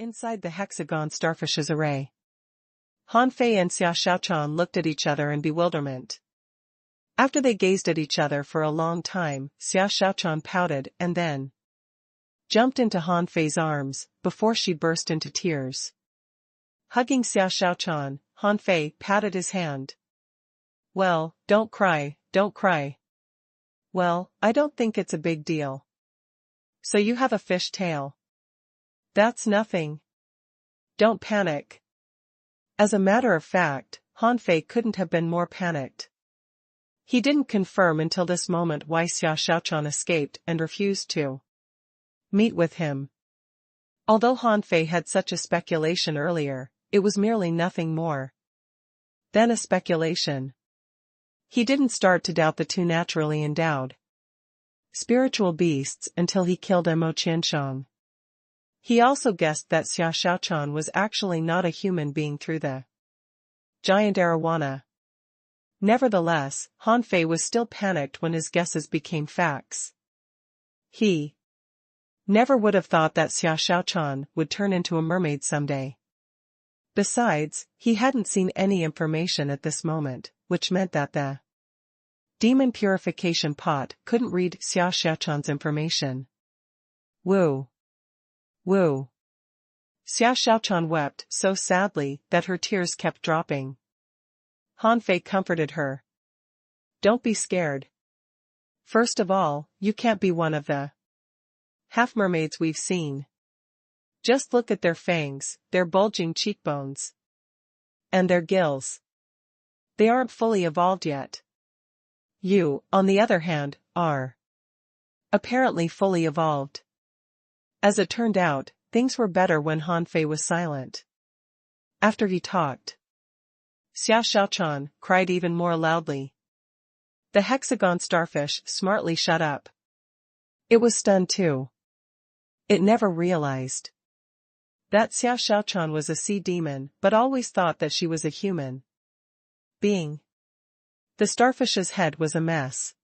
Inside the hexagon starfish's array, Han Fei and Xia Xiaochan looked at each other in bewilderment. After they gazed at each other for a long time, Xia Xiaochan pouted and then jumped into Han Fei's arms, before she burst into tears. Hugging Xia Xiaochan, Han Fei patted his hand. "Well, don't cry, don't cry." "Well, I don't think it's a big deal." "So you have a fish tail." "That's nothing. Don't panic." As a matter of fact, Han Fei couldn't have been more panicked. He didn't confirm until this moment why Xia Xiaochan escaped and refused to meet with him. Although Han Fei had such a speculation earlier, it was merely nothing more than a speculation. He didn't start to doubt the two naturally endowed spiritual beasts until he killed Mo Qianshang. He also guessed that Xia Xiaochan was actually not a human being through the giant arowana. Nevertheless, Han Fei was still panicked when his guesses became facts. He never would have thought that Xia Xiaochan would turn into a mermaid someday. Besides, he hadn't seen any information at this moment, which meant that the demon purification pot couldn't read Xia Xiaochan's information. Woo! Woo! Xia Xiaochan wept so sadly that her tears kept dropping. Han Fei comforted her. "Don't be scared. First of all, you can't be one of the half-mermaids we've seen. Just look at their fangs, their bulging cheekbones, and their gills. They aren't fully evolved yet. You, on the other hand, are apparently fully evolved." As it turned out, things were better when Han Fei was silent. After he talked, Xia Xiaochan cried even more loudly. The hexagon starfish smartly shut up. It was stunned too. It never realized that Xia Xiaochan was a sea demon, but always thought that she was a human being. The starfish's head was a mess.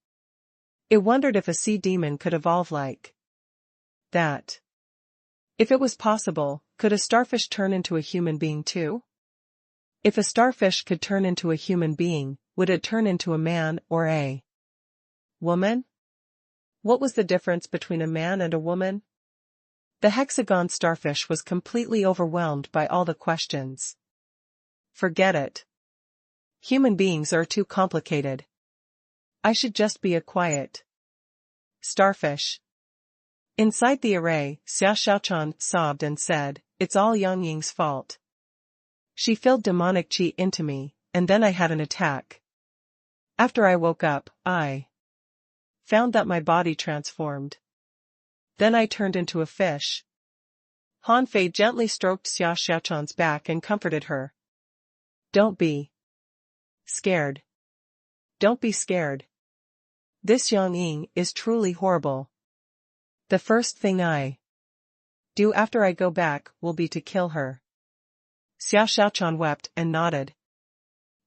It wondered if a sea demon could evolve like that. If it was possible, could a starfish turn into a human being too? If a starfish could turn into a human being, would it turn into a man or a woman? What was the difference between a man and a woman? The hexagon starfish was completely overwhelmed by all the questions. Forget it. Human beings are too complicated. I should just be a quiet starfish. Inside the array, Xia Xiaochan sobbed and said, "It's all Yang Ying's fault. She filled demonic qi into me, and then I had an attack. After I woke up, I found that my body transformed. Then I turned into a fish." Han Fei gently stroked Xia Xiaochan's back and comforted her. "Don't be scared. Don't be scared. This Yang Ying is truly horrible. The first thing I do after I go back will be to kill her." Xia Xiaochan wept and nodded.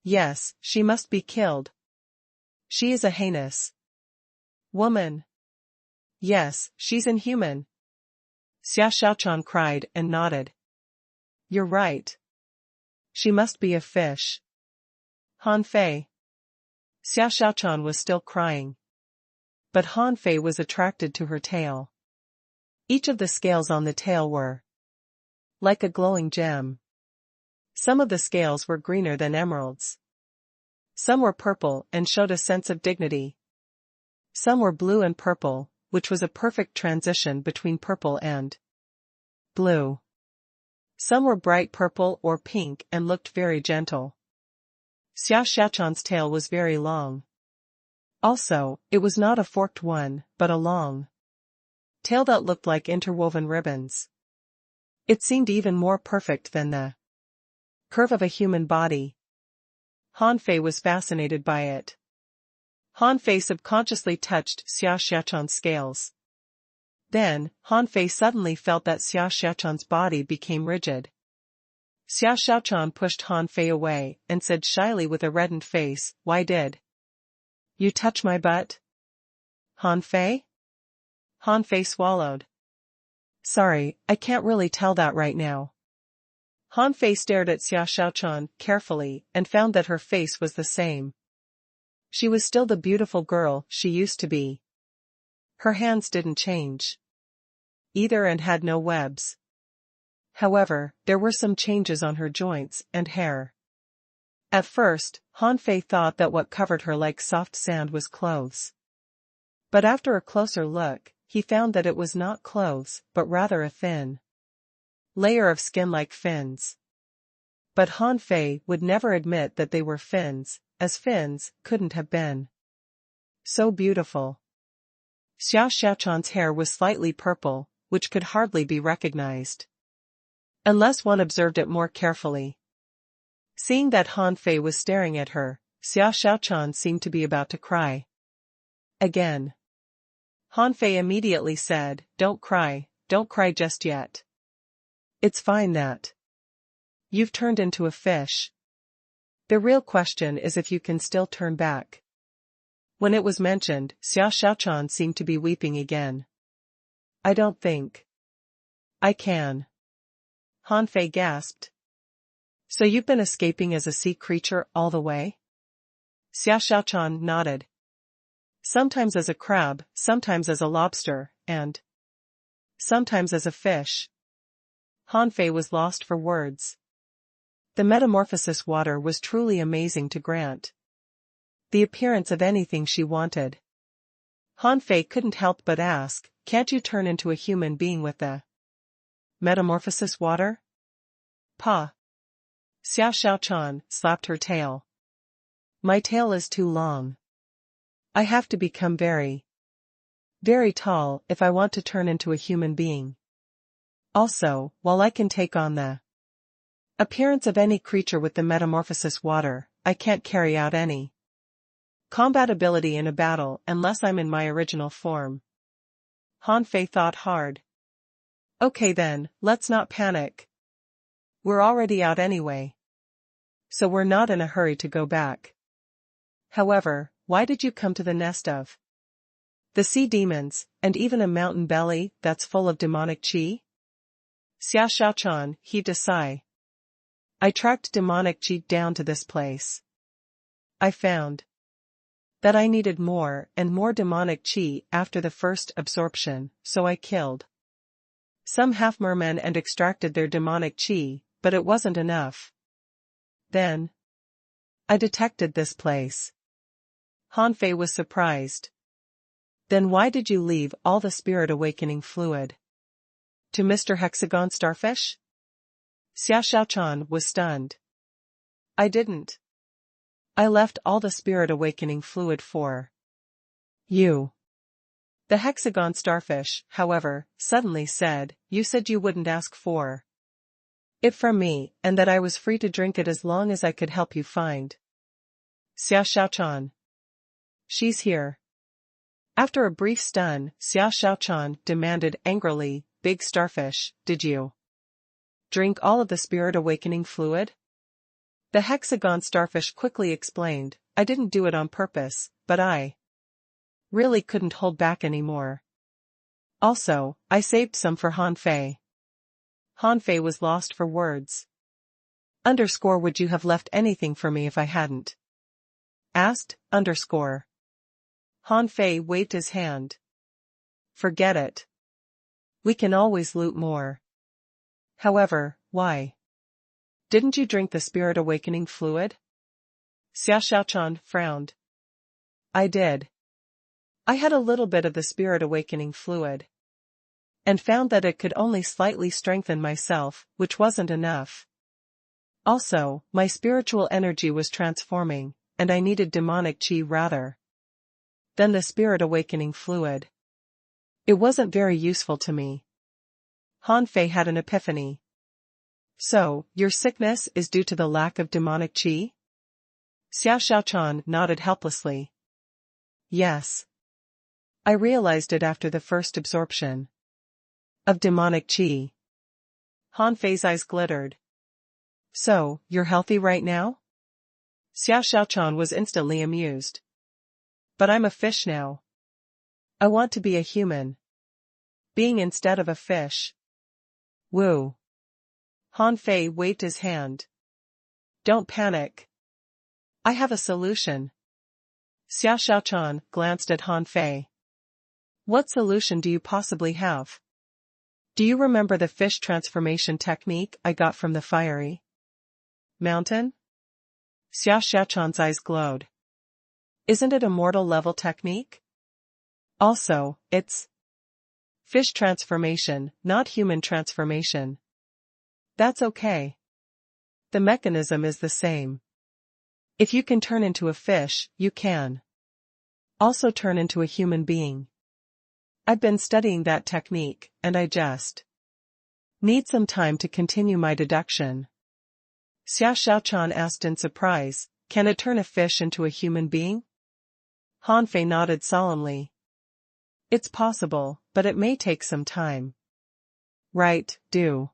"Yes, she must be killed. She is a heinous woman. Yes, she's inhuman." Xia Xiaochan cried and nodded. "You're right. She must be a fish." Han Fei. Xia Xiaochan was still crying. But Han Fei was attracted to her tail. Each of the scales on the tail were like a glowing gem. Some of the scales were greener than emeralds. Some were purple and showed a sense of dignity. Some were blue and purple, which was a perfect transition between purple and blue. Some were bright purple or pink and looked very gentle. Xia Xiaochan's tail was very long. Also, it was not a forked one, but a long tail that looked like interwoven ribbons. It seemed even more perfect than the curve of a human body. Han Fei was fascinated by it. Han Fei subconsciously touched Xia Xiaochan's scales. Then, Han Fei suddenly felt that Xia Xiaochan's body became rigid. Xia Xiaochan pushed Han Fei away and said shyly with a reddened face, "Why did you touch my butt, Han Fei?" Han Fei swallowed. Sorry, I can't really tell that right now. Han Fei stared at Xia Xiaochan carefully and found that her face was the same. She was still the beautiful girl she used to be. Her hands didn't change either and had no webs. However, there were some changes on her joints and hair. At first, Han Fei thought that what covered her like soft sand was clothes. But after a closer look, he found that it was not clothes, but rather a thin layer of skin like fins. But Han Fei would never admit that they were fins, as fins couldn't have been so beautiful. Xia Xiaochan's hair was slightly purple, which could hardly be recognized unless one observed it more carefully. Seeing that Han Fei was staring at her, Xia Xiaochan seemed to be about to cry again. Han Fei immediately said, don't cry just yet. It's fine that you've turned into a fish. The real question is if you can still turn back. When it was mentioned, Xia Xiaochan seemed to be weeping again. I don't think I can. Han Fei gasped. So you've been escaping as a sea creature all the way? Xia Xiaochan nodded. Sometimes as a crab, sometimes as a lobster, and sometimes as a fish. Han Fei was lost for words. The metamorphosis water was truly amazing to grant the appearance of anything she wanted. Han Fei couldn't help but ask, can't you turn into a human being with the metamorphosis water? Pa. Xia Xiaochan slapped her tail. My tail is too long. I have to become very, very tall if I want to turn into a human being. Also, while I can take on the appearance of any creature with the metamorphosis water, I can't carry out any combat ability in a battle unless I'm in my original form. Han Fei thought hard. Okay then, let's not panic. We're already out anyway. So we're not in a hurry to go back. However, why did you come to the nest of the sea demons, and even a mountain belly that's full of demonic qi? Xia Xiaochan heaved a sigh. I tracked demonic qi down to this place. I found that I needed more and more demonic qi after the first absorption, so I killed some half-mermen and extracted their demonic qi, but it wasn't enough. Then I detected this place. Han Fei was surprised. Then why did you leave all the spirit awakening fluid to Mr. Hexagon Starfish? Xia Xiaochan was stunned. I didn't. I left all the spirit awakening fluid for you. The Hexagon Starfish, however, suddenly said, you said you wouldn't ask for it from me, and that I was free to drink it as long as I could help you find Xia Xiaochan. She's here. After a brief stun, Xia Xiaochan demanded angrily, Big Starfish, did you drink all of the spirit awakening fluid? The Hexagon Starfish quickly explained, I didn't do it on purpose, but I really couldn't hold back anymore. Also, I saved some for Han Fei. Han Fei was lost for words. Would you have left anything for me if I hadn't asked? Han Fei waved his hand. Forget it. We can always loot more. However, why didn't you drink the spirit awakening fluid? Xia Xiaochan frowned. I did. I had a little bit of the spirit awakening fluid, and found that it could only slightly strengthen myself, which wasn't enough. Also, my spiritual energy was transforming, and I needed demonic qi rather than the spirit awakening fluid. It wasn't very useful to me. Han Fei had an epiphany. So, your sickness is due to the lack of demonic qi? Xia Xiaochan nodded helplessly. Yes. I realized it after the first absorption of demonic qi. Han Fei's eyes glittered. So, you're healthy right now? Xia Xiaochan was instantly amused. But I'm a fish now. I want to be a human. being instead of a fish. Woo. Han Fei waved his hand. Don't panic. I have a solution. Xia Xiaochan glanced at Han Fei. What solution do you possibly have? Do you remember the fish transformation technique I got from the fiery mountain? Xia Xiaochan's eyes glowed. Isn't it a mortal level technique? Also, it's fish transformation, not human transformation. That's okay. The mechanism is the same. If you can turn into a fish, you can also turn into a human being. I've been studying that technique, and I just need some time to continue my deduction. Xia Xiaochan asked in surprise, can it turn a fish into a human being? Han Fei nodded solemnly. It's possible, but it may take some time. Right, do.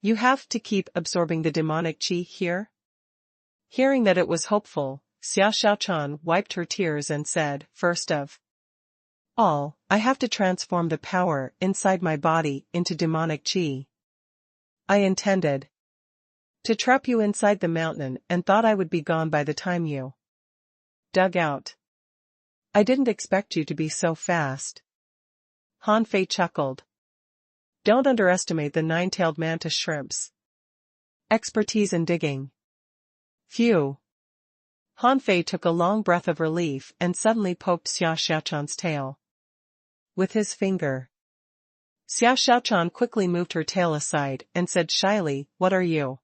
You have to keep absorbing the demonic qi here? Hearing that it was hopeful, Xia Xiaochan wiped her tears and said, first of all, I have to transform the power inside my body into demonic qi. I intended to trap you inside the mountain and thought I would be gone by the time you dug out. I didn't expect you to be so fast. Han Fei chuckled. Don't underestimate the nine-tailed mantis shrimp's expertise in digging. Phew. Han Fei took a long breath of relief and suddenly poked Xia Xiaochan's tail with his finger. Xia Xiaochan quickly moved her tail aside and said shyly, what are you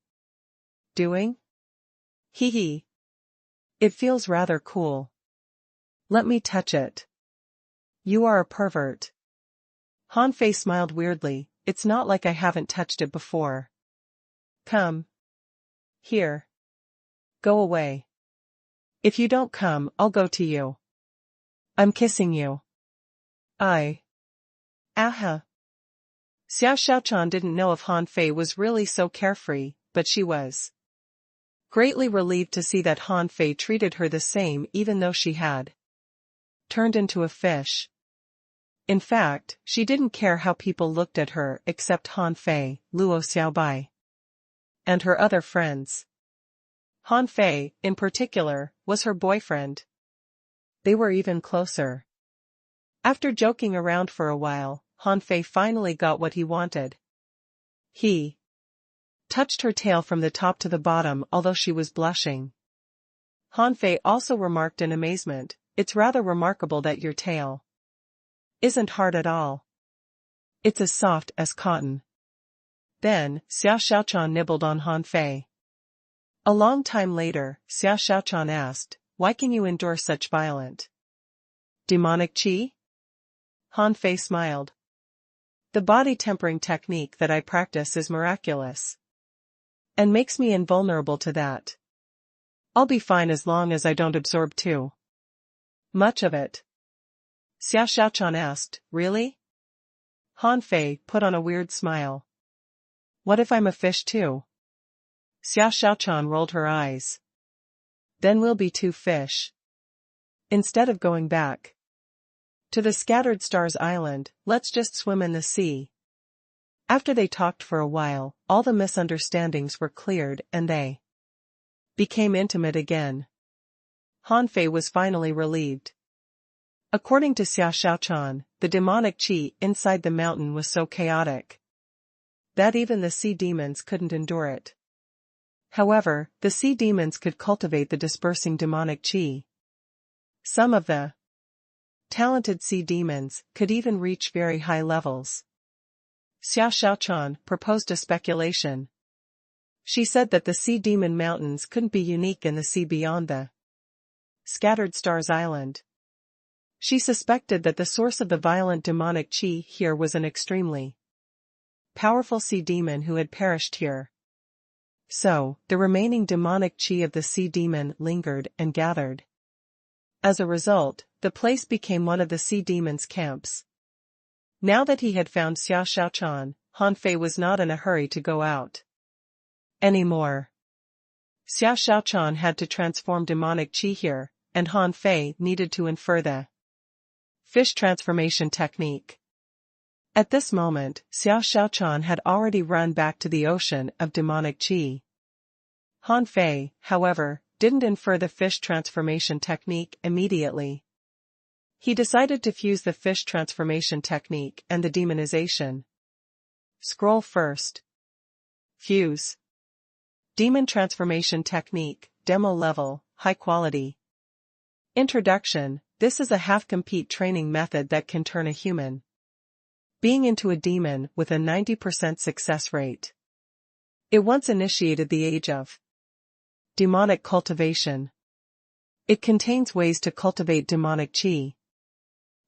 doing? Hee hee. It feels rather cool. Let me touch it. You are a pervert. Han Fei smiled weirdly, it's not like I haven't touched it before. Come. Here. Go away. If you don't come, I'll go to you. I'm kissing you. Aha. Xia Xiaochan didn't know if Han Fei was really so carefree, but she was greatly relieved to see that Han Fei treated her the same even though she had turned into a fish. In fact, she didn't care how people looked at her except Han Fei, Luo Xiaobai, and her other friends. Han Fei, in particular, was her boyfriend. They were even closer. After joking around for a while, Han Fei finally got what he wanted. He touched her tail from the top to the bottom although she was blushing. Han Fei also remarked in amazement, it's rather remarkable that your tail isn't hard at all. It's as soft as cotton. Then, Xia Xiaochan nibbled on Han Fei. A long time later, Xia Xiaochan asked, why can you endure such violent demonic qi? Han Fei smiled. The body tempering technique that I practice is miraculous and makes me invulnerable to that. I'll be fine as long as I don't absorb too much of it. Xia Xiaochan asked, really? Han Fei put on a weird smile. What if I'm a fish too? Xia Xiaochan rolled her eyes. Then we'll be two fish. Instead of going back to the Scattered Stars Island, let's just swim in the sea. After they talked for a while, all the misunderstandings were cleared and they became intimate again. Han Fei was finally relieved. According to Xia Xiaochan, the demonic qi inside the mountain was so chaotic that even the sea demons couldn't endure it. However, the sea demons could cultivate the dispersing demonic qi. Some of the talented sea demons could even reach very high levels. Xia Xiaochan proposed a speculation. She said that the sea demon mountains couldn't be unique in the sea beyond the Scattered Stars Island. She suspected that the source of the violent demonic qi here was an extremely powerful sea demon who had perished here. So, the remaining demonic qi of the sea demon lingered and gathered. As a result, the place became one of the sea demon's camps. Now that he had found Xia Xiaochan, Han Fei was not in a hurry to go out anymore. Xia Xiaochan had to transform demonic qi here, and Han Fei needed to infer the fish transformation technique. At this moment, Xiao Xiaochan had already run back to the ocean of demonic qi. Han Fei, however, didn't infer the fish transformation technique immediately. He decided to fuse the fish transformation technique and the demonization. Scroll first. Fuse. Demon transformation technique, demo level, high quality. Introduction. This is a half-compete training method that can turn a human being into a demon with a 90% success rate. It once initiated the age of demonic cultivation. It contains ways to cultivate demonic qi.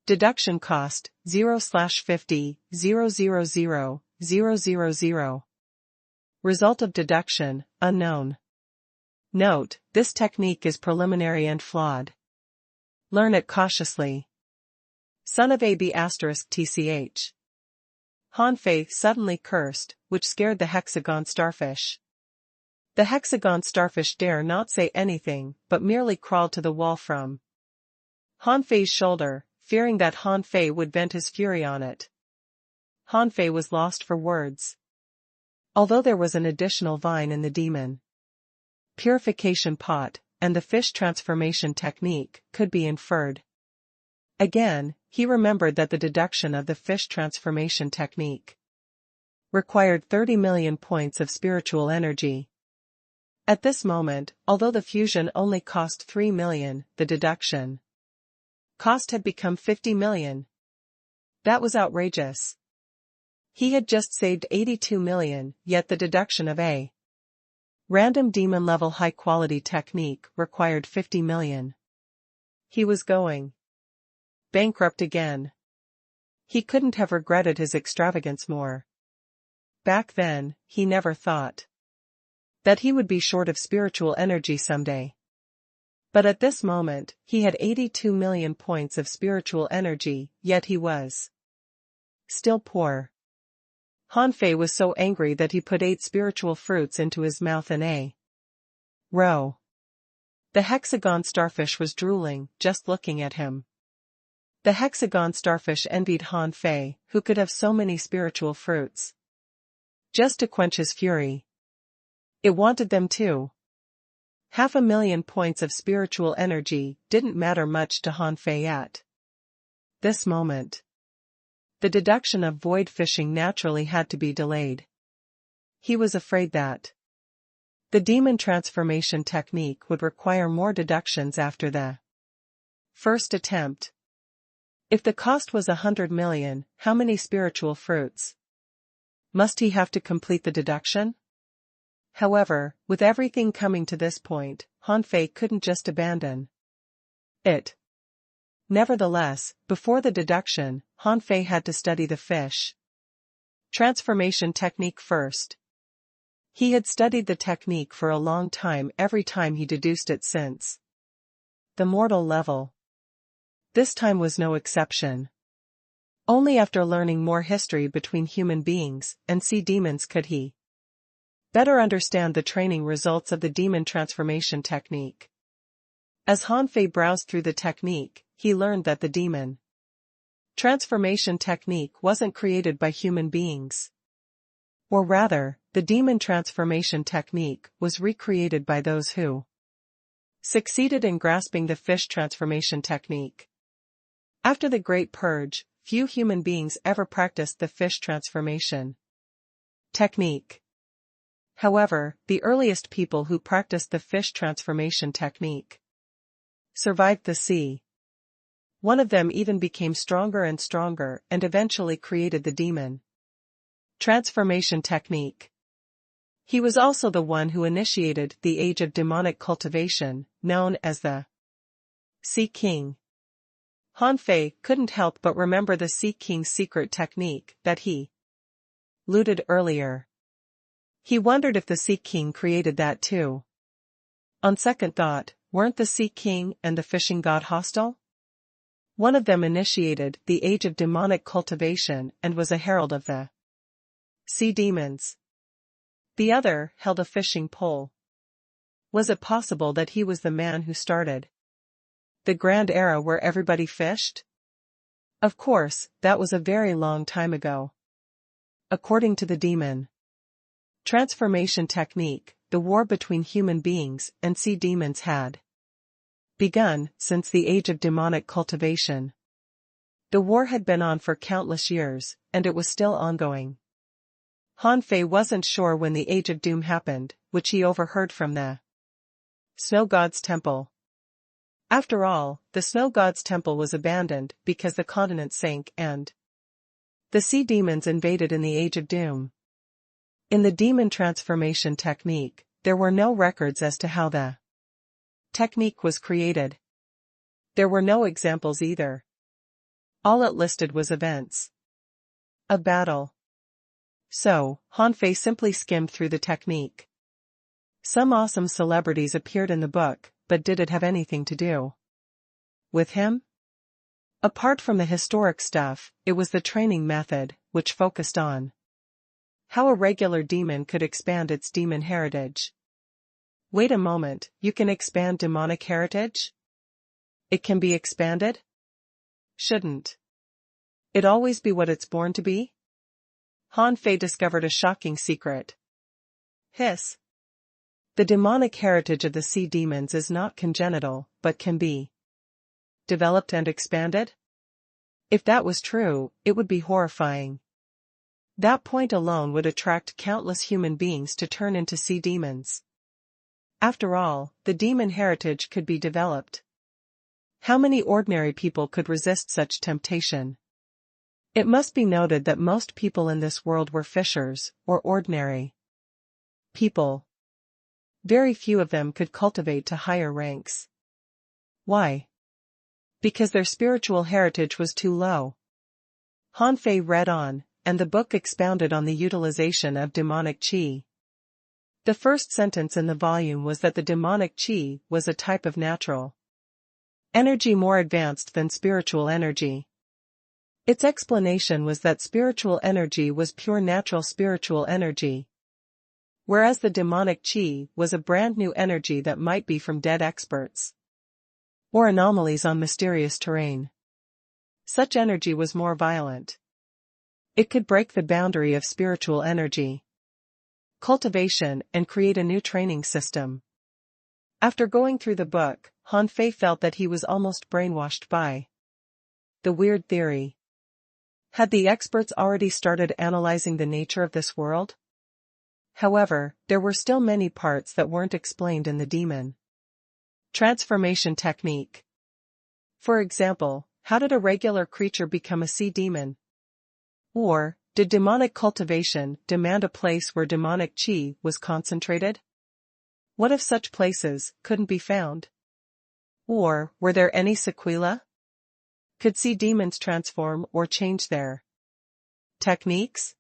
Deduction cost, 0/50, 000, 000. Result of deduction, unknown. Note, this technique is preliminary and flawed. Learn it cautiously. Son of AB*TCH. Han Fei suddenly cursed, which scared the hexagon starfish. The hexagon starfish dare not say anything, but merely crawled to the wall from Han Fei's shoulder, fearing that Han Fei would vent his fury on it. Han Fei was lost for words. Although there was an additional vine in the demon purification pot, and the fish transformation technique could be inferred. Again, he remembered that the deduction of the fish transformation technique required 30 million points of spiritual energy. At this moment, although the fusion only cost 3 million, the deduction cost had become 50 million. That was outrageous. He had just saved 82 million, yet the deduction of a random demon level high quality technique required 50 million. He was going bankrupt again. He couldn't have regretted his extravagance more. Back then, he never thought that he would be short of spiritual energy someday. But at this moment, he had 82 million points of spiritual energy, yet he was still poor. Han Fei was so angry that he put 8 spiritual fruits into his mouth in a row. The hexagon starfish was drooling, just looking at him. The hexagon starfish envied Han Fei, who could have so many spiritual fruits. Just to quench his fury. It wanted them too. 500,000 points of spiritual energy didn't matter much to Han Fei at this moment. The deduction of void fishing naturally had to be delayed. He was afraid that the demon transformation technique would require more deductions after the first attempt. If the cost was 100 million, how many spiritual fruits must he have to complete the deduction? However, with everything coming to this point, Han Fei couldn't just abandon it. Nevertheless, before the deduction, Han Fei had to study the fish transformation technique first. He had studied the technique for a long time every time he deduced it since the mortal level. This time was no exception. Only after learning more history between human beings and sea demons could he better understand the training results of the demon transformation technique. As Han Fei browsed through the technique, he learned that the demon transformation technique wasn't created by human beings. Or rather, the demon transformation technique was recreated by those who succeeded in grasping the fish transformation technique. After the Great Purge, few human beings ever practiced the fish transformation technique. However, the earliest people who practiced the fish transformation technique survived the sea. One of them even became stronger and stronger and eventually created the demon transformation technique. He was also the one who initiated the age of demonic cultivation, known as the Sea King. Han Fei couldn't help but remember the Sea King's secret technique that he looted earlier. He wondered if the Sea King created that too. On second thought, weren't the Sea King and the fishing god hostile? One of them initiated the age of demonic cultivation and was a herald of the sea demons. The other held a fishing pole. Was it possible that he was the man who started the grand era where everybody fished? Of course, that was a very long time ago. According to the demon transformation technique, the war between human beings and sea demons had begun since the age of demonic cultivation. The war had been on for countless years, and it was still ongoing. Han Fei wasn't sure when the Age of Doom happened, which he overheard from the Snow God's Temple. After all, the Snow God's Temple was abandoned because the continent sank and the sea demons invaded in the Age of Doom. In the demon transformation technique, there were no records as to how the technique was created. There were no examples either. All it listed was events of battle. So, Han Fei simply skimmed through the technique. Some awesome celebrities appeared in the book, but did it have anything to do with him? Apart from the historic stuff, it was the training method, which focused on how a regular demon could expand its demon heritage. Wait a moment, you can expand demonic heritage? It can be expanded? Shouldn't it always be what it's born to be? Han Fei discovered a shocking secret. Hiss. The demonic heritage of the sea demons is not congenital, but can be developed and expanded? If that was true, it would be horrifying. That point alone would attract countless human beings to turn into sea demons. After all, the demon heritage could be developed. How many ordinary people could resist such temptation? It must be noted that most people in this world were fishers, or ordinary people. Very few of them could cultivate to higher ranks. Why? Because their spiritual heritage was too low. Han Fei read on, and the book expounded on the utilization of demonic qi. The first sentence in the volume was that the demonic qi was a type of natural energy more advanced than spiritual energy. Its explanation was that spiritual energy was pure natural spiritual energy, whereas the demonic qi was a brand new energy that might be from dead experts or anomalies on mysterious terrain. Such energy was more violent. It could break the boundary of spiritual energy cultivation and create a new training system. After going through the book, Han Fei felt that he was almost brainwashed by the weird theory. Had the experts already started analyzing the nature of this world? However, there were still many parts that weren't explained in the demon transformation technique. For example, how did a regular creature become a sea demon? Or, did demonic cultivation demand a place where demonic qi was concentrated? What if such places couldn't be found? Or, were there any sequelae? Could sea demons transform or change their techniques?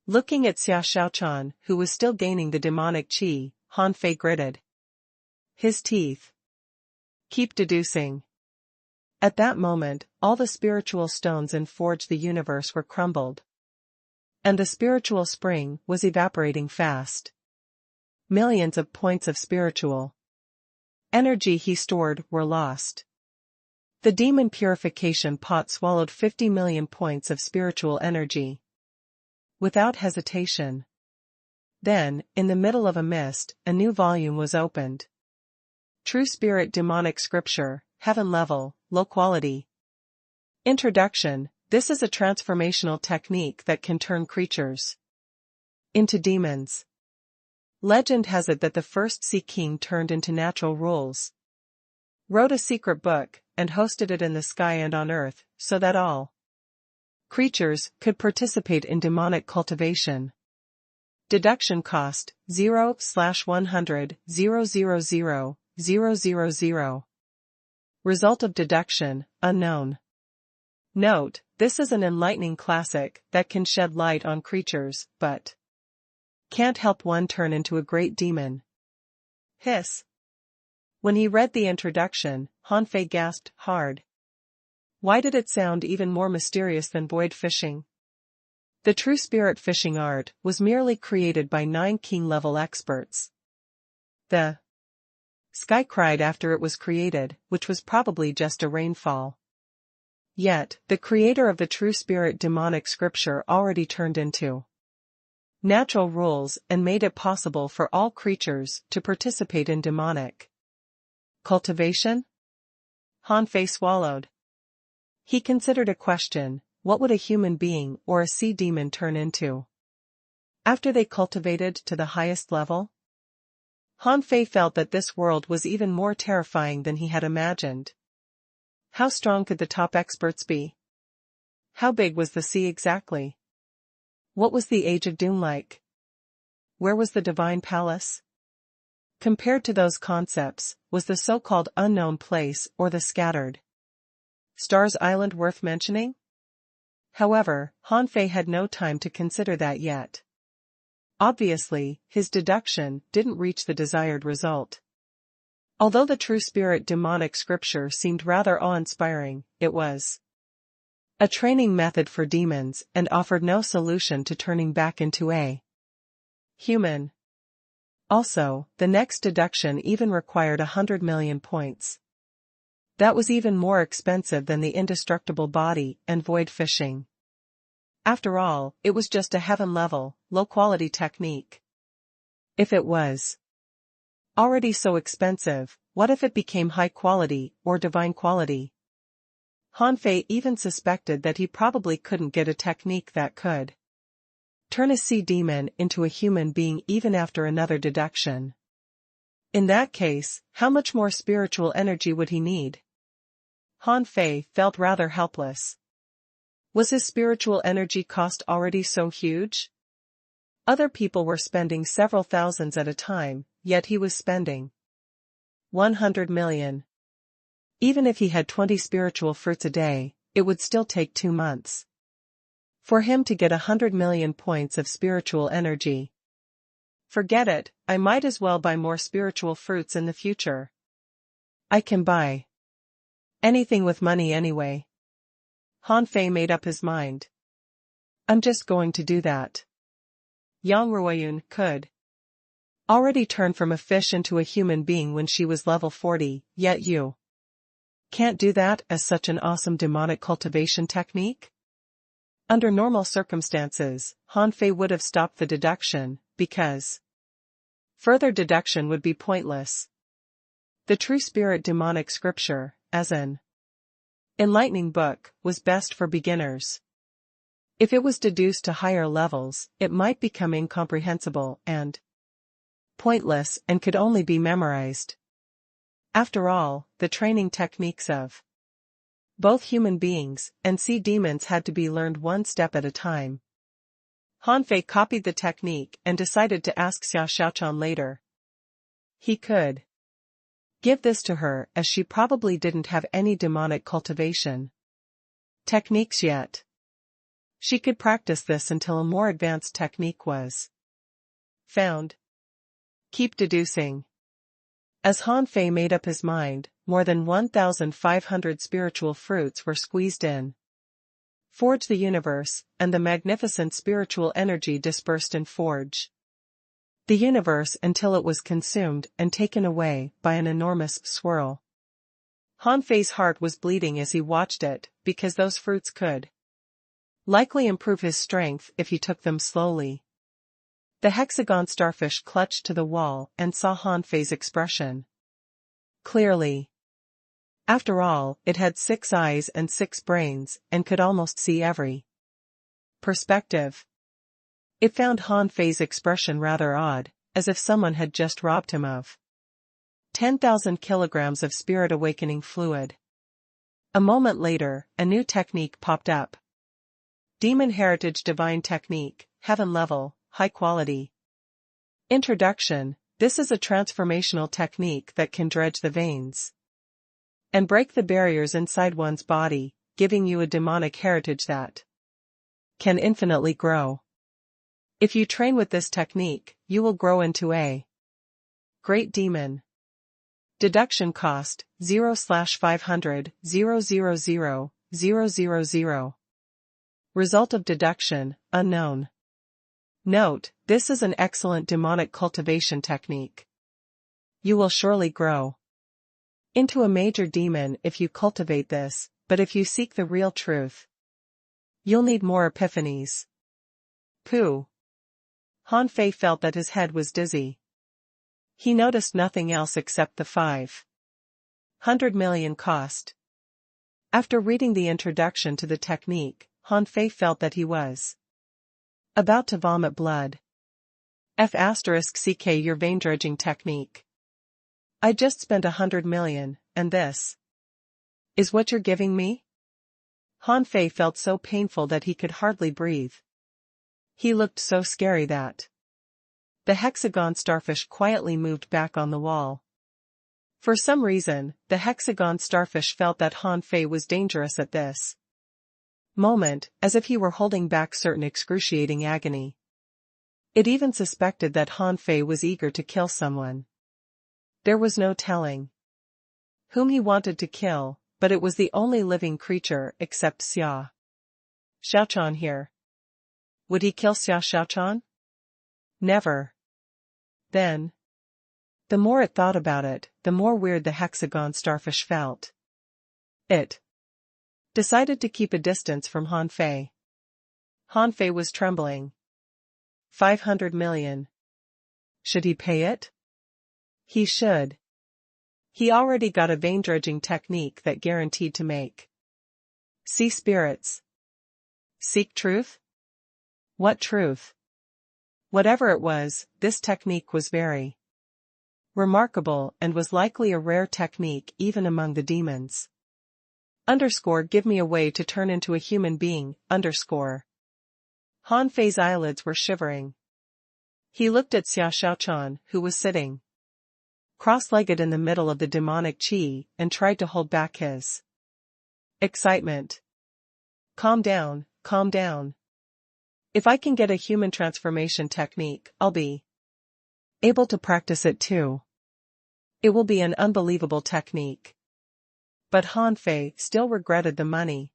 Looking at Xia Shaochan, who was still gaining the demonic qi, Han Fei gritted his teeth. Keep deducing. At that moment, all the spiritual stones in Forge the Universe were crumbled. And the spiritual spring was evaporating fast. Millions of points of spiritual energy he stored were lost. The demon purification pot swallowed 50 million points of spiritual energy without hesitation. Then, in the middle of a mist, a new volume was opened. True Spirit Demonic Scripture, Heaven Level, Low Quality. Introduction. This is a transformational technique that can turn creatures into demons. Legend has it that the first Sea King turned into natural rules, wrote a secret book, and hosted it in the sky and on earth, so that all creatures could participate in demonic cultivation. Deduction cost, 0/100,000,000. Result of deduction, unknown. Note, this is an enlightening classic that can shed light on creatures, but can't help one turn into a great demon. Hiss. When he read the introduction, Han Fei gasped hard. Why did it sound even more mysterious than void fishing? The true spirit fishing art was merely created by 9 king-level experts. The sky cried after it was created, which was probably just a rainfall. Yet, the creator of the true spirit demonic scripture already turned into natural rules and made it possible for all creatures to participate in demonic cultivation? Han Fei swallowed. He considered a question: what would a human being or a sea demon turn into after they cultivated to the highest level? Han Fei felt that this world was even more terrifying than he had imagined. How strong could the top experts be? How big was the sea exactly? What was the Age of Doom like? Where was the divine palace? Compared to those concepts, was the so-called unknown place or the scattered stars island worth mentioning? However, Han Fei had no time to consider that yet. Obviously, his deduction didn't reach the desired result. Although the true spirit demonic scripture seemed rather awe-inspiring, it was a training method for demons and offered no solution to turning back into a human. Also, the next deduction even required 100 million points. That was even more expensive than the indestructible body and void fishing. After all, it was just a heaven-level, low-quality technique. If it was already so expensive, what if it became high-quality or divine quality? Han Fei even suspected that he probably couldn't get a technique that could turn a sea demon into a human being even after another deduction. In that case, how much more spiritual energy would he need? Han Fei felt rather helpless. Was his spiritual energy cost already so huge? Other people were spending several thousands at a time, yet he was spending 100 million. Even if he had 20 spiritual fruits a day, it would still take 2 months for him to get 100 million points of spiritual energy. Forget it, I might as well buy more spiritual fruits in the future. I can buy anything with money anyway. Han Fei made up his mind. I'm just going to do that. Yang Ruoyun could already turn from a fish into a human being when she was level 40, yet you can't do that as such an awesome demonic cultivation technique? Under normal circumstances, Han Fei would have stopped the deduction, because further deduction would be pointless. The true spirit demonic scripture, as an enlightening book, was best for beginners. If it was deduced to higher levels, it might become incomprehensible and pointless and could only be memorized. After all, the training techniques of both human beings and sea demons had to be learned one step at a time. Han Fei copied the technique and decided to ask Xia Xiaochan later. He could give this to her as she probably didn't have any demonic cultivation techniques yet. She could practice this until a more advanced technique was found. Keep deducing. As Han Fei made up his mind, more than 1,500 spiritual fruits were squeezed in. Forge the universe, and the magnificent spiritual energy dispersed in Forge the universe until it was consumed and taken away by an enormous swirl. Han Fei's heart was bleeding as he watched it, because those fruits could likely improve his strength if he took them slowly. The hexagon starfish clutched to the wall and saw Han Fei's expression clearly. After all, it had 6 eyes and 6 brains, and could almost see every perspective. It found Han Fei's expression rather odd, as if someone had just robbed him of 10,000 kilograms of spirit awakening fluid. A moment later, a new technique popped up. Demon Heritage Divine Technique, Heaven Level, High Quality. Introduction: this is a transformational technique that can dredge the veins and break the barriers inside one's body, giving you a demonic heritage that can infinitely grow. If you train with this technique, you will grow into a great demon. Deduction cost, 0/500, 000,000. Result of deduction, unknown. Note, this is an excellent demonic cultivation technique. You will surely grow into a major demon if you cultivate this, but if you seek the real truth, you'll need more epiphanies. Pooh. Han Fei felt that his head was dizzy. He noticed nothing else except the 500 million cost. After reading the introduction to the technique, Han Fei felt that he was about to vomit blood. F***ck your vein dredging technique. I just spent 100 million, and this is what you're giving me? Han Fei felt so painful that he could hardly breathe. He looked so scary that the hexagon starfish quietly moved back on the wall. For some reason, the hexagon starfish felt that Han Fei was dangerous at this moment, as if he were holding back certain excruciating agony. It even suspected that Han Fei was eager to kill someone. There was no telling whom he wanted to kill, but it was the only living creature except Xia Xiaochan here. Would he kill Xia Xiaochan? Never. Then, the more it thought about it, the more weird the hexagon starfish felt. It decided to keep a distance from Han Fei. Han Fei was trembling. 500 million. Should he pay it? He should. He already got a vein dredging technique that guaranteed to make sea spirits seek truth? What truth? Whatever it was, this technique was very remarkable and was likely a rare technique even among the demons. Give me a way to turn into a human being, Han Fei's eyelids were shivering. He looked at Xia Xiaochan, who was sitting cross-legged in the middle of the demonic qi, and tried to hold back his excitement. Calm down, calm down. If I can get a human transformation technique, I'll be able to practice it too. It will be an unbelievable technique. But Han Fei still regretted the money.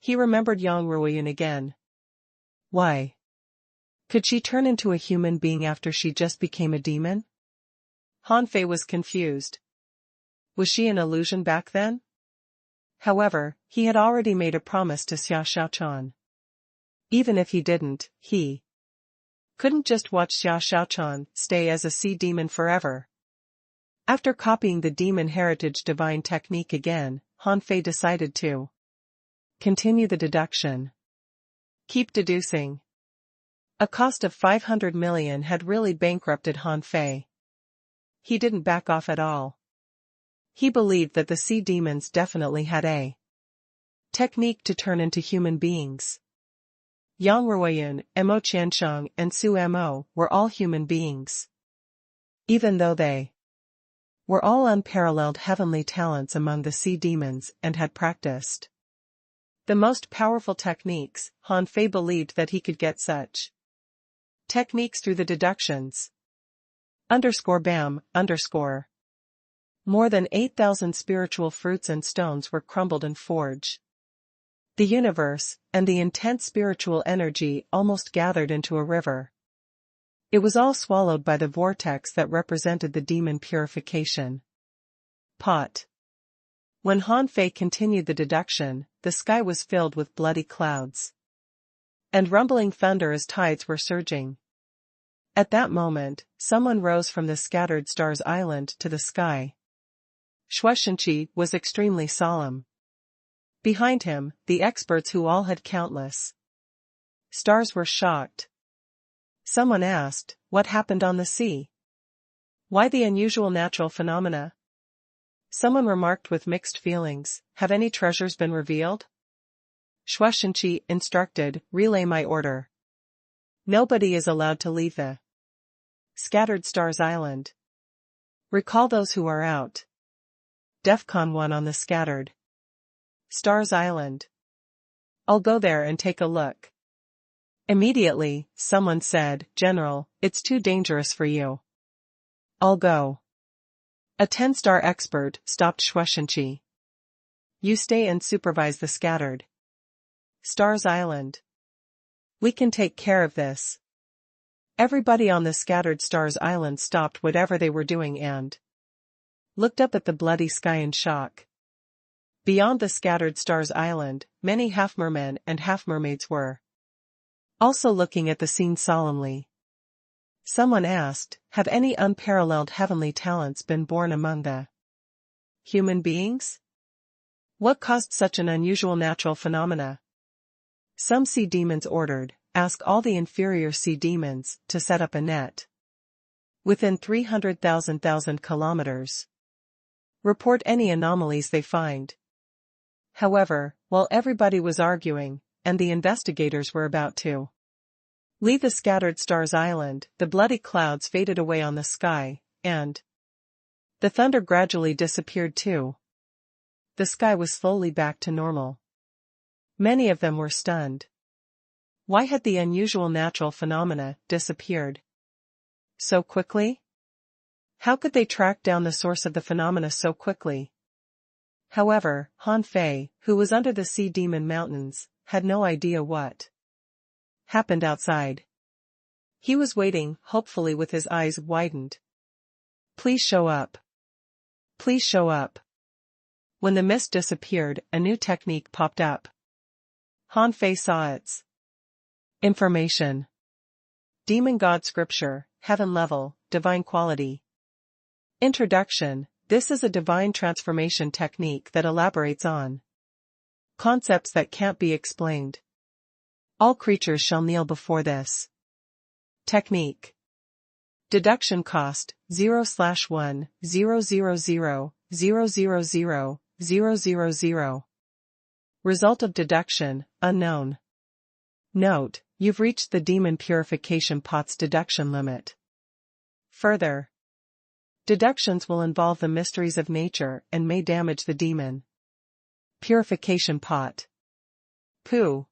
He remembered Yang Ruoyun again. Why? Could she turn into a human being after she just became a demon? Han Fei was confused. Was she an illusion back then? However, he had already made a promise to Xia Xiaochan. Even if he didn't, he couldn't just watch Xia Xiaochan stay as a sea demon forever. After copying the demon heritage divine technique again, Han Fei decided to continue the deduction. Keep deducing. A cost of 500 million had really bankrupted Han Fei. He didn't back off at all. He believed that the sea demons definitely had a technique to turn into human beings. Yang Ruoyun, Mo Qiansheng and Su Mo were all human beings. Even though they were all unparalleled heavenly talents among the sea demons and had practiced the most powerful techniques, Han Fei believed that he could get such techniques through the deductions. _bam, _ More than 8,000 spiritual fruits and stones were crumbled in forge. The universe, and the intense spiritual energy almost gathered into a river. It was all swallowed by the vortex that represented the demon purification pot. When Han Fei continued the deduction, the sky was filled with bloody clouds and rumbling thunder as tides were surging. At that moment, someone rose from the scattered stars island to the sky. Shuaishenqi was extremely solemn. Behind him, the experts who all had countless stars were shocked. Someone asked, what happened on the sea? Why the unusual natural phenomena? Someone remarked with mixed feelings, have any treasures been revealed? Shuaishenqi instructed, relay my order. Nobody is allowed to leave the scattered stars island. Recall those who are out. DEFCON 1 on the scattered stars island. I'll go there and take a look. Immediately, someone said, General, it's too dangerous for you. I'll go. A 10-star expert stopped Shuaishenqi. You stay and supervise the scattered stars island. We can take care of this. Everybody on the scattered stars island stopped whatever they were doing and looked up at the bloody sky in shock. Beyond the scattered stars island, many half-mermen and half-mermaids were also looking at the scene solemnly. Someone asked, have any unparalleled heavenly talents been born among the human beings? What caused such an unusual natural phenomena? Some sea demons ordered, ask all the inferior sea demons to set up a net within 300,000 kilometers. Report any anomalies they find. However, while everybody was arguing, and the investigators were about to leave the scattered stars island, the bloody clouds faded away on the sky, and the thunder gradually disappeared too. The sky was slowly back to normal. Many of them were stunned. Why had the unusual natural phenomena disappeared so quickly? How could they track down the source of the phenomena so quickly? However, Han Fei, who was under the sea demon mountains, had no idea what happened outside. He was waiting, hopefully with his eyes widened. Please show up. Please show up. When the mist disappeared, a new technique popped up. Han Fei saw its information. Demon God Scripture, Heaven Level, Divine Quality. Introduction. This is a divine transformation technique that elaborates on concepts that can't be explained. All creatures shall kneel before this technique. Deduction cost, 0/1, 000, 000, 000. Result of deduction, unknown. Note, you've reached the demon purification pot's deduction limit. Further deductions will involve the mysteries of nature and may damage the demon purification pot. Pooh.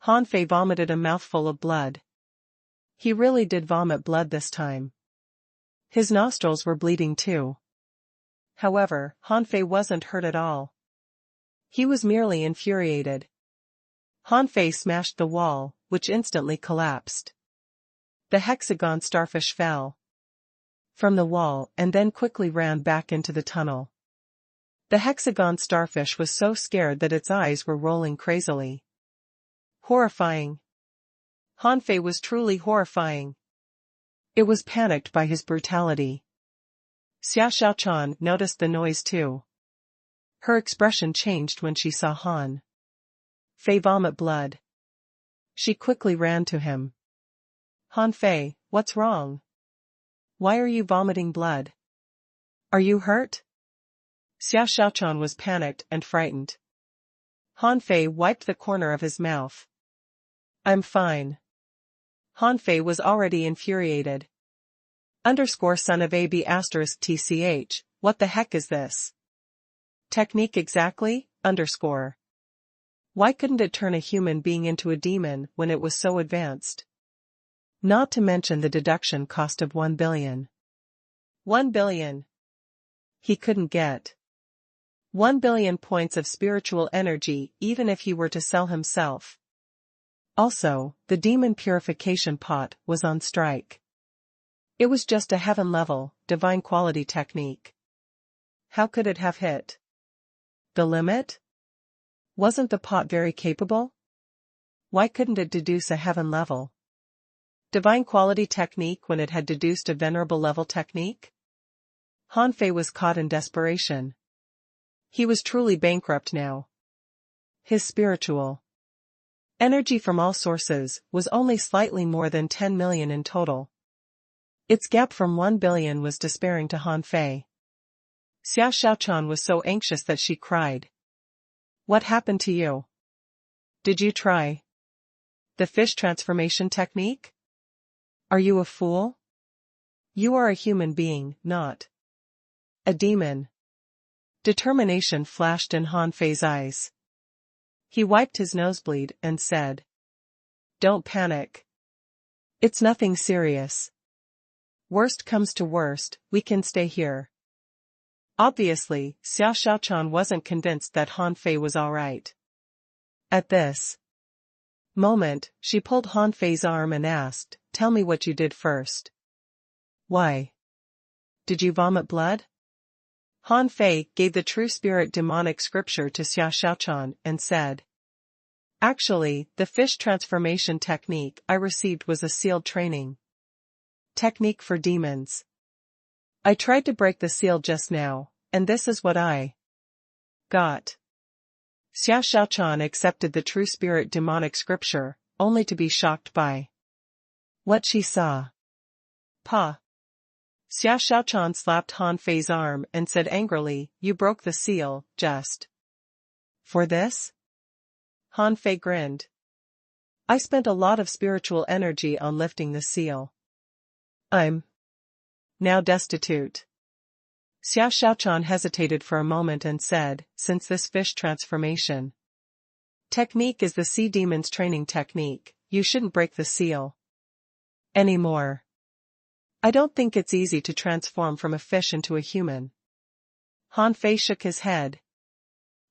Han Fei vomited a mouthful of blood. He really did vomit blood this time. His nostrils were bleeding too. However, Han Fei wasn't hurt at all. He was merely infuriated. Han Fei smashed the wall, which instantly collapsed. The hexagon starfish fell from the wall and then quickly ran back into the tunnel. The hexagon starfish was so scared that its eyes were rolling crazily. Horrifying. Han Fei was truly horrifying. It was panicked by his brutality. Xia Xiaochan noticed the noise too. Her expression changed when she saw Han Fei vomit blood. She quickly ran to him. Han Fei, what's wrong? Why are you vomiting blood? Are you hurt? Xia Xiaochan was panicked and frightened. Han Fei wiped the corner of his mouth. I'm fine. Han Fei was already infuriated. Son of AB *TCH, what the heck is this? Technique exactly, _. Why couldn't it turn a human being into a demon when it was so advanced? Not to mention the deduction cost of 1 billion. 1 billion. He couldn't get 1 billion points of spiritual energy even if he were to sell himself. Also, the demon purification pot was on strike. It was just a heaven-level, divine quality technique. How could it have hit the limit? Wasn't the pot very capable? Why couldn't it deduce a heaven-level divine quality technique when it had deduced a venerable level technique? Han Fei was caught in desperation. He was truly bankrupt now. His spiritual energy from all sources was only slightly more than 10 million in total. Its gap from 1 billion was despairing to Han Fei. Xia Xiaochan was so anxious that she cried. What happened to you? Did you try the fish transformation technique? Are you a fool? You are a human being, not a demon. Determination flashed in Han Fei's eyes. He wiped his nosebleed and said, Don't panic. It's nothing serious. Worst comes to worst, we can stay here. Obviously, Xia Xiaochan wasn't convinced that Han Fei was alright. At this moment, she pulled Han Fei's arm and asked, Tell me what you did first. Why? Did you vomit blood? Han Fei gave the true spirit demonic scripture to Xia Xiaochan and said, "Actually, the fish transformation technique I received was a sealed training technique for demons. I tried to break the seal just now, and this is what I got." Xia Xiaochan accepted the true spirit demonic scripture, only to be shocked by what she saw. Pa. Xia Xiaochan slapped Han Fei's arm and said angrily, "You broke the seal, just for this?" Han Fei grinned. "I spent a lot of spiritual energy on lifting the seal. I'm now destitute." Xia Xiaochan hesitated for a moment and said, "Since this fish transformation technique is the sea demon's training technique, you shouldn't break the seal anymore. I don't think it's easy to transform from a fish into a human." Han Fei shook his head.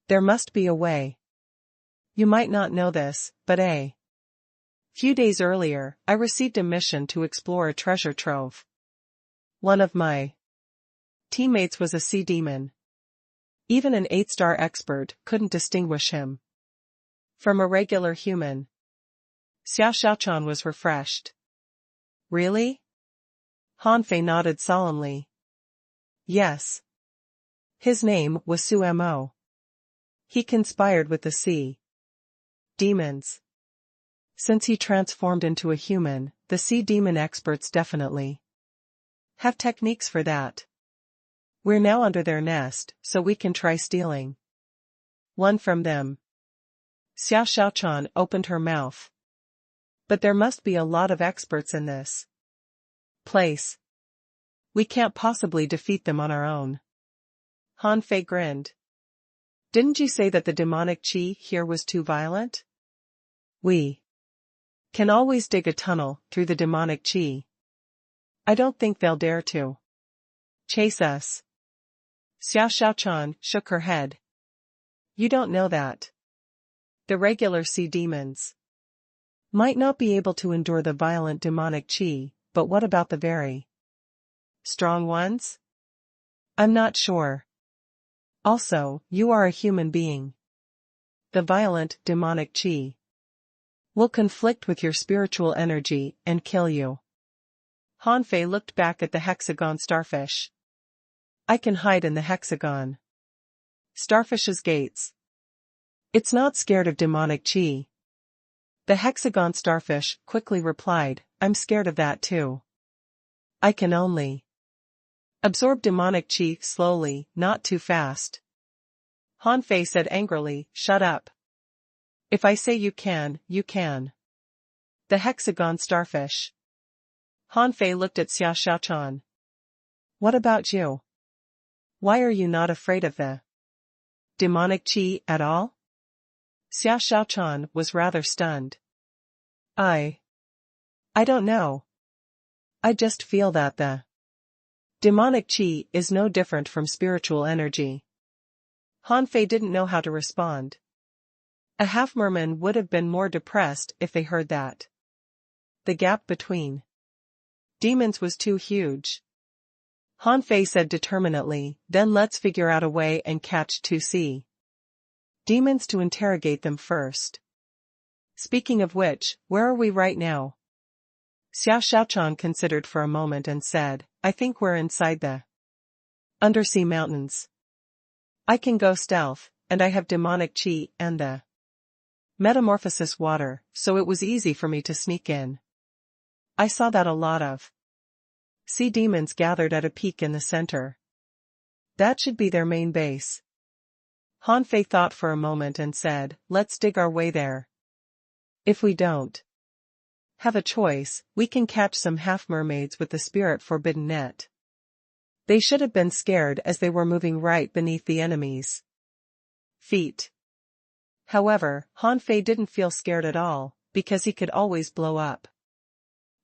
"There must be a way. You might not know this, but a few days earlier, I received a mission to explore a treasure trove. One of my teammates was a sea demon. Even an 8-star expert couldn't distinguish him from a regular human." Xia Xiaochan was refreshed. "Really?" Han Fei nodded solemnly. "Yes. His name was Su Mo. He conspired with the sea demons. Since he transformed into a human, the sea demon experts definitely have techniques for that. We're now under their nest, so we can try stealing one from them." Xia Xiaochan opened her mouth. "But there must be a lot of experts in this place. We can't possibly defeat them on our own." Han Fei grinned. "Didn't you say that the demonic qi here was too violent? We can always dig a tunnel through the demonic qi. I don't think they'll dare to chase us." Xia Xiaochan shook her head. "You don't know that. The regular sea demons might not be able to endure the violent demonic qi, but what about the very strong ones? I'm not sure. Also, you are a human being. The violent demonic qi will conflict with your spiritual energy and kill you." Han Fei looked back at the hexagon starfish. "I can hide in the hexagon starfish's gates. It's not scared of demonic qi." The hexagon starfish quickly replied, "I'm scared of that too. I can only absorb demonic qi slowly, not too fast." Han Fei said angrily, "Shut up. If I say you can, you can." The hexagon starfish. Han Fei looked at Xia Xiaochan. "What about you? Why are you not afraid of the demonic qi at all?" Xia Xiaochan was rather stunned. I don't know. I just feel that the demonic qi is no different from spiritual energy." Han Fei didn't know how to respond. A half-merman would have been more depressed if they heard that. The gap between demons was too huge. Han Fei said determinedly, "Then let's figure out a way and catch 2 demons to interrogate them first. Speaking of which, where are we right now?" Xia Xiaochan considered for a moment and said, "I think we're inside the undersea mountains. I can go stealth, and I have demonic qi and the metamorphosis water, so it was easy for me to sneak in. I saw that a lot of sea demons gathered at a peak in the center. That should be their main base." Han Fei thought for a moment and said, "Let's dig our way there. If we don't have a choice, we can catch some half-mermaids with the spirit forbidden net." They should have been scared as they were moving right beneath the enemy's feet. However, Han Fei didn't feel scared at all, because he could always blow up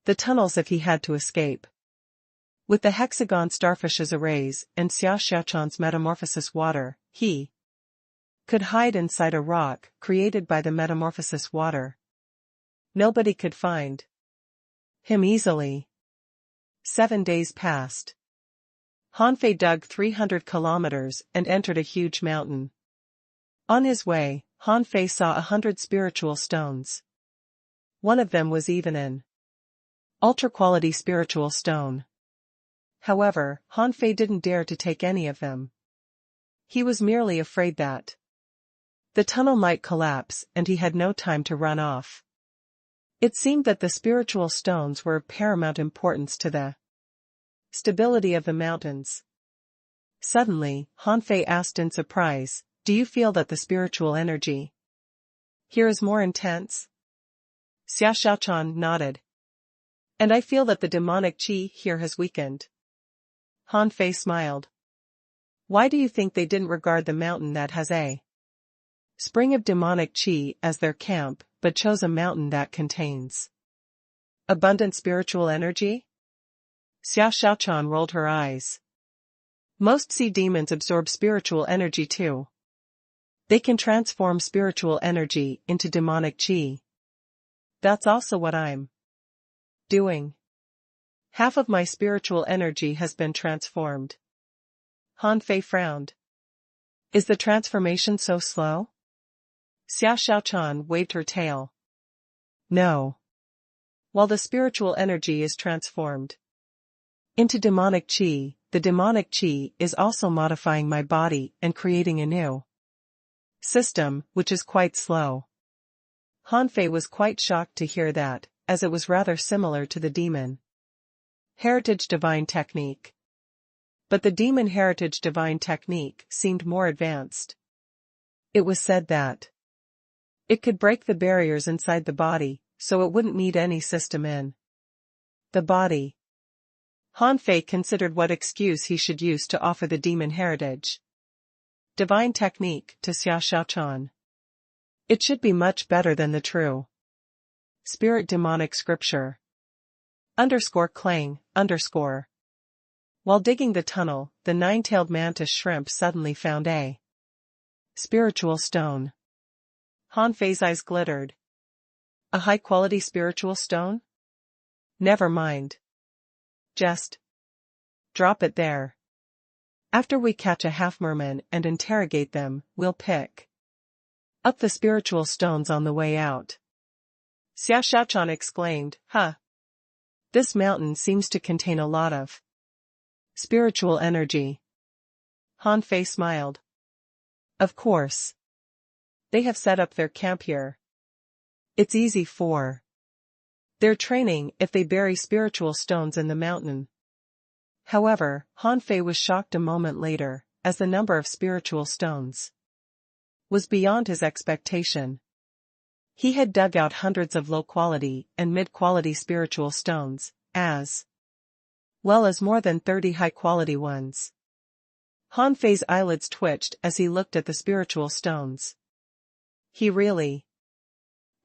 the tunnels if he had to escape. With the hexagon starfish's arrays and Xia Xiaochan's metamorphosis water, he could hide inside a rock created by the metamorphosis water. Nobody could find him easily. 7 days passed. Hanfei dug 300 kilometers and entered a huge mountain. On his way, Hanfei saw 100 spiritual stones. One of them was even an ultra-quality spiritual stone. However, Hanfei didn't dare to take any of them. He was merely afraid that the tunnel might collapse and he had no time to run off. It seemed that the spiritual stones were of paramount importance to the stability of the mountains. Suddenly, Hanfei asked in surprise, "Do you feel that the spiritual energy here is more intense?" Xia Xiaochan nodded. "And I feel that the demonic qi here has weakened." Hanfei smiled. "Why do you think they didn't regard the mountain that has a spring of demonic qi as their camp, but chose a mountain that contains abundant spiritual energy?" Xia Xiaochan rolled her eyes. "Most sea demons absorb spiritual energy too. They can transform spiritual energy into demonic qi. That's also what I'm doing. Half of my spiritual energy has been transformed." Hanfei frowned. "Is the transformation so slow?" Xia Xiaochan waved her tail. "No. While the spiritual energy is transformed into demonic qi, the demonic qi is also modifying my body and creating a new system, which is quite slow." Hanfei was quite shocked to hear that, as it was rather similar to the demon heritage divine technique. But the demon heritage divine technique seemed more advanced. It was said that it could break the barriers inside the body, so it wouldn't need any system in the body. Hanfei considered what excuse he should use to offer the demon heritage divine technique to Xia Xiaochan. It should be much better than the true spirit demonic scripture. _Clang, _. While digging the tunnel, the nine-tailed mantis shrimp suddenly found a spiritual stone. Hanfei's eyes glittered. "A high-quality spiritual stone? Never mind. Just drop it there. After we catch a half-merman and interrogate them, we'll pick up the spiritual stones on the way out." Xia Xiaochan exclaimed, "Huh. This mountain seems to contain a lot of spiritual energy." Hanfei smiled. "Of course. They have set up their camp here. It's easy for their training if they bury spiritual stones in the mountain." However, Hanfei was shocked a moment later, as the number of spiritual stones was beyond his expectation. He had dug out hundreds of low-quality and mid-quality spiritual stones, as well as more than 30 high-quality ones. Hanfei's eyelids twitched as he looked at the spiritual stones. He really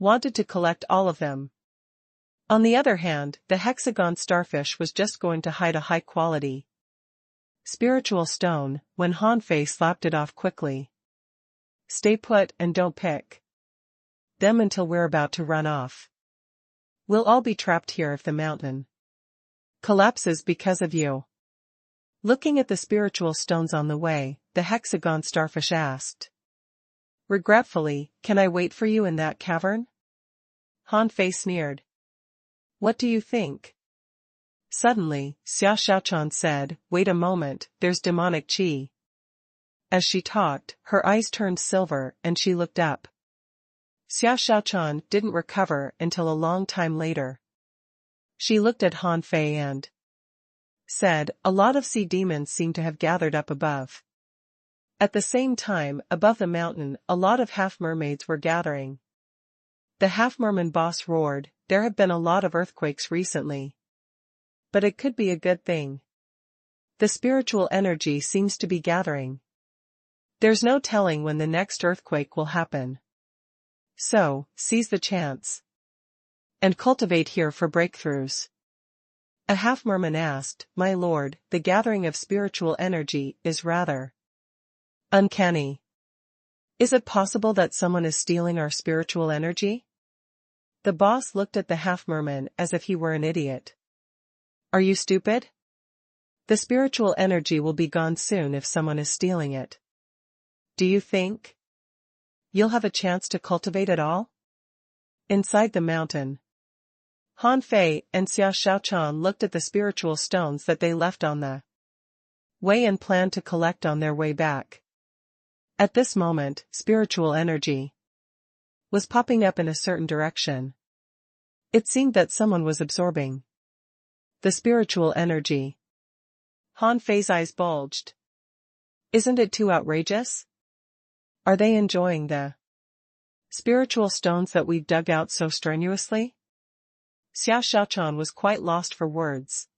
wanted to collect all of them. On the other hand, the hexagon starfish was just going to hide a high-quality spiritual stone when Hanfei slapped it off quickly. "Stay put and don't pick them until we're about to run off. We'll all be trapped here if the mountain collapses because of you." Looking at the spiritual stones on the way, the hexagon starfish asked regretfully, "Can I wait for you in that cavern?" Hanfei sneered. "What do you think?" Suddenly, Xia Xiaochan said, "Wait a moment, there's demonic qi." As she talked, her eyes turned silver and she looked up. Xia Xiaochan didn't recover until a long time later. She looked at Hanfei and said, "A lot of sea demons seem to have gathered up above." At the same time, above the mountain, a lot of half-mermaids were gathering. The half-merman boss roared, "There have been a lot of earthquakes recently. But it could be a good thing. The spiritual energy seems to be gathering. There's no telling when the next earthquake will happen. So, seize the chance and cultivate here for breakthroughs." A half-merman asked, "My lord, the gathering of spiritual energy is rather uncanny. Is it possible that someone is stealing our spiritual energy?" The boss looked at the half-merman as if he were an idiot. "Are you stupid? The spiritual energy will be gone soon if someone is stealing it. Do you think you'll have a chance to cultivate it all? Inside the mountain, Han Fei and Xia Xiaochan looked at the spiritual stones that they left on the way and planned to collect on their way back. At this moment, spiritual energy was popping up in a certain direction. It seemed that someone was absorbing the spiritual energy. Han Fei's eyes bulged. Isn't it too outrageous? Are they enjoying the spiritual stones that we've dug out so strenuously? Xia Xiaochan was quite lost for words.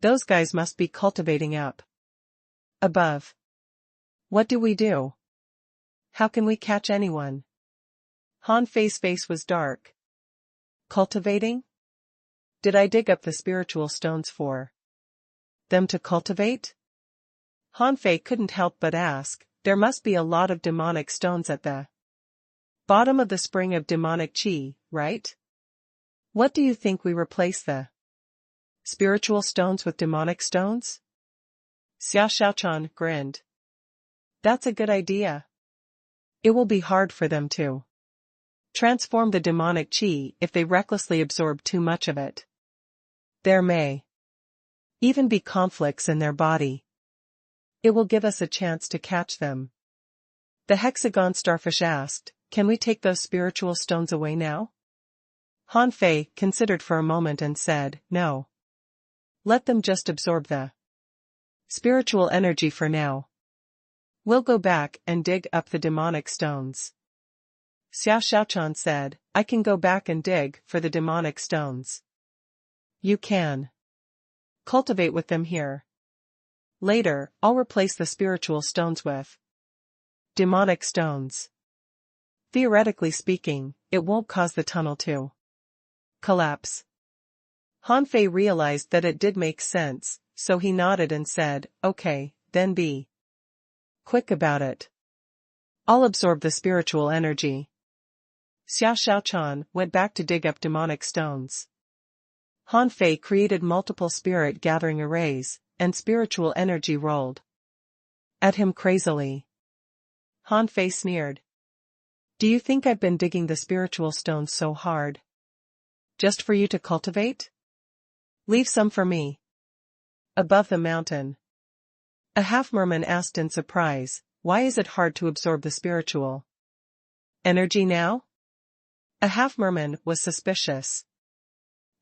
Those guys must be cultivating up above. What do we do? How can we catch anyone? Han Fei's face was dark. Cultivating? Did I dig up the spiritual stones for them to cultivate? Han Fei couldn't help but ask. There must be a lot of demonic stones at the bottom of the spring of demonic qi, right? What do you think we replace the spiritual stones with demonic stones? Xia Xiaochan grinned. That's a good idea. It will be hard for them to transform the demonic qi if they recklessly absorb too much of it. There may even be conflicts in their body. It will give us a chance to catch them. The hexagon starfish asked, can we take those spiritual stones away now? Han Fei considered for a moment and said, no. Let them just absorb the spiritual energy for now. We'll go back and dig up the demonic stones. Xia Xiaochan said, I can go back and dig for the demonic stones. You can cultivate with them here. Later, I'll replace the spiritual stones with demonic stones. Theoretically speaking, it won't cause the tunnel to collapse. Han Fei realized that it did make sense, so he nodded and said, okay, then be quick about it. I'll absorb the spiritual energy. Xia Xiaochan went back to dig up demonic stones. Han Fei created multiple spirit gathering arrays, and spiritual energy rolled at him crazily. Han Fei sneered. Do you think I've been digging the spiritual stones so hard just for you to cultivate? Leave some for me. Above the mountain, a half-merman asked in surprise, why is it hard to absorb the spiritual energy now? A half-merman was suspicious.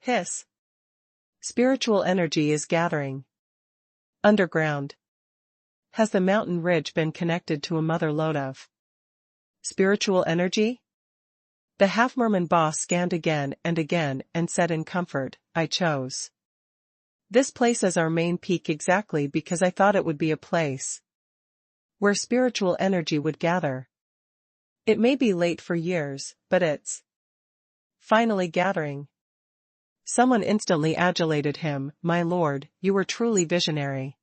Hiss. Spiritual energy is gathering underground. Has the mountain ridge been connected to a mother lode of spiritual energy? The half-merman boss scanned again and said in comfort, I chose this place as our main peak exactly because I thought it would be a place where spiritual energy would gather. It may be late for years, but it's finally gathering. Someone instantly adulated him, my lord, you were truly visionary.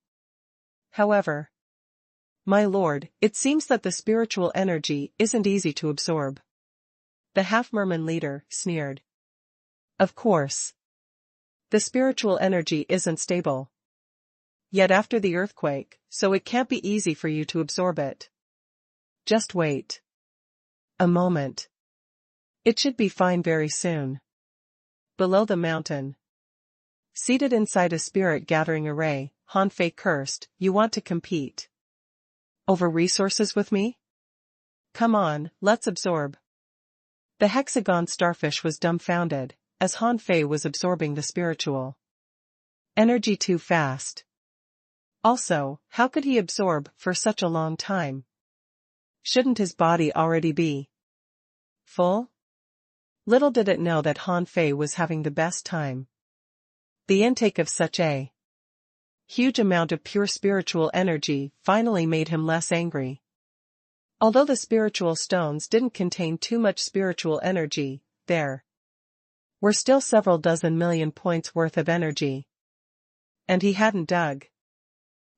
However, my lord, it seems that the spiritual energy isn't easy to absorb. The half-merman leader sneered. Of course. The spiritual energy isn't stable yet after the earthquake, so it can't be easy for you to absorb it. Just wait a moment. It should be fine very soon. Below the mountain, seated inside a spirit gathering array, Han Fei cursed, you want to compete over resources with me? Come on, let's absorb. The hexagon starfish was dumbfounded, as Han Fei was absorbing the spiritual energy too fast. Also, how could he absorb for such a long time? Shouldn't his body already be full? Little did it know that Han Fei was having the best time. The intake of such a huge amount of pure spiritual energy finally made him less angry. Although the spiritual stones didn't contain too much spiritual energy, there were still several dozen million points worth of energy. And he hadn't dug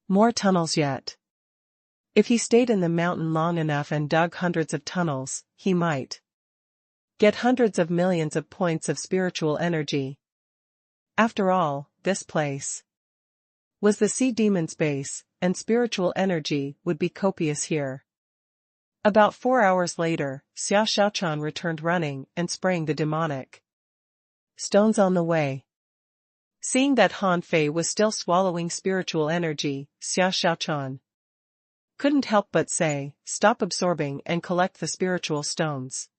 more tunnels yet. If he stayed in the mountain long enough and dug hundreds of tunnels, he might get hundreds of millions of points of spiritual energy. After all, this place was the sea demon's base, and spiritual energy would be copious here. About 4 hours later, Xiao Xiaochan returned running and spraying the demonic stones on the way. Seeing that Han Fei was still swallowing spiritual energy, Xiao Xiaochan couldn't help but say, "Stop absorbing and collect the spiritual stones.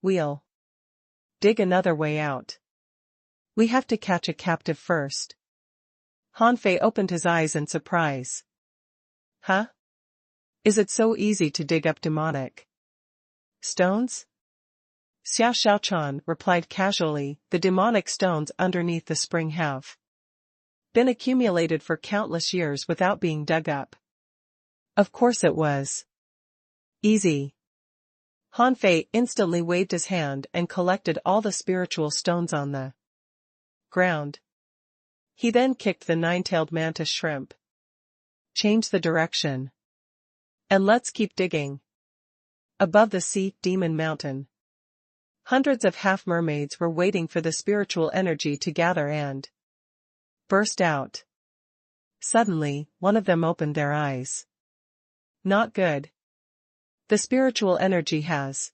We'll dig another way out. We have to catch a captive first." Han Fei opened his eyes in surprise. "Huh? Is it so easy to dig up demonic stones?" Xiao Xiaochan replied casually, "The demonic stones underneath the spring have been accumulated for countless years without being dug up." Of course it was easy. Han Fei instantly waved his hand and collected all the spiritual stones on the ground. He then kicked the 9-tailed mantis shrimp. "Change the direction. And let's keep digging." Above the sea demon mountain, hundreds of half-mermaids were waiting for the spiritual energy to gather and burst out. Suddenly, one of them opened their eyes. Not good. The spiritual energy has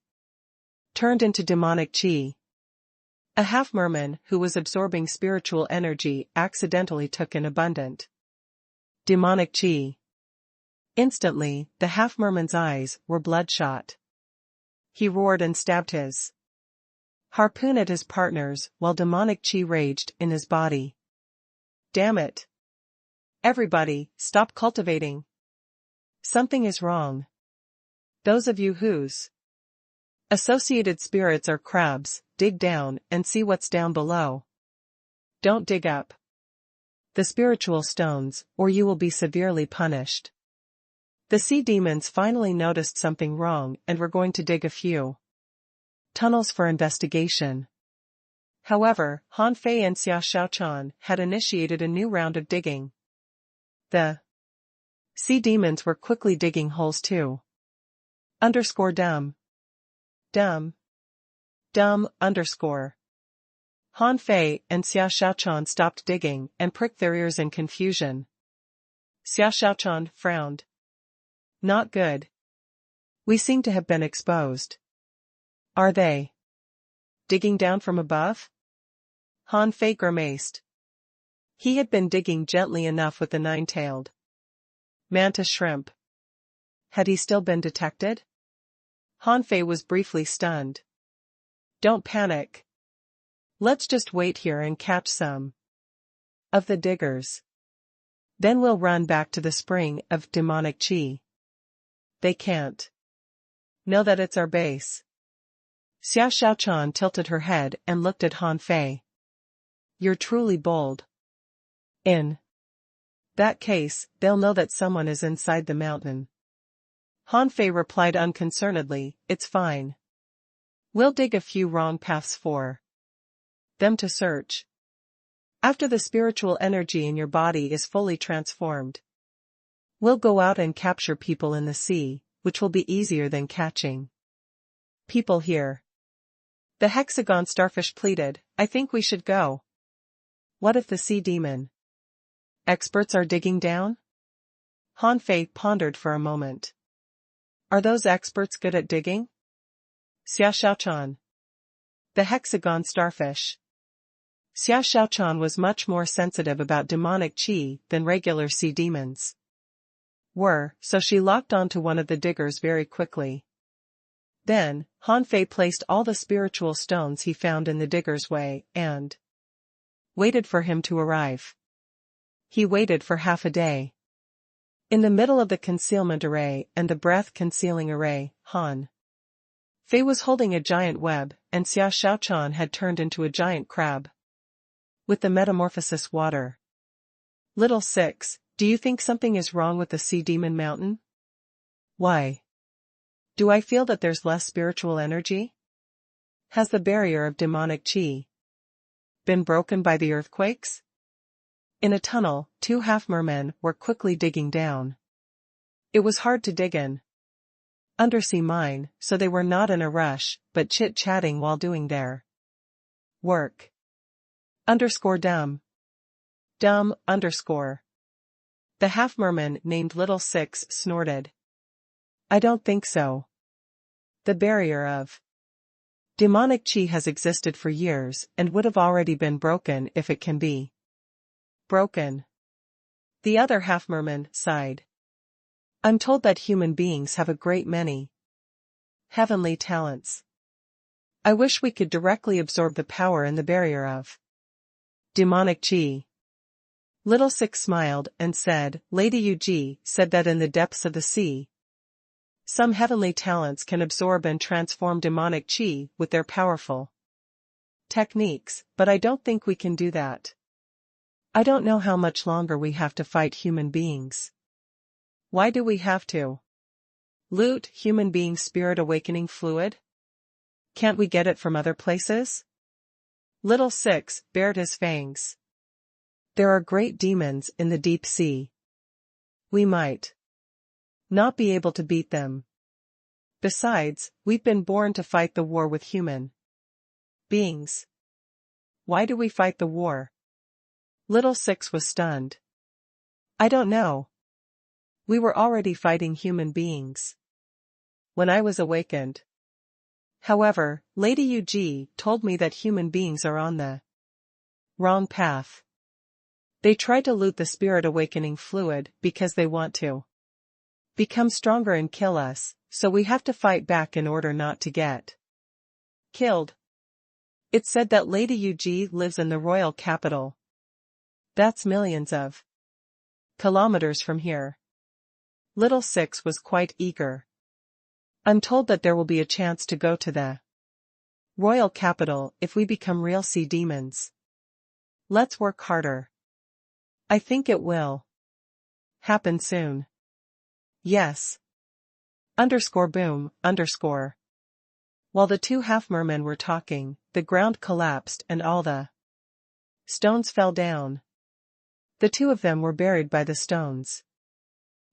turned into demonic qi. A half-merman who was absorbing spiritual energy accidentally took in abundant demonic qi. Instantly, the half-merman's eyes were bloodshot. He roared and stabbed his harpoon at his partners while demonic qi raged in his body. "Damn it! Everybody, stop cultivating. Something is wrong. Those of you whose associated spirits are crabs, dig down and see what's down below. Don't dig up the spiritual stones, or you will be severely punished." The sea demons finally noticed something wrong and were going to dig a few tunnels for investigation. However, Han Fei and Xiao Xiaochan had initiated a new round of digging. The sea demons were quickly digging holes too. Dumb. Dumb. Han Fei and Xiao Xiaochan stopped digging and pricked their ears in confusion. Xiao Xiaochan frowned. "Not good. We seem to have been exposed." "Are they digging down from above?" Han Fei grimaced. He had been digging gently enough with the 9-tailed mantis shrimp. Had he still been detected? Han Fei was briefly stunned. "Don't panic. Let's just wait here and catch some of the diggers. Then we'll run back to the spring of demonic qi." "They can't know that it's our base." Xiao Xiaochan tilted her head and looked at Han Fei. "You're truly bold. In that case, they'll know that someone is inside the mountain." Han Fei replied unconcernedly, "It's fine. We'll dig a few wrong paths for them to search. After the spiritual energy in your body is fully transformed, we'll go out and capture people in the sea, which will be easier than catching people here." The hexagon starfish pleaded, "I think we should go." "What if the sea demon experts are digging down?" Han Fei pondered for a moment. "Are those experts good at digging?" Xiao Xiaochan. The hexagon starfish. Xiao Xiaochan was much more sensitive about demonic qi than regular sea demons were, so she locked onto one of the diggers very quickly. Then, Han Fei placed all the spiritual stones he found in the digger's way and waited for him to arrive. He waited for half a day. In the middle of the concealment array and the breath-concealing array, Han Fei was holding a giant web, and Xiao Xiaochan had turned into a giant crab with the metamorphosis water. Little 6, do you think something is wrong with the sea demon mountain? Why do I feel that there's less spiritual energy? Has the barrier of demonic qi been broken by the earthquakes? In a tunnel, 2 half-mermen were quickly digging down. It was hard to dig in undersea mine, so they were not in a rush, but chit-chatting while doing their work. Dumb. The half-merman named Little Six snorted. I don't think so. The barrier of demonic chi has existed for years and would have already been broken if it can be broken. The other half-merman sighed. I'm told that human beings have a great many heavenly talents. I wish we could directly absorb the power in the barrier of demonic chi. Little Six smiled and said, Lady Yuji said that in the depths of the sea, some heavenly talents can absorb and transform demonic chi with their powerful techniques, but I don't think we can do that. I don't know how much longer we have to fight human beings. Why do we have to loot human being spirit awakening fluid? Can't we get it from other places? Little Six bared his fangs. There are great demons in the deep sea. We might not be able to beat them. Besides, we've been born to fight the war with human beings. Why do we fight the war? Little Six was stunned. I don't know. We were already fighting human beings when I was awakened. However, Lady Yuji told me that human beings are on the wrong path. They try to loot the spirit awakening fluid because they want to become stronger and kill us, so we have to fight back in order not to get killed. It's said that Lady Yuji lives in the royal capital. That's millions of kilometers from here. Little Six was quite eager. I'm told that there will be a chance to go to the royal capital if we become real sea demons. Let's work harder. I think it will happen soon. Yes. Boom. While the two half-mermen were talking, the ground collapsed and all the stones fell down. The two of them were buried by the stones.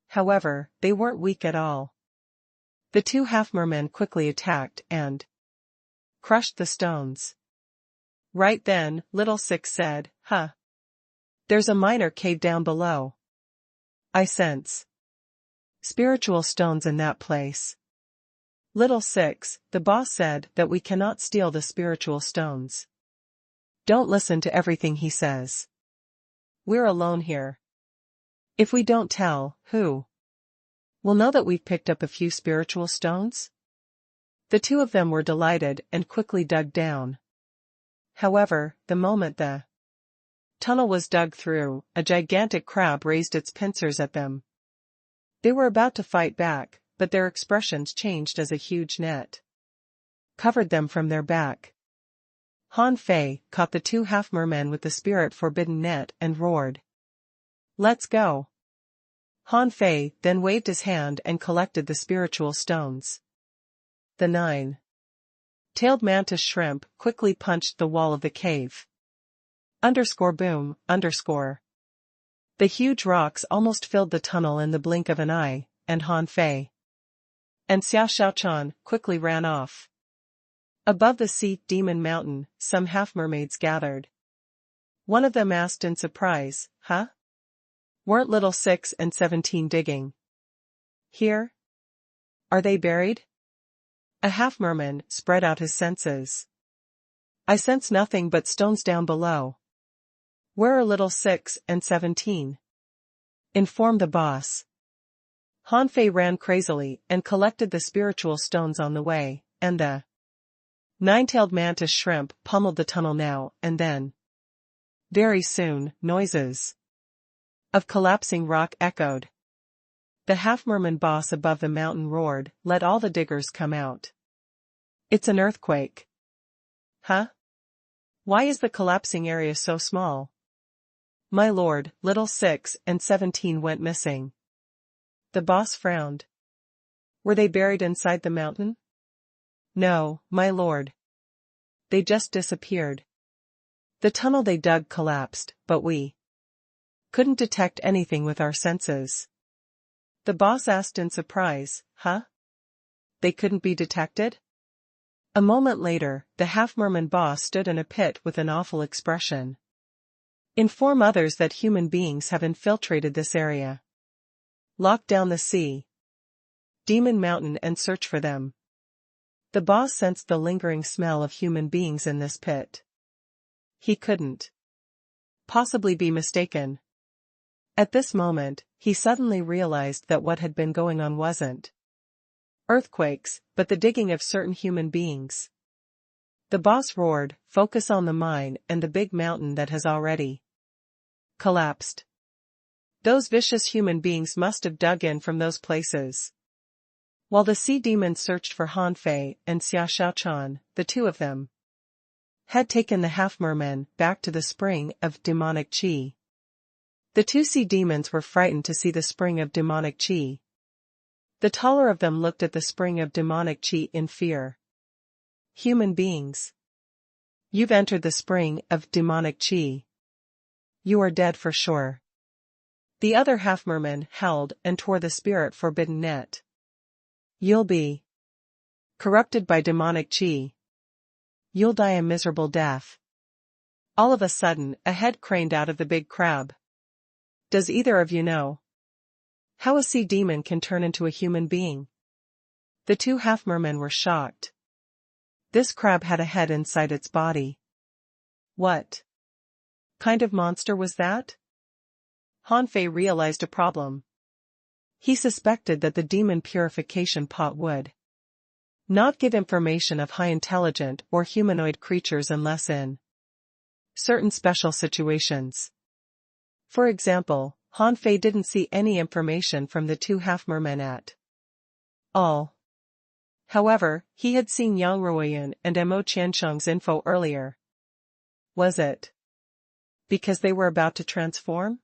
However, they weren't weak at all. The two half-mermen quickly attacked and crushed the stones. Right then, Little Six said, Huh. There's a minor cave down below. I sense spiritual stones in that place. Little Six, the boss said that we cannot steal the spiritual stones. Don't listen to everything he says. We're alone here. If we don't tell, who will know that we've picked up a few spiritual stones? The two of them were delighted and quickly dug down. However, the moment the tunnel was dug through, a gigantic crab raised its pincers at them. They were about to fight back, but their expressions changed as a huge net covered them from their back. Han Fei caught the two half-mermen with the spirit-forbidden net and roared. Let's go. Han Fei then waved his hand and collected the spiritual stones. The nine-tailed mantis shrimp quickly punched the wall of the cave. Boom. The huge rocks almost filled the tunnel in the blink of an eye, and Han Fei and Xiao Shaochan quickly ran off. Above the sea demon mountain, some half-mermaids gathered. One of them asked in surprise, Huh? Weren't Little 6 and 17 digging here? Are they buried? A half-merman spread out his senses. I sense nothing but stones down below. Where are Little 6 and 17? Inform the boss. Han Fei ran crazily and collected the spiritual stones on the way, and the nine-tailed mantis shrimp pummeled the tunnel now and then. Very soon, noises of collapsing rock echoed. The half-merman boss above the mountain roared, "Let all the diggers come out. It's an earthquake." Huh? Why is the collapsing area so small? My lord, Little 6 and 17 went missing. The boss frowned. Were they buried inside the mountain? No, my lord. They just disappeared. The tunnel they dug collapsed, but we couldn't detect anything with our senses. The boss asked in surprise, Huh? They couldn't be detected? A moment later, the half-merman boss stood in a pit with an awful expression. Inform others that human beings have infiltrated this area. Lock down the sea. Demon Mountain and search for them. The boss sensed the lingering smell of human beings in this pit. He couldn't possibly be mistaken. At this moment, he suddenly realized that what had been going on wasn't earthquakes, but the digging of certain human beings. The boss roared, "Focus on the mine and the big mountain that has already collapsed. Those vicious human beings must have dug in from those places." While the sea demons searched for Han Fei and Xia Xiaochan, the two of them had taken the half-mermen back to the spring of demonic qi. The two sea demons were frightened to see the spring of demonic qi. The taller of them looked at the spring of demonic qi in fear. "Human beings. You've entered the spring of demonic qi. You are dead for sure." The other half-merman howled and tore the spirit-forbidden net. "You'll be corrupted by demonic qi. You'll die a miserable death." All of a sudden, a head craned out of the big crab. "Does either of you know how a sea demon can turn into a human being?" The two half-mermen were shocked. This crab had a head inside its body. What kind of monster was that? Han Fei realized a problem. He suspected that the demon purification pot would not give information of high-intelligent or humanoid creatures unless in certain special situations. For example, Han Fei didn't see any information from the two half-mermen at all. However, he had seen Yang Ruoyun and Mo Qiansheng's info earlier. Was it because they were about to transform?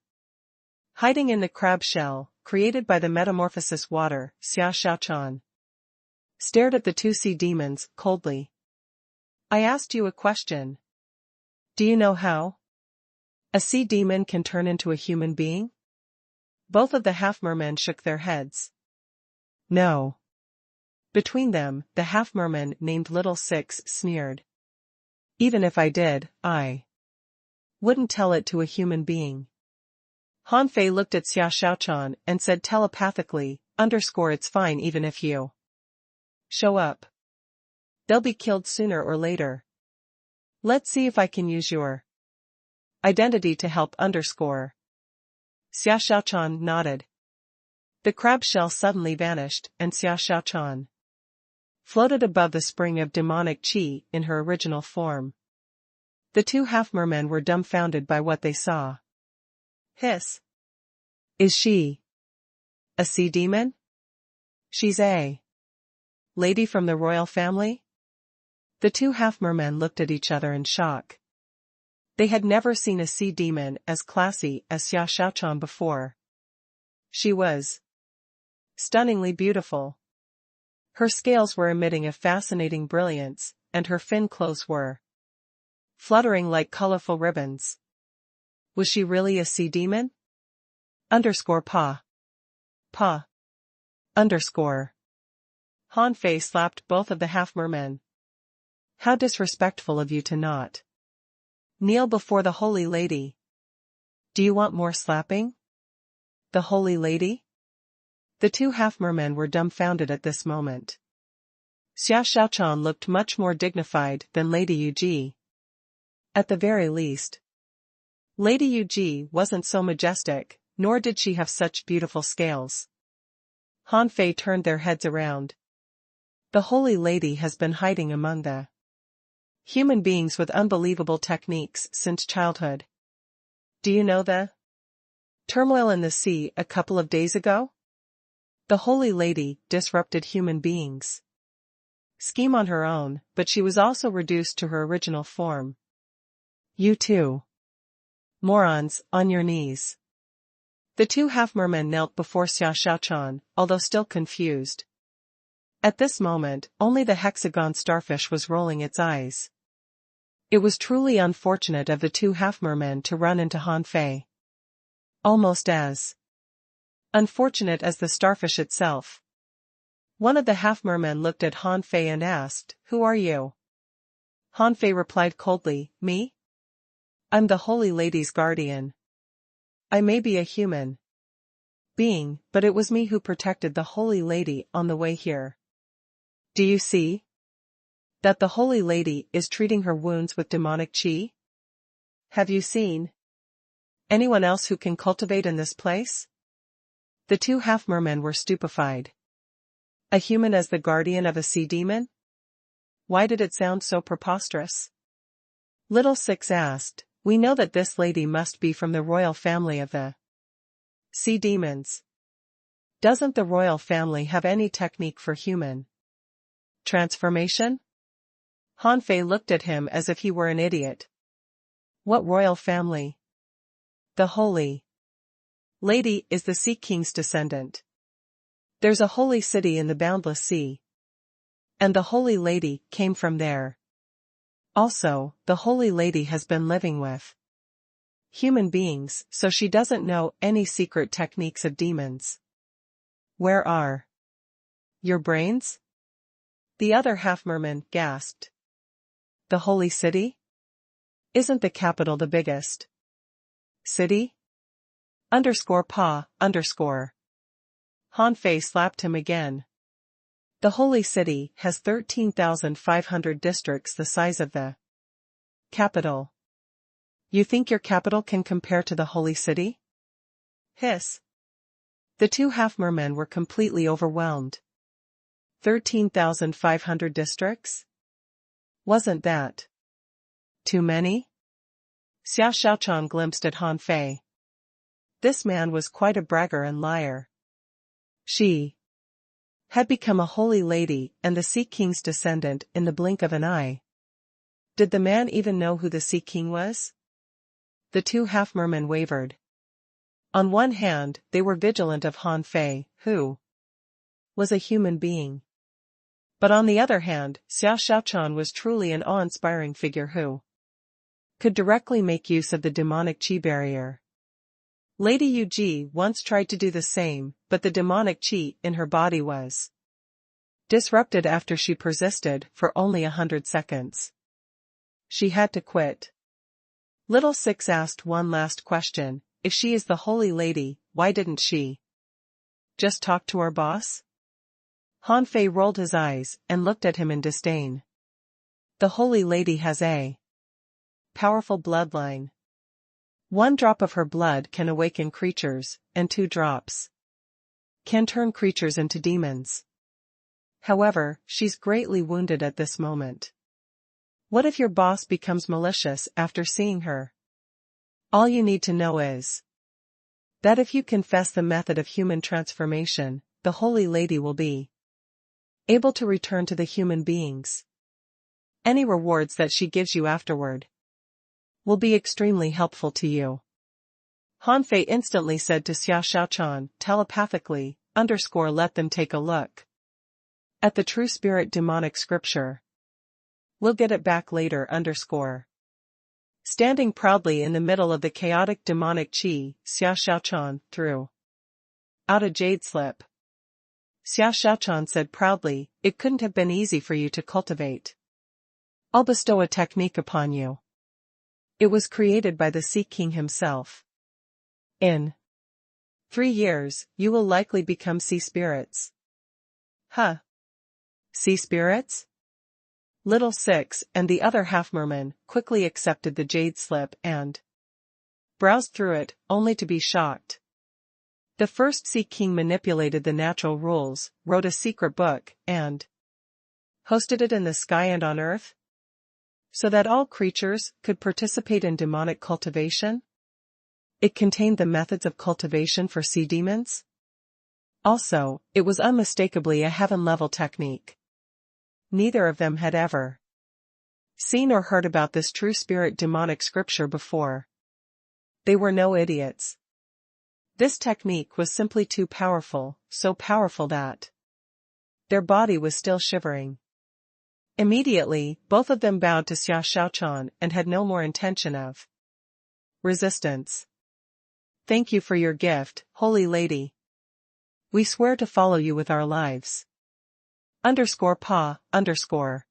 Hiding in the crab shell, created by the metamorphosis water, Xia Xiaochan stared at the two sea demons coldly. "I asked you a question. Do you know how a sea demon can turn into a human being?" Both of the half-mermen shook their heads. "No." Between them, the half-merman named Little Six sneered. "Even if I did, I wouldn't tell it to a human being." Han Fei looked at Xia Xiaochan and said telepathically, "It's fine even if you show up. They'll be killed sooner or later. Let's see if I can use your identity to help. Xia Xiaochan nodded. The crab shell suddenly vanished, and Xia Xiaochan floated above the spring of demonic qi in her original form. The two half-mermen were dumbfounded by what they saw. "Hiss. Is she a sea demon? She's a lady from the royal family?" The two half-mermen looked at each other in shock. They had never seen a sea demon as classy as Xia Xiaochan before. She was stunningly beautiful. Her scales were emitting a fascinating brilliance, and her fin clothes were fluttering like colorful ribbons. Was she really a sea demon? Pa. Pa. Han Fei slapped both of the half-mermen. "How disrespectful of you to not kneel before the Holy Lady. Do you want more slapping? The Holy Lady?" The two half-mermen were dumbfounded at this moment. Xia Xiaochan looked much more dignified than Lady Yuji. At the very least, Lady Yuji wasn't so majestic, nor did she have such beautiful scales. Han Fei turned their heads around. "The Holy Lady has been hiding among the human beings with unbelievable techniques since childhood. Do you know the turmoil in the sea a couple of days ago? The Holy Lady disrupted human beings' scheme on her own, but she was also reduced to her original form. You two morons, on your knees." The two half-mermen knelt before Xia Xiaochan, although still confused. At this moment, only the hexagon starfish was rolling its eyes. It was truly unfortunate of the two half-mermen to run into Han Fei. Almost as unfortunate as the starfish itself. One of the half-mermen looked at Han Fei and asked, "Who are you?" Han Fei replied coldly, "Me? I'm the Holy Lady's guardian. I may be a human being, but it was me who protected the Holy Lady on the way here. Do you see that the Holy Lady is treating her wounds with demonic chi? Have you seen anyone else who can cultivate in this place? The two half-mermen were stupefied. A human as the guardian of a sea demon? Why did it sound so preposterous? Little Six asked, we know that this lady must be from the royal family of the sea demons. Doesn't the royal family have any technique for human transformation? Hanfei looked at him as if he were an idiot. What royal family? The Holy Lady is the Sea King's descendant. There's a holy city in the boundless sea. And the Holy Lady came from there. Also, the Holy Lady has been living with human beings, so she doesn't know any secret techniques of demons. Where are your brains? The other half-merman gasped. The Holy City? Isn't the capital the biggest city? _pa_. Hanfei slapped him again. The Holy City has 13,500 districts the size of the capital. You think your capital can compare to the Holy City? Hiss. The two half-mermen were completely overwhelmed. 13,500 districts? Wasn't that too many? Xiao Shaochan glimpsed at Hanfei. This man was quite a bragger and liar. She had become a holy lady and the Sea King's descendant in the blink of an eye. Did the man even know who the Sea King was? The two half-mermen wavered. On one hand, they were vigilant of Hanfei, who was a human being. But on the other hand, Xiao Shaochan was truly an awe-inspiring figure who could directly make use of the demonic chi barrier. Lady Yu once tried to do the same, but the demonic chi in her body was disrupted after she persisted for only 100 seconds. She had to quit. Little Six asked one last question, if she is the Holy Lady, why didn't she just talk to our boss? Hanfei rolled his eyes and looked at him in disdain. The Holy Lady has a powerful bloodline. 1 drop of her blood can awaken creatures, and 2 drops can turn creatures into demons. However, she's greatly wounded at this moment. What if your boss becomes malicious after seeing her? All you need to know is that if you confess the method of human transformation, the Holy Lady will be able to return to the human beings. Any rewards that she gives you afterward will be extremely helpful to you. Hanfei instantly said to Xiao Shaochan, telepathically, let them take a look at the true spirit demonic scripture. We'll get it back later. Standing proudly in the middle of the chaotic demonic chi, Xiao Shaochan threw out a jade slip. Xiao Shaochan said proudly, it couldn't have been easy for you to cultivate. I'll bestow a technique upon you. It was created by the Sea King himself. In 3 years, you will likely become sea spirits. Huh? Sea spirits? Little Six and the other half-merman quickly accepted the jade slip and browsed through it, only to be shocked. The first Sea King manipulated the natural rules, wrote a secret book, and hosted it in the sky and on earth, so that all creatures could participate in demonic cultivation. It contained the methods of cultivation for sea demons. Also, it was unmistakably a heaven-level technique. Neither of them had ever seen or heard about this true spirit demonic scripture before. They were no idiots. This technique was simply too powerful, so powerful that their body was still shivering. Immediately, both of them bowed to Xiao Shaochan and had no more intention of resistance. Thank you for your gift, Holy Lady. We swear to follow you with our lives. _pa_.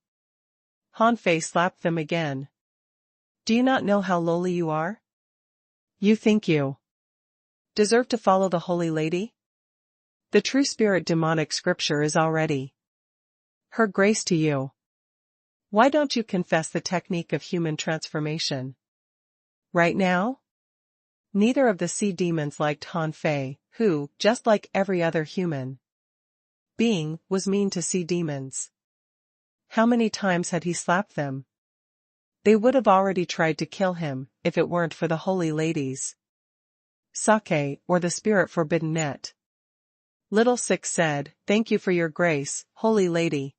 Hanfei slapped them again. Do you not know how lowly you are? You think you deserve to follow the Holy Lady? The true spirit demonic scripture is already her grace to you. Why don't you confess the technique of human transformation? Right now? Neither of the sea demons liked Han Fei, who, just like every other human being, was mean to sea demons. How many times had he slapped them? They would have already tried to kill him, if it weren't for the Holy Lady's sake, or the spirit forbidden net. Little Six said, "Thank you for your grace, Holy Lady."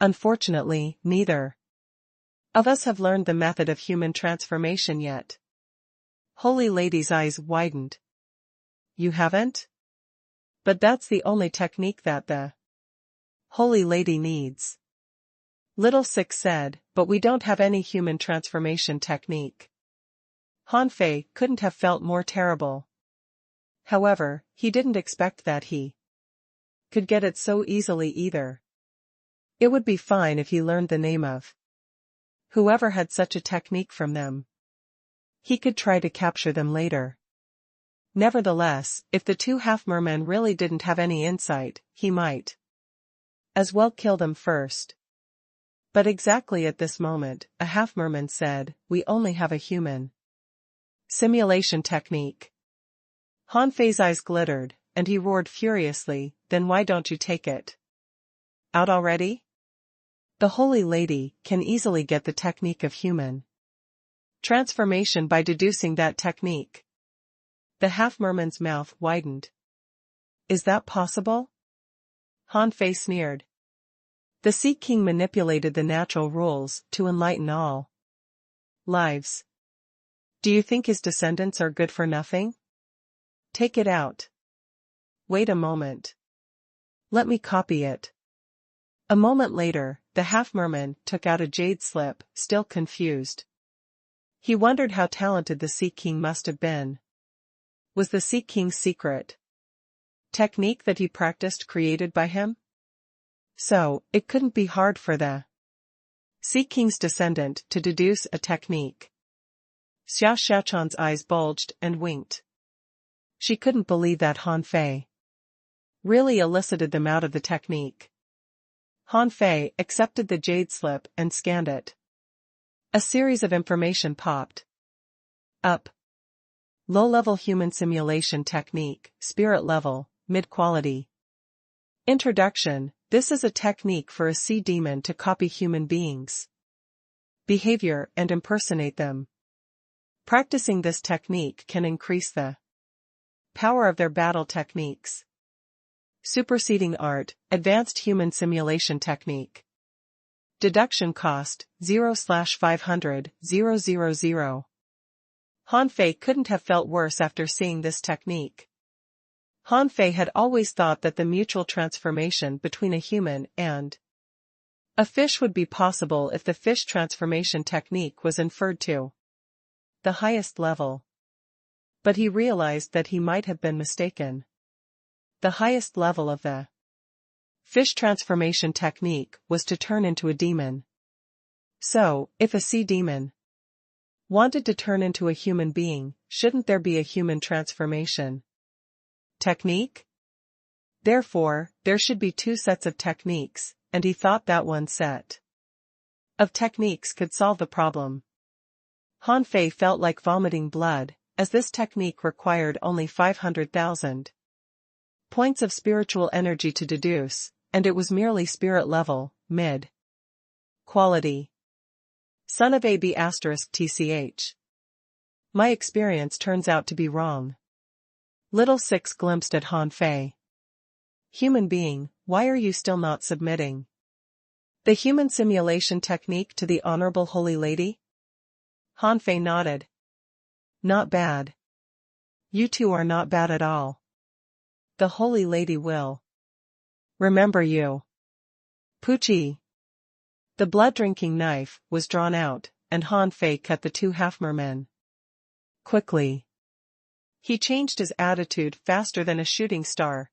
Unfortunately, neither of us have learned the method of human transformation yet. Holy Lady's eyes widened. You haven't? But that's the only technique that the Holy Lady needs. Little Six said, but we don't have any human transformation technique. Han Fei couldn't have felt more terrible. However, he didn't expect that he could get it so easily either. It would be fine if he learned the name of whoever had such a technique from them. He could try to capture them later. Nevertheless, if the two half-mermen really didn't have any insight, he might as well kill them first. But exactly at this moment, a half-merman said, "We only have a human simulation technique." Han Fei's eyes glittered, and he roared furiously, "Then why don't you take it out already? The Holy Lady can easily get the technique of human transformation by deducing that technique." The half-merman's mouth widened. Is that possible? Han Fei sneered. The Sea King manipulated the natural rules to enlighten all lives. Do you think his descendants are good for nothing? Take it out. Wait a moment. Let me copy it. A moment later, the half-merman took out a jade slip, still confused. He wondered how talented the Sea King must have been. Was the Sea King's secret technique that he practiced created by him? So, it couldn't be hard for the Sea King's descendant to deduce a technique. Xia Shaochan's eyes bulged and winked. She couldn't believe that Han Fei really elicited them out of the technique. Han Fei accepted the jade slip and scanned it. A series of information popped up. Low-level human simulation technique, spirit level, mid-quality. Introduction: this is a technique for a sea demon to copy human beings' behavior and impersonate them. Practicing this technique can increase the power of their battle techniques. Superseding art, advanced human simulation technique. Deduction cost, 0/500, 000. Han Fei couldn't have felt worse after seeing this technique. Han Fei had always thought that the mutual transformation between a human and a fish would be possible if the fish transformation technique was inferred to the highest level. But he realized that he might have been mistaken. The highest level of the fish transformation technique was to turn into a demon. So, if a sea demon wanted to turn into a human being, shouldn't there be a human transformation technique? Therefore, there should be two sets of techniques, and he thought that one set of techniques could solve the problem. Han Fei felt like vomiting blood, as this technique required only 500,000 points of spiritual energy to deduce, and it was merely spirit level, mid quality. Son of AB*TCH. My experience turns out to be wrong. Little Six glimpsed at Han Fei. Human being, why are you still not submitting the human simulation technique to the Honorable Holy Lady? Han Fei nodded. Not bad. You two are not bad at all. The Holy Lady will remember you. Poochie. The blood-drinking knife was drawn out, and Han Fei cut the two half-mermen quickly. He changed his attitude faster than a shooting star.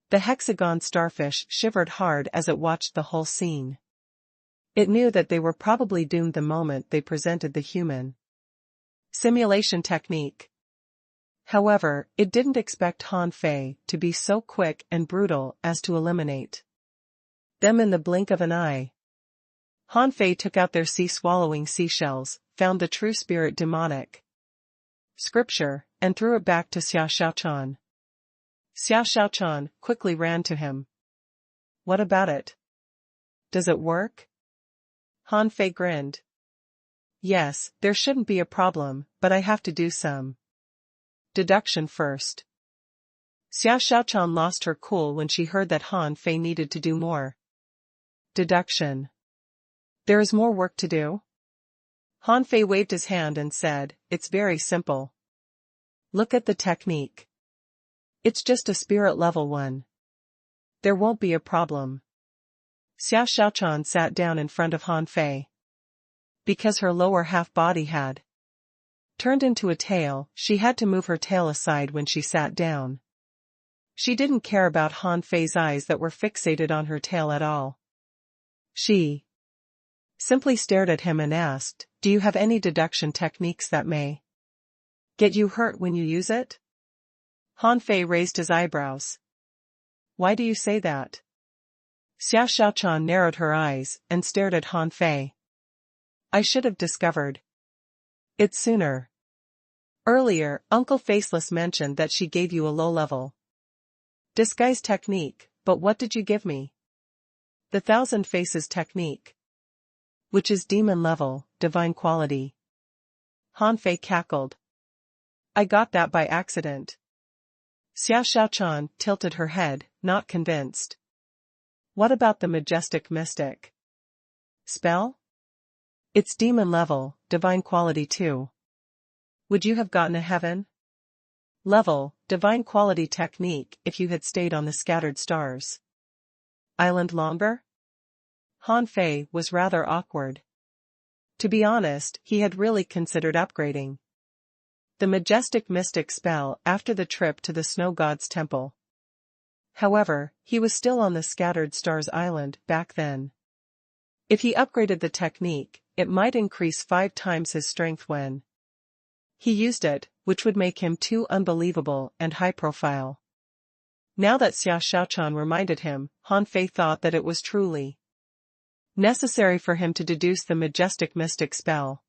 The hexagon starfish shivered hard as it watched the whole scene. It knew that they were probably doomed the moment they presented the human simulation technique. However, it didn't expect Han Fei to be so quick and brutal as to eliminate them in the blink of an eye. Han Fei took out their sea-swallowing seashells, found the true spirit demonic scripture, and threw it back to Xiao Shaochan. Xiao Shaochan quickly ran to him. What about it? Does it work? Han Fei grinned. Yes, there shouldn't be a problem, but I have to do some deduction first. Xiao Shaochan lost her cool when she heard that Han Fei needed to do more deduction. There is more work to do? Han Fei waved his hand and said, it's very simple. Look at the technique. It's just a spirit level one. There won't be a problem. Xiao Shaochan sat down in front of Han Fei. Because her lower half body had turned into a tail, she had to move her tail aside when she sat down. She didn't care about Han Fei's eyes that were fixated on her tail at all. She simply stared at him and asked, do you have any deduction techniques that may get you hurt when you use it? Han Fei raised his eyebrows. Why do you say that? Xiao Shaochan narrowed her eyes and stared at Han Fei. I should have discovered it sooner. Earlier, Uncle Faceless mentioned that she gave you a low-level disguise technique, but what did you give me? The Thousand Faces technique, which is demon level, divine quality. Han Fei cackled. I got that by accident. Xiao Shaochan tilted her head, not convinced. What about the majestic mystic spell? It's demon level, divine quality too. Would you have gotten a heaven level, divine quality technique if you had stayed on the scattered stars island longer? Han Fei was rather awkward. To be honest, he had really considered upgrading the majestic mystic spell after the trip to the snow god's temple. However, he was still on the scattered stars island back then. If he upgraded the technique, it might increase 5 times his strength when he used it, which would make him too unbelievable and high-profile. Now that Xiao Shaochan reminded him, Han Fei thought that it was truly necessary for him to deduce the majestic mystic spell.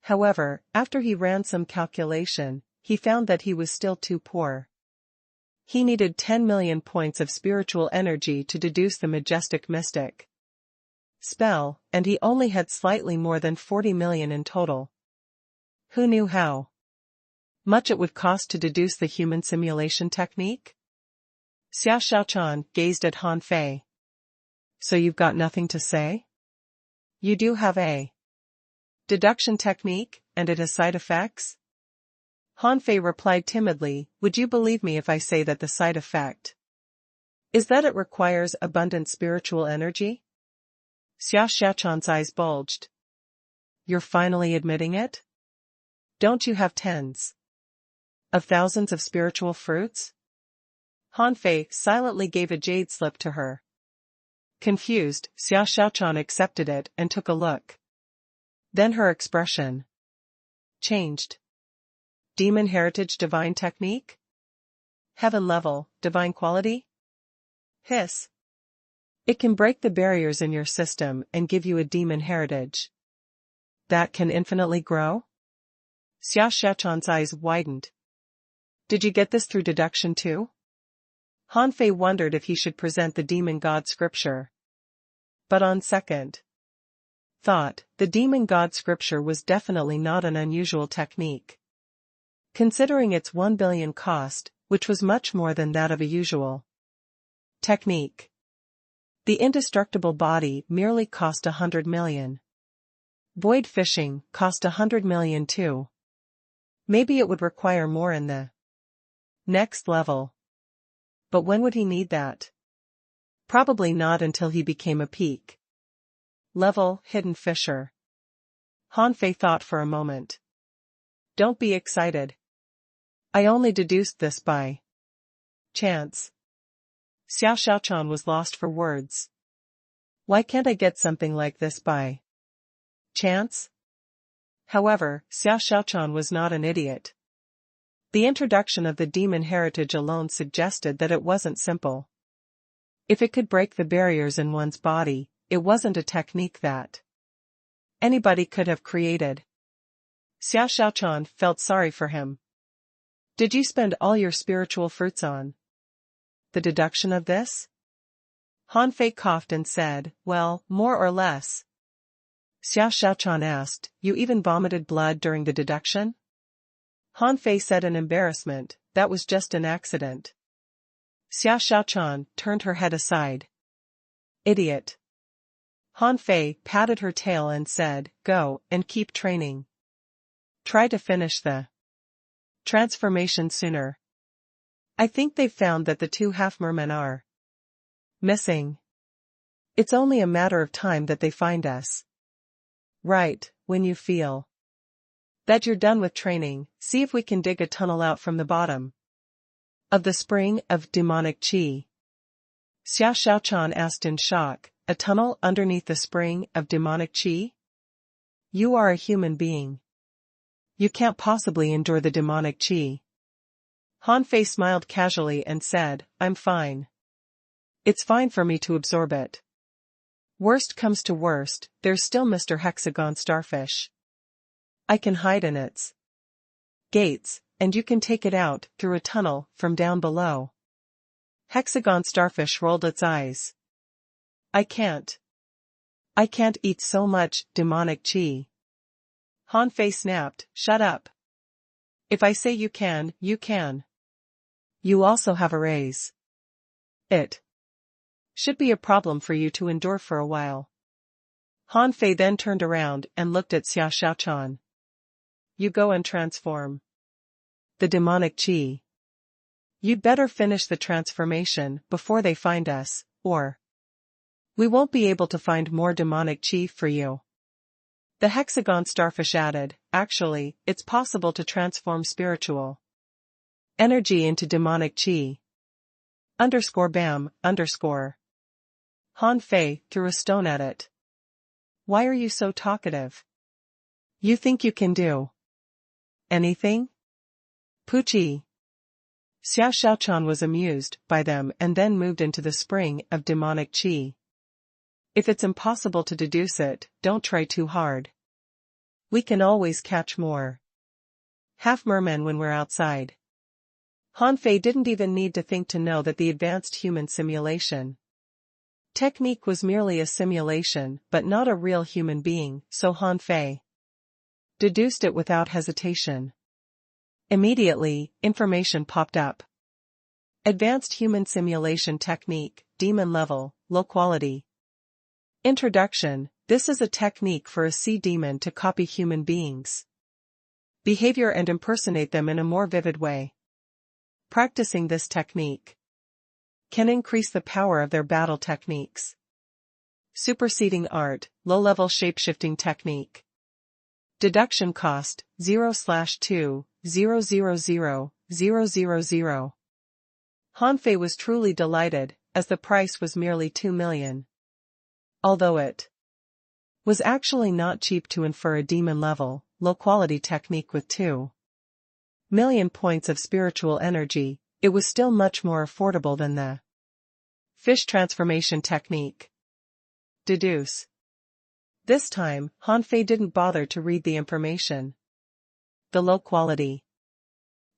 However, after he ran some calculation, he found that he was still too poor. He needed 10 million points of spiritual energy to deduce the majestic mystic spell, and he only had slightly more than 40 million in total. Who knew how much it would cost to deduce the human simulation technique? Xiao Shaochan gazed at Han Fei. So you've got nothing to say? You do have a deduction technique, and it has side effects? Han Fei replied timidly, would you believe me if I say that the side effect is that it requires abundant spiritual energy? Xiao Shaochan's eyes bulged. You're finally admitting it? Don't you have tens of thousands of spiritual fruits? Han Fei silently gave a jade slip to her. Confused, Xiao Shaochan accepted it and took a look. Then her expression changed. Demon heritage divine technique? Heaven level, divine quality? Hiss. It can break the barriers in your system and give you a demon heritage that can infinitely grow? Xiao Shaochan's eyes widened. Did you get this through deduction too? Han Fei wondered if he should present the demon god scripture. But on second thought, the demon god scripture was definitely not an unusual technique. Considering its 1 billion cost, which was much more than that of a usual technique. The indestructible body merely cost 100 million. Void fishing cost 100 million too. Maybe it would require more in the next level. But when would he need that? Probably not until he became a peak level hidden fisher. Han Fei thought for a moment. Don't be excited. I only deduced this by chance. Xiao Shaochan was lost for words. Why can't I get something like this by chance? However, Xiao Xiaochan was not an idiot. The introduction of the demon heritage alone suggested that it wasn't simple. If it could break the barriers in one's body, it wasn't a technique that anybody could have created. Xiao Xiaochan felt sorry for him. Did you spend all your spiritual fruits on the deduction of this? Han Fei coughed and said, well, more or less. Xiao Xiaochan asked, you even vomited blood during the deduction? Han Fei said in embarrassment, that was just an accident. Xiao Xiaochan turned her head aside. Idiot. Han Fei patted her tail and said, go, and keep training. Try to finish the transformation sooner. I think they've found that the 2 half-mermen are missing. It's only a matter of time that they find us. Right, when you feel that you're done with training, see if we can dig a tunnel out from the bottom of the spring of demonic qi. Xiao Xiaochan asked in shock, a tunnel underneath the spring of demonic qi? You are a human being. You can't possibly endure the demonic qi. Han Fei smiled casually and said, I'm fine. It's fine for me to absorb it. Worst comes to worst, there's still Mr. Hexagon Starfish. I can hide in its gates, and you can take it out through a tunnel from down below. Hexagon Starfish rolled its eyes. I can't eat so much demonic qi. Han Fei snapped, shut up. If I say you can, you can. You also have a raise. It should be a problem for you to endure for a while. Han Fei then turned around and looked at Xiao Xiaochan. You go and transform the demonic qi. You'd better finish the transformation before they find us, or we won't be able to find more demonic qi for you. The Hexagon Starfish added, actually, it's possible to transform spiritual energy into demonic qi. _bam_. Han Fei threw a stone at it. Why are you so talkative? You think you can do anything? Poochie. Xiao Xiaochan was amused by them and then moved into the spring of demonic qi. If it's impossible to deduce it, don't try too hard. We can always catch more half-mermen when we're outside. Han Fei didn't even need to think to know that the advanced human simulation technique was merely a simulation but not a real human being, so Han Fei deduced it without hesitation. Immediately, information popped up. Advanced human simulation technique, demon level, low quality. Introduction, this is a technique for a sea demon to copy human beings' behavior and impersonate them in a more vivid way. Practicing this technique can increase the power of their battle techniques. Superseding art, low-level shapeshifting technique. Deduction cost, 0/2,000,000. Han Fei was truly delighted, as the price was merely 2 million. Although it was actually not cheap to infer a demon-level, low-quality technique with 2 million points of spiritual energy, it was still much more affordable than the fish transformation technique. Deduce. This time, Han Fei didn't bother to read the information. The low-quality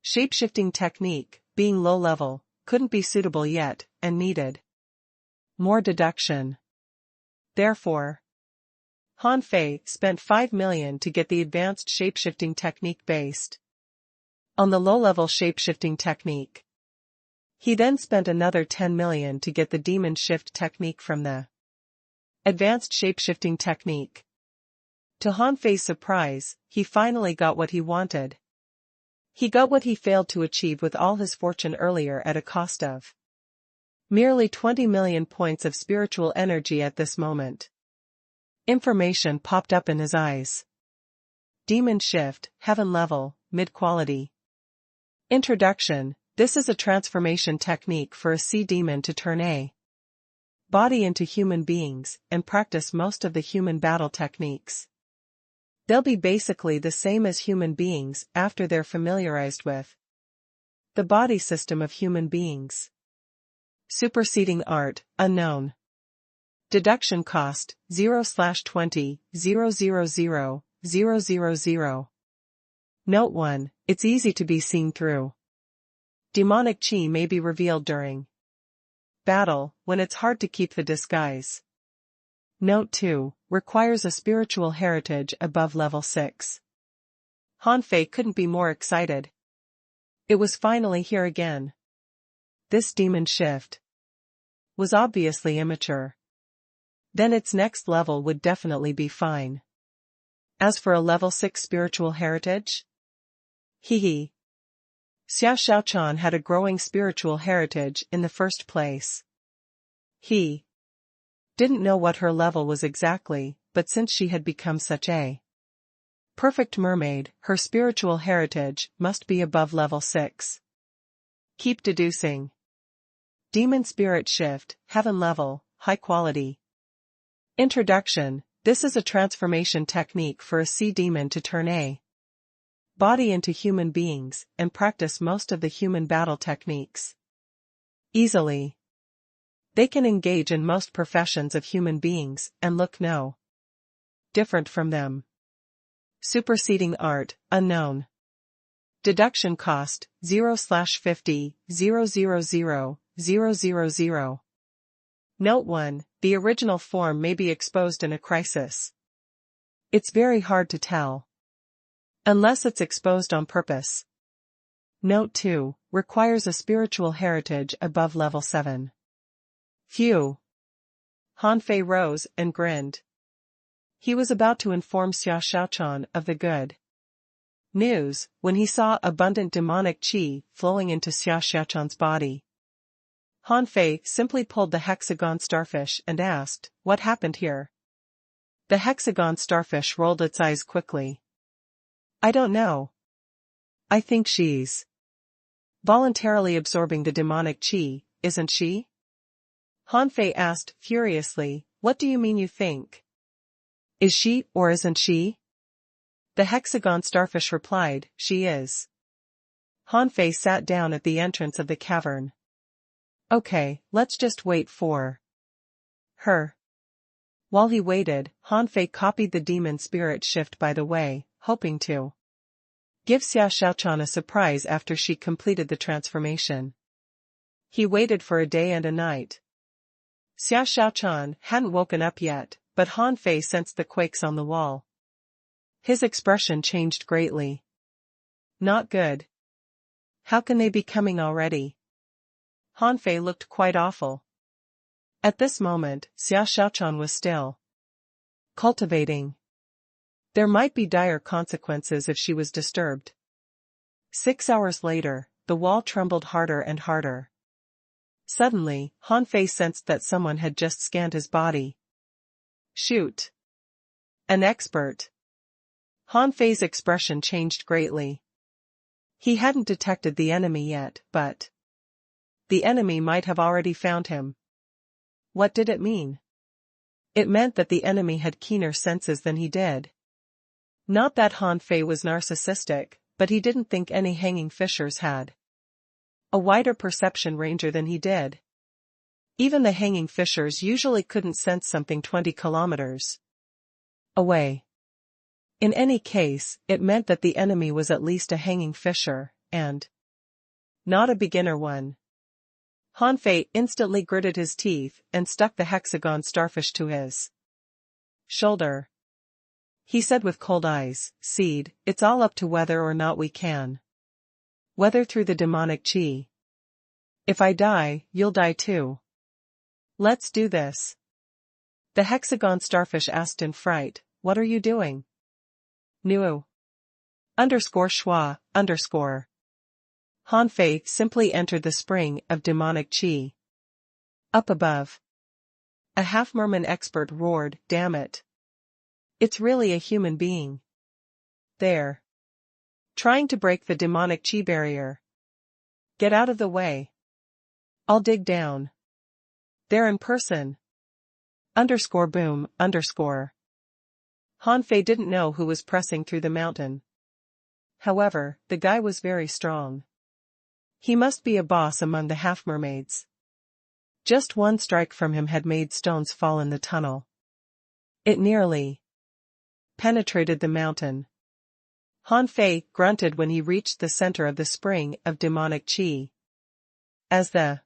shape-shifting technique, being low-level, couldn't be suitable yet, and needed more deduction. Therefore, Han Fei spent 5 million to get the advanced shape-shifting technique based on the low-level shape-shifting technique. He then spent another 10 million to get the demon shift technique from the advanced shape-shifting technique. To Han Fei's surprise, he finally got what he wanted. He got what he failed to achieve with all his fortune earlier at a cost of merely 20 million points of spiritual energy at this moment. Information popped up in his eyes. Demon shift, heaven level, mid-quality. Introduction, this is a transformation technique for a sea demon to turn a body into human beings, and practice most of the human battle techniques. They'll be basically the same as human beings after they're familiarized with the body system of human beings. Superseding art, unknown. Deduction cost, 0/20, 000, 000. Note 1, it's easy to be seen through. Demonic chi may be revealed during battle, when it's hard to keep the disguise. Note 2, requires a spiritual heritage above level 6. Hanfei couldn't be more excited. It was finally here again. This demon shift was obviously immature. Then its next level would definitely be fine. As for a level 6 spiritual heritage? Hee. Xia Xiaochan had a growing spiritual heritage in the first place. He didn't know what her level was exactly, but since she had become such a perfect mermaid, her spiritual heritage must be above level 6. Keep deducing. Demon spirit shift, heaven level, high quality. Introduction. This is a transformation technique for a sea demon to turn a body into human beings, and practice most of the human battle techniques easily. They can engage in most professions of human beings, and look no different from them. Superseding art, unknown. Deduction cost, 0/50, 000, 000. Note 1, the original form may be exposed in a crisis. It's very hard to tell, unless it's exposed on purpose. Note 2, requires a spiritual heritage above level 7. Phew. Hanfei rose and grinned. He was about to inform Xia Xiaochan of the good news, when he saw abundant demonic qi flowing into Xia Xiaochan's body. Hanfei simply pulled the hexagon starfish and asked, "What happened here?" The hexagon starfish rolled its eyes quickly. "I don't know. I think she's voluntarily absorbing the demonic qi, isn't she?" Hanfei asked furiously, "What do you mean you think? Is she or isn't she?" The hexagon starfish replied, "She is." Hanfei sat down at the entrance of the cavern. "Okay, let's just wait for her." While he waited, Hanfei copied the demon spirit shift by the way, hoping to give Xia Xiaochan a surprise after she completed the transformation. He waited for a day and a night. Xia Xiaochan hadn't woken up yet, but Hanfei sensed the quakes on the wall. His expression changed greatly. "Not good. How can they be coming already?" Hanfei looked quite awful. At this moment, Xia Xiaochan was still cultivating. There might be dire consequences if she was disturbed. 6 hours later, the wall trembled harder and harder. Suddenly, Hanfei sensed that someone had just scanned his body. Shoot. An expert. Hanfei's expression changed greatly. He hadn't detected the enemy yet, but the enemy might have already found him. What did it mean? It meant that the enemy had keener senses than he did. Not that Hanfei was narcissistic, but he didn't think any hanging fishers had a wider perception range than he did. Even the hanging fishers usually couldn't sense something 20 kilometers away. In any case, it meant that the enemy was at least a hanging fisher, and not a beginner one. Hanfei instantly gritted his teeth and stuck the hexagon starfish to his shoulder. He said with cold eyes, "Seed, it's all up to whether or not we can weather through the demonic qi. If I die, you'll die too. Let's do this." The hexagon starfish asked in fright, "What are you doing?" "Nuo. _schwa_. Hanfei simply entered the spring of demonic qi. Up above, a half-merman expert roared, "Damn it. It's really a human being. There. Trying to break the demonic qi barrier. Get out of the way. I'll dig down." There in person, Underscore boom, underscore. Hanfei didn't know who was pressing through the mountain. However, the guy was very strong. He must be a boss among the half-mermaids. Just one strike from him had made stones fall in the tunnel. It nearly penetrated the mountain. Hanfei grunted when he reached the center of the spring of demonic qi. As the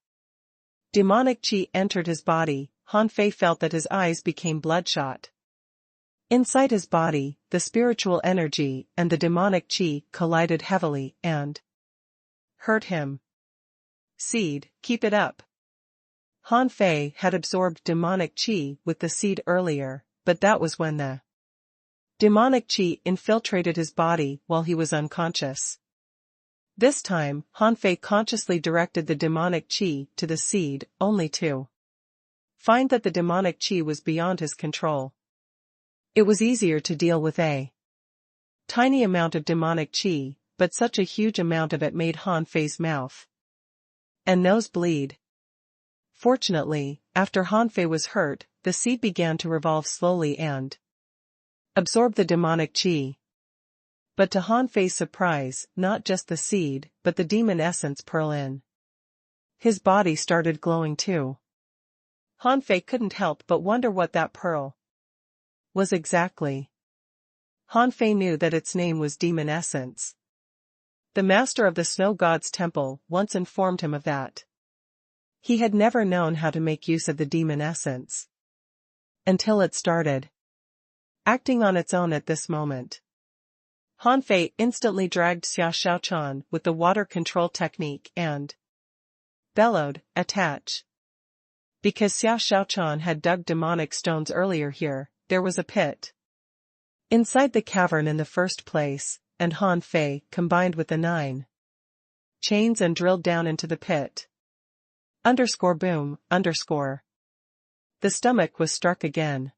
demonic qi entered his body, Hanfei felt that his eyes became bloodshot. Inside his body, the spiritual energy and the demonic qi collided heavily and hurt him. Seed, keep it up. Hanfei had absorbed demonic qi with the seed earlier, but that was when the demonic qi infiltrated his body while he was unconscious. This time, Hanfei consciously directed the demonic qi to the seed, only to find that the demonic qi was beyond his control. It was easier to deal with a tiny amount of demonic qi, but such a huge amount of it made Hanfei's mouth and nose bleed. Fortunately, after Hanfei was hurt, the seed began to revolve slowly and absorb the demonic qi. But to Hanfei's surprise, not just the seed, but the demon essence pearl in his body started glowing too. Hanfei couldn't help but wonder what that pearl was exactly. Hanfei knew that its name was demon essence. The master of the snow god's temple once informed him of that. He had never known how to make use of the demon essence until it started acting on its own at this moment. Hanfei instantly dragged Xia Shaochan with the water control technique and bellowed, attach. Because Xia Shaochan had dug demonic stones earlier here, there was a pit inside the cavern in the first place, and Hanfei combined with the 9 chains and drilled down into the pit. Underscore boom, underscore. The stomach was struck again.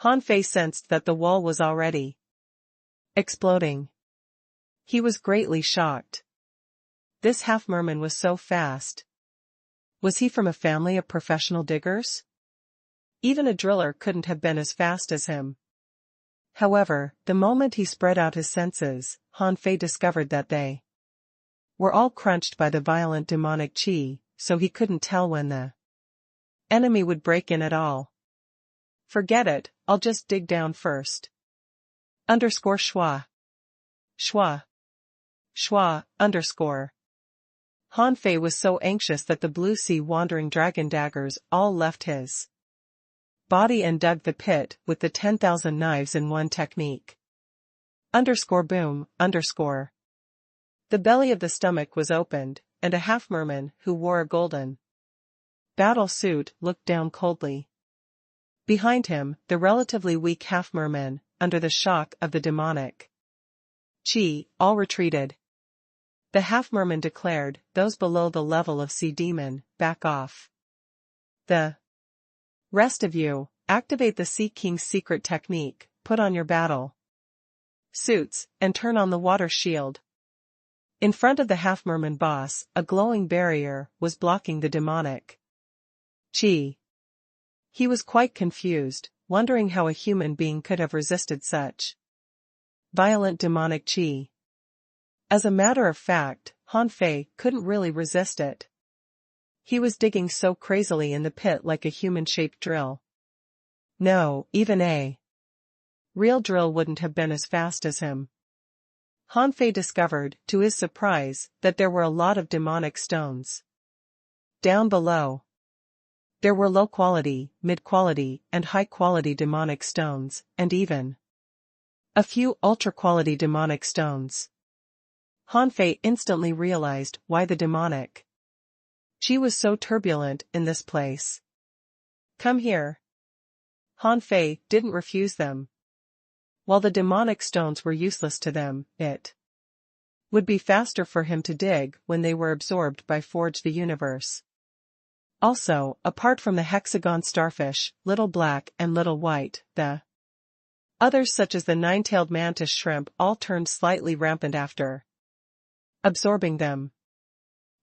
Hanfei sensed that the wall was already exploding. He was greatly shocked. This half-merman was so fast. Was he from a family of professional diggers? Even a driller couldn't have been as fast as him. However, the moment he spread out his senses, Hanfei discovered that they were all crunched by the violent demonic qi, so he couldn't tell when the enemy would break in at all. Forget it, I'll just dig down first. Underscore schwa. Schwa. Schwa, underscore. Hanfei was so anxious that the blue sea wandering dragon daggers all left his body and dug the pit with the 10,000 knives in one technique. Underscore boom, underscore. The belly of the stomach was opened, and a half-merman who wore a golden battle suit looked down coldly. Behind him, the relatively weak half-merman, under the shock of the demonic qi, all retreated. The half-merman declared, those below the level of sea demon, back off. The rest of you, activate the Sea King's secret technique, put on your battle suits, and turn on the water shield. In front of the half-merman boss, a glowing barrier was blocking the demonic qi. He was quite confused, wondering how a human being could have resisted such violent demonic qi. As a matter of fact, Hanfei couldn't really resist it. He was digging so crazily in the pit like a human-shaped drill. No, even a real drill wouldn't have been as fast as him. Hanfei discovered, to his surprise, that there were a lot of demonic stones down below. There were low-quality, mid-quality, and high-quality demonic stones, and even a few ultra-quality demonic stones. Hanfei instantly realized why the demonic qi was so turbulent in this place. Come here. Hanfei didn't refuse them. While the demonic stones were useless to them, it would be faster for him to dig when they were absorbed by Forge the Universe. Also, apart from the hexagon starfish, little black and little white, the others such as the 9-tailed mantis shrimp all turned slightly rampant after absorbing them.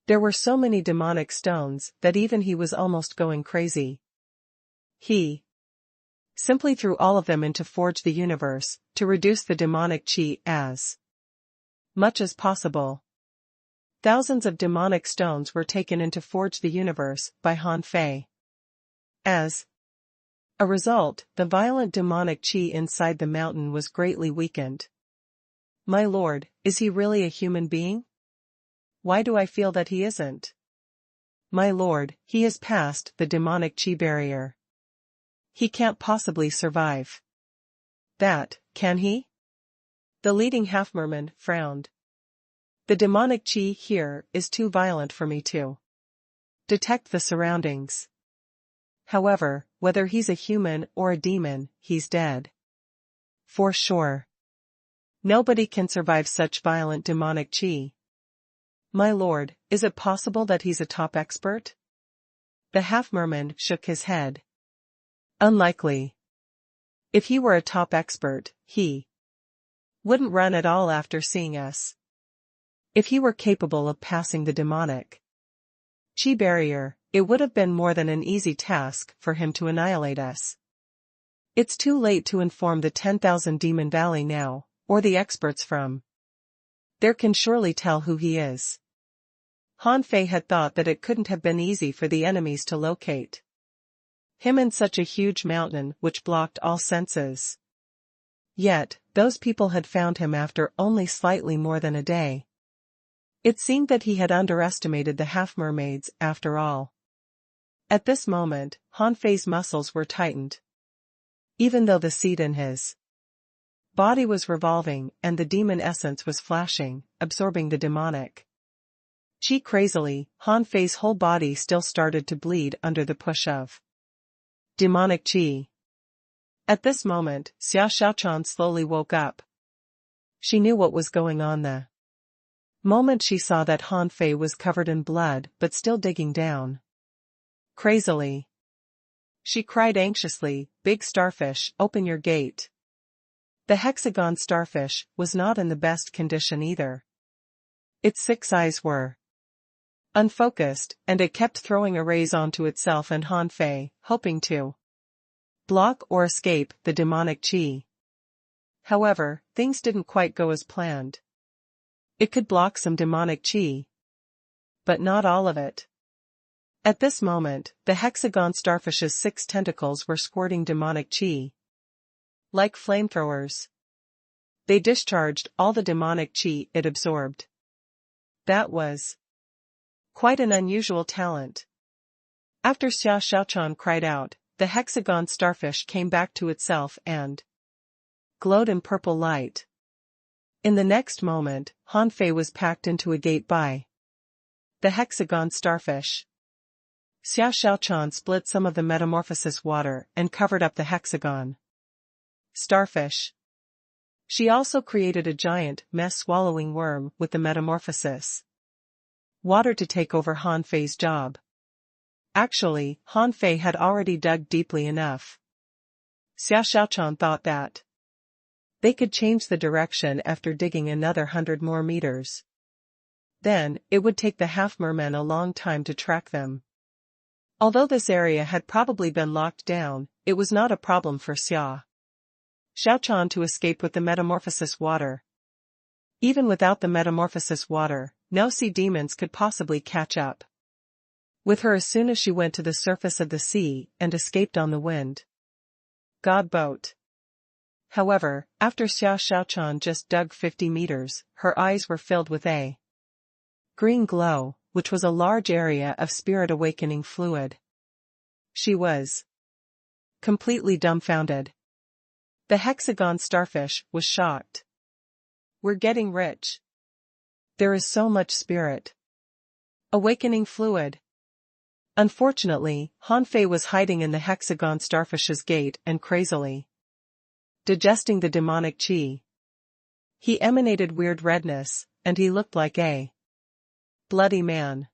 There were so many demonic stones that even he was almost going crazy. He simply threw all of them into Forge the Universe, to reduce the demonic chi as much as possible. Thousands of demonic stones were taken into Forge the Universe by Han Fei. As a result, the violent demonic chi inside the mountain was greatly weakened. My lord, is he really a human being? Why do I feel that he isn't? My lord, he has passed the demonic chi barrier. He can't possibly survive that, can he? The leading half-merman frowned. The demonic chi here is too violent for me to detect the surroundings. However, whether he's a human or a demon, he's dead. For sure. Nobody can survive such violent demonic chi. My lord, is it possible that he's a top expert? The half-merman shook his head. Unlikely. If he were a top expert, he wouldn't run at all after seeing us. If he were capable of passing the demonic chi barrier, it would have been more than an easy task for him to annihilate us. It's too late to inform the 10,000 Demon Valley now, or the experts from there can surely tell who he is. Han Fei had thought that it couldn't have been easy for the enemies to locate him in such a huge mountain which blocked all senses. Yet, those people had found him after only slightly more than a day. It seemed that he had underestimated the half-mermaids after all. At this moment, Han Fei's muscles were tightened. Even though the seed in his body was revolving and the demon essence was flashing, absorbing the demonic chi crazily, Han Fei's whole body still started to bleed under the push of demonic chi. At this moment, Xia Xiaochan slowly woke up. She knew what was going on the moment she saw that Han Fei was covered in blood but still digging down. Crazily. She cried anxiously, "Big starfish, open your gate." The hexagon starfish was not in the best condition either. Its 6 eyes were unfocused, and it kept throwing arrays onto itself and Han Fei, hoping to block or escape the demonic chi. However, things didn't quite go as planned. It could block some demonic chi, but not all of it. At this moment, the hexagon starfish's 6 tentacles were squirting demonic chi. Like flamethrowers, they discharged all the demonic chi it absorbed. That was quite an unusual talent. After Xia Xiaochan cried out, the hexagon starfish came back to itself and glowed in purple light. In the next moment, Han Fei was packed into a gate by the hexagon starfish. Xia Xiaochan split some of the metamorphosis water and covered up the hexagon starfish. She also created a giant, mess-swallowing worm with the metamorphosis water to take over Han Fei's job. Actually, Han Fei had already dug deeply enough. Xia Xiaochan thought that they could change the direction after digging another 100 more meters. Then, it would take the half-mermen a long time to track them. Although this area had probably been locked down, it was not a problem for Xia Xiaochan to escape with the metamorphosis water. Even without the metamorphosis water, no sea demons could possibly catch up with her as soon as she went to the surface of the sea and escaped on the wind. God boat. However, after Xia Xiaochan just dug 50 meters, her eyes were filled with a green glow, which was a large area of spirit awakening fluid. She was completely dumbfounded. The hexagon starfish was shocked. We're getting rich. There is so much spirit awakening fluid. Unfortunately, Han Fei was hiding in the hexagon starfish's gate and crazily digesting the demonic chi. He emanated weird redness, and he looked like a bloody man.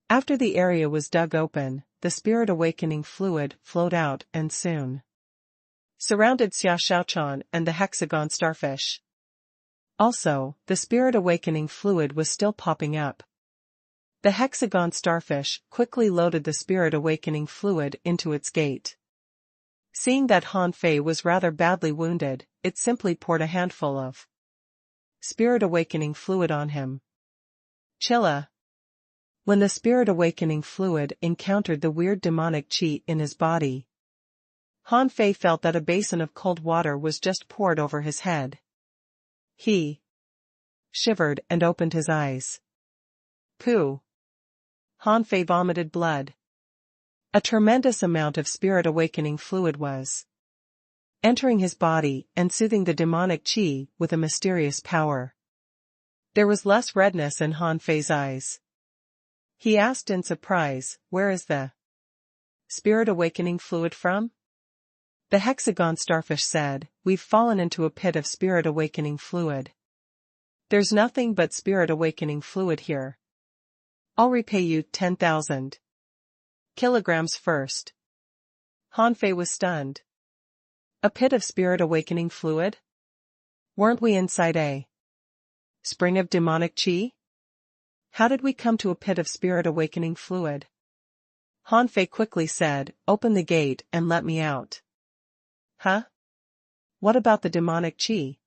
After the area was dug open, the spirit awakening fluid flowed out and soon surrounded Xia Xiaochan and the hexagon starfish. Also, the spirit awakening fluid was still popping up. The hexagon starfish quickly loaded the spirit awakening fluid into its gate. Seeing that Han Fei was rather badly wounded, it simply poured a handful of spirit awakening fluid on him. Chilla. When the spirit awakening fluid encountered the weird demonic chi in his body, Han Fei felt that a basin of cold water was just poured over his head. He shivered and opened his eyes. Pooh. Han Fei vomited blood. A tremendous amount of spirit awakening fluid was entering his body and soothing the demonic chi with a mysterious power. There was less redness in Han Fei's eyes. He asked in surprise, "Where is the spirit awakening fluid from?" The hexagon starfish said, "We've fallen into a pit of spirit awakening fluid. There's nothing but spirit awakening fluid here. I'll repay you 10,000 kilograms first." Han Fei was stunned. A pit of spirit awakening fluid? Weren't we inside a spring of demonic chi? How did we come to a pit of spirit awakening fluid? Han Fei quickly said, "Open the gate and let me out." Huh? What about the demonic chi?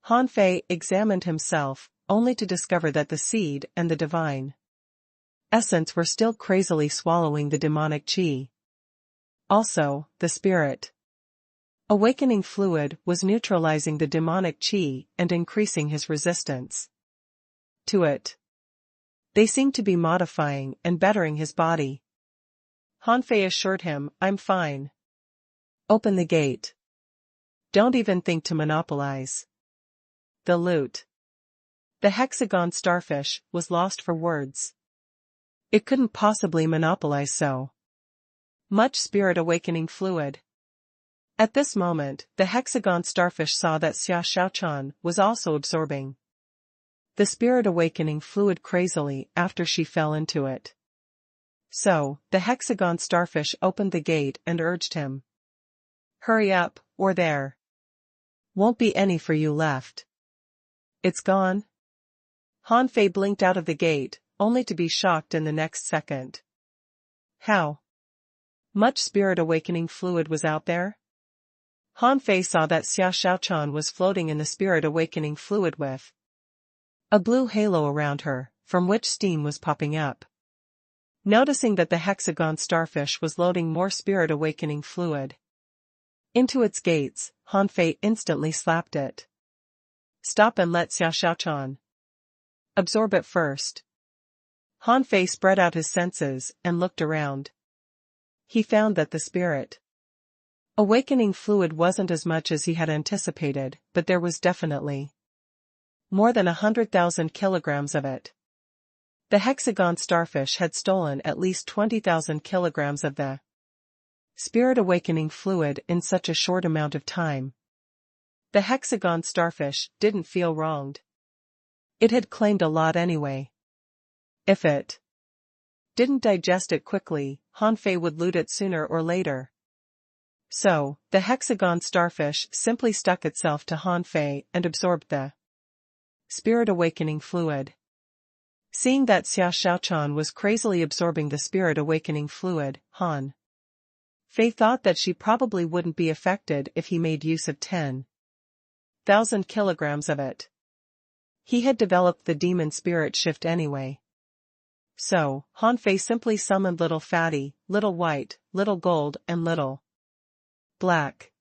Han Fei examined himself, only to discover that the seed and the divine essence were still crazily swallowing the demonic chi. Also, the spirit awakening fluid was neutralizing the demonic chi and increasing his resistance to it. They seemed to be modifying and bettering his body. Han Fei assured him, "I'm fine. Open the gate. Don't even think to monopolize the loot." The hexagon starfish was lost for words. It couldn't possibly monopolize so much spirit awakening fluid. At this moment, the hexagon starfish saw that Xia Xiaochan was also absorbing the spirit awakening fluid crazily after she fell into it. So, the hexagon starfish opened the gate and urged him, "Hurry up, or there won't be any for you left. It's gone." Han Fei blinked out of the gate, only to be shocked in the next second. How much spirit awakening fluid was out there? Han Fei saw that Xia Xiaochan was floating in the spirit awakening fluid with a blue halo around her, from which steam was popping up. Noticing that the hexagon starfish was loading more spirit awakening fluid into its gates, Han Fei instantly slapped it. "Stop and let Xia Xiaochan absorb it first." Han Fei spread out his senses and looked around. He found that the spirit awakening fluid wasn't as much as he had anticipated, but there was definitely more than 100,000 kilograms of it. The hexagon starfish had stolen at least 20,000 kilograms of the spirit awakening fluid in such a short amount of time. The hexagon starfish didn't feel wronged. It had claimed a lot anyway. If it didn't digest it quickly, Han Fei would loot it sooner or later. So, the hexagon starfish simply stuck itself to Han Fei and absorbed the spirit awakening fluid. Seeing that Xia Xiaochan was crazily absorbing the spirit awakening fluid, Han Fei thought that she probably wouldn't be affected if he made use of 10,000 kilograms of it. He had developed the demon spirit shift anyway. So, Han Fei simply summoned Little Fatty, Little White, Little Gold and Little Black.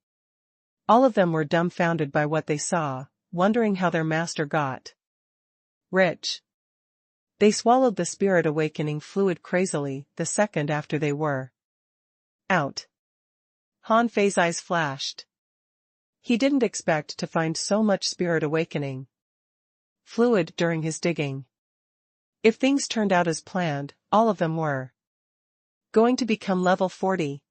All of them were dumbfounded by what they saw, wondering how their master got rich. They swallowed the spirit awakening fluid crazily the second after they were out. Han Fei's eyes flashed. He didn't expect to find so much spirit awakening fluid during his digging. If things turned out as planned, all of them were going to become level 40.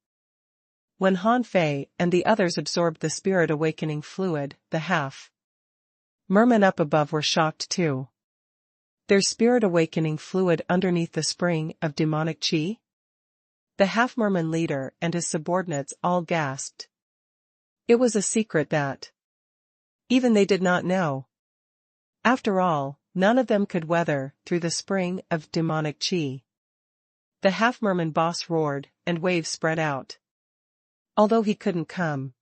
When Han Fei and the others absorbed the spirit awakening fluid, the half-mermen up above were shocked too. There's spirit awakening fluid underneath the spring of demonic chi? The half-merman leader and his subordinates all gasped. It was a secret that even they did not know. After all, none of them could weather through the spring of demonic chi. The half-merman boss roared, and waves spread out. Although he couldn't come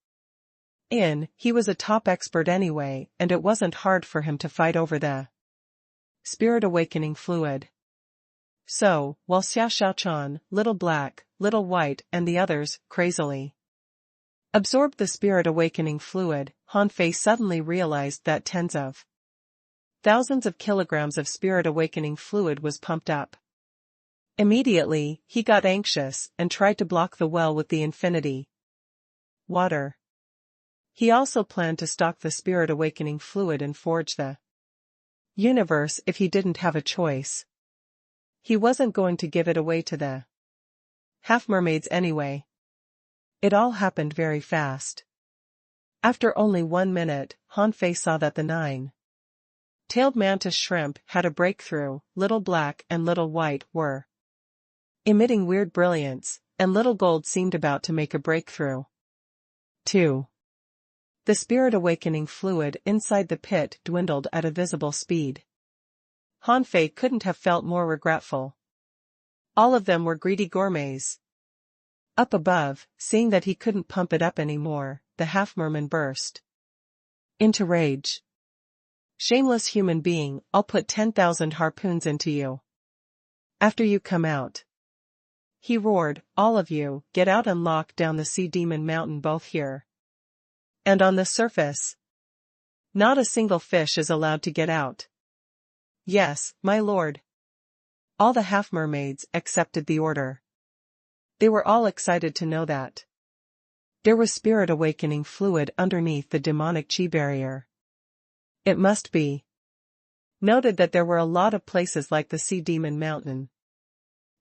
in, he was a top expert anyway, and it wasn't hard for him to fight over the spirit awakening fluid. So, while Xia Xiaochan, Little Black, Little White, and the others, crazily absorbed the spirit awakening fluid, Han Fei suddenly realized that tens of thousands of kilograms of spirit awakening fluid was pumped up. Immediately, he got anxious and tried to block the well with the infinity water. He also planned to stock the spirit awakening fluid and forge the universe if he didn't have a choice. He wasn't going to give it away to the half-mermaids anyway. It all happened very fast. After only 1 minute, Han Fei saw that the 9-tailed mantis shrimp had a breakthrough. Little Black and Little White were emitting weird brilliance, and Little Gold seemed about to make a breakthrough 2. The spirit awakening fluid inside the pit dwindled at a visible speed. Han Fei couldn't have felt more regretful. All of them were greedy gourmets. Up above, seeing that he couldn't pump it up anymore, the half-merman burst into rage. Shameless human being, I'll put 10,000 harpoons into you after you come out. He roared, all of you, get out and lock down the sea demon mountain both here and on the surface. Not a single fish is allowed to get out. Yes, my lord. All the half-mermaids accepted the order. They were all excited to know that there was spirit awakening fluid underneath the demonic chi barrier. It must be noted that there were a lot of places like the sea demon mountain.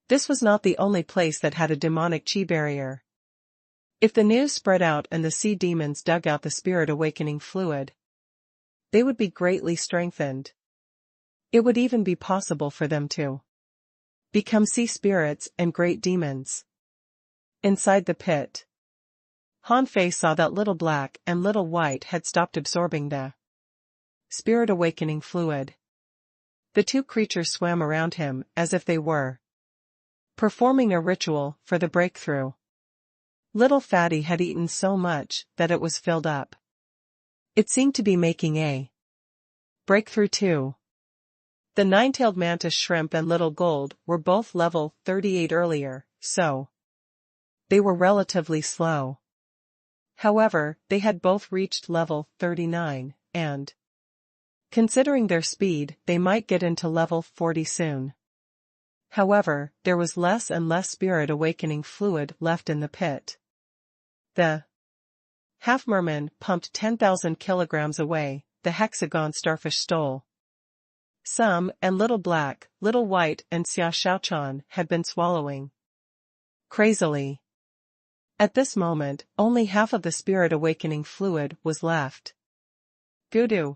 This was not the only place that had a demonic chi barrier. If the news spread out and the sea demons dug out the spirit awakening fluid, they would be greatly strengthened. It would even be possible for them to become sea spirits and great demons. Inside the pit, Han Fei saw that Little Black and Little White had stopped absorbing the spirit awakening fluid. The two creatures swam around him as if they were performing a ritual for the breakthrough. Little Fatty had eaten so much that it was filled up. It seemed to be making a breakthrough too. The 9-tailed mantis shrimp and Little Gold were both level 38 earlier, so they were relatively slow. However, they had both reached level 39, and considering their speed, they might get into level 40 soon. However, there was less and less spirit awakening fluid left in the pit. The half-merman pumped 10,000 kilograms away, the hexagon starfish stole some, and Little Black, Little White and Xia Xiaochan had been swallowing crazily. At this moment, only half of the spirit awakening fluid was left. Goodoo.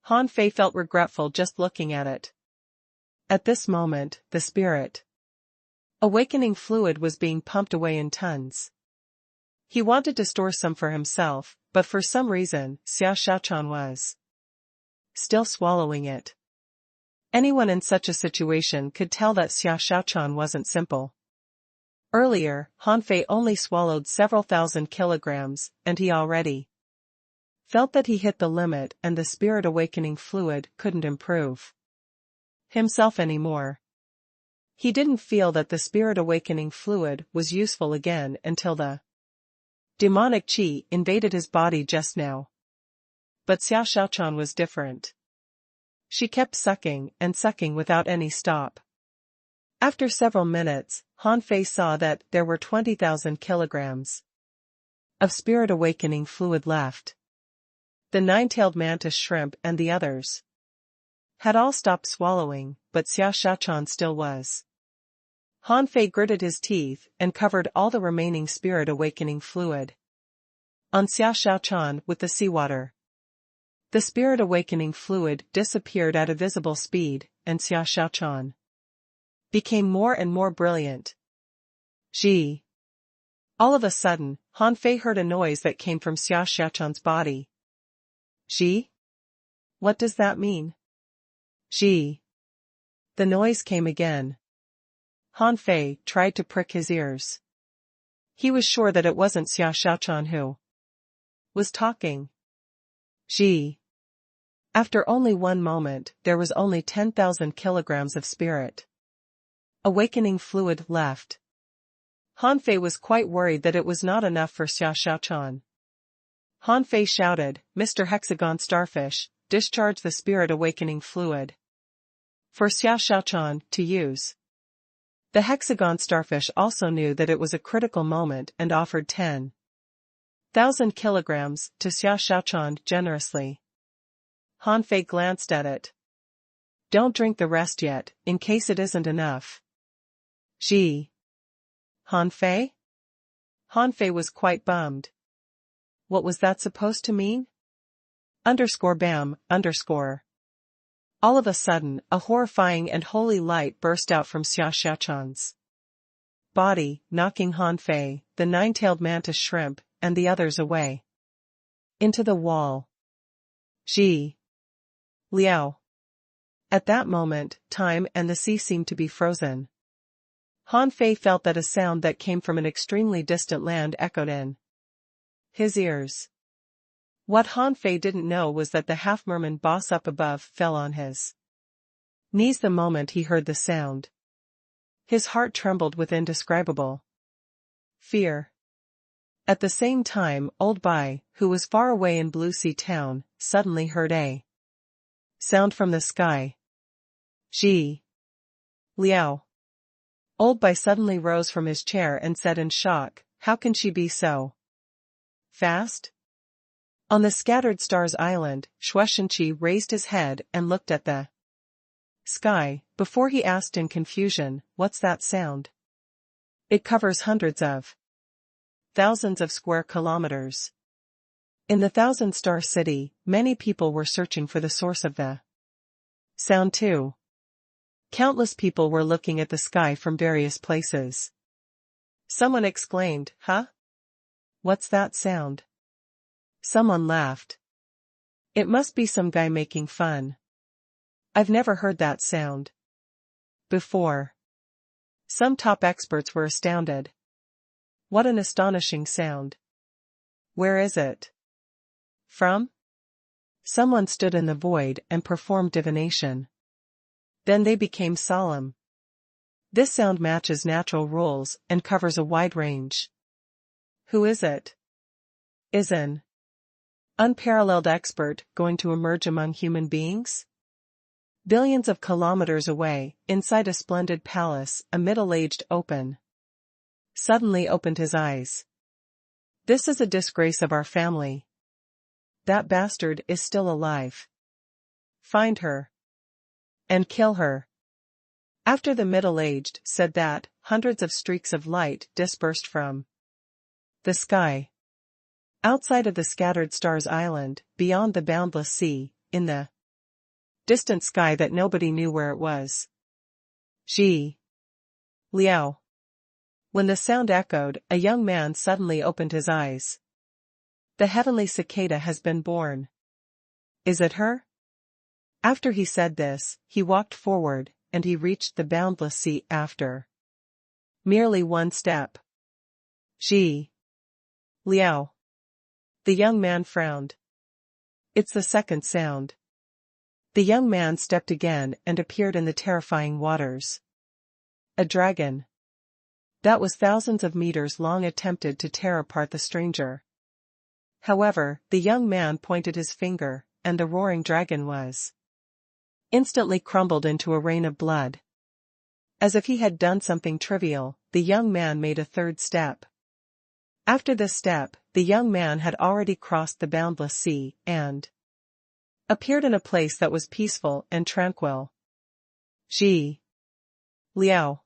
Han Fei felt regretful just looking at it. At this moment, the spirit awakening fluid was being pumped away in tons. He wanted to store some for himself, but for some reason, Xia Xiaochan was still swallowing it. Anyone in such a situation could tell that Xia Xiaochan wasn't simple. Earlier, Han Fei only swallowed several thousand kilograms, and he already felt that he hit the limit and the spirit awakening fluid couldn't improve himself anymore. He didn't feel that the spirit awakening fluid was useful again until the demonic chi invaded his body just now. But Xia Xiaochan was different. She kept sucking and sucking without any stop. After several minutes, Han Fei saw that there were 20,000 kilograms of spirit awakening fluid left. The 9-tailed mantis shrimp and the others had all stopped swallowing, but Xia Xiaochan still was. Han Fei gritted his teeth and covered all the remaining spirit awakening fluid on Xia Xiaochan with the seawater. The spirit awakening fluid disappeared at a visible speed, and Xia Xiaochan became more and more brilliant. Gee! All of a sudden, Han Fei heard a noise that came from Xia Xiaochan's body. Gee? What does that mean? Gee! The noise came again. Han Fei tried to prick his ears. He was sure that it wasn't Xia Xiaochan who was talking. Gee. After only one moment, there was only 10,000 kilograms of spirit awakening fluid left. Han Fei was quite worried that it was not enough for Xia Xiaochan. Han Fei shouted, "Mr. Hexagon Starfish, discharge the spirit awakening fluid for Xia Xiaochan to use." The Hexagon Starfish also knew that it was a critical moment and offered 10,000 kilograms to Xia Xiaochan generously. Han Fei glanced at it. "Don't drink the rest yet, in case it isn't enough." Gee. Han Fei? Han Fei was quite bummed. What was that supposed to mean? Bam. All of a sudden, a horrifying and holy light burst out from Xia Xiaochan's body, knocking Han Fei, the nine-tailed mantis shrimp, and the others away into the wall. Gee. Liao. At that moment, time and the sea seemed to be frozen. Han Fei felt that a sound that came from an extremely distant land echoed in his ears. What Han Fei didn't know was that the half-merman boss up above fell on his knees the moment he heard the sound. His heart trembled with indescribable fear. At the same time, Old Bai, who was far away in Blue Sea Town, suddenly heard a sound from the sky. Gee. Liao. Old Bai suddenly rose from his chair and said in shock, "How can she be so fast?" On the Scattered Stars Island, Shueishenqi raised his head and looked at the sky, before he asked in confusion, "What's that sound?" "It covers hundreds of thousands of square kilometers." In the Thousand-Star City, many people were searching for the source of the sound too. Countless people were looking at the sky from various places. Someone exclaimed, "Huh? What's that sound?" Someone laughed. "It must be some guy making fun. I've never heard that sound before." Some top experts were astounded. "What an astonishing sound. Where is it from?" Someone stood in the void and performed divination. Then they became solemn. "This sound matches natural rules and covers a wide range." "Who is it? Is an unparalleled expert going to emerge among human beings?" Billions of kilometers away, inside a splendid palace, a middle-aged open suddenly opened his eyes. "This is a disgrace of our family. That bastard is still alive. Find her and kill her." After the middle-aged said that, hundreds of streaks of light dispersed from the sky. Outside of the Scattered Stars Island, beyond the boundless sea, in the distant sky that nobody knew where it was. Gee. Liao. When the sound echoed, a young man suddenly opened his eyes. "The heavenly cicada has been born. Is it her?" After he said this, he walked forward, and he reached the boundless sea after merely one step. Gee. Liao. The young man frowned. "It's the second sound." The young man stepped again and appeared in the terrifying waters. A dragon that was thousands of meters long attempted to tear apart the stranger. However, the young man pointed his finger, and the roaring dragon was instantly crumbled into a rain of blood. As if he had done something trivial, the young man made a third step. After this step, the young man had already crossed the boundless sea, and appeared in a place that was peaceful and tranquil. Gee. Liao.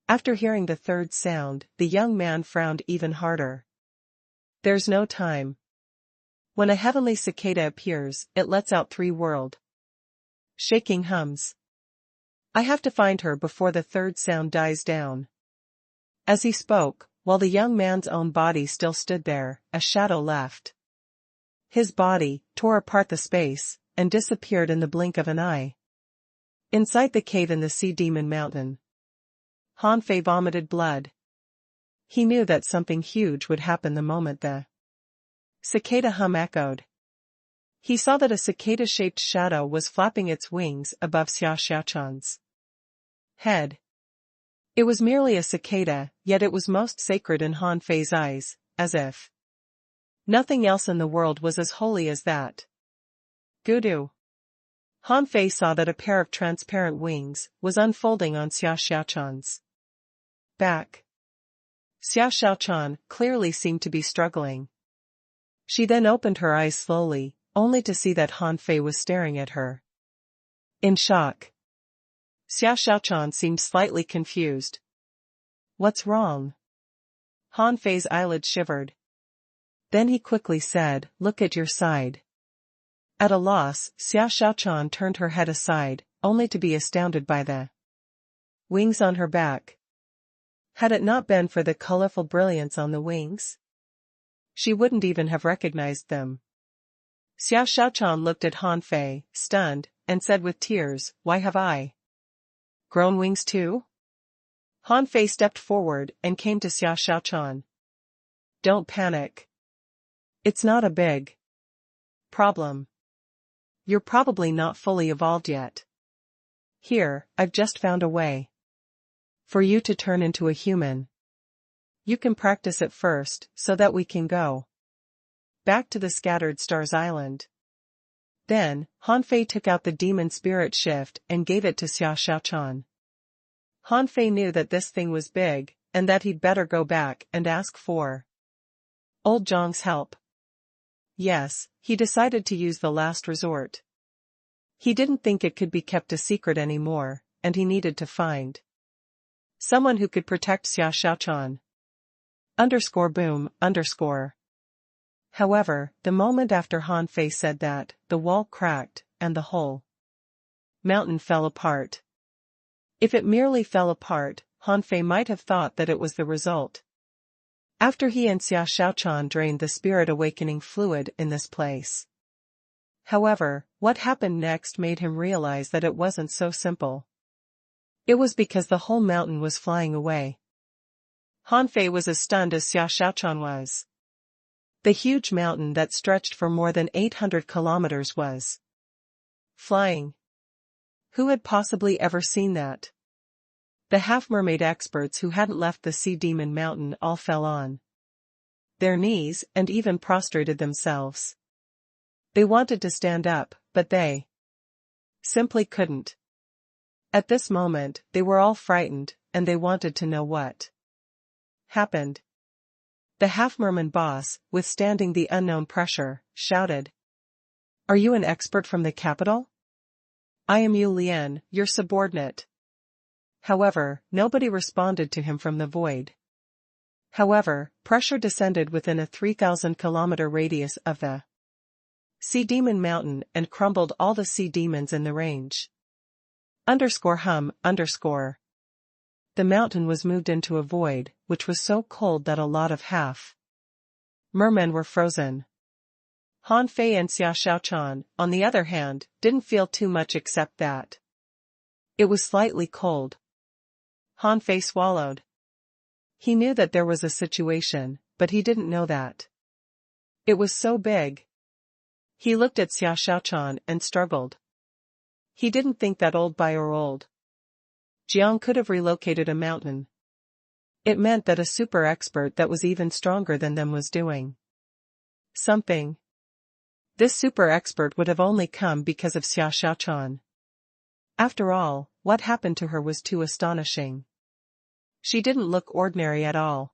After hearing the third sound, the young man frowned even harder. "There's no time. When a heavenly cicada appears, it lets out 3 world shaking hums. I have to find her before the third sound dies down." As he spoke, while the young man's own body still stood there, a shadow left his body, tore apart the space, and disappeared in the blink of an eye. Inside the cave in the Sea Demon Mountain, Han Fei vomited blood. He knew that something huge would happen the moment the cicada hum echoed. He saw that a cicada-shaped shadow was flapping its wings above Xiao Xiaochan's head. It was merely a cicada, yet it was most sacred in Han Fei's eyes, as if nothing else in the world was as holy as that. Gudu. Han Fei saw that a pair of transparent wings was unfolding on Xiao Xiaochan's back. Xiao Xiaochan clearly seemed to be struggling. She then opened her eyes slowly, only to see that Han Fei was staring at her in shock. Xiao Xiaochan seemed slightly confused. What's wrong? Han Fei's eyelids shivered. Then he quickly said, look at your side. At a loss, Xiao Xiaochan turned her head aside, only to be astounded by the wings on her back. Had it not been for the colorful brilliance on the wings, she wouldn't even have recognized them. Xiao Xiaochan looked at Han Fei, stunned, and said with tears, why have I grown wings too? Han Fei stepped forward and came to Xiao Xiaochan. Don't panic. It's not a big problem. You're probably not fully evolved yet. Here, I've just found a way for you to turn into a human. You can practice it first, so that we can go back to the Scattered Stars Island. Then, Han Fei took out the demon spirit shift and gave it to Xiao Xiaochan. Han Fei knew that this thing was big, and that he'd better go back and ask for old Zhang's help. Yes, he decided to use the last resort. He didn't think it could be kept a secret anymore, and he needed to find someone who could protect Xiao Xiaochan. _boom_. However, the moment after Han Fei said that, the wall cracked, and the whole mountain fell apart. If it merely fell apart, Han Fei might have thought that it was the result after he and Xiao Xiaochan drained the spirit awakening fluid in this place. However, what happened next made him realize that it wasn't so simple. It was because the whole mountain was flying away. Han Fei was as stunned as Xiao Xiaochan was. The huge mountain that stretched for more than 800 kilometers was flying. Who had possibly ever seen that? The half-mermaid experts who hadn't left the sea demon mountain all fell on their knees and even prostrated themselves. They wanted to stand up, but they simply couldn't. At this moment, they were all frightened, and they wanted to know what happened. The half-merman boss, withstanding the unknown pressure, shouted, Are you an expert from the capital? I am Yu Lian, your subordinate. However, nobody responded to him from the void. However, pressure descended within a 3,000-kilometer radius of the Sea Demon Mountain and crumbled all the sea demons in the range. _hum_. The mountain was moved into a void, which was so cold that a lot of half-mermen were frozen. Han Fei and Xiao Xiaochan, on the other hand, didn't feel too much except that it was slightly cold. Han Fei swallowed. He knew that there was a situation, but he didn't know that it was so big. He looked at Xiao Xiaochan and struggled. He didn't think that old Jiang could have relocated a mountain. It meant that a super expert that was even stronger than them was doing something. This super expert would have only come because of Xiao Xiaochan. After all, what happened to her was too astonishing. She didn't look ordinary at all.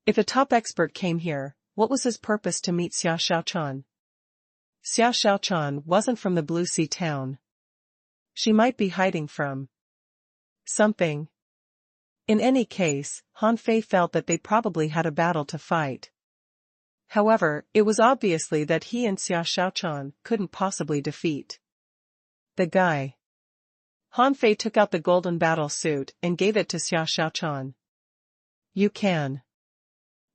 If a top expert came here, what was his purpose to meet Xiao Xiaochan? Xiao Xiaochan wasn't from the Blue Sea town. She might be hiding from something. In any case, Han Fei felt that they probably had a battle to fight. However, it was obviously that he and Xiao Xiaochan couldn't possibly defeat the guy. Han Fei took out the golden battle suit and gave it to Xiao Xiaochan. You can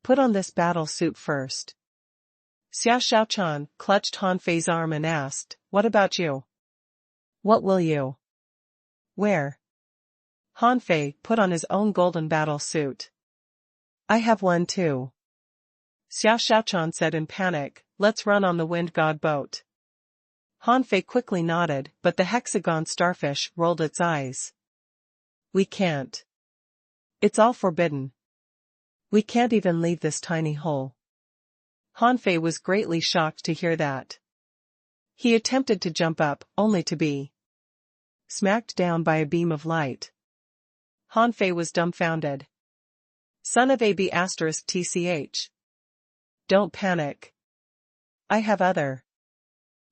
put on this battle suit first. Xiao Xiaochan clutched Han Fei's arm and asked, What about you? What will you wear? Han Fei put on his own golden battle suit. I have one too. Xiao Xiaochan said in panic, let's run on the wind god boat. Han Fei quickly nodded, but the hexagon starfish rolled its eyes. We can't. It's all forbidden. We can't even leave this tiny hole. Han Fei was greatly shocked to hear that. He attempted to jump up, only to be smacked down by a beam of light. Han Fei was dumbfounded. Son of AB *TCH. Don't panic. I have other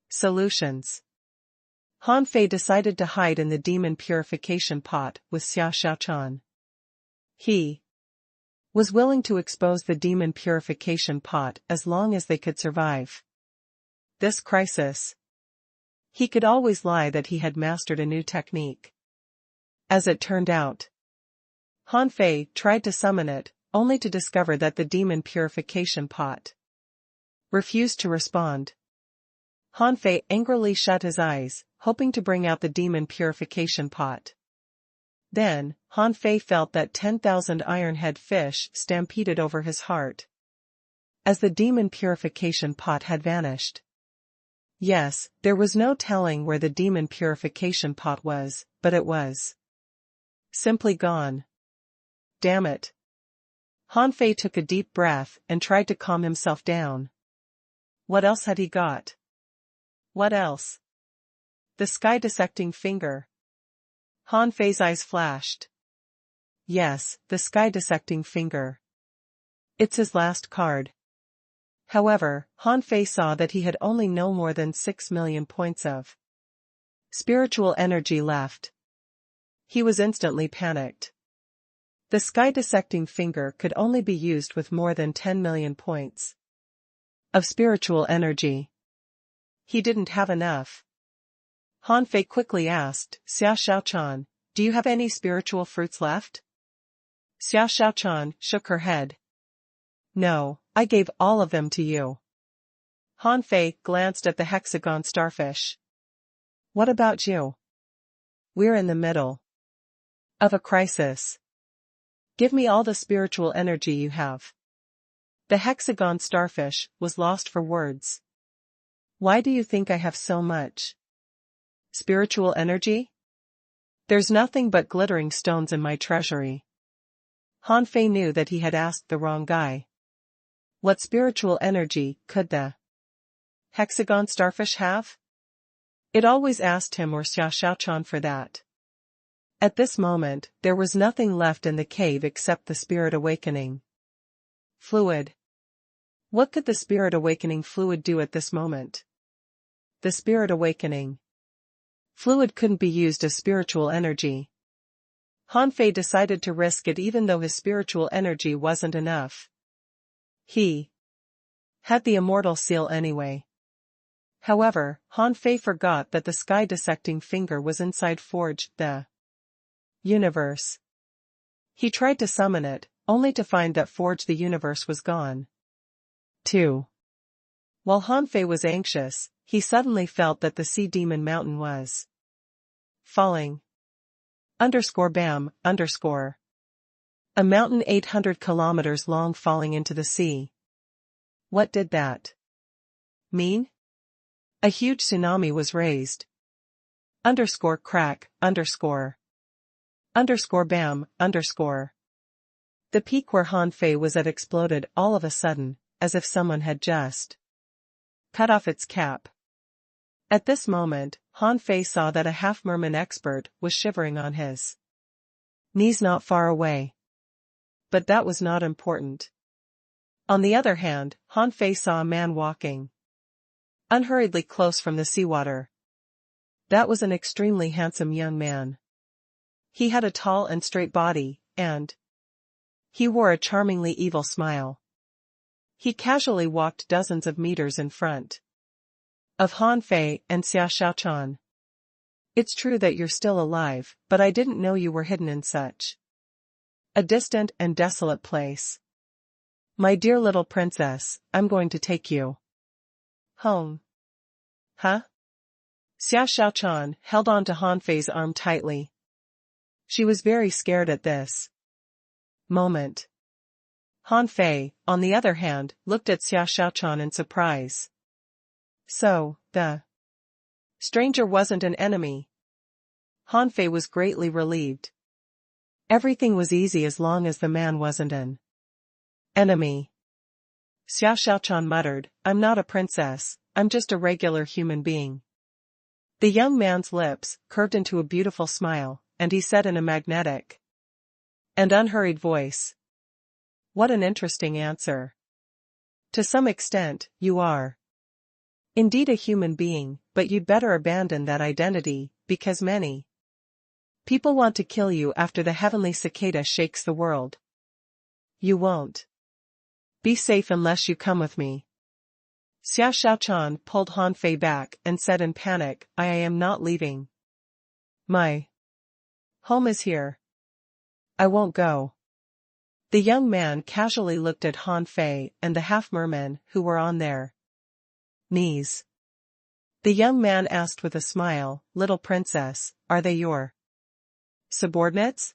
solutions. Han Fei decided to hide in the demon purification pot with Xiao Xiaochan. He was willing to expose the demon purification pot as long as they could survive this crisis. He could always lie that he had mastered a new technique. As it turned out, Han Fei tried to summon it, only to discover that the demon purification pot refused to respond. Han Fei angrily shut his eyes, hoping to bring out the demon purification pot. Then, Han Fei felt that 10,000 iron-head fish stampeded over his heart, as the demon purification pot had vanished. Yes, there was no telling where the demon purification pot was, but it was simply gone. Damn it. Han Fei took a deep breath and tried to calm himself down. What else had he got? What else? The sky-dissecting finger. Han Fei's eyes flashed. Yes, the sky-dissecting finger. It's his last card. However, Han Fei saw that he had only no more than 6 million points of spiritual energy left. He was instantly panicked. The sky-dissecting finger could only be used with more than 10 million points of spiritual energy. He didn't have enough. Han Fei quickly asked, Xiao Xiaochan, do you have any spiritual fruits left? Xiao Xiaochan shook her head. No, I gave all of them to you. Han Fei glanced at the hexagon starfish. What about you? We're in the middle of a crisis. Give me all the spiritual energy you have. The hexagon starfish was lost for words. Why do you think I have so much spiritual energy? There's nothing but glittering stones in my treasury. Han Fei knew that he had asked the wrong guy. What spiritual energy could the hexagon starfish have? It always asked him or Xiao Xiaochan for that. At this moment, there was nothing left in the cave except the spirit awakening fluid. What could the spirit awakening fluid do at this moment? The spirit awakening fluid couldn't be used as spiritual energy. Han Fei decided to risk it even though his spiritual energy wasn't enough. He had the immortal seal anyway. However, Han Fei forgot that the sky-dissecting finger was inside Forge, the universe. He tried to summon it, only to find that Forge the universe was gone. 2. While Han Fei was anxious, he suddenly felt that the sea demon mountain was falling. _bam, _ A mountain 800 kilometers long falling into the sea. What did that mean? A huge tsunami was raised. _crack, _bam, _ The peak where Han Fei was at exploded all of a sudden, as if someone had just cut off its cap. At this moment, Han Fei saw that a half-merman expert was shivering on his knees not far away. But that was not important. On the other hand, Han Fei saw a man walking unhurriedly close from the seawater. That was an extremely handsome young man. He had a tall and straight body, and he wore a charmingly evil smile. He casually walked dozens of meters in front of Han Fei and Xiao Xiaochan. It's true that you're still alive, but I didn't know you were hidden in such a distant and desolate place. My dear little princess, I'm going to take you home. Huh? Xiao Xiaochan held on to Han Fei's arm tightly. She was very scared at this moment. Han Fei, on the other hand, looked at Xia Xiaochan in surprise. So, the stranger wasn't an enemy. Han Fei was greatly relieved. Everything was easy as long as the man wasn't an enemy. Xia Xiaochan muttered, "I'm not a princess, I'm just a regular human being." The young man's lips curved into a beautiful smile, and he said in a magnetic and unhurried voice, "What an interesting answer. To some extent, you are indeed a human being, but you'd better abandon that identity, because many people want to kill you after the heavenly cicada shakes the world. You won't be safe unless you come with me." Xia Xiaochan pulled Han Fei back and said in panic, I am not leaving. My home is here. I won't go." The young man casually looked at Han Fei and the half-mermen who were on their knees. The young man asked with a smile, "Little princess, are they your subordinates?"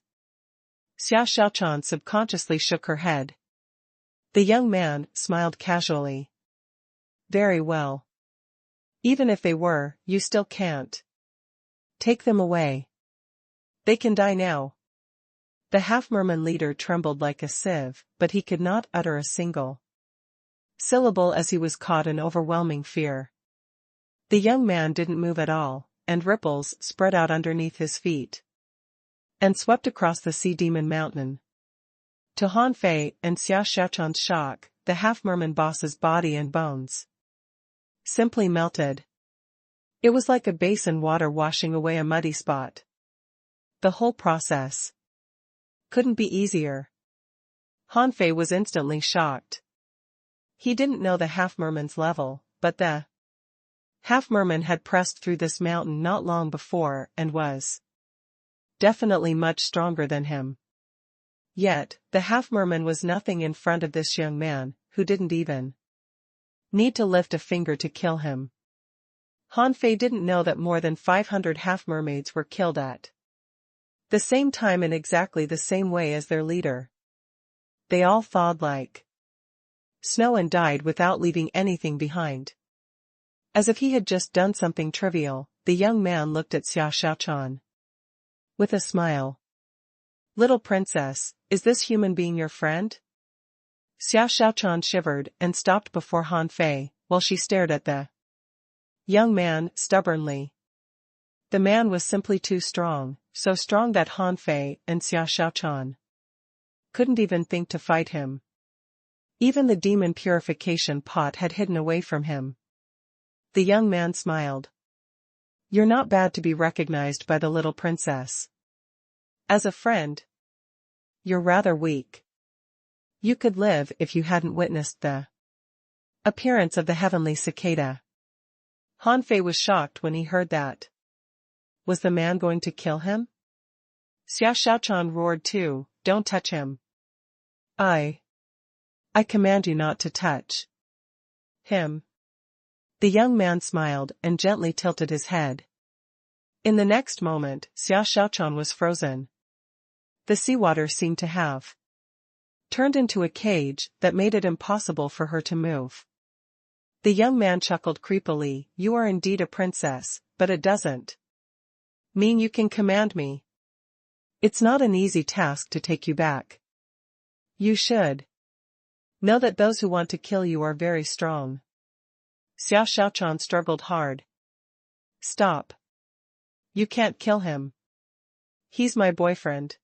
Xia Xiaochan subconsciously shook her head. The young man smiled casually. "Very well. Even if they were, you still can't take them away. They can die now." The half-merman leader trembled like a sieve, but he could not utter a single syllable as he was caught in overwhelming fear. The young man didn't move at all, and ripples spread out underneath his feet and swept across the sea demon mountain. To Han Fei and Xia Xiaochan's shock, the half-merman boss's body and bones simply melted. It was like a basin water washing away a muddy spot. The whole process couldn't be easier. Han Fei was instantly shocked. He didn't know the half-merman's level, but the half-merman had pressed through this mountain not long before and was definitely much stronger than him. Yet, the half-merman was nothing in front of this young man, who didn't even need to lift a finger to kill him. Han Fei didn't know that more than 500 half-mermaids were killed at the same time in exactly the same way as their leader. They all thawed like snow and died without leaving anything behind. As if he had just done something trivial, the young man looked at Xia Xiaochan with a smile. "Little princess, is this human being your friend?" Xia Xiaochan shivered and stopped before Han Fei, while she stared at the young man stubbornly. The man was simply too strong, so strong that Han Fei and Xia Xiaochan couldn't even think to fight him. Even the demon purification pot had hidden away from him. The young man smiled. "You're not bad to be recognized by the little princess. As a friend, you're rather weak. You could live if you hadn't witnessed the appearance of the heavenly cicada." Han Fei was shocked when he heard that. Was the man going to kill him? Xia Xiaochan roared too, "Don't touch him. I command you not to touch him." The young man smiled and gently tilted his head. In the next moment, Xia Xiaochan was frozen. The seawater seemed to have turned into a cage that made it impossible for her to move. The young man chuckled creepily, "You are indeed a princess, but it doesn't mean you can command me. It's not an easy task to take you back. You should know that those who want to kill you are very strong." Xia Xiaochan struggled hard. "Stop. You can't kill him. He's my boyfriend."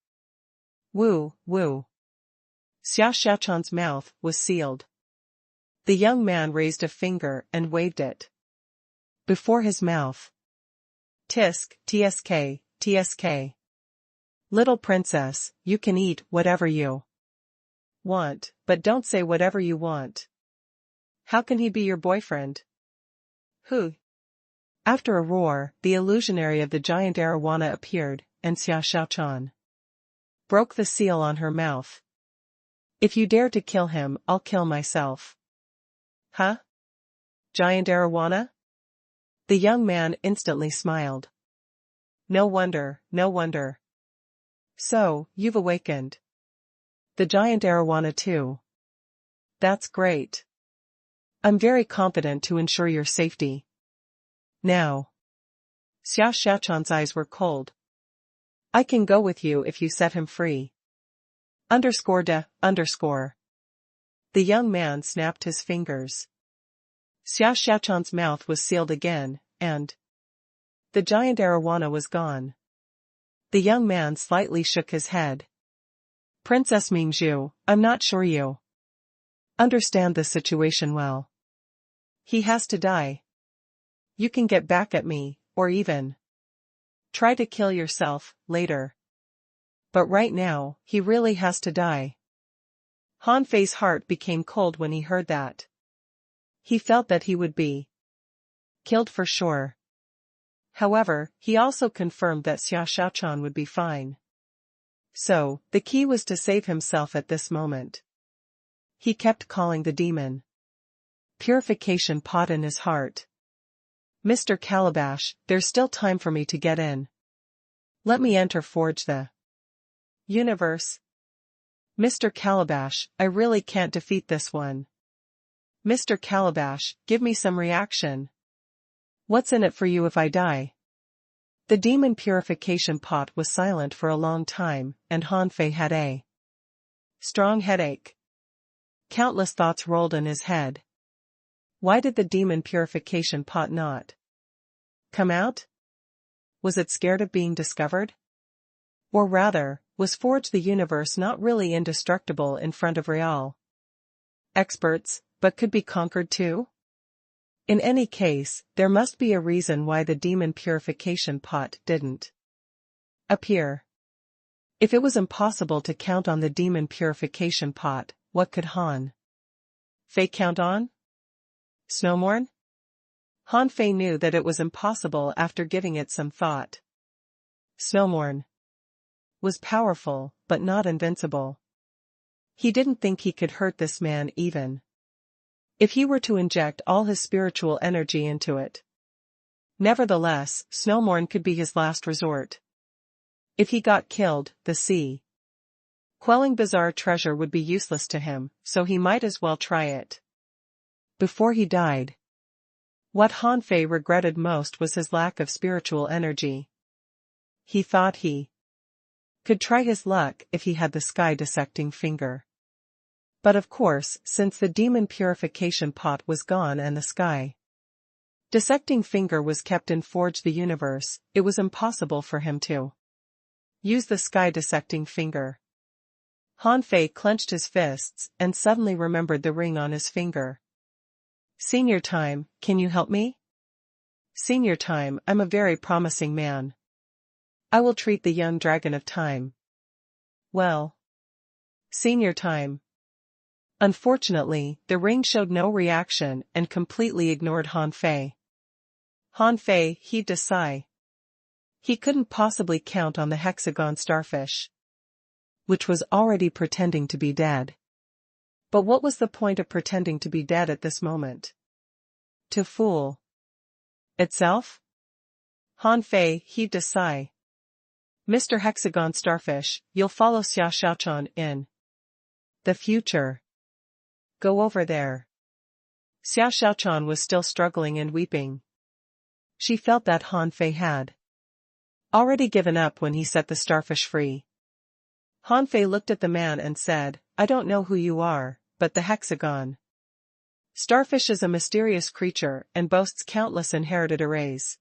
Woo, woo. Xia Xiaochan's mouth was sealed. The young man raised a finger and waved it before his mouth. "Tisk, tsk, tsk. Little princess, you can eat whatever you want, but don't say whatever you want. How can he be your boyfriend? Who?" After a roar, the illusionary of the giant arowana appeared, and Xia Xiaochan broke the seal on her mouth. "If you dare to kill him, I'll kill myself." "Huh? Giant arowana?" The young man instantly smiled. No wonder, no wonder. So, you've awakened. The giant arowana too. That's great. I'm very confident to ensure your safety. Now. Xiao Xiaochan's eyes were cold. I can go with you if you set him free. _. The young man snapped his fingers. Xiao Xiaochan's mouth was sealed again, and the giant arowana was gone. The young man slightly shook his head. Princess Mingzhu, I'm not sure you understand the situation well. He has to die. You can get back at me, or even try to kill yourself, later. But right now, he really has to die. Han Fei's heart became cold when he heard that. He felt that he would be killed for sure. However, he also confirmed that Xiao Xiaochan would be fine. So, the key was to save himself at this moment. He kept calling the demon purification pot in his heart. Mr. Calabash, there's still time for me to get in. Let me enter forge the universe. Mr. Calabash, I really can't defeat this one. Mr. Calabash, give me some reaction. What's in it for you if I die? The demon purification pot was silent for a long time, and Han Fei had a strong headache. Countless thoughts rolled in his head. Why did the demon purification pot not come out? Was it scared of being discovered? Or rather, was Forge the Universe not really indestructible in front of Real experts, but could be conquered too? In any case, there must be a reason why the demon purification pot didn't appear. If it was impossible to count on the demon purification pot, what could Han Fei count on? Snowmorn? Han Fei knew that it was impossible after giving it some thought. Snowmorn was powerful, but not invincible. He didn't think he could hurt this man even if he were to inject all his spiritual energy into it. Nevertheless, Snowmorn could be his last resort. If he got killed, the sea quelling bizarre treasure would be useless to him, so he might as well try it. Before he died, what Han Fei regretted most was his lack of spiritual energy. He thought he could try his luck if he had the sky dissecting finger. But of course, since the demon purification pot was gone and the sky dissecting finger was kept in Forge the Universe, it was impossible for him to use the sky dissecting finger. Han Fei clenched his fists and suddenly remembered the ring on his finger. Senior Time, can you help me? Senior Time, I'm a very promising man. I will treat the young dragon of time well. Senior Time. Unfortunately, the ring showed no reaction and completely ignored Han Fei. Han Fei heaved a sigh. He couldn't possibly count on the hexagon starfish, which was already pretending to be dead. But what was the point of pretending to be dead at this moment? To fool itself? Han Fei heaved a sigh. Mr. Hexagon Starfish, you'll follow Xiao Xiaochan in the future. Go over there. Xiao Xiaochan was still struggling and weeping. She felt that Han Fei had already given up when he set the starfish free. Han Fei looked at the man and said, I don't know who you are, but the hexagon starfish is a mysterious creature and boasts countless inherited arrays.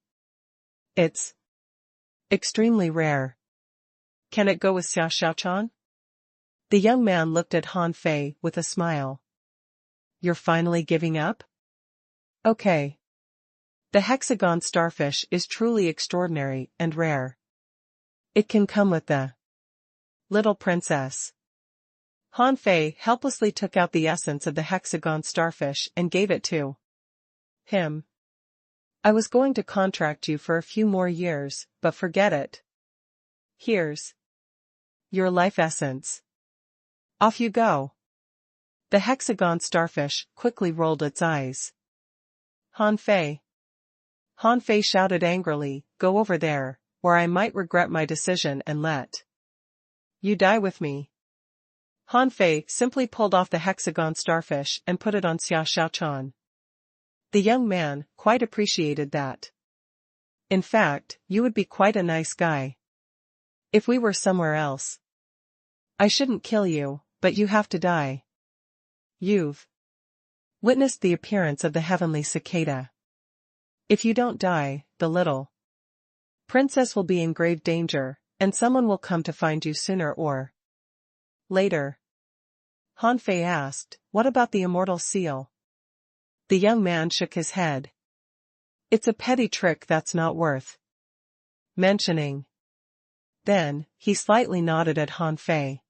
It's extremely rare. Can it go with Xiao Xiaochan? The young man looked at Han Fei with a smile. You're finally giving up? Okay. The hexagon starfish is truly extraordinary and rare. It can come with the little princess. Han Fei helplessly took out the essence of the hexagon starfish and gave it to him. I was going to contract you for a few more years, but forget it. Here's your life essence. Off you go. The hexagon starfish quickly rolled its eyes. Han Fei. Han Fei shouted angrily, go over there, or I might regret my decision and let you die with me. Han Fei simply pulled off the hexagon starfish and put it on Xia Xiaochan. The young man quite appreciated that. In fact, you would be quite a nice guy. If we were somewhere else. I shouldn't kill you, but you have to die. You've witnessed the appearance of the heavenly cicada. If you don't die, the little princess will be in grave danger, and someone will come to find you sooner or later. Han Fei asked, what about the immortal seal? The young man shook his head. It's a petty trick that's not worth mentioning. Then, he slightly nodded at Han Fei.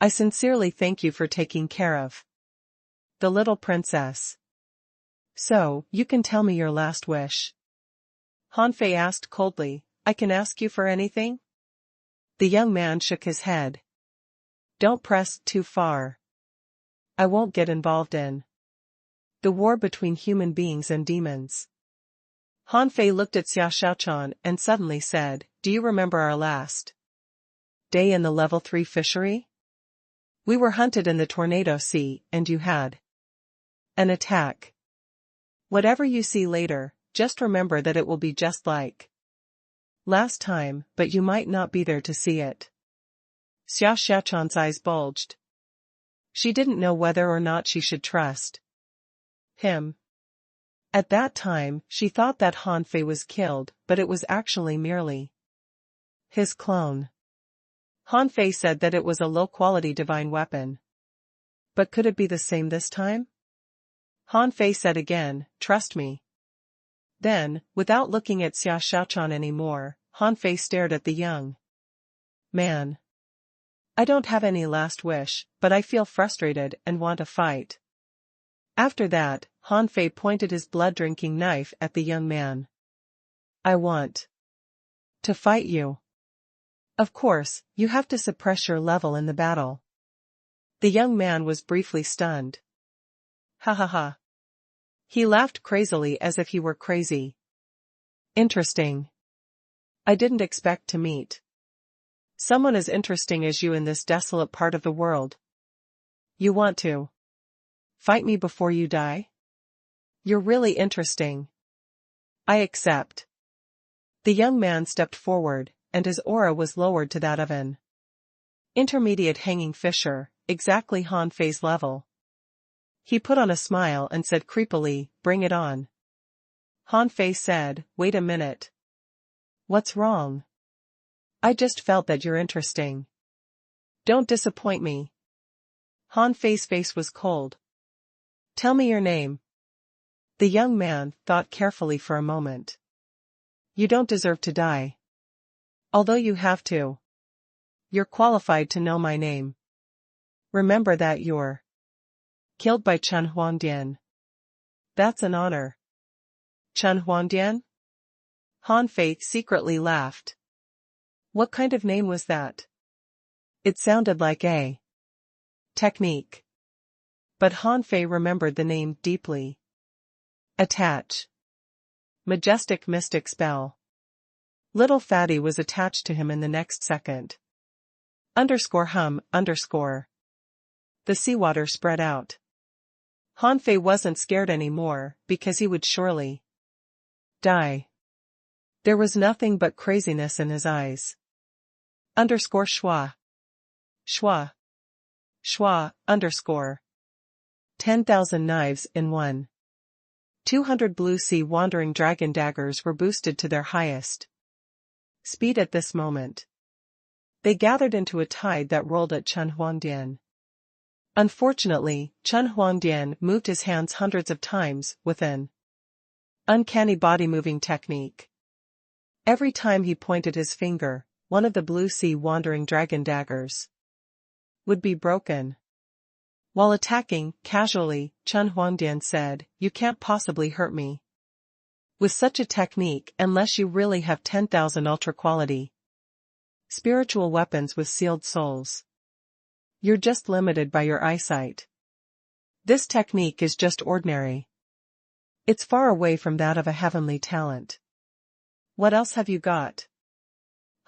I sincerely thank you for taking care of the little princess. So, you can tell me your last wish. Han Fei asked coldly, I can ask you for anything? The young man shook his head. Don't press too far. I won't get involved in the war between human beings and demons. Han Fei looked at Xia Xiaochan and suddenly said, do you remember our last day in the level 3 fishery? We were hunted in the tornado sea and you had an attack. Whatever you see later, just remember that it will be just like last time, but you might not be there to see it. Xia Xiaochan's eyes bulged. She didn't know whether or not she should trust him. At that time, she thought that Han Fei was killed, but it was actually merely his clone. Han Fei said that it was a low-quality divine weapon. But could it be the same this time? Han Fei said again, trust me. Then, without looking at Xia Xiaochan anymore, Han Fei stared at the young man. I don't have any last wish, but I feel frustrated and want to fight. After that, Han Fei pointed his blood-drinking knife at the young man. I want to fight you. Of course, you have to suppress your level in the battle. The young man was briefly stunned. Ha ha ha. He laughed crazily as if he were crazy. Interesting. I didn't expect to meet someone as interesting as you in this desolate part of the world. You want to fight me before you die? You're really interesting. I accept. The young man stepped forward, and his aura was lowered to that of an intermediate hanging fisher, exactly Han Fei's level. He put on a smile and said creepily, bring it on. Han Fei said, wait a minute. What's wrong? I just felt that you're interesting. Don't disappoint me. Han Fei's face was cold. Tell me your name. The young man thought carefully for a moment. You don't deserve to die. Although you have to. You're qualified to know my name. Remember that you're killed by Chen Huangdian. That's an honor. Chen Huangdian? Han Fei secretly laughed. What kind of name was that? It sounded like a technique. But Han Fei remembered the name deeply. Attach. Majestic mystic spell. Little Fatty was attached to him in the next second. _hum_. The seawater spread out. Han Fei wasn't scared anymore, because he would surely die. There was nothing but craziness in his eyes. Schwa. Schwa. Schwa. 10,000 knives in one. 200 blue sea wandering dragon daggers were boosted to their highest speed at this moment. They gathered into a tide that rolled at Chen Huangdian. Unfortunately, Chen Huangdian moved his hands hundreds of times with an uncanny body-moving technique. Every time he pointed his finger, one of the blue sea wandering dragon daggers would be broken. While attacking, casually, Chen Huangdian said, you can't possibly hurt me with such a technique unless you really have 10,000 ultra-quality spiritual weapons with sealed souls. You're just limited by your eyesight. This technique is just ordinary. It's far away from that of a heavenly talent. What else have you got?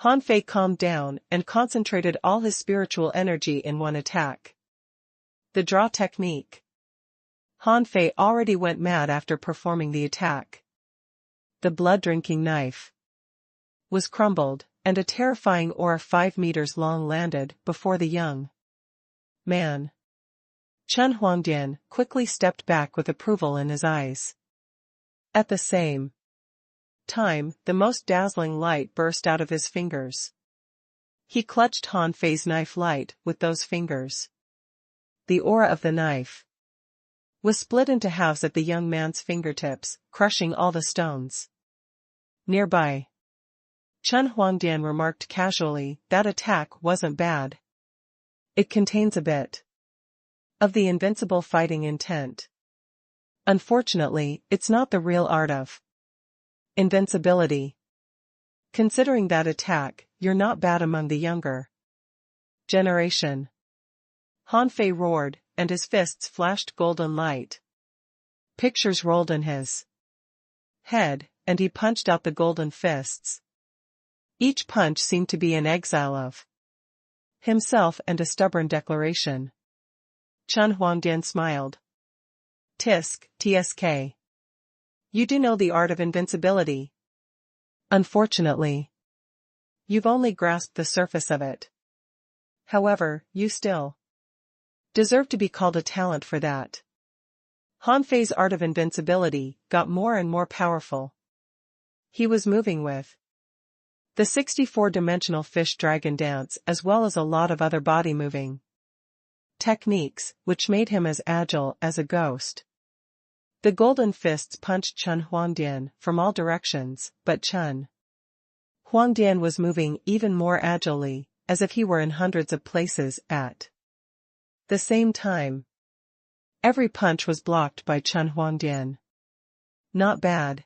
Han Fei calmed down and concentrated all his spiritual energy in one attack. The draw technique. Han Fei already went mad after performing the attack. The blood-drinking knife was crumbled, and a terrifying aura 5 meters long landed before the young man. Chen Huangdian quickly stepped back with approval in his eyes. At the same time, the most dazzling light burst out of his fingers. He clutched Han Fei's knife light with those fingers. The aura of the knife was split into halves at the young man's fingertips, crushing all the stones nearby. Chen Huangdian remarked casually, "That attack wasn't bad. It contains a bit of the invincible fighting intent. Unfortunately, it's not the real art of invincibility. Considering that attack, you're not bad among the younger generation." Han Fei roared, and his fists flashed golden light. Pictures rolled in his head, and he punched out the golden fists. Each punch seemed to be an exile of himself and a stubborn declaration. Chen Huangdian smiled. "Tisk, tsk. You do know the art of invincibility. Unfortunately, you've only grasped the surface of it. However, you still deserve to be called a talent for that." Han Fei's art of invincibility got more and more powerful. He was moving with the 64-dimensional fish dragon dance as well as a lot of other body-moving techniques, which made him as agile as a ghost. The golden fists punched Chen Huangdian from all directions, but Chen Huangdian was moving even more agilely, as if he were in hundreds of places at the same time. Every punch was blocked by Chen Huangdian. "Not bad.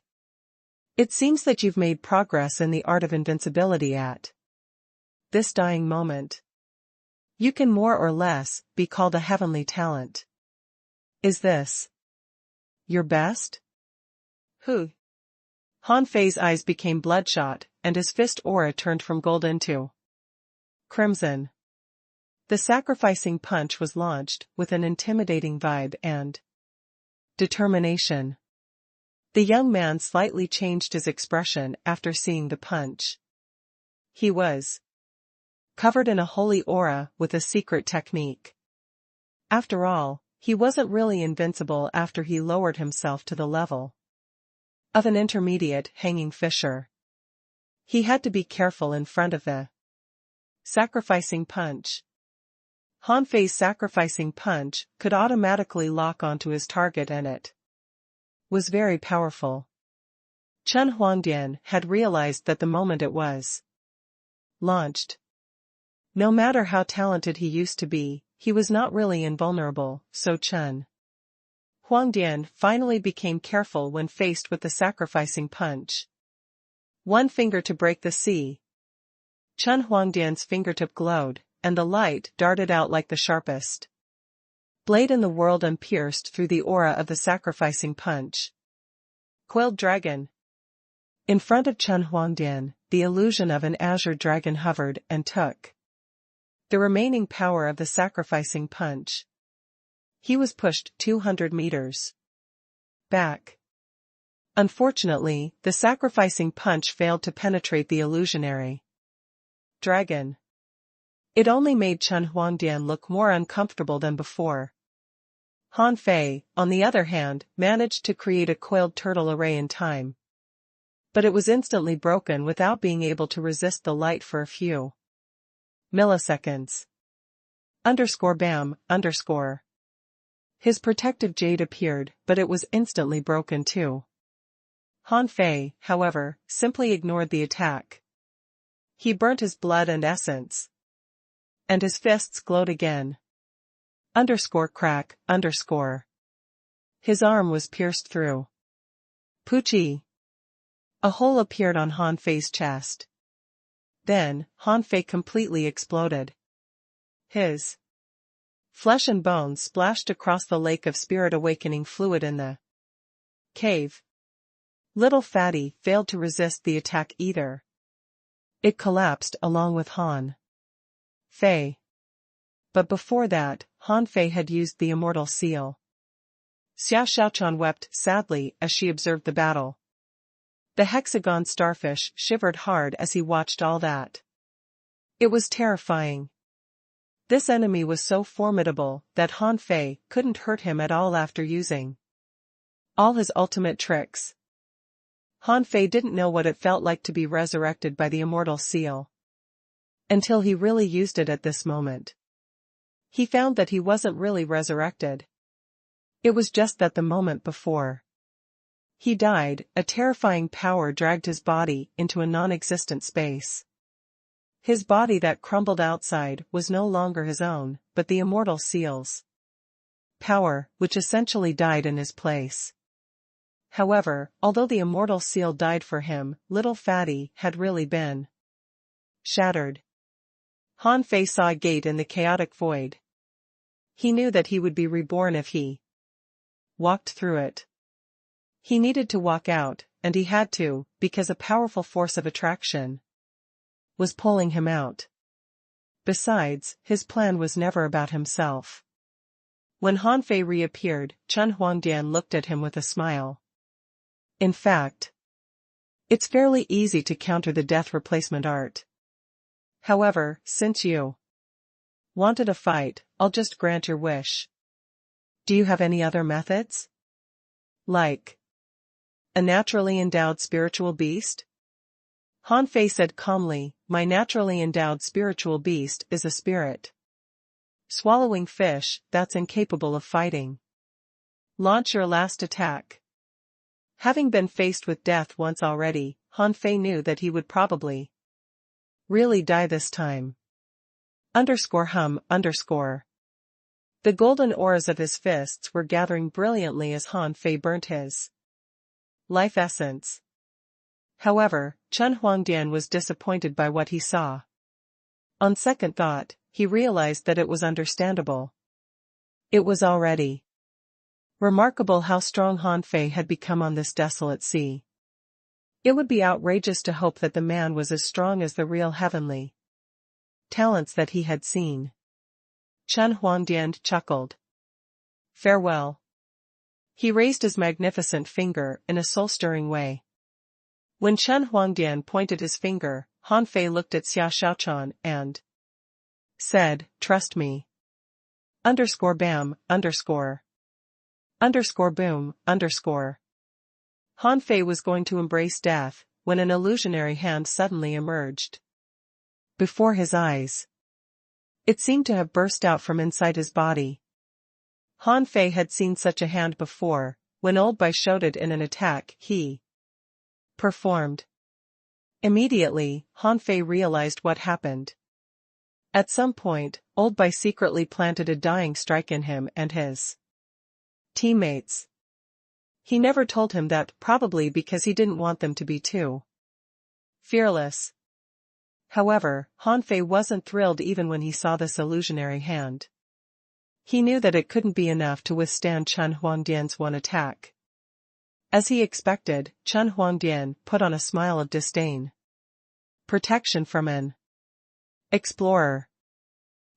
It seems that you've made progress in the art of invincibility at this dying moment. You can more or less be called a heavenly talent. Is this your best?" "Who?" Han Fei's eyes became bloodshot, and his fist aura turned from gold into crimson. The sacrificing punch was launched with an intimidating vibe and determination. The young man slightly changed his expression after seeing the punch. He was covered in a holy aura with a secret technique. After all, he wasn't really invincible after he lowered himself to the level of an intermediate hanging fisher. He had to be careful in front of the sacrificing punch. Han Fei's sacrificing punch could automatically lock onto his target, and it was very powerful. Chen Huangdian had realized that the moment it was launched, no matter how talented he used to be, he was not really invulnerable, so Chen Huangdian finally became careful when faced with the sacrificing punch. One finger to break the sea. Chen Huangdian's fingertip glowed, and the light darted out like the sharpest blade in the world and pierced through the aura of the sacrificing punch. Coiled dragon. In front of Chen Huangdian, the illusion of an azure dragon hovered and took the remaining power of the sacrificing punch. He was pushed 200 meters back. Unfortunately, the sacrificing punch failed to penetrate the illusionary dragon. It only made Chen Huangdian look more uncomfortable than before. Han Fei, on the other hand, managed to create a coiled turtle array in time. But it was instantly broken without being able to resist the light for a few milliseconds. Bam. His protective jade appeared, but it was instantly broken too. Han Fei, however, simply ignored the attack. He burnt his blood and essence. And his fists glowed again. Crack. His arm was pierced through. Poochie. A hole appeared on Han Fei's chest. Then, Han Fei completely exploded. His flesh and bones splashed across the lake of spirit awakening fluid in the cave. Little Fatty failed to resist the attack either. It collapsed along with Han Fei. But before that, Han Fei had used the immortal seal. Xiao Xiaochan wept sadly as she observed the battle. The hexagon starfish shivered hard as he watched all that. It was terrifying. This enemy was so formidable that Han Fei couldn't hurt him at all after using all his ultimate tricks. Han Fei didn't know what it felt like to be resurrected by the immortal seal. Until he really used it at this moment. He found that he wasn't really resurrected. It was just that the moment before he died, a terrifying power dragged his body into a non-existent space. His body that crumbled outside was no longer his own, but the immortal seal's power, which essentially died in his place. However, although the immortal seal died for him, little Fatty had really been shattered. Han Fei saw a gate in the chaotic void. He knew that he would be reborn if he walked through it. He needed to walk out, and he had to, because a powerful force of attraction was pulling him out. Besides, his plan was never about himself. When Han Fei reappeared, Chen Huangdian looked at him with a smile. In fact, it's fairly easy to counter the death replacement art. However, since you wanted a fight, I'll just grant your wish. Do you have any other methods? Like a naturally endowed spiritual beast? Han Fei said calmly, my naturally endowed spiritual beast is a spirit swallowing fish that's incapable of fighting. Launch your last attack. Having been faced with death once already, Han Fei knew that he would probably really die this time. _hum_. The golden auras of his fists were gathering brilliantly as Han Fei burnt his life essence. However, Chen Huangdian was disappointed by what he saw. On second thought, he realized that it was understandable. It was already remarkable how strong Han Fei had become on this desolate sea. It would be outrageous to hope that the man was as strong as the real heavenly talents that he had seen. Chen Huangdian chuckled. Farewell. He raised his magnificent finger in a soul-stirring way. When Chen Huangdian pointed his finger, Han Fei looked at Xiao Xiaochan and said, trust me. _bam, _boom, _. Han Fei was going to embrace death, when an illusionary hand suddenly emerged before his eyes. It seemed to have burst out from inside his body. Han Fei had seen such a hand before, when Old Bai showed it in an attack he performed. Immediately, Han Fei realized what happened. At some point, Old Bai secretly planted a dying strike in him and his teammates. He never told him that, probably because he didn't want them to be too fearless. However, Han Fei wasn't thrilled even when he saw this illusionary hand. He knew that it couldn't be enough to withstand Chen Huangdian's one attack. As he expected, Chen Huangdian put on a smile of disdain. Protection from an explorer.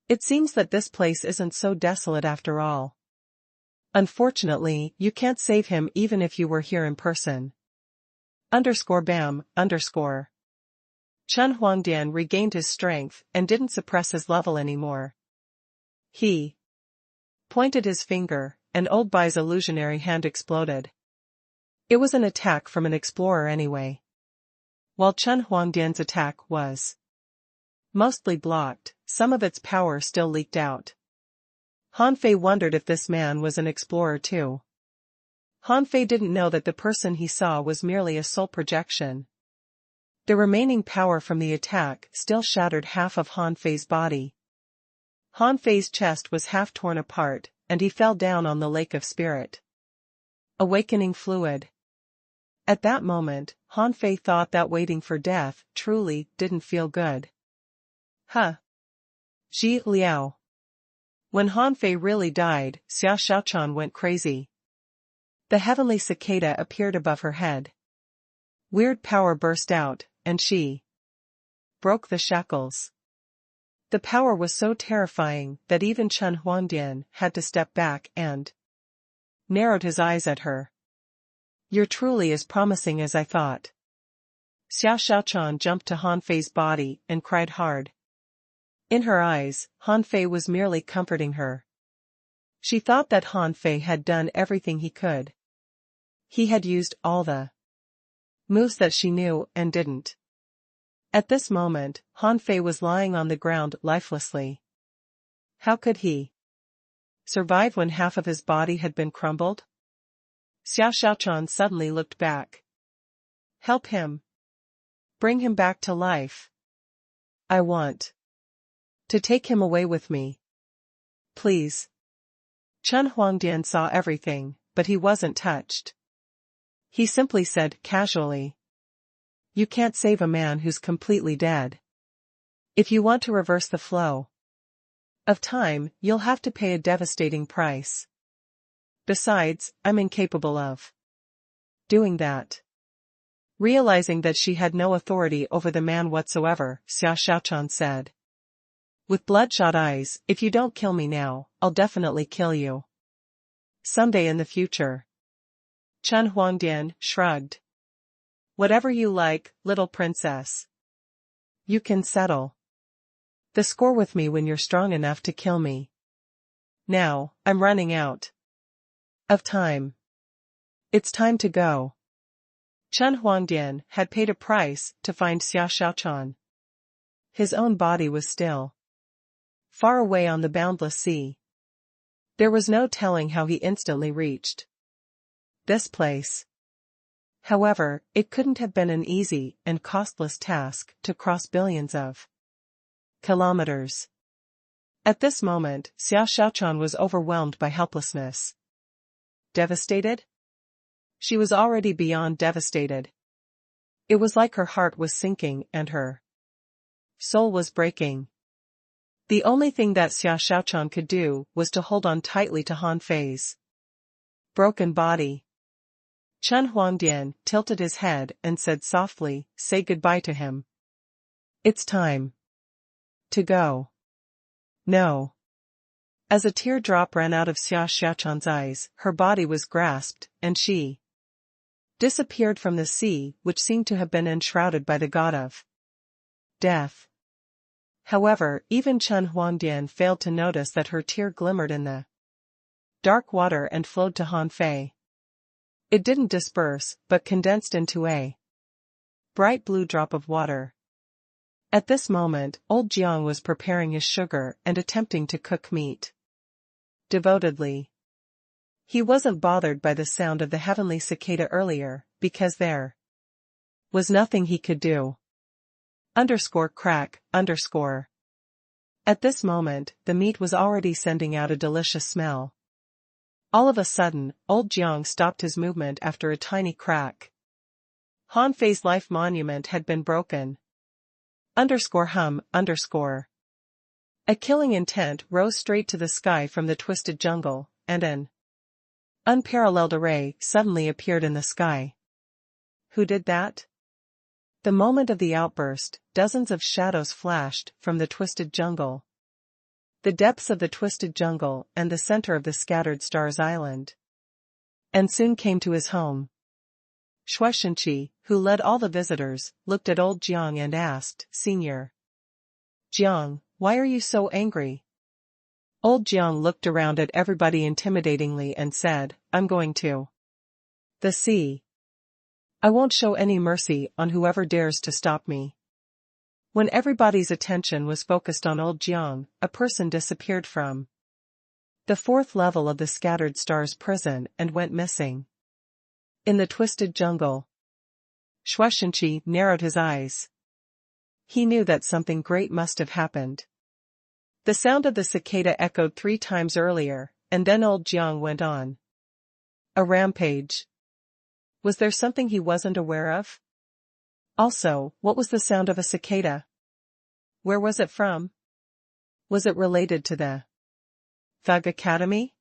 It seems that this place isn't so desolate after all. Unfortunately, you can't save him even if you were here in person. _bam, _. Chen Huangdian regained his strength and didn't suppress his level anymore. He pointed his finger, and Old Bai's illusionary hand exploded. It was an attack from an explorer anyway. While Chen Huangdian's attack was mostly blocked, some of its power still leaked out. Han Fei wondered if this man was an explorer too. Han Fei didn't know that the person he saw was merely a soul projection. The remaining power from the attack still shattered half of Han Fei's body. Han Fei's chest was half torn apart, and he fell down on the lake of spirit awakening fluid. At that moment, Han Fei thought that waiting for death truly didn't feel good. Ji Liao. When Han Fei really died, Xiao Xiaochan went crazy. The heavenly cicada appeared above her head. Weird power burst out, and she broke the shackles. The power was so terrifying that even Chen Huangdian had to step back and narrowed his eyes at her. "You're truly as promising as I thought." Xiao Xiaochan jumped to Han Fei's body and cried hard. In her eyes, Han Fei was merely comforting her. She thought that Han Fei had done everything he could. He had used all the moves that she knew and didn't. At this moment, Han Fei was lying on the ground lifelessly. How could he survive when half of his body had been crumbled? Xiao Xiaochan suddenly looked back. "Help him. Bring him back to life. I want to take him away with me. Please." Chen Huangdian saw everything, but he wasn't touched. He simply said casually, "You can't save a man who's completely dead. If you want to reverse the flow of time, you'll have to pay a devastating price. Besides, I'm incapable of doing that." Realizing that she had no authority over the man whatsoever, Xiao Xiaochan said, with bloodshot eyes, "If you don't kill me now, I'll definitely kill you someday in the future." Chen Huangdian shrugged. "Whatever you like, little princess. You can settle the score with me when you're strong enough to kill me. Now, I'm running out of time. It's time to go." Chen Huangdian had paid a price to find Xiao Xiaochan. His own body was still far away on the boundless sea. There was no telling how he instantly reached this place. However, it couldn't have been an easy and costless task to cross billions of kilometers. At this moment, Xiao Xiaochan was overwhelmed by helplessness. Devastated? She was already beyond devastated. It was like her heart was sinking and her soul was breaking. The only thing that Xiao Xiaochan could do was to hold on tightly to Han Fei's broken body. Chen Huangdian tilted his head and said softly, "Say goodbye to him. It's time to go." "No." As a teardrop ran out of Xiao Xiaochan's eyes, her body was grasped, and she disappeared from the sea, which seemed to have been enshrouded by the god of death. However, even Chen Huangdian failed to notice that her tear glimmered in the dark water and flowed to Han Fei. It didn't disperse, but condensed into a bright blue drop of water. At this moment, old Jiang was preparing his sugar and attempting to cook meat devotedly. He wasn't bothered by the sound of the heavenly cicada earlier, because there was nothing he could do. _crack_. At this moment, the meat was already sending out a delicious smell. All of a sudden, old Jiang stopped his movement after a tiny crack. Han Fei's life monument had been broken. _hum_. A killing intent rose straight to the sky from the twisted jungle, and an unparalleled array suddenly appeared in the sky. Who did that? The moment of the outburst, dozens of shadows flashed from the twisted jungle, the depths of the twisted jungle and the center of the scattered stars island, and soon came to his home. Shuaishenqi, who led all the visitors, looked at old Jiang and asked, "Senior Jiang, why are you so angry?" Old Jiang looked around at everybody intimidatingly and said, "I'm going to the sea. I won't show any mercy on whoever dares to stop me." When everybody's attention was focused on old Jiang, a person disappeared from the fourth level of the scattered stars prison and went missing in the twisted jungle. Shuaishenqi narrowed his eyes. He knew that something great must have happened. The sound of the cicada echoed 3 times earlier, and then old Jiang went on. A rampage. Was there something he wasn't aware of? Also, what was the sound of a cicada? Where was it from? Was it related to the Thug Academy?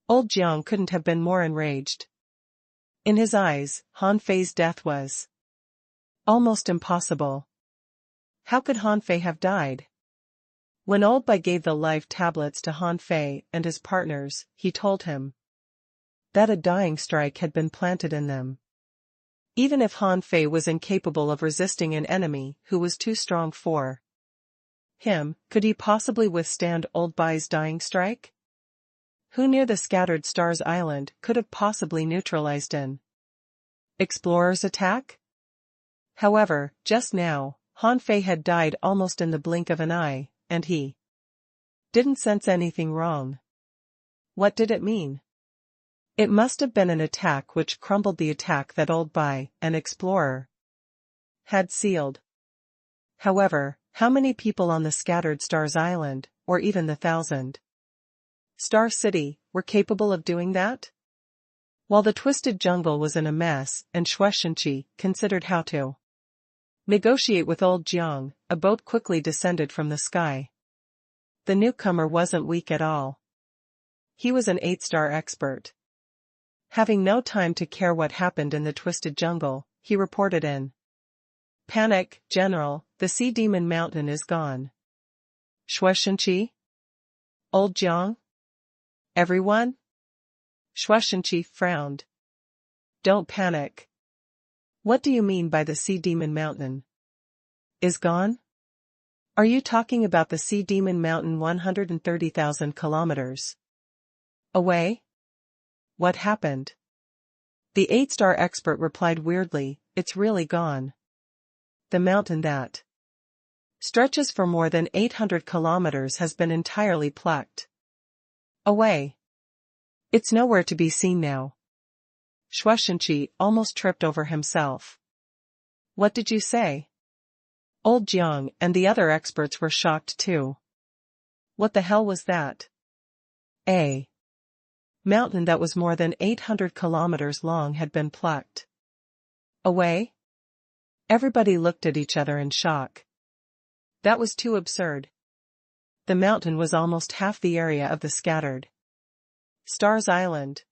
Old Jiang couldn't have been more enraged. In his eyes, Han Fei's death was almost impossible. How could Hanfei have died? When Old Bai gave the life tablets to Hanfei and his partners, he told him that a dying strike had been planted in them. Even if Hanfei was incapable of resisting an enemy who was too strong for him, could he possibly withstand Old Bai's dying strike? Who near the Scattered Stars Island could have possibly neutralized an explorer's attack? However, just now, Hanfei had died almost in the blink of an eye, and he didn't sense anything wrong. What did it mean? It must have been an attack which crumbled the attack that Old Bai, an explorer, had sealed. However, how many people on the Scattered Stars Island, or even the 1,000 Star City, were capable of doing that? While the Twisted Jungle was in a mess and Shueishenqi considered how to negotiate with Old Jiang, a boat quickly descended from the sky. The newcomer wasn't weak at all. He was an 8-star expert. Having no time to care what happened in the Twisted Jungle, he reported in panic, "General, the Sea Demon Mountain is gone." Shueishenqi? Old Jiang? Everyone? Shueishenqi frowned. Don't panic. What do you mean by the Sea Demon Mountain is gone? Are you talking about the Sea Demon Mountain 130,000 kilometers away? What happened? The 8-star expert replied weirdly, it's really gone. The mountain that stretches for more than 800 kilometers has been entirely plucked away. It's nowhere to be seen now. Shueishenqi almost tripped over himself. What did you say? Old Jiang and the other experts were shocked too. What the hell was that? A mountain that was more than 800 kilometers long had been plucked away? Everybody looked at each other in shock. That was too absurd. The mountain was almost half the area of the Scattered Stars Island.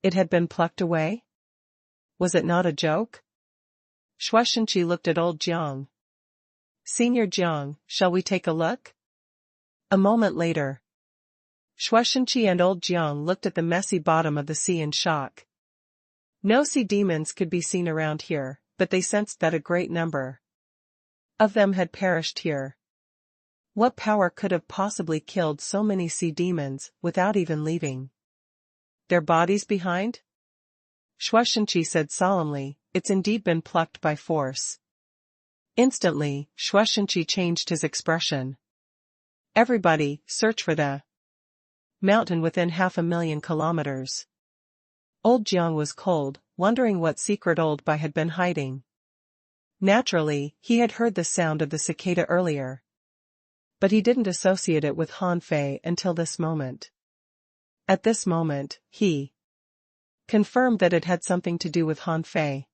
It had been plucked away? Was it not a joke? Shueishenqi looked at Old Jiang. Senior Jiang, shall we take a look? A moment later, Shueishenqi and Old Jiang looked at the messy bottom of the sea in shock. No sea demons could be seen around here, but they sensed that a great number of them had perished here. What power could have possibly killed so many sea demons without even leaving their bodies behind? Shueishenqi said solemnly, it's indeed been plucked by force. Instantly, Shueishenqi changed his expression. Everybody, search for the mountain within 500,000 kilometers. Old Jiang was cold, wondering what secret Old Bai had been hiding. Naturally, he had heard the sound of the cicada earlier. But he didn't associate it with Hanfei until this moment. At this moment, he confirmed that it had something to do with Hanfei.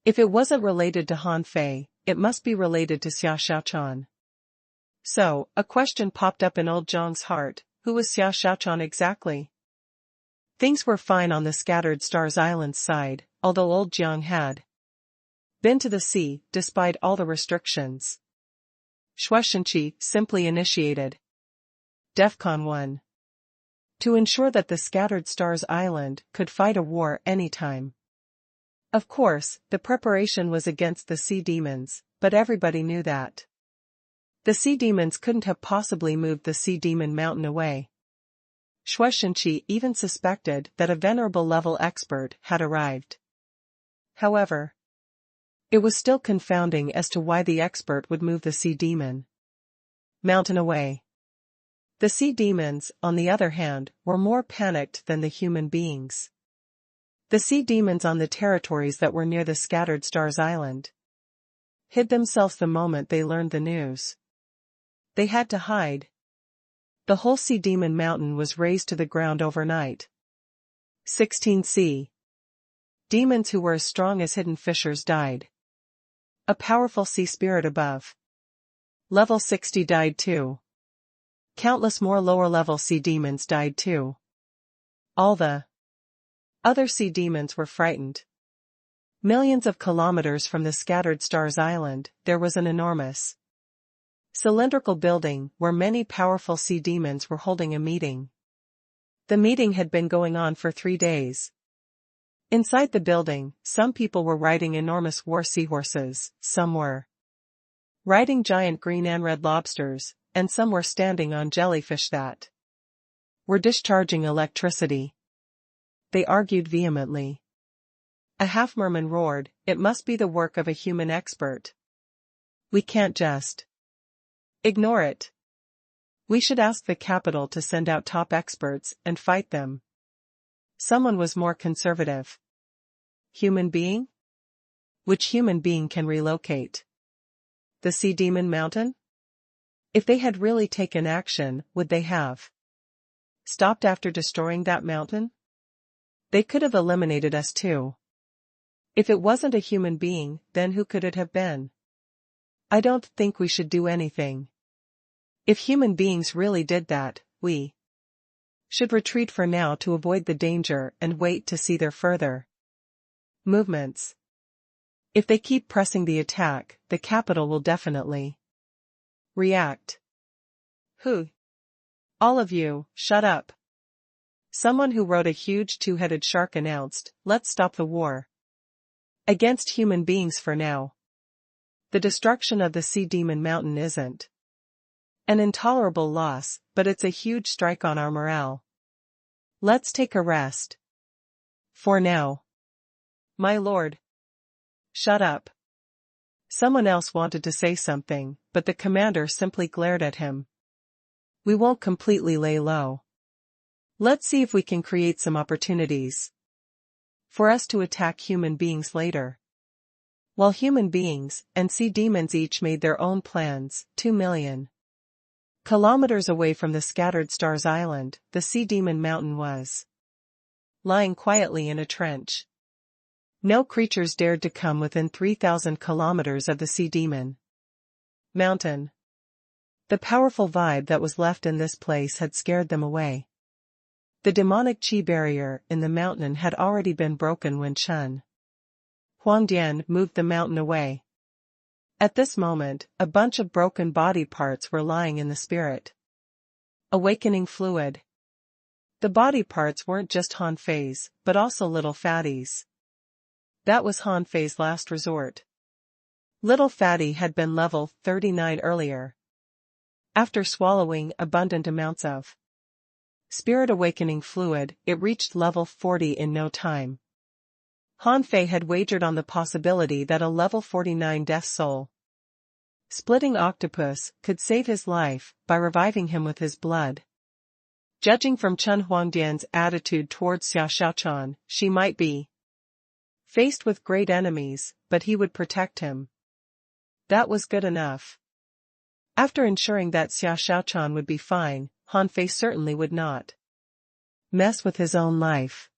If it wasn't related to Hanfei, it must be related to Xia Xiaochan. So, a question popped up in Old Jiang's heart, who was Xia Xiaochan exactly? Things were fine on the Scattered Stars Island's side, although Old Jiang had been to the sea, despite all the restrictions. Shueishenqi simply initiated DEFCON 1 to ensure that the Scattered Stars Island could fight a war anytime. Of course, the preparation was against the sea demons, but everybody knew that the sea demons couldn't have possibly moved the Sea Demon Mountain away. Shueishenqi even suspected that a venerable level expert had arrived. However, it was still confounding as to why the expert would move the Sea Demon Mountain away. The sea demons, on the other hand, were more panicked than the human beings. The sea demons on the territories that were near the Scattered Stars Island hid themselves the moment they learned the news. They had to hide. The whole Sea Demon Mountain was razed to the ground overnight. 16 sea demons who were as strong as hidden fishers died. A powerful sea spirit above level 60 died too. Countless more lower-level sea demons died too. All the other sea demons were frightened. Millions of kilometers from the scattered stars island, there was an enormous cylindrical building where many powerful sea demons were holding a meeting. The meeting had been going on for 3 days. Inside the building, some people were riding enormous war seahorses, some were riding giant green and red lobsters, and some were standing on jellyfish that were discharging electricity. They argued vehemently. A half-merman roared, "It must be the work of a human expert. We can't just ignore it. We should ask the capital to send out top experts and fight them." Someone was more conservative. Human being? Which human being can relocate? The Sea Demon Mountain? If they had really taken action, would they have stopped after destroying that mountain? They could have eliminated us too. If it wasn't a human being, then who could it have been? I don't think we should do anything. If human beings really did that, we should retreat for now to avoid the danger and wait to see their further movements. If they keep pressing the attack, the capital will definitely react. Who? All of you, shut up. Someone who rode a huge 2-headed shark announced, "Let's stop the war against human beings for now. The destruction of the Sea Demon Mountain isn't an intolerable loss, but it's a huge strike on our morale. Let's take a rest. For now." "My lord." "Shut up." Someone else wanted to say something, but the commander simply glared at him. "We won't completely lay low. Let's see if we can create some opportunities for us to attack human beings later." While human beings and sea demons each made their own plans, 2 million kilometers away from the scattered stars island, the Sea Demon Mountain was lying quietly in a trench. No creatures dared to come within 3,000 kilometers of the Sea Demon Mountain. The powerful vibe that was left in this place had scared them away. The demonic chi barrier in the mountain had already been broken when Chen Huangdian moved the mountain away. At this moment, a bunch of broken body parts were lying in the spirit awakening fluid. The body parts weren't just Han Fei's, but also little fatties. That was Han Fei's last resort. Little Fatty had been level 39 earlier. After swallowing abundant amounts of spirit awakening fluid, it reached level 40 in no time. Han Fei had wagered on the possibility that a level 49 death soul splitting octopus could save his life by reviving him with his blood. Judging from Chen Huangdian's attitude towards Xiao Shaochan, she might be faced with great enemies, but he would protect him. That was good enough. After ensuring that Xiao Shaochan would be fine, Han Fei certainly would not mess with his own life.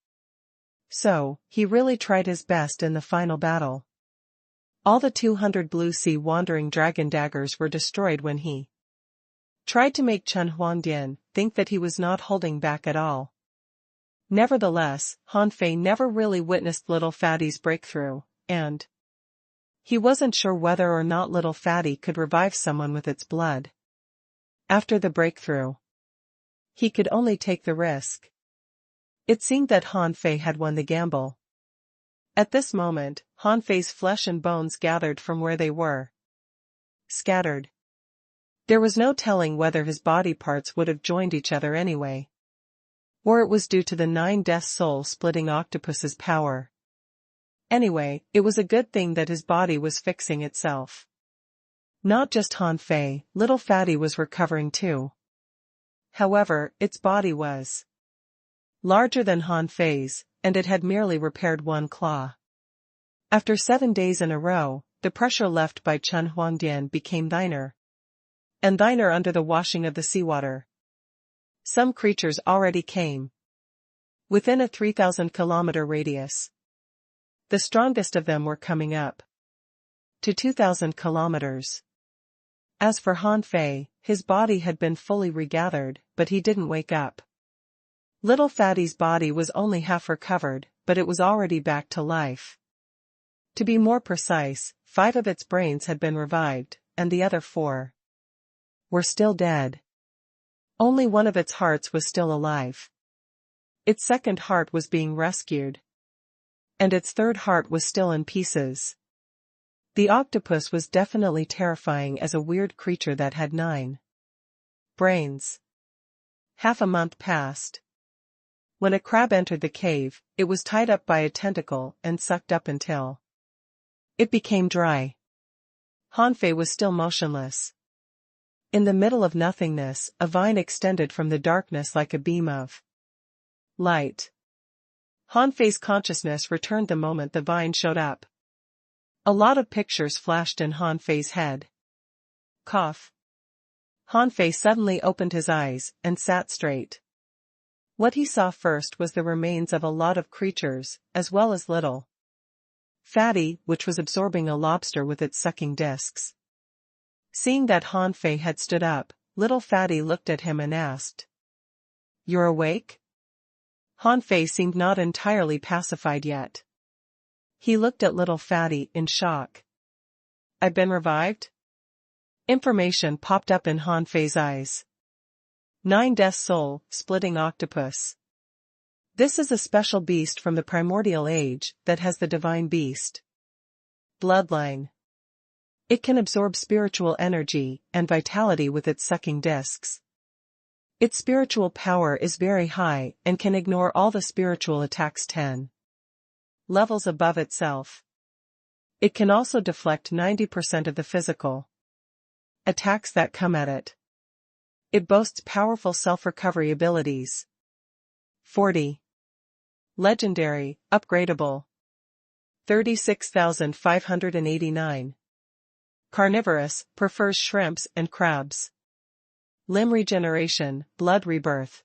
So, he really tried his best in the final battle. All the 200 blue sea wandering dragon daggers were destroyed when he tried to make Chen Huangdian think that he was not holding back at all. Nevertheless, Han Fei never really witnessed Little Fatty's breakthrough, and he wasn't sure whether or not Little Fatty could revive someone with its blood. After the breakthrough, he could only take the risk. It seemed that Han Fei had won the gamble. At this moment, Han Fei's flesh and bones gathered from where they were scattered. There was no telling whether his body parts would have joined each other anyway, or it was due to the 9 death soul splitting octopus's power. Anyway, it was a good thing that his body was fixing itself. Not just Han Fei, Little Fatty was recovering too. However, its body was larger than Han Fei's, and it had merely repaired 1 claw. After 7 days in a row, the pressure left by Chen Huangdian became thinner and thinner under the washing of the seawater. Some creatures already came within a 3,000-kilometer radius. The strongest of them were coming up to 2,000 kilometers. As for Han Fei, his body had been fully regathered, but he didn't wake up. Little Fatty's body was only half recovered, but it was already back to life. To be more precise, 5 of its brains had been revived, and the other 4 were still dead. Only one of its hearts was still alive. Its second heart was being rescued. And its third heart was still in pieces. The octopus was definitely terrifying as a weird creature that had 9 brains. Half a month passed. When a crab entered the cave, it was tied up by a tentacle and sucked up until it became dry. Hanfei was still motionless. In the middle of nothingness, a vine extended from the darkness like a beam of light. Hanfei's consciousness returned the moment the vine showed up. A lot of pictures flashed in Hanfei's head. Cough. Hanfei suddenly opened his eyes and sat straight. What he saw first was the remains of a lot of creatures, as well as little Fatty, which was absorbing a lobster with its sucking discs. Seeing that Hanfei had stood up, little Fatty looked at him and asked, "You're awake?" Hanfei seemed not entirely pacified yet. He looked at little Fatty in shock. "I've been revived?" Information popped up in Hanfei's eyes. 9 Death Soul, Splitting Octopus. This is a special beast from the primordial age that has the divine beast bloodline. It can absorb spiritual energy and vitality with its sucking discs. Its spiritual power is very high and can ignore all the spiritual attacks 10 levels above itself. It can also deflect 90% of the physical attacks that come at it. It boasts powerful self-recovery abilities. 40. Legendary, upgradable. 36,589. Carnivorous, prefers shrimps and crabs. Limb regeneration, blood rebirth.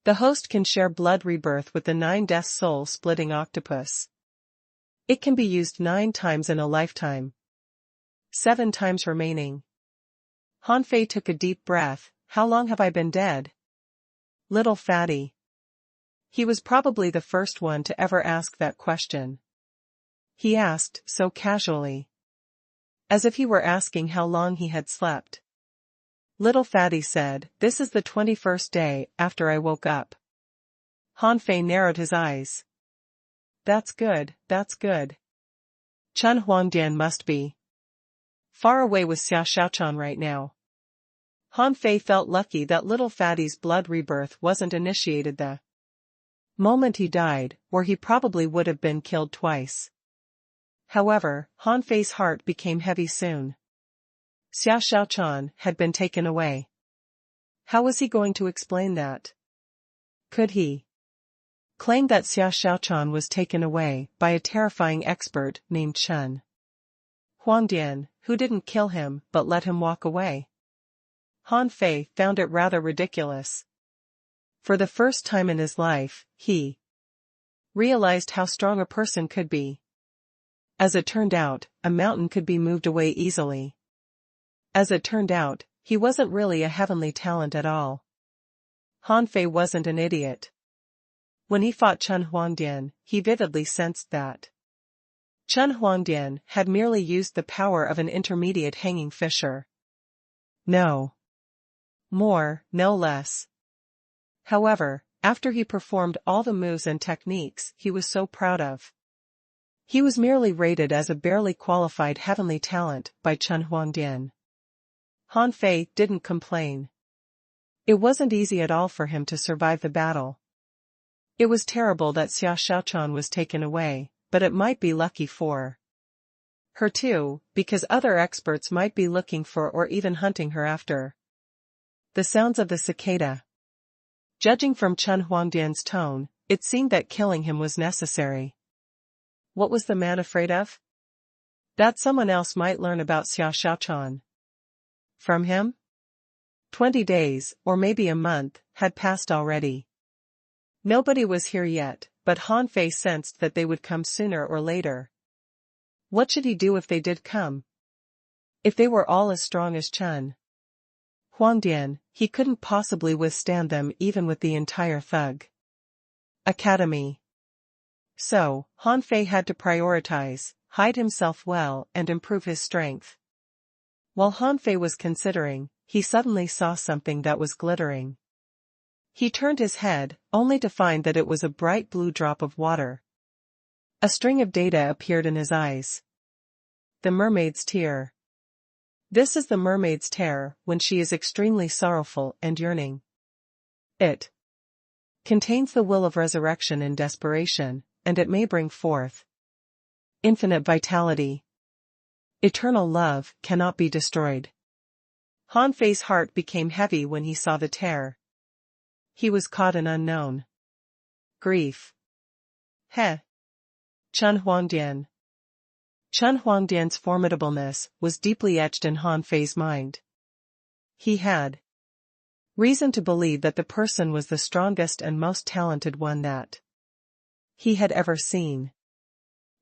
The host can share blood rebirth with the 9 Death Soul Splitting Octopus. It can be used 9 times in a lifetime. 7 times remaining. Hanfei took a deep breath. How long have I been dead? Little Fatty. He was probably the first one to ever ask that question. He asked so casually, as if he were asking how long he had slept. Little Fatty said, "This is the 21st day after I woke up." Hanfei narrowed his eyes. That's good, that's good. Chen Huangdian must be far away with Xia Xiaochan right now. Hanfei felt lucky that little Fatty's blood rebirth wasn't initiated the moment he died, or he probably would have been killed twice. However, Hanfei's heart became heavy soon. Xia Xiaochan had been taken away. How was he going to explain that? Could he claim that Xia Xiaochan was taken away by a terrifying expert named Chen Huangdian, who didn't kill him but let him walk away? Hanfei found it rather ridiculous. For the first time in his life, he realized how strong a person could be. As it turned out, a mountain could be moved away easily. As it turned out, he wasn't really a heavenly talent at all. Hanfei wasn't an idiot. When he fought Chen Huangdian, he vividly sensed that Chen Huangdian had merely used the power of an intermediate hanging fisher. No more, no less. However, after he performed all the moves and techniques he was so proud of, he was merely rated as a barely qualified heavenly talent by Chen Huangdian. Hanfei didn't complain. It wasn't easy at all for him to survive the battle. It was terrible that Xia Xiaochan was taken away, but it might be lucky for her too, because other experts might be looking for or even hunting her after. The sounds of the cicada. Judging from Chen Huangdian's tone, it seemed that killing him was necessary. What was the man afraid of? That someone else might learn about Xia Xiaochan from him? 20 days, or maybe a month, had passed already. Nobody was here yet, but Hanfei sensed that they would come sooner or later. What should he do if they did come? If they were all as strong as Chen Huangdian, he couldn't possibly withstand them even with the entire Thug Academy. So, Hanfei had to prioritize. hide himself well and improve his strength. While Han Fei was considering, he suddenly saw something that was glittering. He turned his head, only to find that it was a bright blue drop of water. A string of data appeared in his eyes. The mermaid's tear. This is the mermaid's tear when she is extremely sorrowful and yearning. It contains the will of resurrection in desperation, and it may bring forth infinite vitality. Eternal love cannot be destroyed. Han Fei's heart became heavy when he saw the tear. He was caught in unknown grief. Chen Huangdian. Chen Huangdian's formidableness was deeply etched in Han Fei's mind. He had reason to believe that the person was the strongest and most talented one that he had ever seen.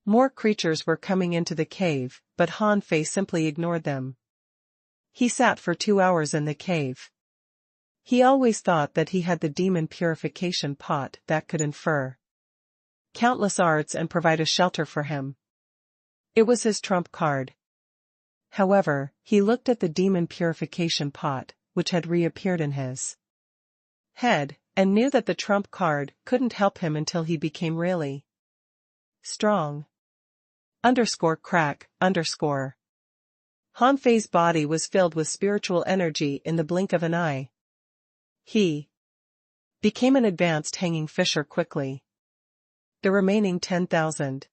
More creatures were coming into the cave, but Han Fei simply ignored them. He sat for 2 hours in the cave. He always thought that he had the demon purification pot that could infer countless arts and provide a shelter for him. It was his trump card. However, he looked at the demon purification pot, which had reappeared in his head, and knew that the trump card couldn't help him until he became really strong. _crack_. Han Fei's body was filled with spiritual energy in the blink of an eye. He became an advanced hanging fisher quickly. The remaining 10,000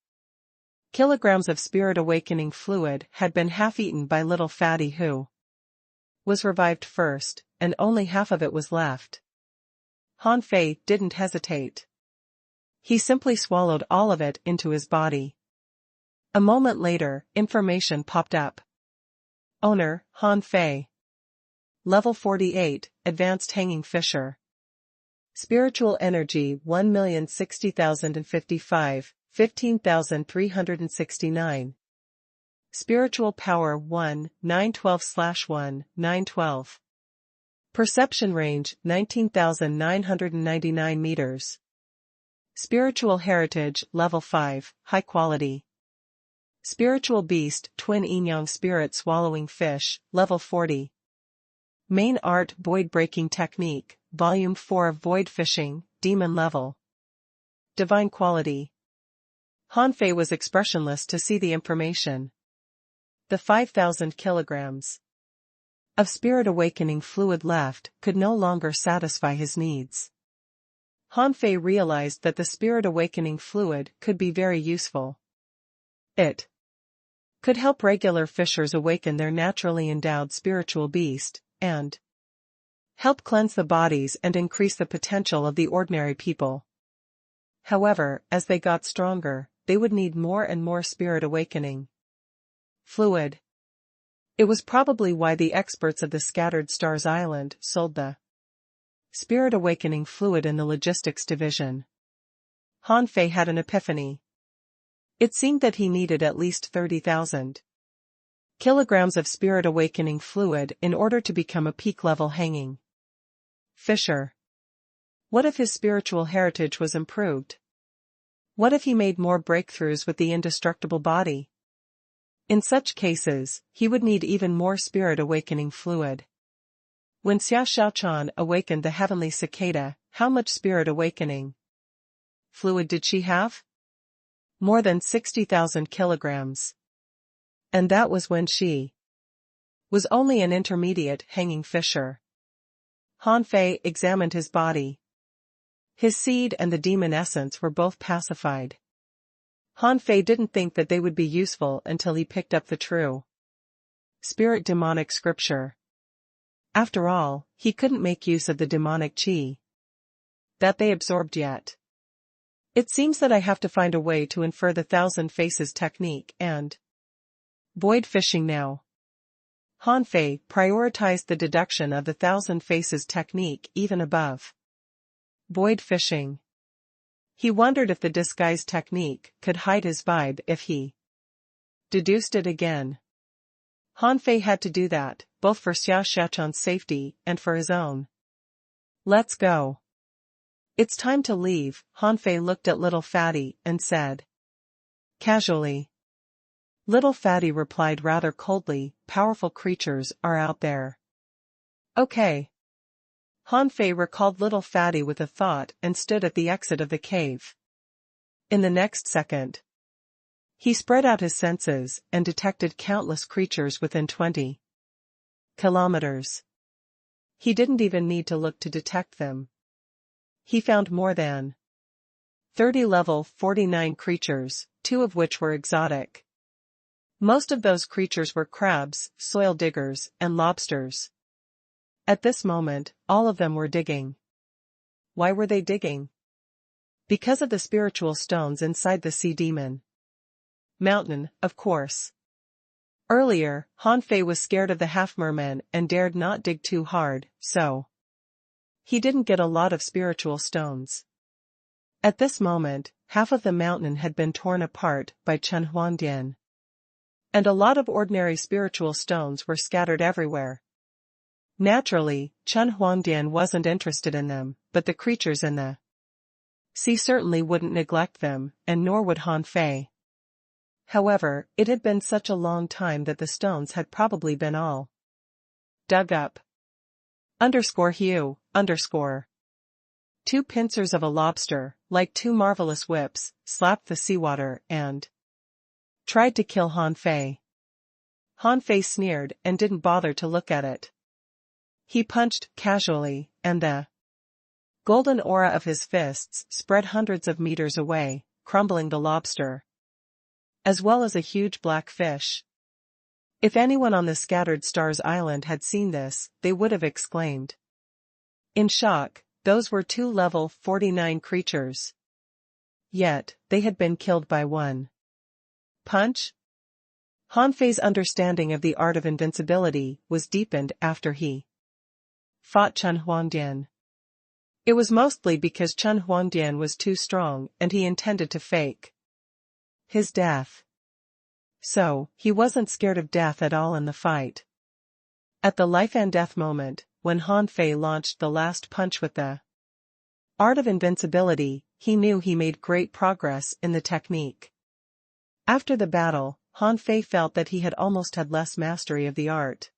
kilograms of spirit awakening fluid had been half-eaten by little fatty who was revived first, and only half of it was left. Han Fei didn't hesitate. He simply swallowed all of it into his body. A moment later, information popped up. Owner, Han Fei. Level 48, Advanced Hanging Fisher. Spiritual Energy 1,060,055, 15,369. Spiritual Power 1, 912/1, 912. Perception Range 19,999 meters. Spiritual Heritage Level 5, High Quality. Spiritual Beast Twin Yin-Yang Spirit Swallowing Fish, Level 40. Main Art Void Breaking Technique, Volume 4 of Void Fishing, Demon Level. Divine Quality. Han Fei was expressionless to see the information. The 5,000 kilograms of spirit awakening fluid left could no longer satisfy his needs. Han Fei realized that the spirit awakening fluid could be very useful. It could help regular fishers awaken their naturally endowed spiritual beast, and help cleanse the bodies and increase the potential of the ordinary people. However, as they got stronger, they would need more and more spirit awakening fluid. It was probably why the experts of the Scattered Stars Island sold the spirit awakening fluid in the logistics division. Han Fei had an epiphany. It seemed that he needed at least 30,000 kilograms of spirit awakening fluid in order to become a peak-level hanging fisher. What if his spiritual heritage was improved? What if he made more breakthroughs with the indestructible body? In such cases, he would need even more spirit awakening fluid. When Xia Xiaochan awakened the heavenly cicada, how much spirit awakening fluid did she have? More than 60,000 kilograms. And that was when she was only an intermediate hanging fisher. Han Fei examined his body. His seed and the demon essence were both pacified. Han Fei didn't think that they would be useful until he picked up the true spirit demonic scripture. After all, he couldn't make use of the demonic qi that they absorbed yet. It seems that I have to find a way to infer the 1,000 faces technique and void fishing now. Han Fei prioritized the deduction of the 1,000 faces technique even above void fishing. He wondered if the disguise technique could hide his vibe if he deduced it again. Han Fei had to do that, both for Xia Xiaochan's safety and for his own. Let's go. It's time to leave, Han Fei looked at little Fatty and said casually. Little Fatty replied rather coldly, powerful creatures are out there. Okay. Han Fei recalled Little Fatty with a thought and stood at the exit of the cave. In the next second, he spread out his senses and detected countless creatures within 20 kilometers. He didn't even need to look to detect them. He found more than 30 level 49 creatures, 2 of which were exotic. Most of those creatures were crabs, soil diggers, and lobsters. At this moment, all of them were digging. Why were they digging? Because of the spiritual stones inside the sea demon mountain, of course. Earlier, Han Fei was scared of the half-mermen and dared not dig too hard, so he didn't get a lot of spiritual stones. At this moment, half of the mountain had been torn apart by Chen Huangdian. And a lot of ordinary spiritual stones were scattered everywhere. Naturally, Chen Huangdian wasn't interested in them, but the creatures in the sea certainly wouldn't neglect them, and nor would Han Fei. However, it had been such a long time that the stones had probably been all dug up. Hugh, Two pincers of a lobster, like two marvelous whips, slapped the seawater and tried to kill Han Fei. Han Fei sneered and didn't bother to look at it. He punched casually, and the golden aura of his fists spread hundreds of meters away, crumbling the lobster, as well as a huge black fish. If anyone on the Scattered Stars Island had seen this, they would have exclaimed in shock, those were 2 level 49 creatures. Yet, they had been killed by one punch? Han Fei's understanding of the art of invincibility was deepened after he fought Chen Huangdian. It was mostly because Chen Huangdian was too strong and he intended to fake his death. So, he wasn't scared of death at all in the fight. At the life and death moment, when Han Fei launched the last punch with the art of invincibility, he knew he made great progress in the technique. After the battle, Han Fei felt that he had almost had less mastery of the art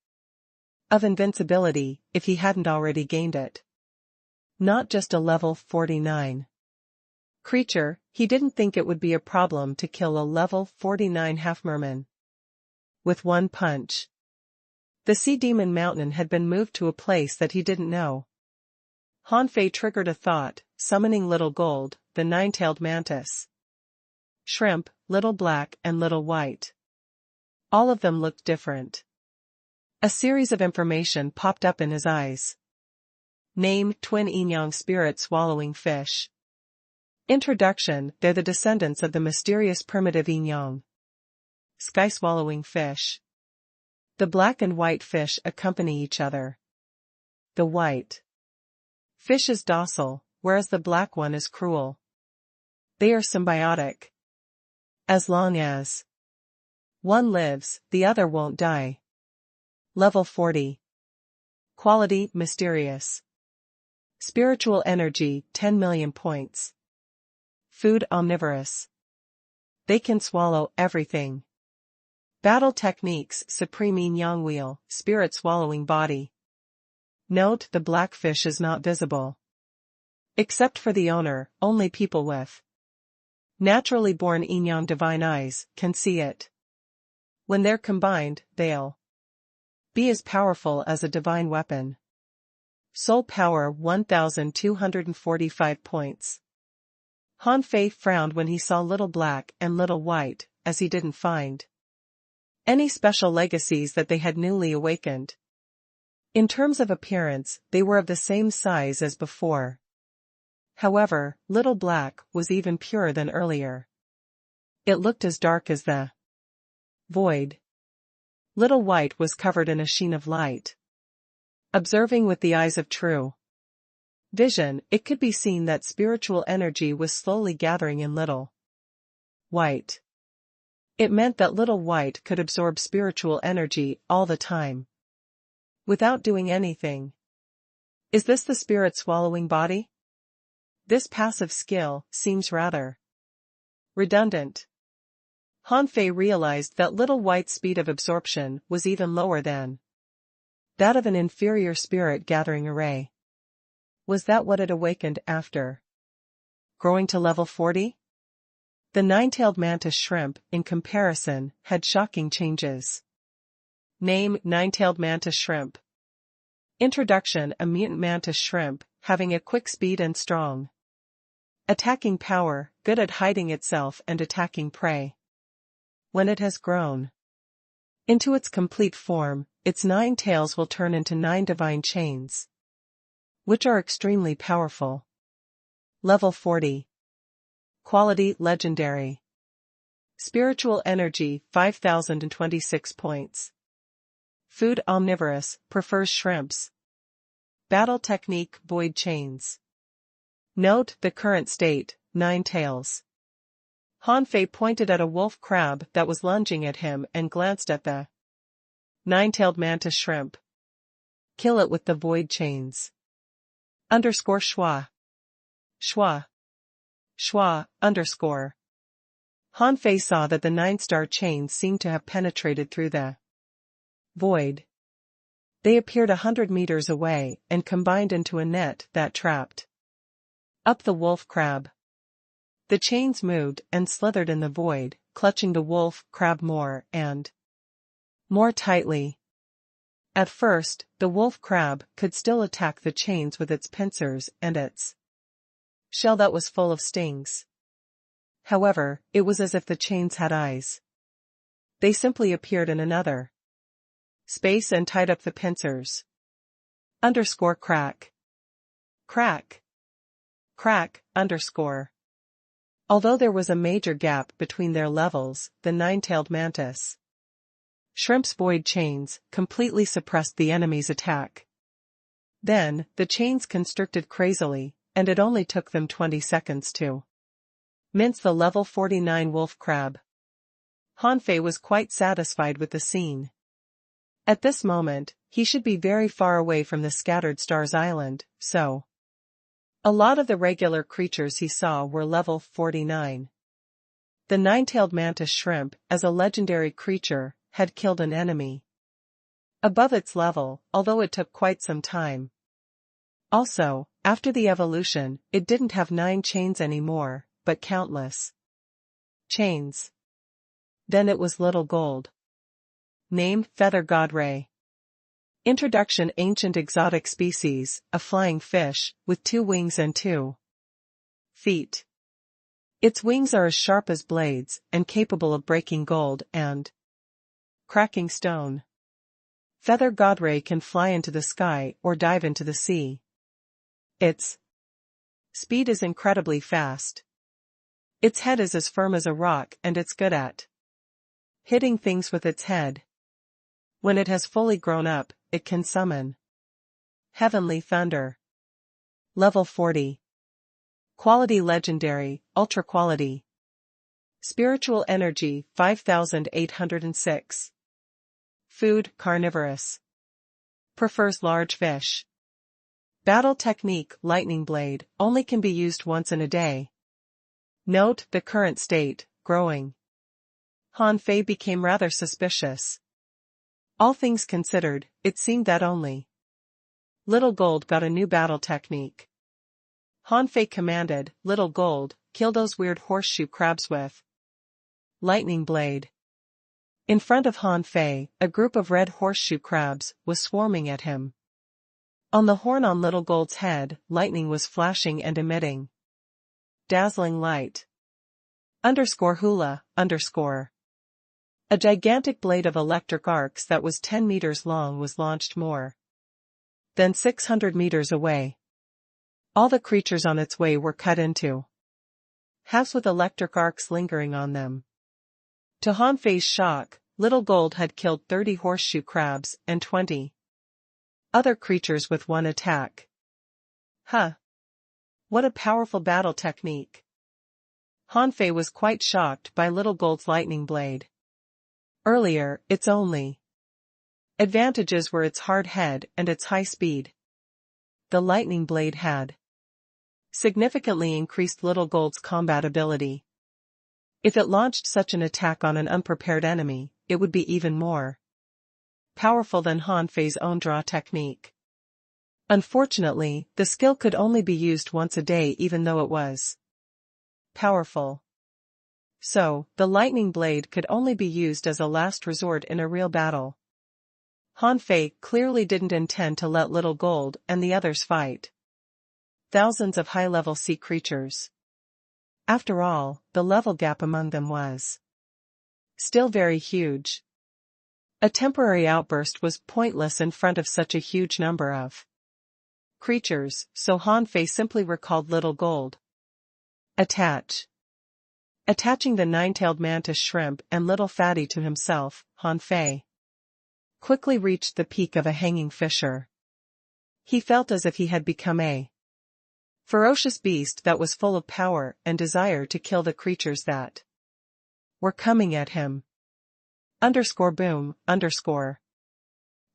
of invincibility, if he hadn't already gained it. Not just a level 49 creature, he didn't think it would be a problem to kill a level 49 half-merman with one punch. The sea demon mountain had been moved to a place that he didn't know. Han Fei triggered a thought, summoning Little Gold, the 9-tailed mantis, Shrimp, Little Black and Little White. All of them looked different. A series of information popped up in his eyes. Name: Twin Yin-Yang Spirit Swallowing Fish. Introduction: they're the descendants of the mysterious primitive Yin-Yang sky-swallowing fish. The black and white fish accompany each other. The white fish is docile, whereas the black one is cruel. They are symbiotic. As long as one lives, the other won't die. Level 40. Quality: mysterious. Spiritual energy: 10 million points. Food: omnivorous. They can swallow everything. Battle techniques: Supreme Yin-Yang Wheel, Spirit Swallowing Body. Note: the blackfish is not visible. Except for the owner, only people with naturally born Yin-Yang divine eyes can see it. When they're combined, they'll be as powerful as a divine weapon. Soul power: 1,245 points. Han Fei frowned when he saw Little Black and Little White, as he didn't find any special legacies that they had newly awakened. In terms of appearance, they were of the same size as before. However, Little Black was even purer than earlier. It looked as dark as the void. Little White was covered in a sheen of light. Observing with the eyes of true vision, it could be seen that spiritual energy was slowly gathering in Little White. It meant that Little White could absorb spiritual energy all the time, without doing anything. Is this the spirit swallowing body? This passive skill seems rather redundant. Han Fei realized that Little White's speed of absorption was even lower than that of an inferior spirit gathering array. Was that what it awakened after growing to level 40? The nine-tailed mantis shrimp, in comparison, had shocking changes. Name: nine-tailed mantis shrimp. Introduction: a mutant mantis shrimp, having a quick speed and strong attacking power, good at hiding itself and attacking prey. When it has grown into its complete form, its 9 tails will turn into 9 divine chains, which are extremely powerful. Level 40. Quality: legendary. Spiritual energy: 5026 points. Food: omnivorous, prefers shrimps. Battle technique: void chains. Note: the current state, 9 tails. Han Fei pointed at a wolf crab that was lunging at him and glanced at the nine-tailed mantis shrimp. Kill it with the void chains. Underscore schwa. Schwa. Schwa, underscore. Han Fei saw that the 9-star chains seemed to have penetrated through the void. They appeared 100 meters away and combined into a net that trapped up the wolf crab. The chains moved and slithered in the void, clutching the wolf crab more and more tightly. At first, the wolf crab could still attack the chains with its pincers and its shell that was full of stings. However, it was as if the chains had eyes. They simply appeared in another space and tied up the pincers. Underscore crack. Crack. Crack, underscore. Although there was a major gap between their levels, the nine-tailed mantis shrimp's void chains completely suppressed the enemy's attack. Then, the chains constricted crazily, and it only took them 20 seconds to mince the level 49 wolf crab. Han Fei was quite satisfied with the scene. At this moment, he should be very far away from the Scattered Stars Island, so a lot of the regular creatures he saw were level 49. The nine-tailed mantis shrimp, as a legendary creature, had killed an enemy above its level, although it took quite some time. Also, after the evolution, it didn't have 9 chains anymore, but countless chains. Then it was Little Gold. Name: Feather God Ray. Introduction: ancient exotic species, a flying fish, with 2 wings and 2 feet. Its wings are as sharp as blades, and capable of breaking gold and cracking stone. Feather God Ray can fly into the sky or dive into the sea. Its speed is incredibly fast. Its head is as firm as a rock and it's good at hitting things with its head. When it has fully grown up, it can summon heavenly thunder. Level 40. Quality: legendary, ultra quality. Spiritual energy: 5806. Food: carnivorous. Prefers large fish. Battle technique: lightning blade, only can be used once in a day. Note: the current state, growing. Han Fei became rather suspicious. All things considered, it seemed that only Little Gold got a new battle technique. Han Fei commanded, Little Gold, kill those weird horseshoe crabs with lightning blade. In front of Han Fei, a group of red horseshoe crabs was swarming at him. On the horn on Little Gold's head, lightning was flashing and emitting dazzling light. Underscore hula, underscore. A gigantic blade of electric arcs that was 10 meters long was launched more than 600 meters away. All the creatures on its way were cut into halves with electric arcs lingering on them. To Han Fei's shock, Little Gold had killed 30 horseshoe crabs and 20 other creatures with one attack. Huh! What a powerful battle technique! Han Fei was quite shocked by Little Gold's lightning blade. Earlier, its only advantages were its hard head and its high speed. The lightning blade had significantly increased Little Gold's combat ability. If it launched such an attack on an unprepared enemy, it would be even more powerful than Han Fei's own draw technique. Unfortunately, the skill could only be used once a day even though it was powerful. So, the lightning blade could only be used as a last resort in a real battle. Han Fei clearly didn't intend to let Little Gold and the others fight thousands of high-level sea creatures. After all, the level gap among them was still very huge. A temporary outburst was pointless in front of such a huge number of creatures, so Han Fei simply recalled Little Gold. Attaching the nine-tailed mantis shrimp and Little Fatty to himself, Han Fei quickly reached the peak of a hanging fissure. He felt as if he had become a ferocious beast that was full of power and desire to kill the creatures that were coming at him. Boom.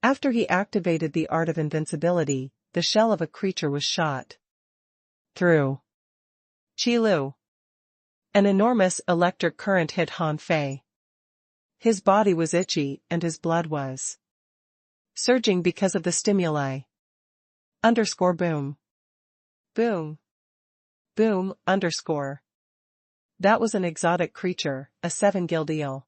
After he activated the art of invincibility, the shell of a creature was shot through. Qilu. An enormous electric current hit Han Fei. His body was itchy and his blood was surging because of the stimuli. Boom. Boom. Boom. That was an exotic creature, a 7-gilled eel.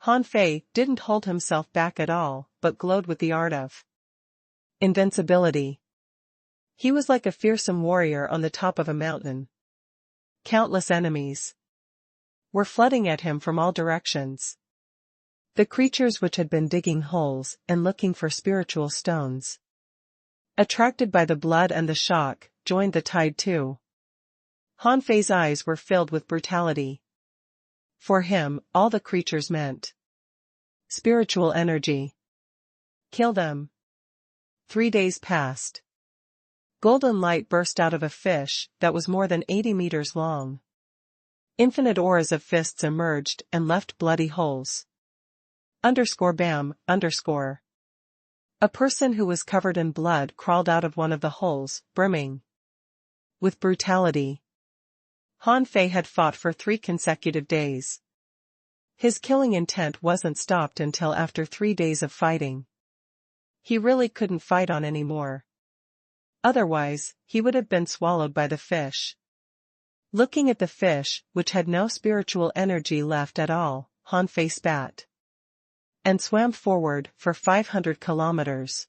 Han Fei didn't hold himself back at all, but glowed with the art of invincibility. He was like a fearsome warrior on the top of a mountain. Countless enemies were flooding at him from all directions. The creatures which had been digging holes and looking for spiritual stones, attracted by the blood and the shock, joined the tide too. Han Fei's eyes were filled with brutality. For him, all the creatures meant spiritual energy. Kill them. 3 days passed. Golden light burst out of a fish that was more than 80 meters long. Infinite auras of fists emerged and left bloody holes. Bam. A person who was covered in blood crawled out of one of the holes, brimming with brutality. Han Fei had fought for 3 consecutive days. His killing intent wasn't stopped until after 3 days of fighting. He really couldn't fight on anymore. Otherwise, he would have been swallowed by the fish. Looking at the fish, which had no spiritual energy left at all, Han Fei spat and swam forward for 500 kilometers.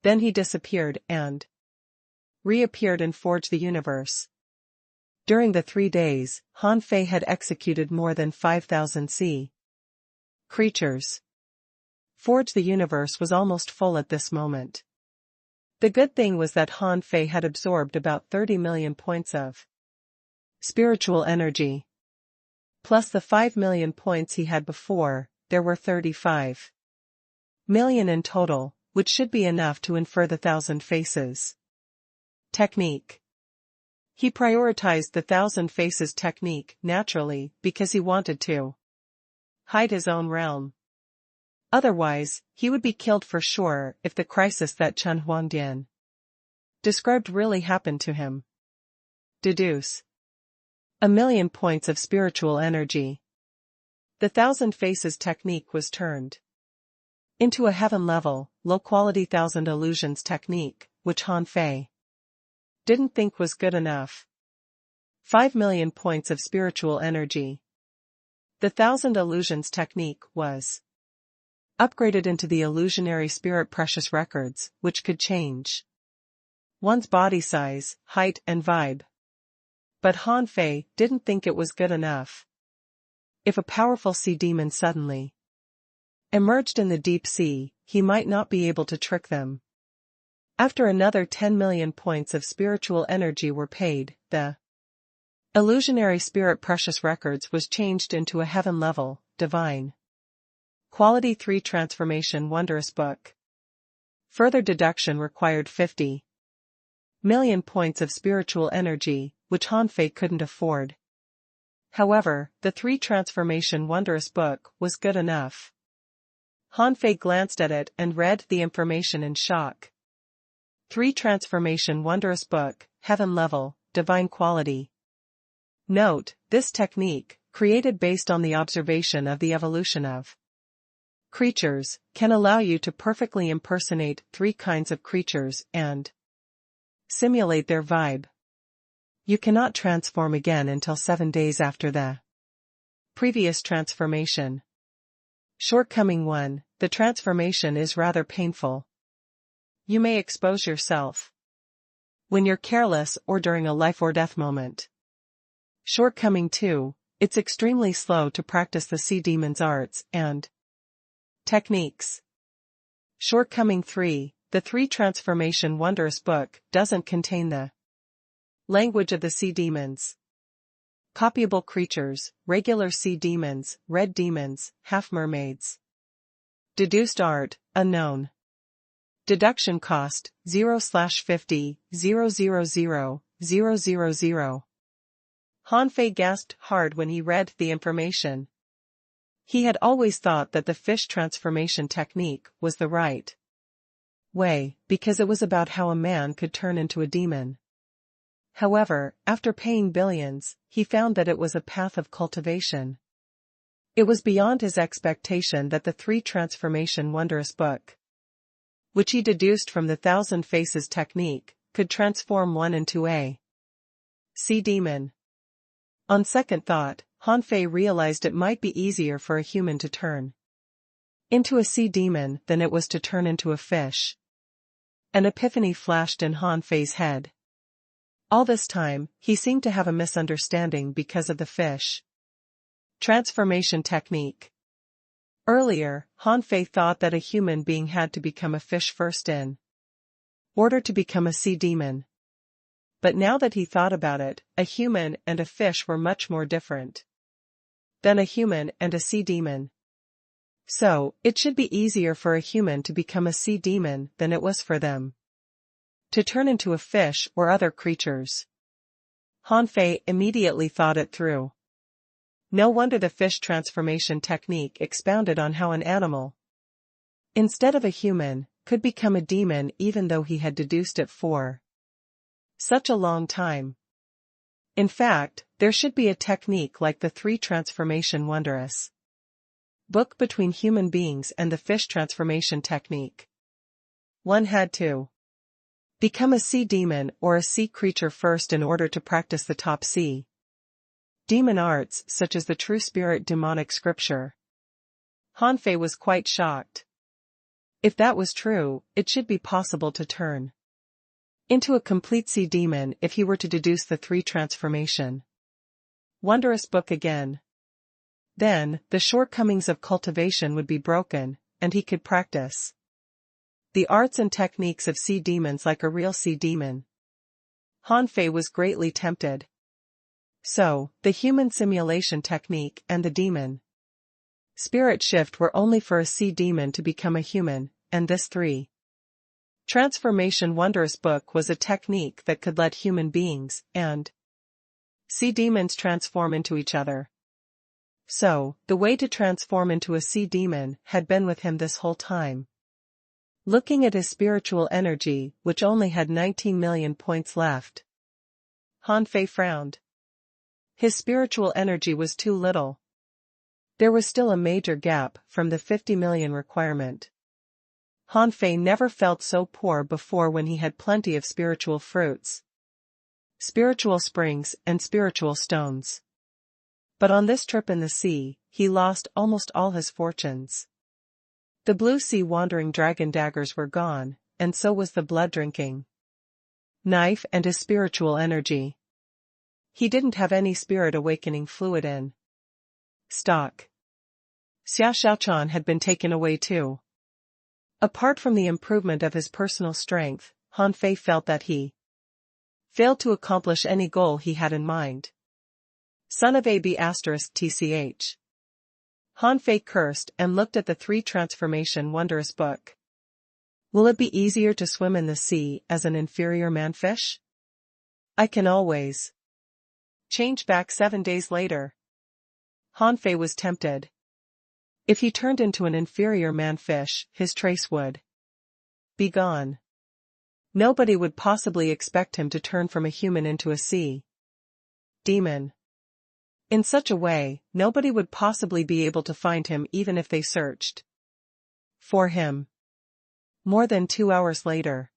Then he disappeared and reappeared in Forge the Universe. During the 3 days, Han Fei had executed more than 5,000 sea creatures. Forge the Universe was almost full at this moment. The good thing was that Han Fei had absorbed about 30 million points of spiritual energy. Plus the 5 million points he had before, there were 35 million in total, which should be enough to infer the 1,000 faces technique. He prioritized the 1,000 faces technique naturally because he wanted to hide his own realm. Otherwise, he would be killed for sure if the crisis that Chen Huangdian described really happened to him. Deduce 1,000,000 points of spiritual energy. The 1,000 faces technique was turned into a heaven-level, low-quality 1,000 illusions technique, which Han Fei didn't think was good enough. 5 million points of spiritual energy. The 1,000 illusions technique was upgraded into the illusionary spirit precious records, which could change one's body size, height and vibe. But Han Fei didn't think it was good enough. If a powerful sea demon suddenly emerged in the deep sea, he might not be able to trick them. After another 10 million points of spiritual energy were paid, the illusionary spirit precious records was changed into a heaven-level, divine quality 3 transformation wondrous book. Further deduction required 50 million points of spiritual energy, which Han Fei couldn't afford. However, the 3 transformation wondrous book was good enough. Han Fei glanced at it and read the information in shock. 3 transformation wondrous book, heaven level, divine quality. Note, this technique created based on the observation of the evolution of creatures, can allow you to perfectly impersonate 3 kinds of creatures and simulate their vibe. You cannot transform again until 7 days after the previous transformation. Shortcoming 1, the transformation is rather painful. You may expose yourself when you're careless or during a life or death moment. Shortcoming 2, it's extremely slow to practice the sea demon's arts and techniques. Shortcoming 3, the 3 Transformation Wondrous book doesn't contain the language of the sea demons. Copyable creatures, regular sea demons, red demons, half-mermaids. Deduced art, unknown. Deduction cost, 0/50, 000, 000. Hanfei gasped hard when he read the information. He had always thought that the fish transformation technique was the right way, because it was about how a man could turn into a demon. However, after paying billions, he found that it was a path of cultivation. It was beyond his expectation that the 3 Transformation Wondrous book, which he deduced from the 1,000 Faces technique, could transform one into a sea demon. On second thought, Hanfei realized it might be easier for a human to turn into a sea demon than it was to turn into a fish. An epiphany flashed in Hanfei's head. All this time, he seemed to have a misunderstanding because of the fish transformation technique. Earlier, Hanfei thought that a human being had to become a fish first in order to become a sea demon. But now that he thought about it, a human and a fish were much more different than a human and a sea demon. So, it should be easier for a human to become a sea demon than it was for them to turn into a fish or other creatures. Hanfei immediately thought it through. No wonder the fish transformation technique expounded on how an animal, instead of a human, could become a demon even though he had deduced it for such a long time. In fact, there should be a technique like the 3 Transformation Wondrous book between human beings and the fish transformation technique. One had to become a sea demon or a sea creature first in order to practice the top sea demon arts such as the true spirit demonic scripture. Hanfei was quite shocked. If that was true, it should be possible to turn into a complete sea demon if he were to deduce the 3 Transformation Wondrous book again. Then, the shortcomings of cultivation would be broken, and he could practice the arts and techniques of sea demons like a real sea demon. Hanfei was greatly tempted. So, the human simulation technique and the demon spirit shift were only for a sea demon to become a human, and this 3 Transformation Wondrous book was a technique that could let human beings and sea demons transform into each other. So, the way to transform into a sea demon had been with him this whole time. Looking at his spiritual energy, which only had 19 million points left, Hanfei frowned. His spiritual energy was too little. There was still a major gap from the 50 million requirement. Hanfei never felt so poor before when he had plenty of spiritual fruits, spiritual springs and spiritual stones. But on this trip in the sea, he lost almost all his fortunes. The blue sea wandering dragon daggers were gone, and so was the blood-drinking knife and his spiritual energy. He didn't have any spirit awakening fluid in stock. Xia Xiaochan had been taken away too. Apart from the improvement of his personal strength, Hanfei felt that he failed to accomplish any goal he had in mind. Son of AB*****. Hanfei cursed and looked at the 3 Transformation Wondrous book. Will it be easier to swim in the sea as an inferior manfish? I can always change back 7 days later. Hanfei was tempted. If he turned into an inferior manfish, his trace would be gone. Nobody would possibly expect him to turn from a human into a sea demon. In such a way, nobody would possibly be able to find him even if they searched for him. More than 2 hours later.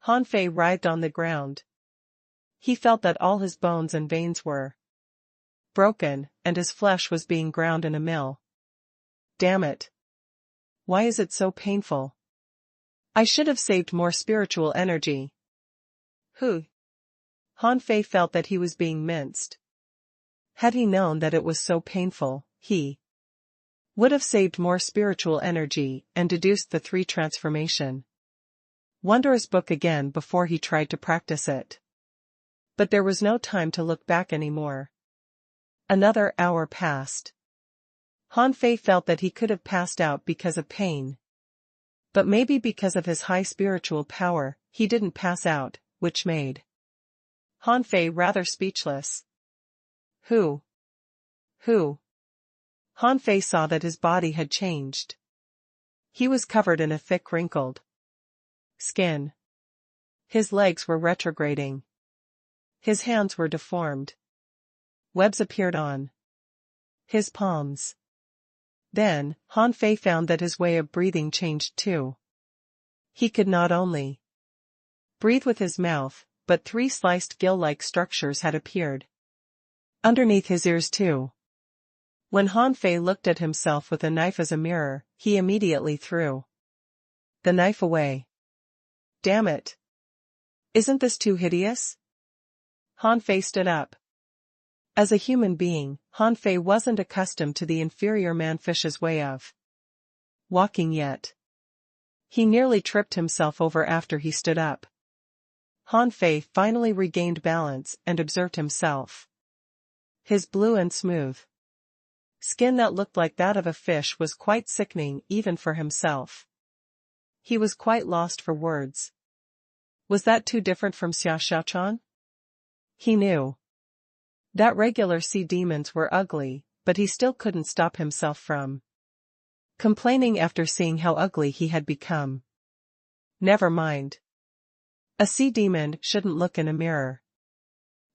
Han Fei writhed on the ground. He felt that all his bones and veins were broken, and his flesh was being ground in a mill. Damn it. Why is it so painful? I should have saved more spiritual energy. Han Fei felt that he was being minced. Had he known that it was so painful, he would have saved more spiritual energy and deduced the 3 transformation wondrous book again before he tried to practice it. But there was no time to look back anymore. Another hour passed. Han Fei felt that he could have passed out because of pain. But maybe because of his high spiritual power, he didn't pass out, which made Han Fei rather speechless. Han Fei saw that his body had changed. He was covered in a thick wrinkled skin. His legs were retrograding. His hands were deformed. Webs appeared on his palms. Then, Han Fei found that his way of breathing changed too. He could not only breathe with his mouth, but 3 sliced gill-like structures had appeared underneath his ears too. When Han Fei looked at himself with a knife as a mirror, he immediately threw the knife away. Damn it. Isn't this too hideous? Han Fei stood up. As a human being, Han Fei wasn't accustomed to the inferior man-fish's way of walking yet. He nearly tripped himself over after he stood up. Han Fei finally regained balance and observed himself. His blue and smooth skin that looked like that of a fish was quite sickening even for himself. He was quite lost for words. Was that too different from Xia Xiaochan? He knew that regular sea demons were ugly, but he still couldn't stop himself from complaining after seeing how ugly he had become. Never mind. A sea demon shouldn't look in a mirror.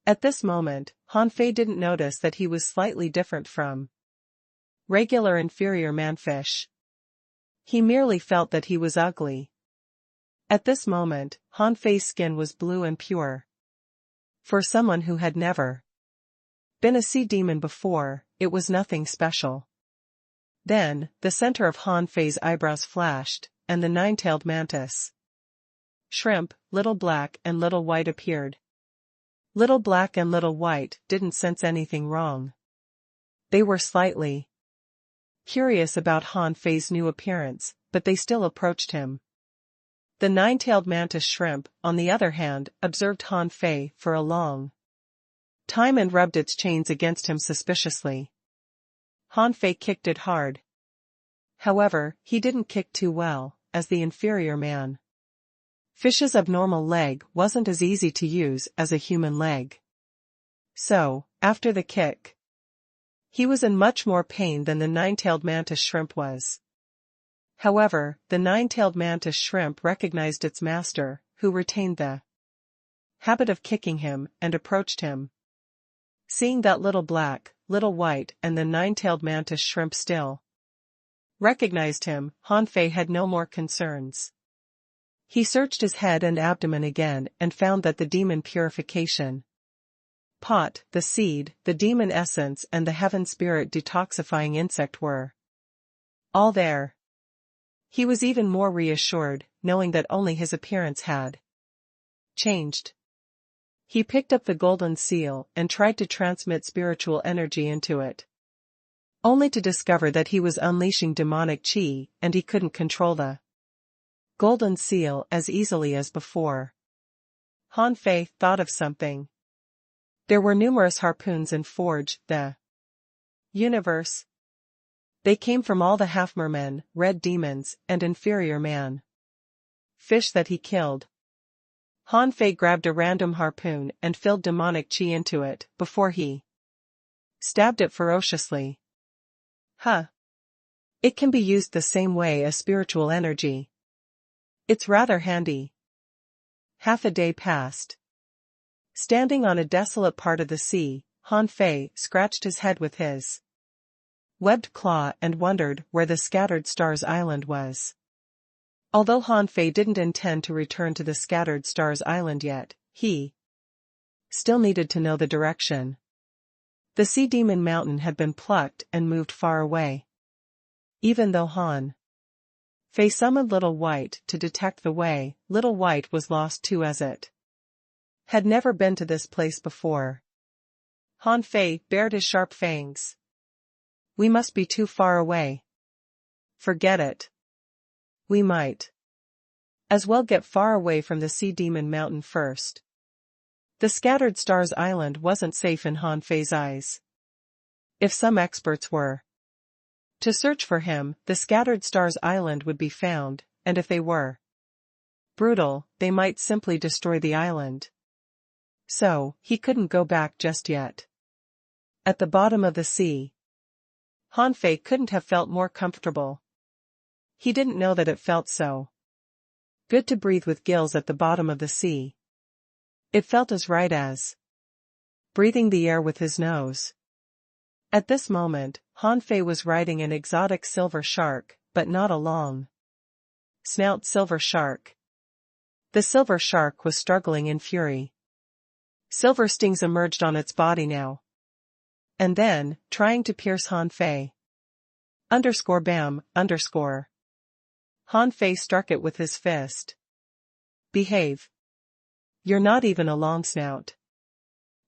At this moment, Han Fei didn't notice that he was slightly different from regular inferior manfish. He merely felt that he was ugly. At this moment, Han Fei's skin was blue and pure. For someone who had never been a sea demon before, it was nothing special. Then, the center of Han Fei's eyebrows flashed, and the 9-tailed mantis shrimp, Little Black and Little White appeared. Little Black and Little White didn't sense anything wrong. They were slightly curious about Han Fei's new appearance, but they still approached him. The 9-tailed mantis shrimp, on the other hand, observed Han Fei for a long time and rubbed its chains against him suspiciously. Han Fei kicked it hard. However, he didn't kick too well, as the inferior man fish's abnormal leg wasn't as easy to use as a human leg. So, after the kick, he was in much more pain than the 9-tailed mantis shrimp was. However, the 9-tailed mantis shrimp recognized its master, who retained the habit of kicking him, and approached him. Seeing that Little Black, Little White and the 9-tailed mantis shrimp still recognized him, Han Fei had no more concerns. He searched his head and abdomen again and found that the demon purification pot, the seed, the demon essence and the heaven spirit detoxifying insect were all there. He was even more reassured, knowing that only his appearance had changed. He picked up the golden seal and tried to transmit spiritual energy into it, only to discover that he was unleashing demonic chi and he couldn't control the golden seal as easily as before. Han Fei thought of something. There were numerous harpoons in Forge, the universe. They came from all the half-mermen, red demons, and inferior man fish that he killed. Han Fei grabbed a random harpoon and filled demonic chi into it, before he stabbed it ferociously. It can be used the same way as spiritual energy. It's rather handy. Half a day passed. Standing on a desolate part of the sea, Han Fei scratched his head with his webbed claw and wondered where the Scattered Stars Island was. Although Han Fei didn't intend to return to the Scattered Stars Island yet, he still needed to know the direction. The Sea Demon Mountain had been plucked and moved far away. Even though Han Fei summoned Little White to detect the way, Little White was lost too as it had never been to this place before. Han Fei bared his sharp fangs. We must be too far away. Forget it. We might as well get far away from the Sea Demon Mountain first. The Scattered Stars Island wasn't safe in Han Fei's eyes. If some experts were to search for him, the Scattered Stars Island would be found, and if they were brutal, they might simply destroy the island. So, he couldn't go back just yet. At the bottom of the sea, Han Fei couldn't have felt more comfortable. He didn't know that it felt so good to breathe with gills at the bottom of the sea. It felt as right as breathing the air with his nose. At this moment, Han Fei was riding an exotic silver shark, but not a long snout silver shark. The silver shark was struggling in fury. Silver stings emerged on its body now. And then, trying to pierce Han Fei. Bam, Han Fei struck it with his fist. Behave. You're not even a long snout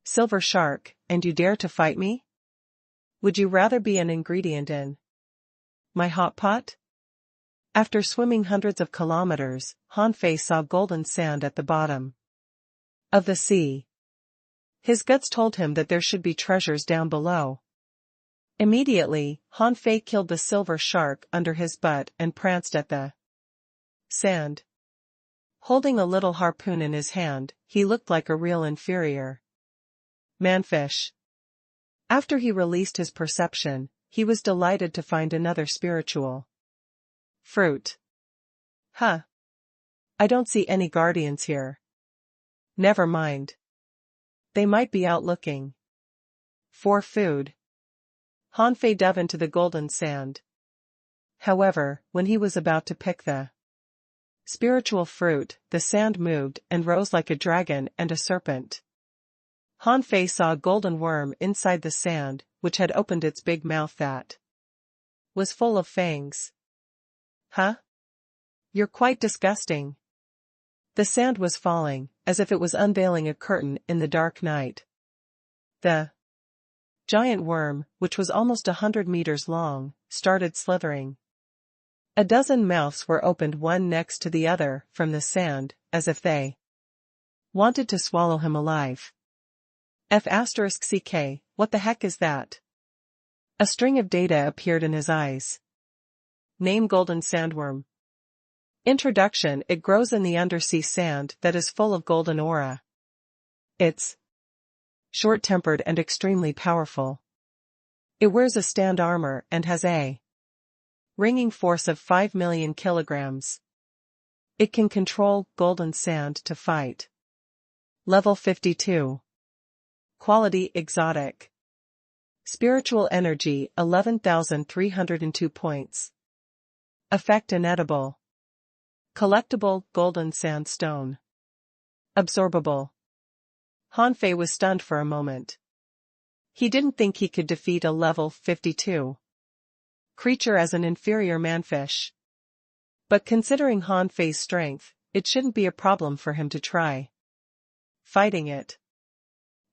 silver shark, and you dare to fight me? Would you rather be an ingredient in my hot pot? After swimming hundreds of kilometers, Han Fei saw golden sand at the bottom of the sea. His guts told him that there should be treasures down below. Immediately, Han Fei killed the silver shark under his butt and pranced at the sand. Holding a little harpoon in his hand, he looked like a real inferior manfish. After he released his perception, he was delighted to find another spiritual fruit. Huh. I don't see any guardians here. Never mind. They might be out looking for food. Han Fei dove into the golden sand. However, when he was about to pick the spiritual fruit, the sand moved and rose like a dragon and a serpent. Han Fei saw a golden worm inside the sand, which had opened its big mouth that was full of fangs. Huh? You're quite disgusting. The sand was falling, as if it was unveiling a curtain in the dark night. The giant worm, which was almost 100 meters long, started slithering. A dozen mouths were opened one next to the other from the sand, as if they wanted to swallow him alive. F***ck, what the heck is that? A string of data appeared in his eyes. Name: golden sandworm. Introduction: it grows in the undersea sand that is full of golden aura. It's short-tempered and extremely powerful. It wears a stand armor and has a ringing force of 5 million kilograms. It can control golden sand to fight. Level 52. Quality: exotic. Spiritual energy: 11,302 points. Effect: inedible. Collectible: golden sandstone. Absorbable. Han Fei was stunned for a moment. He didn't think he could defeat a level 52 creature as an inferior manfish. But considering Han Fei's strength, it shouldn't be a problem for him to try fighting it.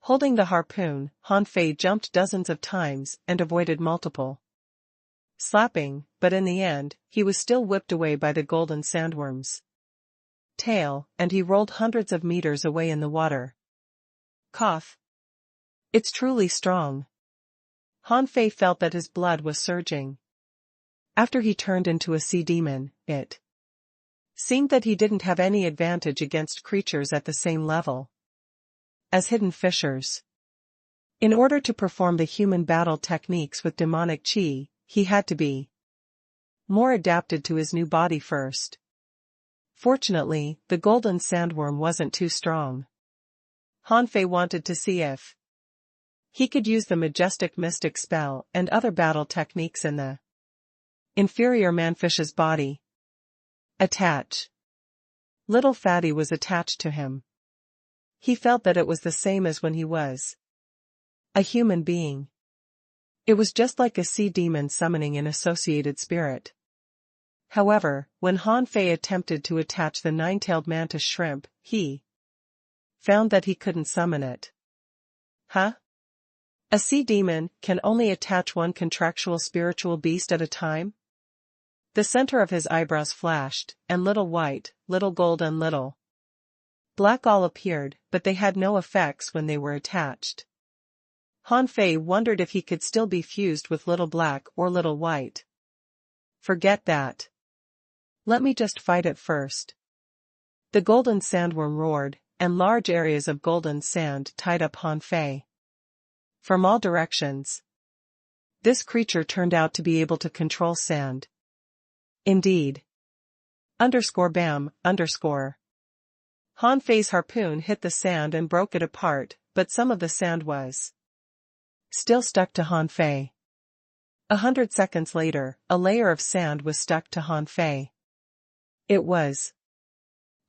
Holding the harpoon, Han Fei jumped dozens of times and avoided multiple slapping, but in the end, he was still whipped away by the golden sandworm's tail, and he rolled hundreds of meters away in the water. Cough. It's truly strong. Han Fei felt that his blood was surging. After he turned into a sea demon, it seemed that he didn't have any advantage against creatures at the same level as hidden fishers. In order to perform the human battle techniques with demonic chi, he had to be more adapted to his new body first. Fortunately, the golden sandworm wasn't too strong. Han Fei wanted to see if He could use the majestic mystic spell and other battle techniques in the inferior manfish's body. Attach. Little Fatty was attached to him. He felt that it was the same as when he was a human being. It was just like a sea demon summoning an associated spirit. However, when Han Fei attempted to attach the nine-tailed mantis shrimp, he found that he couldn't summon it. Huh? A sea demon can only attach one contractual spiritual beast at a time? The center of his eyebrows flashed, and little white, little gold and little black all appeared, but they had no effects when they were attached. Han Fei wondered if he could still be fused with little black or little white. Forget that. Let me just fight it first. The golden sandworm roared, and large areas of golden sand tied up Han Fei from all directions. This creature turned out to be able to control sand. Indeed. Bam. Han Fei's harpoon hit the sand and broke it apart, but some of the sand was still stuck to Han Fei. 100 seconds later, a layer of sand was stuck to Han Fei. It was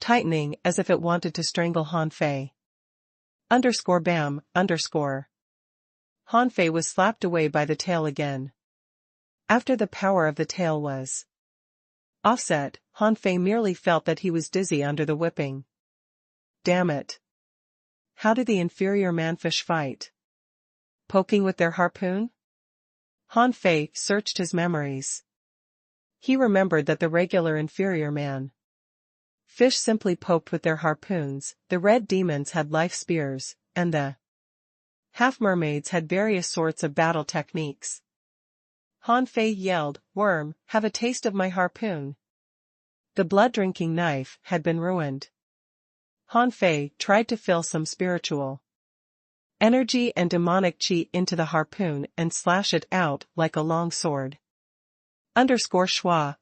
tightening as if it wanted to strangle Han Fei. Bam. Han Fei was slapped away by the tail again. After the power of the tail was offset, Han Fei merely felt that he was dizzy under the whipping. Damn it. How did the inferior manfish fight? Poking with their harpoon? Han Fei searched his memories. He remembered that the regular inferior man fish simply poked with their harpoons, the red demons had life spears, and the half-mermaids had various sorts of battle techniques. Han Fei yelled, "Worm, have a taste of my harpoon." The blood-drinking knife had been ruined. Han Fei tried to fill some spiritual energy and demonic chi into the harpoon and slash it out like a long sword. Schwa.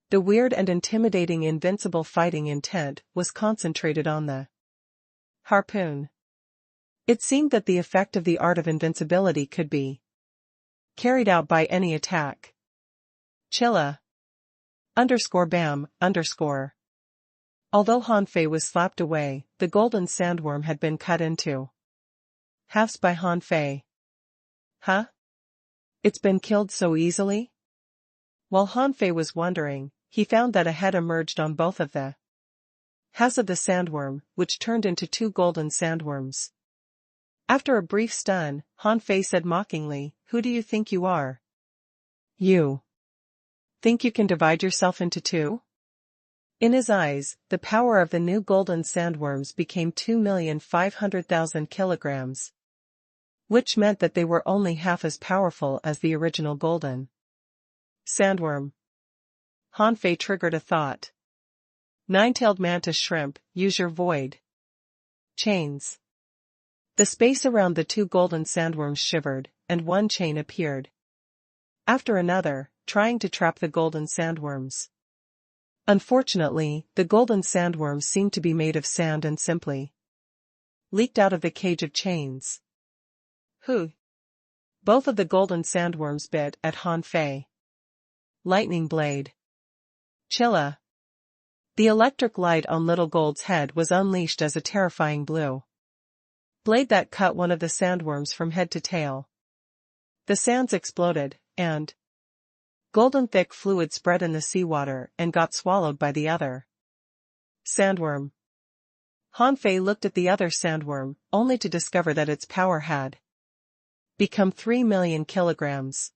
The weird and intimidating invincible fighting intent was concentrated on the harpoon. It seemed that the effect of the art of invincibility could be carried out by any attack. Chilla. Bam. Although Han Fei was slapped away, the golden sandworm had been cut into halves by Han Fei. Huh? It's been killed so easily? While Han Fei was wondering, he found that a head emerged on both of the halves of the sandworm, which turned into two golden sandworms. After a brief stun, Han Fei said mockingly, "Who do you think you are? You think you can divide yourself into two?" In his eyes, the power of the new golden sandworms became 2,500,000 kilograms, which meant that they were only half as powerful as the original golden sandworm. Han Fei triggered a thought. Nine-tailed mantis shrimp, use your void chains. The space around the two golden sandworms shivered, and one chain appeared after another, trying to trap the golden sandworms. Unfortunately, the golden sandworms seemed to be made of sand and simply leaked out of the cage of chains. Who? Both of the golden sandworms bit at Han Fei. Lightning blade. Chilla. The electric light on Little Gold's head was unleashed as a terrifying blue blade that cut one of the sandworms from head to tail. The sands exploded, and golden thick fluid spread in the seawater and got swallowed by the other sandworm. Han Fei looked at the other sandworm, only to discover that its power had become 3 million kilograms.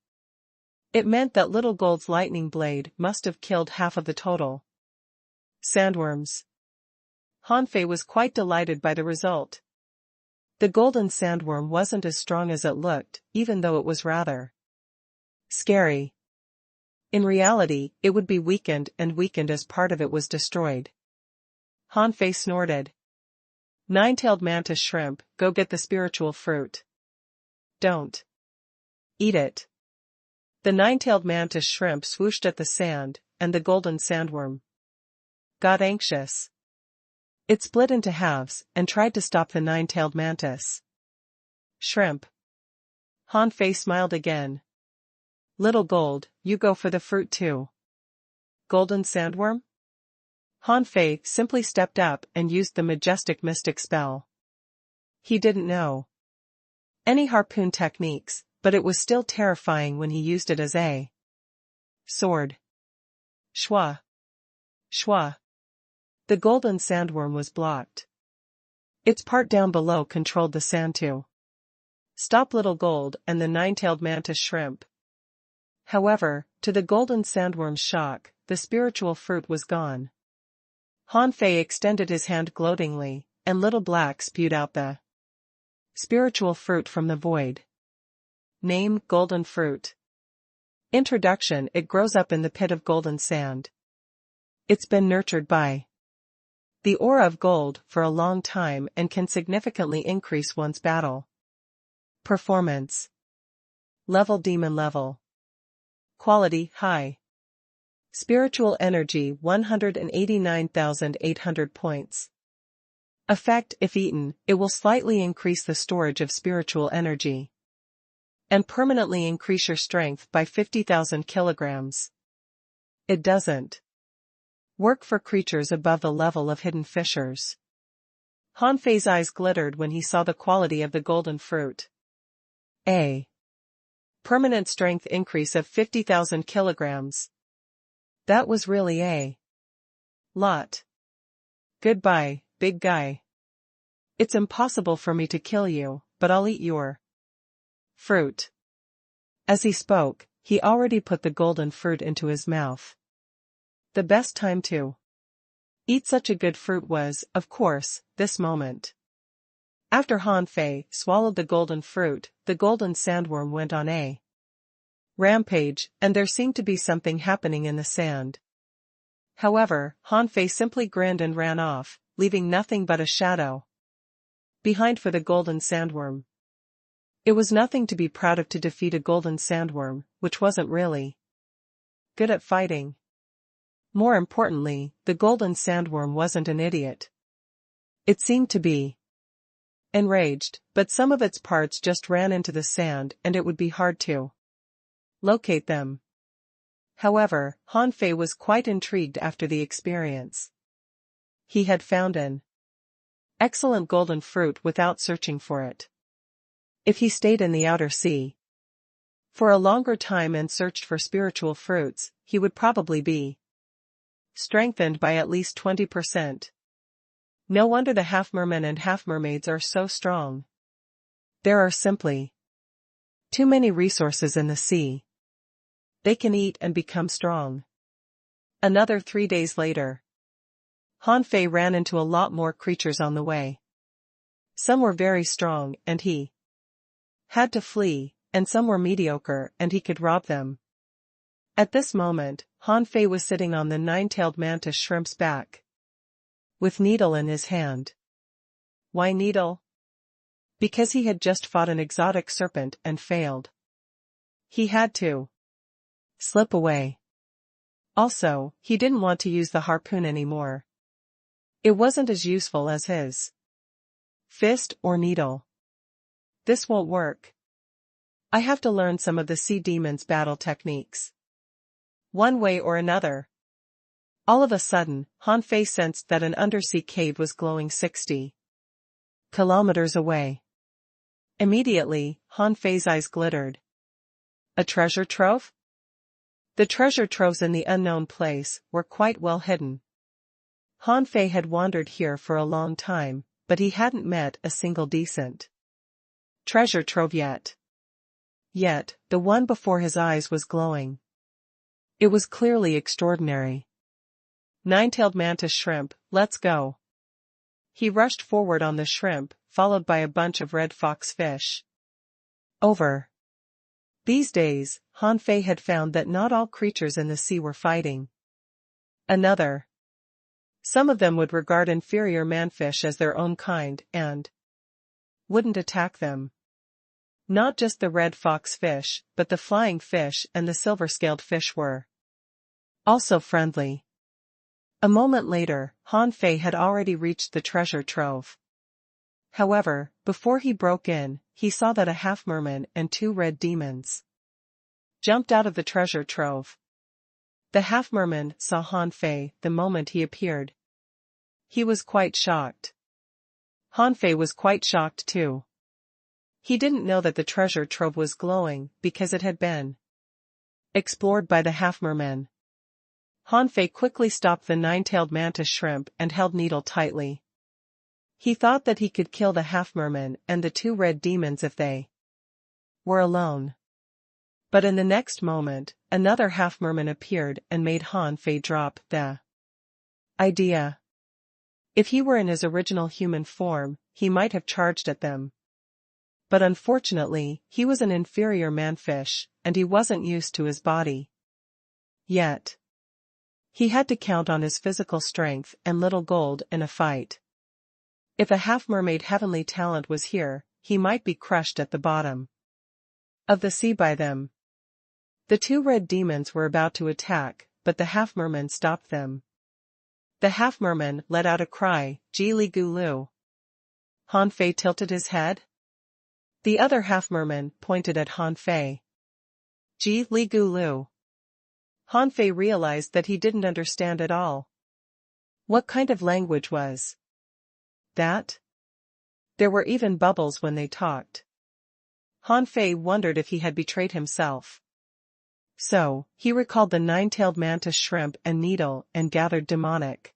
It meant that Little Gold's lightning blade must have killed half of the total sandworms. Han Fei was quite delighted by the result. The golden sandworm wasn't as strong as it looked, even though it was rather scary. In reality, it would be weakened as part of it was destroyed. Han Fei snorted. Nine-tailed mantis shrimp, go get the spiritual fruit. Don't eat it. The nine-tailed mantis shrimp swooshed at the sand, and the golden sandworm got anxious. It split into halves, and tried to stop the nine-tailed mantis. Shrimp. Han Fei smiled again. Little Gold, you go for the fruit too. Golden sandworm? Han Fei simply stepped up and used the majestic mystic spell. He didn't know any harpoon techniques, but it was still terrifying when he used it as a sword. Shwa. Shwa. The golden sandworm was blocked. Its part down below controlled the sand to stop Little Gold and the nine-tailed mantis shrimp. However, to the golden sandworm's shock, the spiritual fruit was gone. Han Fei extended his hand gloatingly, and Little Black spewed out the spiritual fruit from the void. Name: Golden Fruit. Introduction: It grows up in the pit of golden sand. It's been nurtured by the aura of gold for a long time and can significantly increase one's battle performance. Level: Demon level. Quality: High. Spiritual energy: 189,800 points. Effect: If eaten, it will slightly increase the storage of spiritual energy and permanently increase your strength by 50,000 kilograms. It doesn't work for creatures above the level of hidden fissures. Han Fei's eyes glittered when he saw the quality of the golden fruit. A permanent strength increase of 50,000 kilograms. That was really a lot. Goodbye, big guy. It's impossible for me to kill you, but I'll eat your fruit. As he spoke, he already put the golden fruit into his mouth. The best time to eat such a good fruit was, of course, this moment. After Han Fei swallowed the golden fruit, the golden sandworm went on a rampage, and there seemed to be something happening in the sand. However, Han Fei simply grinned and ran off, leaving nothing but a shadow behind for the golden sandworm. It was nothing to be proud of to defeat a golden sandworm, which wasn't really good at fighting. More importantly, the golden sandworm wasn't an idiot. It seemed to be enraged, but some of its parts just ran into the sand and it would be hard to locate them. However, Han Fei was quite intrigued after the experience. He had found an excellent golden fruit without searching for it. If he stayed in the outer sea for a longer time and searched for spiritual fruits, he would probably be strengthened by at least 20%. No wonder the half-mermen and half-mermaids are so strong. There are simply too many resources in the sea. They can eat and become strong. Another 3 days later, Han Fei ran into a lot more creatures on the way. Some were very strong, and he had to flee, and some were mediocre, and he could rob them. At this moment, Han Fei was sitting on the nine-tailed mantis shrimp's back, with Needle in his hand. Why Needle? Because he had just fought an exotic serpent and failed. He had to slip away. Also, he didn't want to use the harpoon anymore. It wasn't as useful as his fist or needle. This won't work. I have to learn some of the sea demon's battle techniques. One way or another. All of a sudden, Han Fei sensed that an undersea cave was glowing 60 kilometers away. Immediately, Han Fei's eyes glittered. A treasure trove? The treasure troves in the unknown place were quite well hidden. Han Fei had wandered here for a long time, but he hadn't met a single decent treasure trove yet. Yet, the one before his eyes was glowing. It was clearly extraordinary. Nine-tailed mantis shrimp, let's go. He rushed forward on the shrimp, followed by a bunch of red fox fish. Over these days, Han Fei had found that not all creatures in the sea were fighting another. Some of them would regard inferior manfish as their own kind and wouldn't attack them. Not just the red fox fish, but the flying fish and the silver-scaled fish were also friendly. A moment later, Han Fei had already reached the treasure trove. However, Before he broke in, he saw that a half-merman and 2 red demons jumped out of the treasure trove. The half-merman saw Han Fei the moment he appeared. He was quite shocked. Han Fei was quite shocked too. He didn't know that the treasure trove was glowing because it had been explored by the half-merman. Han Fei quickly stopped the 9-tailed mantis shrimp and held Needle tightly. He thought that he could kill the half-merman and the 2 red demons if they were alone. But in the next moment, another half-merman appeared and made Han Fei drop the idea. If he were in his original human form, he might have charged at them. But unfortunately, he was an inferior manfish, and he wasn't used to his body yet. He had to count on his physical strength and little gold in a fight. If a half-mermaid heavenly talent was here, he might be crushed at the bottom of the sea by them. The 2 red demons were about to attack, but the half-merman stopped them. The half-merman let out a cry, "Ji Li Gu Lu." Han Fei tilted his head. The other half-merman pointed at Han Fei. "Ji Li Gu Lu." Han Fei realized that he didn't understand at all. What kind of language was that? There were even bubbles when they talked. Han Fei wondered if he had betrayed himself. So, he recalled the 9-tailed mantis shrimp and Needle and gathered demonic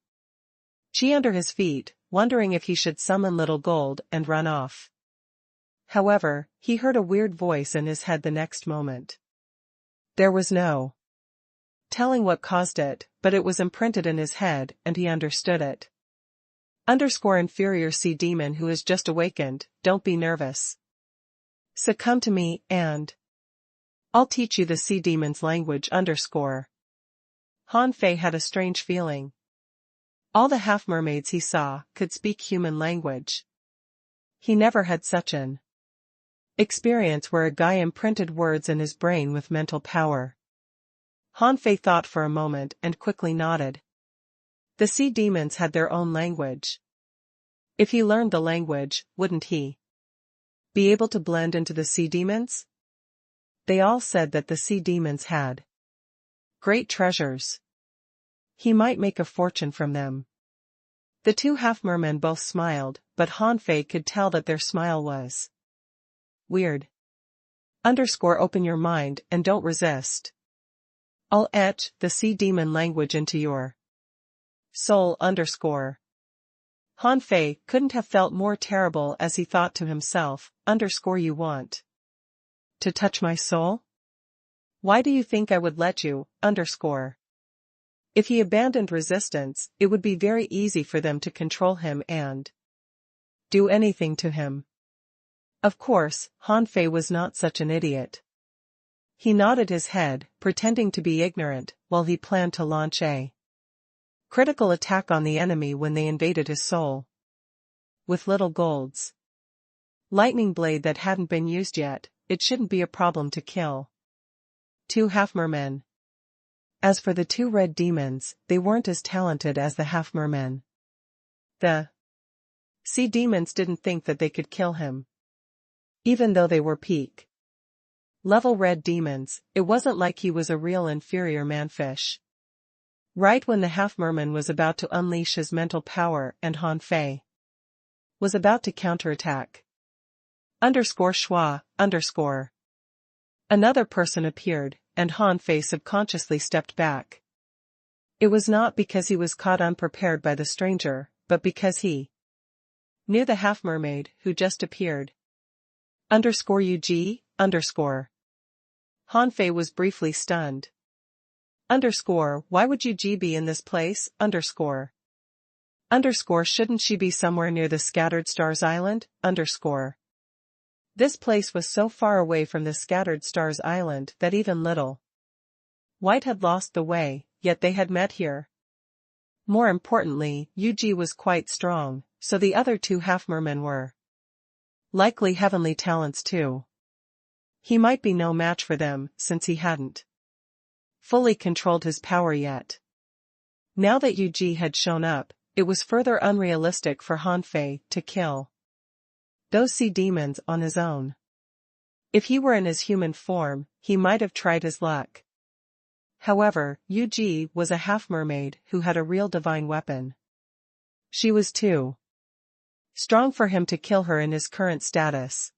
chi under his feet, wondering if he should summon Little Gold and run off. However, he heard a weird voice in his head the next moment. There was no telling what caused it, but it was imprinted in his head and he understood it. _inferior sea demon who has just awakened, don't be nervous. Succumb to me, and I'll teach you the sea demon's language _. Han Fei had a strange feeling. All the half-mermaids he saw could speak human language. He never had such an experience where a guy imprinted words in his brain with mental power. Han Fei thought for a moment and quickly nodded. The sea demons had their own language. If he learned the language, wouldn't he be able to blend into the sea demons? They all said that the sea demons had great treasures. He might make a fortune from them. The 2 half-mermen both smiled, but Han Fei could tell that their smile was weird. Open your mind and don't resist. I'll etch the sea demon language into your soul _. Han Fei couldn't have felt more terrible as he thought to himself, "You want to touch my soul? Why do you think I would let you, _." If he abandoned resistance, it would be very easy for them to control him and do anything to him. Of course, Han Fei was not such an idiot. He nodded his head, pretending to be ignorant, while he planned to launch a critical attack on the enemy when they invaded his soul. With Little Gold's lightning blade that hadn't been used yet, it shouldn't be a problem to kill 2 half-mermen. As for the 2 red demons, they weren't as talented as the half-mermen. The sea demons didn't think that they could kill him. Even though they were peak level red demons, it wasn't like he was a real inferior manfish. Right when the half-merman was about to unleash his mental power and Han Fei was about to counterattack. _schwa_. Another person appeared, and Han Fei subconsciously stepped back. It was not because he was caught unprepared by the stranger, but because he knew the half-mermaid who just appeared. _UG_. Han Fei was briefly stunned. Why would UG be in this place, _? Shouldn't she be somewhere near the Scattered Stars Island, _? This place was so far away from the Scattered Stars Island that even Little White had lost the way, yet they had met here. More importantly, UG was quite strong, so the other 2 half-mermen were likely heavenly talents too. He might be no match for them, since he hadn't fully controlled his power yet. Now that UG had shown up, it was further unrealistic for Han Fei to kill those sea demons on his own. If he were in his human form, he might have tried his luck. However, Yuji was a half-mermaid who had a real divine weapon. She was too strong for him to kill her in his current status.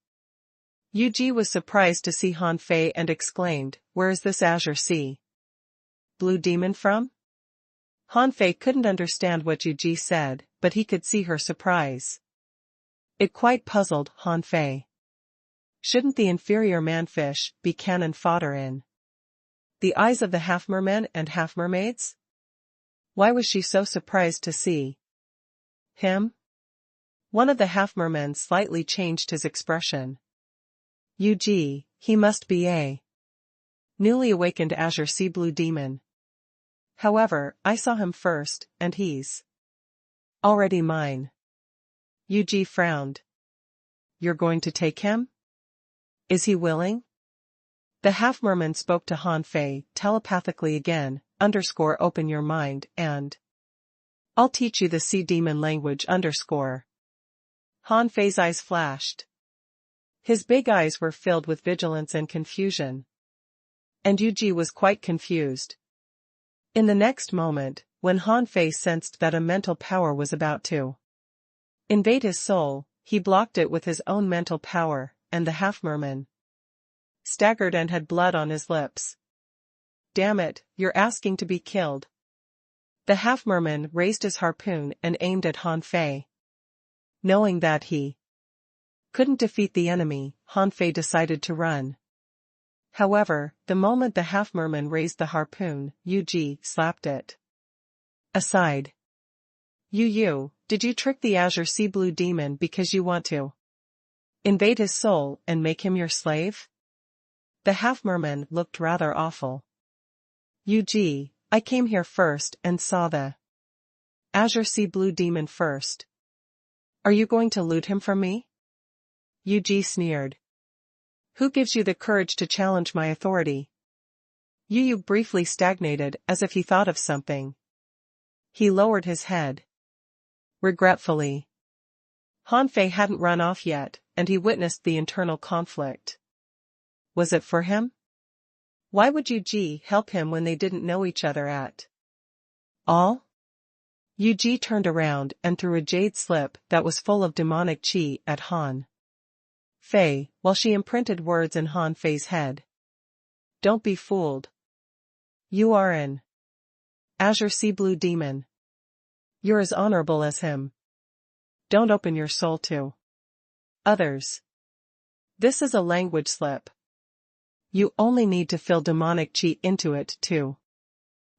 Yuji was surprised to see Hanfei and exclaimed, "Where is this azure sea blue demon from?" Hanfei couldn't understand what Yuji said, but he could see her surprise. It quite puzzled Hanfei. Shouldn't the inferior manfish be cannon fodder in the eyes of the half-mermen and half-mermaids? Why was she so surprised to see him? One of the half-mermen slightly changed his expression. Yuji, he must be a newly awakened azure sea blue demon. However, I saw him first, and he's already mine. Yuji frowned. You're going to take him? Is he willing? The half-merman spoke to Hanfei telepathically again, open your mind, and I'll teach you the sea demon language. Hanfei's eyes flashed. His big eyes were filled with vigilance and confusion. And Yuji was quite confused. In the next moment, when Hanfei sensed that a mental power was about to invade his soul, he blocked it with his own mental power, and the half-merman staggered and had blood on his lips. Damn it, you're asking to be killed. The half-merman raised his harpoon and aimed at Hanfei. Knowing that he couldn't defeat the enemy, Hanfei decided to run. However, the moment the half-merman raised the harpoon, Yuji slapped it aside. You, did you trick the azure sea blue demon because you want to invade his soul and make him your slave? The half-merman looked rather awful. Yuji, I came here first and saw the azure sea blue demon first. Are you going to loot him from me? Yuji sneered. Who gives you the courage to challenge my authority? Yu briefly stagnated as if he thought of something. He lowered his head regretfully. Hanfei hadn't run off yet, and he witnessed the internal conflict. Was it for him? Why would Yuji help him when they didn't know each other at all? Yuji turned around and threw a jade slip that was full of demonic chi at Hanfei, while she imprinted words in Hanfei's head. Don't be fooled. You are an azure sea blue demon. You're as honorable as him. Don't open your soul to others. This is a language slip. You only need to fill demonic chi into it to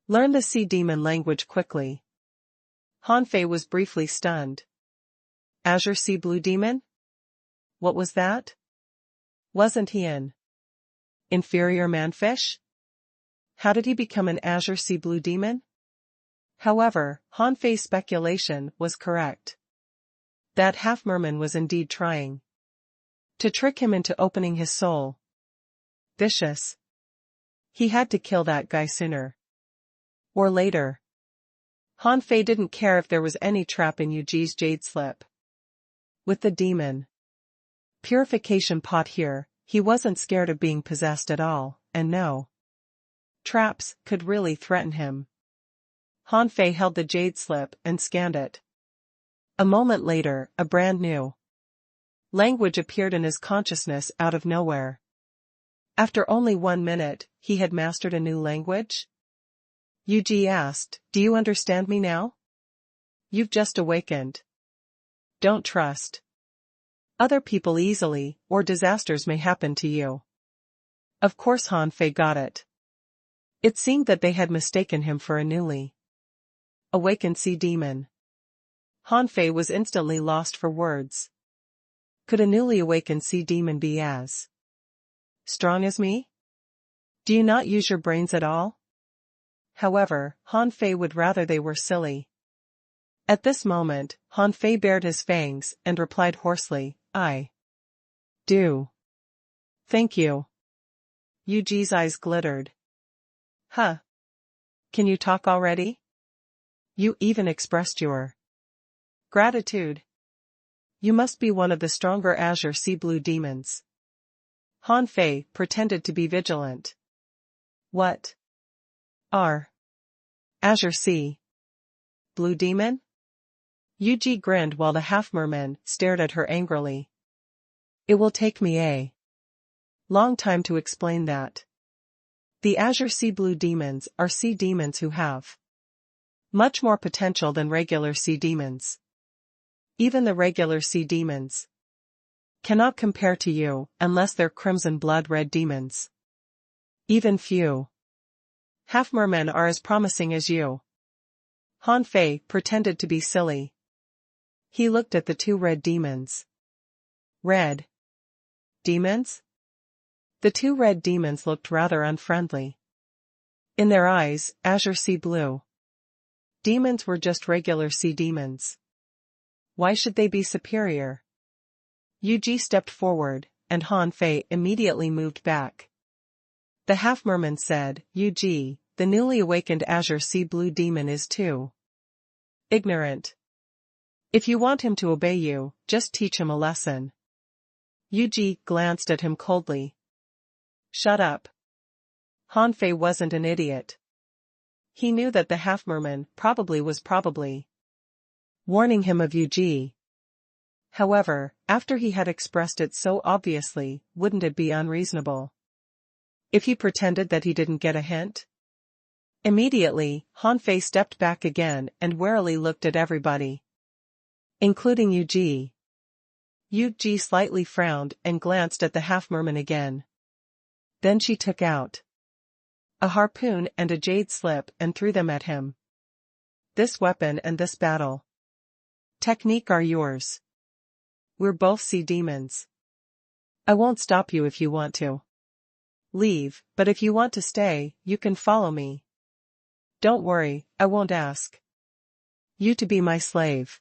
learn the sea demon language quickly. Hanfei was briefly stunned. Azure sea blue demon? What was that? Wasn't he an inferior manfish? How did he become an azure sea blue demon? However, Hanfei's speculation was correct. That half-merman was indeed trying to trick him into opening his soul. Vicious. He had to kill that guy sooner or later. Hanfei didn't care if there was any trap in Yuji's jade slip. With the demon purification pot here, he wasn't scared of being possessed at all, and no traps could really threaten him. Hanfei held the jade slip and scanned it. A moment later, a brand new language appeared in his consciousness out of nowhere. After only 1 minute, he had mastered a new language? Yuji asked, Do you understand me now? You've just awakened. Don't trust other people easily, or disasters may happen to you. Of course Hanfei got it. It seemed that they had mistaken him for a newly awakened sea demon. Hanfei was instantly lost for words. Could a newly awakened sea demon be as strong as me? Do you not use your brains at all? However, Hanfei would rather they were silly. At this moment, Hanfei bared his fangs and replied hoarsely, I do. Thank you. Yuji's eyes glittered. Huh. Can you talk already? You even expressed your gratitude. You must be one of the stronger Azure Sea Blue demons. Han Fei pretended to be vigilant. What are Azure Sea Blue demon? Yuji grinned while the half-merman stared at her angrily. It will take me a long time to explain that. The Azure Sea Blue demons are sea demons who have much more potential than regular sea demons. Even the regular sea demons cannot compare to you unless they're crimson blood-red demons. Even few half-mermen are as promising as you. Han Fei pretended to be silly. He looked at the two red demons. Red demons? The two red demons looked rather unfriendly. In their eyes, Azure Sea Blue demons were just regular sea demons. Why should they be superior? Yuji stepped forward, and Han Fei immediately moved back. The half-merman said, Yuji, the newly awakened Azure Sea Blue demon is too ignorant. If you want him to obey you, just teach him a lesson. Yuji glanced at him coldly. Shut up. Han Fei wasn't an idiot. He knew that the half-merman was probably warning him of Yuji. However, after he had expressed it so obviously, wouldn't it be unreasonable if he pretended that he didn't get a hint? Immediately, Han Fei stepped back again and warily looked at everybody, including Yuji. Yuji slightly frowned and glanced at the half-merman again. Then she took out a harpoon and a jade slip and threw them at him. This weapon and this battle technique are yours. We're both sea demons. I won't stop you if you want to leave, but if you want to stay, you can follow me. Don't worry, I won't ask you to be my slave.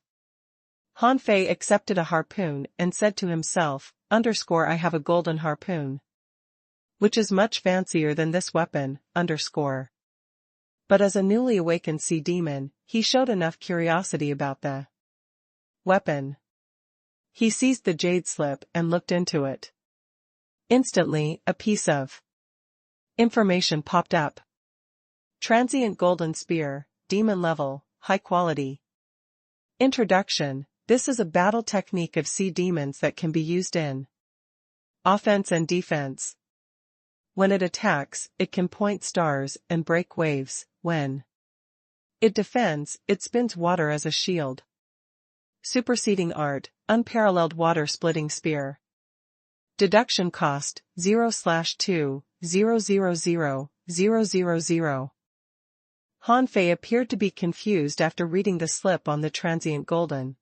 Han Fei accepted a harpoon and said to himself, I have a golden harpoon, which is much fancier than this weapon, But as a newly awakened sea demon, he showed enough curiosity about the weapon. He seized the jade slip and looked into it. Instantly, a piece of information popped up. Transient golden spear, demon level, high quality. Introduction: this is a battle technique of sea demons that can be used in offense and defense. When it attacks, it can point stars and break waves. When it defends, it spins water as a shield. Superseding art, unparalleled water-splitting spear. Deduction cost, 0/2, 000, 000. Han Fei appeared to be confused after reading the slip on the transient golden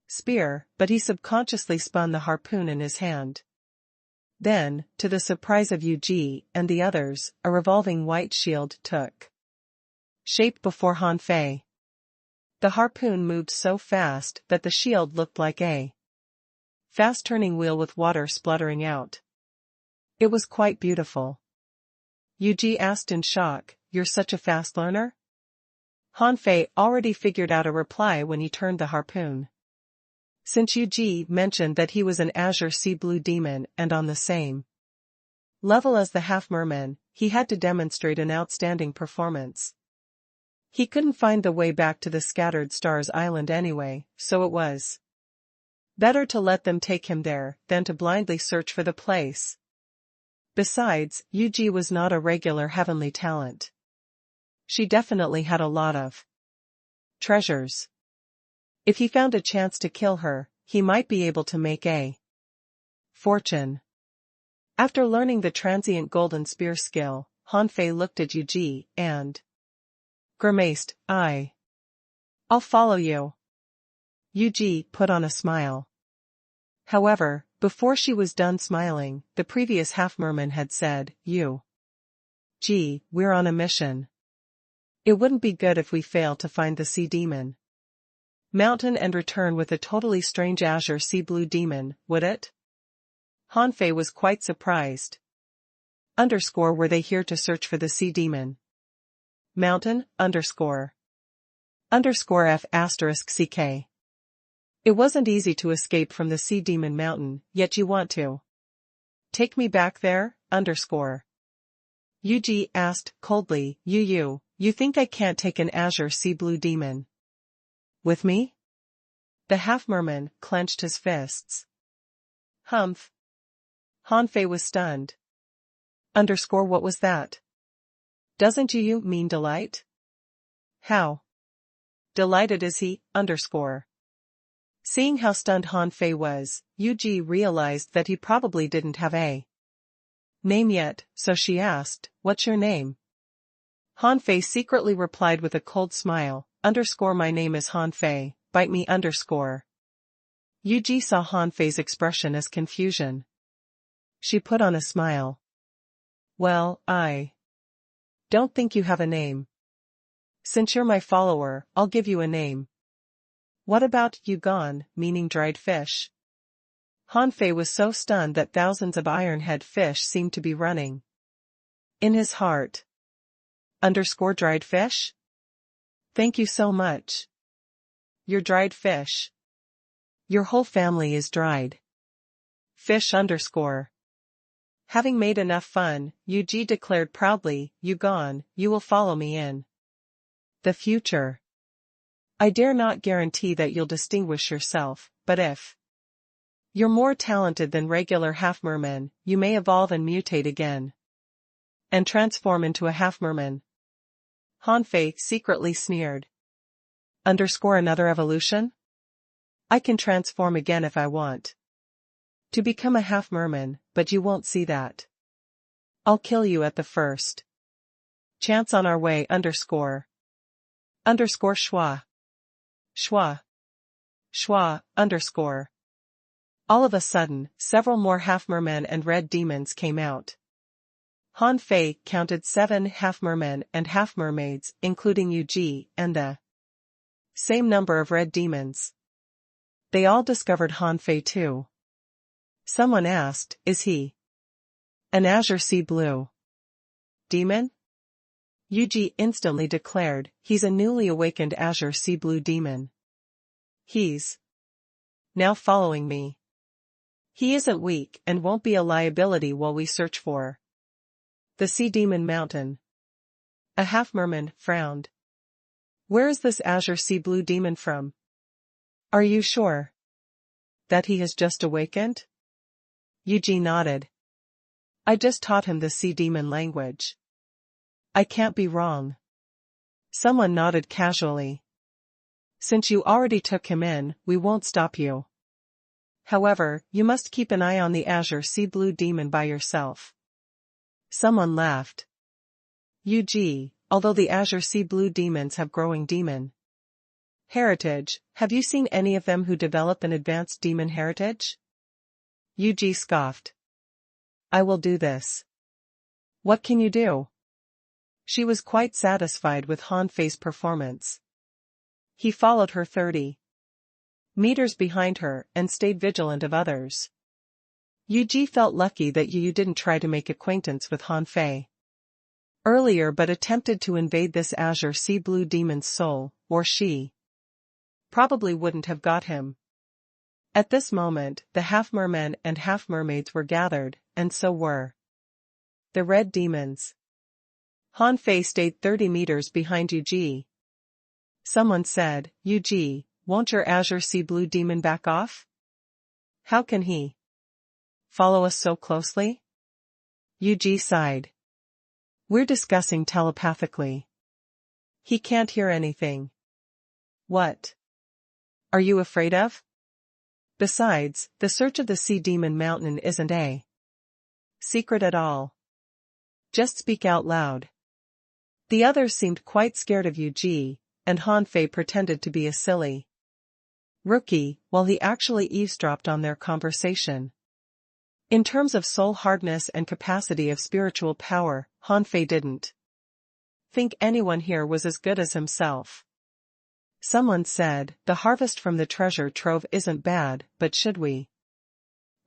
spear, but he subconsciously spun the harpoon in his hand. Then, to the surprise of Yuji and the others, a revolving white shield took shape before Han Fei. The harpoon moved so fast that the shield looked like a fast-turning wheel with water spluttering out. It was quite beautiful. Yuji asked in shock, "You're such a fast learner?" Han Fei already figured out a reply when he turned the harpoon. Since Yuji mentioned that he was an Azure Sea Blue demon and on the same level as the half-merman, he had to demonstrate an outstanding performance. He couldn't find the way back to the Scattered Stars Island anyway, so it was better to let them take him there than to blindly search for the place. Besides, Yuji was not a regular heavenly talent. She definitely had a lot of treasures. If he found a chance to kill her, he might be able to make a fortune. After learning the transient golden spear skill, Han Fei looked at Yuji and grimaced, I'll follow you. Yuji put on a smile. However, before she was done smiling, the previous half-merman had said, we're on a mission. It wouldn't be good if we fail to find the sea demon mountain and return with a totally strange Azure Sea Blue demon, would it? Han Fei was quite surprised. Were they here to search for the sea demon mountain, _F***CK. It wasn't easy to escape from the sea demon mountain, yet you want to. Take me back there, underscore. Yuji asked coldly, you think I can't take an azure sea blue demon with me? The half-merman clenched his fists. Humph. Hanfei was stunned. Underscore, what was that? Doesn't you mean delight? How delighted is he, underscore? Seeing how stunned Hanfei was, Yuji realized that he probably didn't have a name yet, so she asked, what's your name? Hanfei secretly replied with a cold smile, underscore, my name is Hanfei, bite me, underscore. Yuji saw Hanfei's expression as confusion. She put on a smile. Well, I don't think you have a name. Since you're my follower, I'll give you a name. What about Yugon, meaning dried fish? Hanfei was so stunned that thousands of ironhead fish seemed to be running in his heart. Underscore, dried fish? Thank you so much. You're dried fish. Your whole family is dried fish, underscore. Having made enough fun, Yuji declared proudly, Yugon, you will follow me in the future. I dare not guarantee that you'll distinguish yourself, but if you're more talented than regular half-mermen, you may evolve and mutate again and transform into a half-merman. Hanfei secretly sneered. Underscore, another evolution? I can transform again if I want to become a half-merman, but you won't see that. I'll kill you at the first chance on our way, underscore. Underscore, schwa. Schwa. Schwa, underscore. All of a sudden, several more half-mermen and red demons came out. Hanfei counted 7 half-mermen and half-mermaids, including Yuji, and the same number of red demons. They all discovered Hanfei too. Someone asked, is he an azure sea blue demon? Yuji instantly declared, he's a newly awakened azure sea blue demon. He's now following me. He isn't weak and won't be a liability while we search for the sea demon mountain. A half-merman frowned. Where is this azure sea blue demon from? Are you sure that he has just awakened? Yuji nodded. I just taught him the sea demon language. I can't be wrong. Someone nodded casually. Since you already took him in, we won't stop you. However, you must keep an eye on the azure sea blue demon by yourself. Someone laughed. Yuji, although the azure sea blue demons have growing demon heritage, have you seen any of them who develop an advanced demon heritage? Yuji scoffed. I will do this. What can you do? She was quite satisfied with Hanfei's performance. He followed her 30 meters behind her and stayed vigilant of others. Yuji felt lucky that Yu didn't try to make acquaintance with Hanfei earlier but attempted to invade this azure sea blue demon's soul, or she probably wouldn't have got him. At this moment, the half-mermen and half-mermaids were gathered, and so were the red demons. Hanfei stayed 30 meters behind Yuji. Someone said, Yuji, won't your azure sea blue demon back off? How can he follow us so closely? Yuji sighed. We're discussing telepathically. He can't hear anything. What are you afraid of? Besides, the search of the sea demon mountain isn't a secret at all. Just speak out loud. The others seemed quite scared of Yuji, and Hanfei pretended to be a silly rookie while he actually eavesdropped on their conversation. In terms of soul hardness and capacity of spiritual power, Hanfei didn't think anyone here was as good as himself. Someone said, the harvest from the treasure trove isn't bad, but should we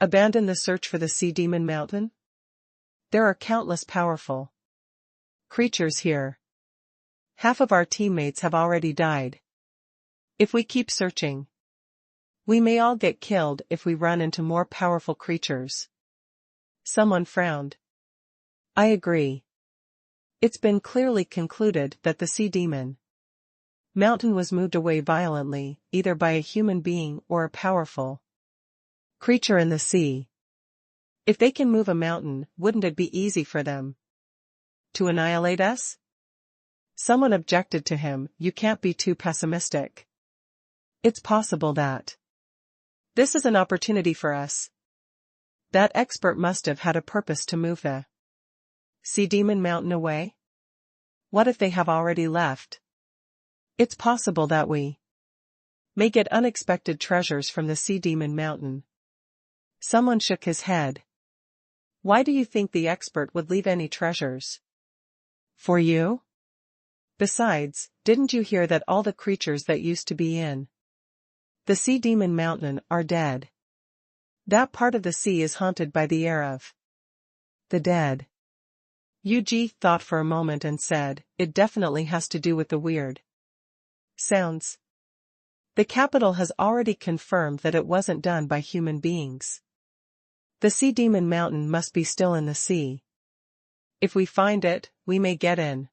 abandon the search for the sea demon mountain? There are countless powerful creatures here. Half of our teammates have already died. If we keep searching, We may all get killed if we run into more powerful creatures. Someone frowned. I agree. It's been clearly concluded that the sea demon mountain was moved away violently, either by a human being or a powerful creature in the sea. If they can move a mountain, wouldn't it be easy for them to annihilate us? Someone objected to him, you can't be too pessimistic. It's possible that this is an opportunity for us. That expert must have had a purpose to move the sea demon mountain away. What if they have already left? It's possible that we may get unexpected treasures from the sea demon mountain. Someone shook his head. Why do you think the expert would leave any treasures for you? Besides, didn't you hear that all the creatures that used to be in the sea demon mountain are dead? That part of the sea is haunted by the air of the dead. Yuji thought for a moment and said, it definitely has to do with the weird sounds. The capital has already confirmed that it wasn't done by human beings. The sea demon mountain must be still in the sea. If we find it, we may get in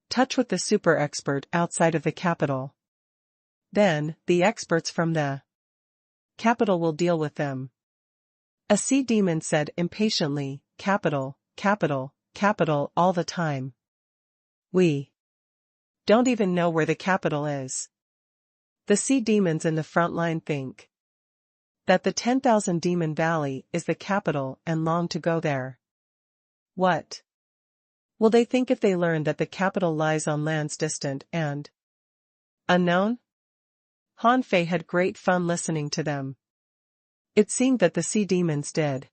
touch with the super expert outside of the capital. Then, the experts from the capital will deal with them. A sea demon said impatiently, capital, capital, capital all the time. We don't even know where the capital is. The sea demons in the front line think that the 10,000 Demon Valley is the capital and long to go there. What will they think if they learn that the capital lies on lands distant and unknown? Han Fei had great fun listening to them. It seemed that the sea demons did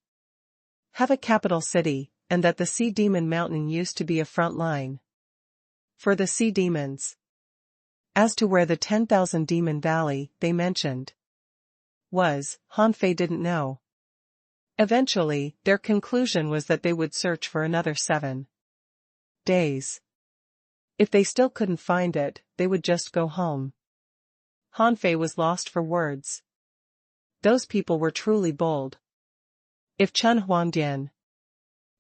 have a capital city, and that the sea demon mountain used to be a front line for the sea demons. As to where the 10,000 Demon Valley they mentioned was, Han Fei didn't know. Eventually, their conclusion was that they would search for another 7 days. If they still couldn't find it, they would just go home. Han Fei was lost for words. Those people were truly bold. If Chen Huangdian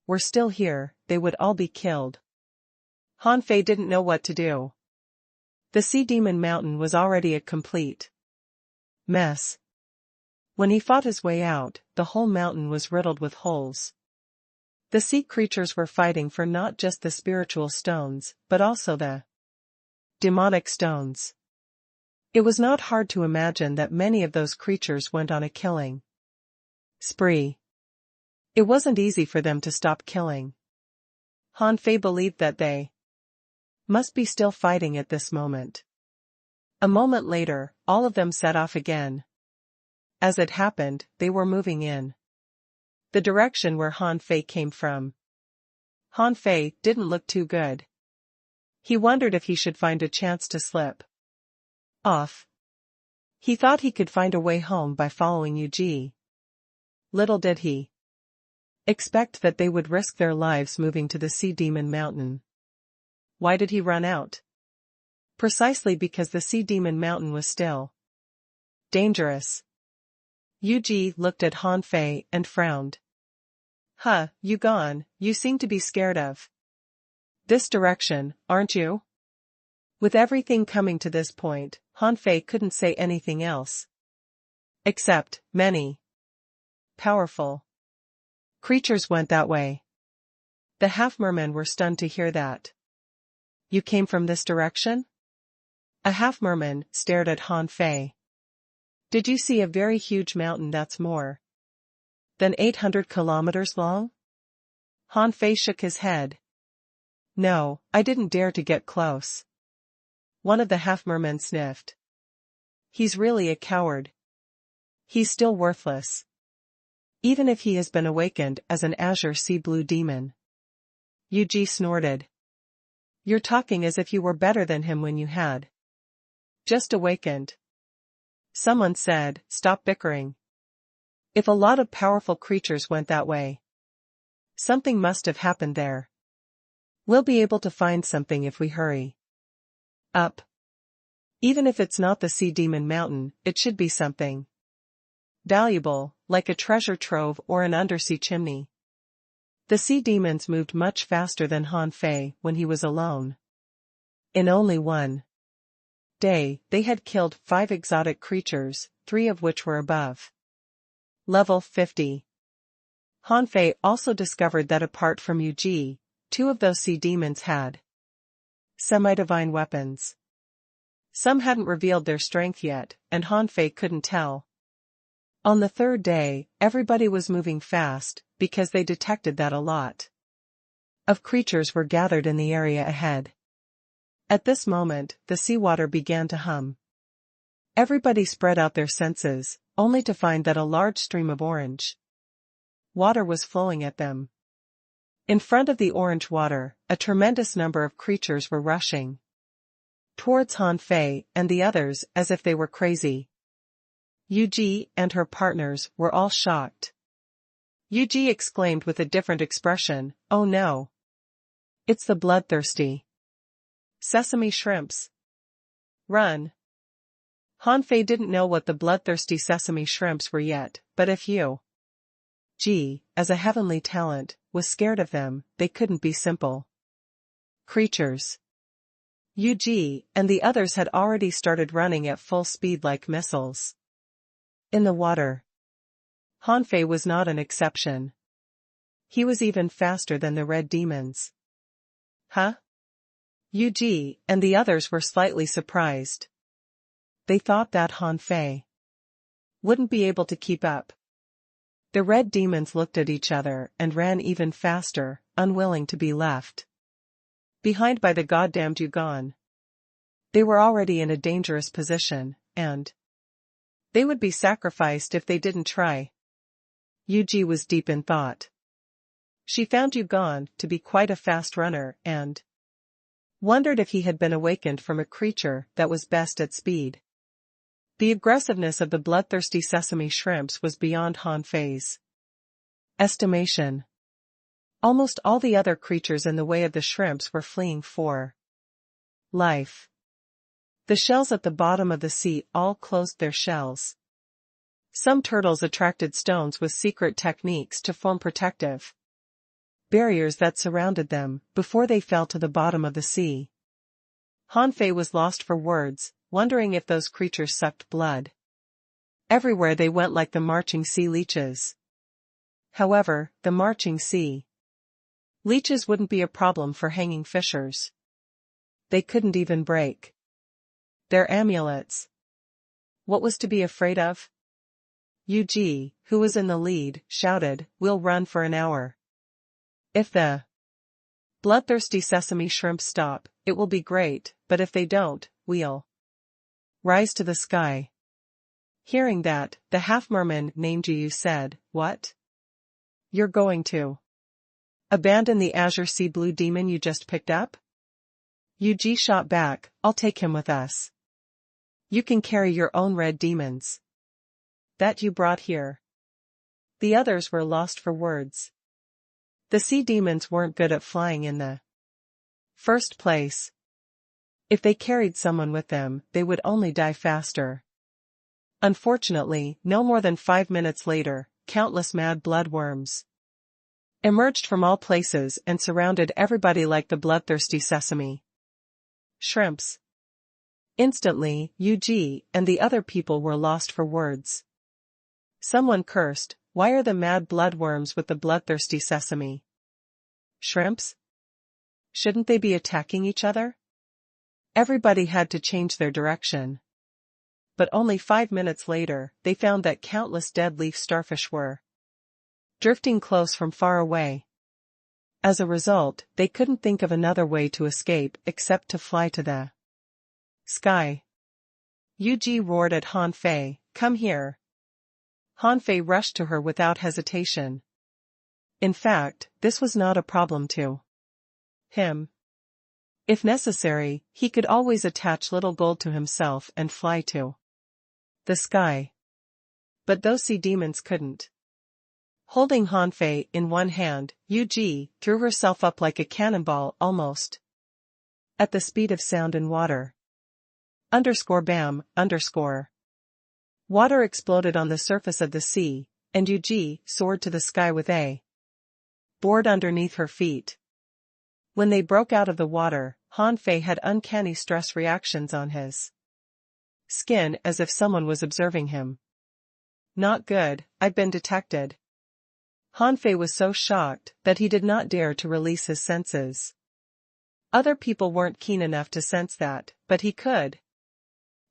were still here, they would all be killed. Han Fei didn't know what to do. The sea demon mountain was already a complete mess. When he fought his way out, the whole mountain was riddled with holes. The sea creatures were fighting for not just the spiritual stones, but also the demonic stones. It was not hard to imagine that many of those creatures went on a killing spree. It wasn't easy for them to stop killing. Han Fei believed that they must be still fighting at this moment. A moment later, all of them set off again. As it happened, they were moving in the direction where Han Fei came from. Han Fei didn't look too good. He wondered if he should find a chance to slip off. He thought he could find a way home by following Yuji. Little did he expect that they would risk their lives moving to the sea demon mountain. Why did he run out? Precisely because the sea demon mountain was still dangerous. Yuji looked at Han Fei and frowned. Huh, you gone, you seem to be scared of this direction, aren't you? With everything coming to this point, Han Fei couldn't say anything else. Except, many powerful creatures went that way. The half-mermen were stunned to hear that. You came from this direction? A half-merman stared at Han Fei. Did you see a very huge mountain that's more than 800 kilometers long? Han Fei shook his head. No, I didn't dare to get close. One of the half-mermen sniffed. He's really a coward. He's still worthless. Even if he has been awakened as an azure sea blue demon. Yuji snorted. You're talking as if you were better than him when you had just awakened. Someone said, stop bickering. If a lot of powerful creatures went that way, something must have happened there. We'll be able to find something if we hurry up. Even if it's not the sea demon mountain, it should be something valuable, like a treasure trove or an undersea chimney. The sea demons moved much faster than Han Fei when he was alone. In only one day, they had killed 5 exotic creatures, 3 of which were above level 50. Han Fei also discovered that apart from Yu, 2 of those sea demons had semi-divine weapons. Some hadn't revealed their strength yet, and Han Fei couldn't tell. On the 3rd day, everybody was moving fast, because they detected that a lot of creatures were gathered in the area ahead. At this moment, the seawater began to hum. Everybody spread out their senses, only to find that a large stream of orange water was flowing at them. In front of the orange water, a tremendous number of creatures were rushing towards Han Fei and the others as if they were crazy. Yu and her partners were all shocked. Yu exclaimed with a different expression, "Oh no! It's the bloodthirsty sesame shrimps! Run!" Han Fei didn't know what the bloodthirsty sesame shrimps were yet, but if Yu, as a heavenly talent, was scared of them, they couldn't be simple creatures. Yu and the others had already started running at full speed like missiles. In the water, Han Fei was not an exception. He was even faster than the red demons. Huh? Yu and the others were slightly surprised. They thought that Han Fei wouldn't be able to keep up. The red demons looked at each other and ran even faster, unwilling to be left behind by the goddamned Yugon. They were already in a dangerous position, and they would be sacrificed if they didn't try. Yu was deep in thought. She found Yugon to be quite a fast runner and wondered if he had been awakened from a creature that was best at speed. The aggressiveness of the bloodthirsty sesame shrimps was beyond Han Fei's estimation. Almost all the other creatures in the way of the shrimps were fleeing for life. The shells at the bottom of the sea all closed their shells. Some turtles attracted stones with secret techniques to form protective barriers that surrounded them before they fell to the bottom of the sea. Han Fei was lost for words, wondering if those creatures sucked blood. Everywhere they went like the marching sea leeches. However, the marching sea leeches wouldn't be a problem for hanging fishers. They couldn't even break their amulets. What was to be afraid of? Yu, who was in the lead, shouted, "We'll run for an hour. If the bloodthirsty sesame shrimps stop, it will be great, but if they don't, we'll rise to the sky." Hearing that, the half-merman named Yu said, "What? You're going to abandon the azure sea blue demon you just picked up?" Yu shot back, "I'll take him with us. You can carry your own red demons that you brought here." The others were lost for words. The sea demons weren't good at flying in the first place. If they carried someone with them, they would only die faster. Unfortunately, no more than 5 minutes later, countless mad bloodworms emerged from all places and surrounded everybody like the bloodthirsty sesame shrimps. Instantly, Yu and the other people were lost for words. Someone cursed, "Why are the mad bloodworms with the bloodthirsty sesame shrimps? Shouldn't they be attacking each other?" Everybody had to change their direction. But only 5 minutes later, they found that countless dead leaf starfish were drifting close from far away. As a result, they couldn't think of another way to escape except to fly to the sky. Yu roared at Han Fei, "Come here." Han Fei rushed to her without hesitation. In fact, this was not a problem to him. If necessary, he could always attach little gold to himself and fly to the sky. But those sea demons couldn't. Holding Han Fei in one hand, Yu threw herself up like a cannonball almost at the speed of sound and water. Underscore bam, underscore. Water exploded on the surface of the sea, and Yuji soared to the sky with a board underneath her feet. When they broke out of the water, Hanfei had uncanny stress reactions on his skin as if someone was observing him. Not good, I've been detected. Hanfei was so shocked that he did not dare to release his senses. Other people weren't keen enough to sense that, but he could.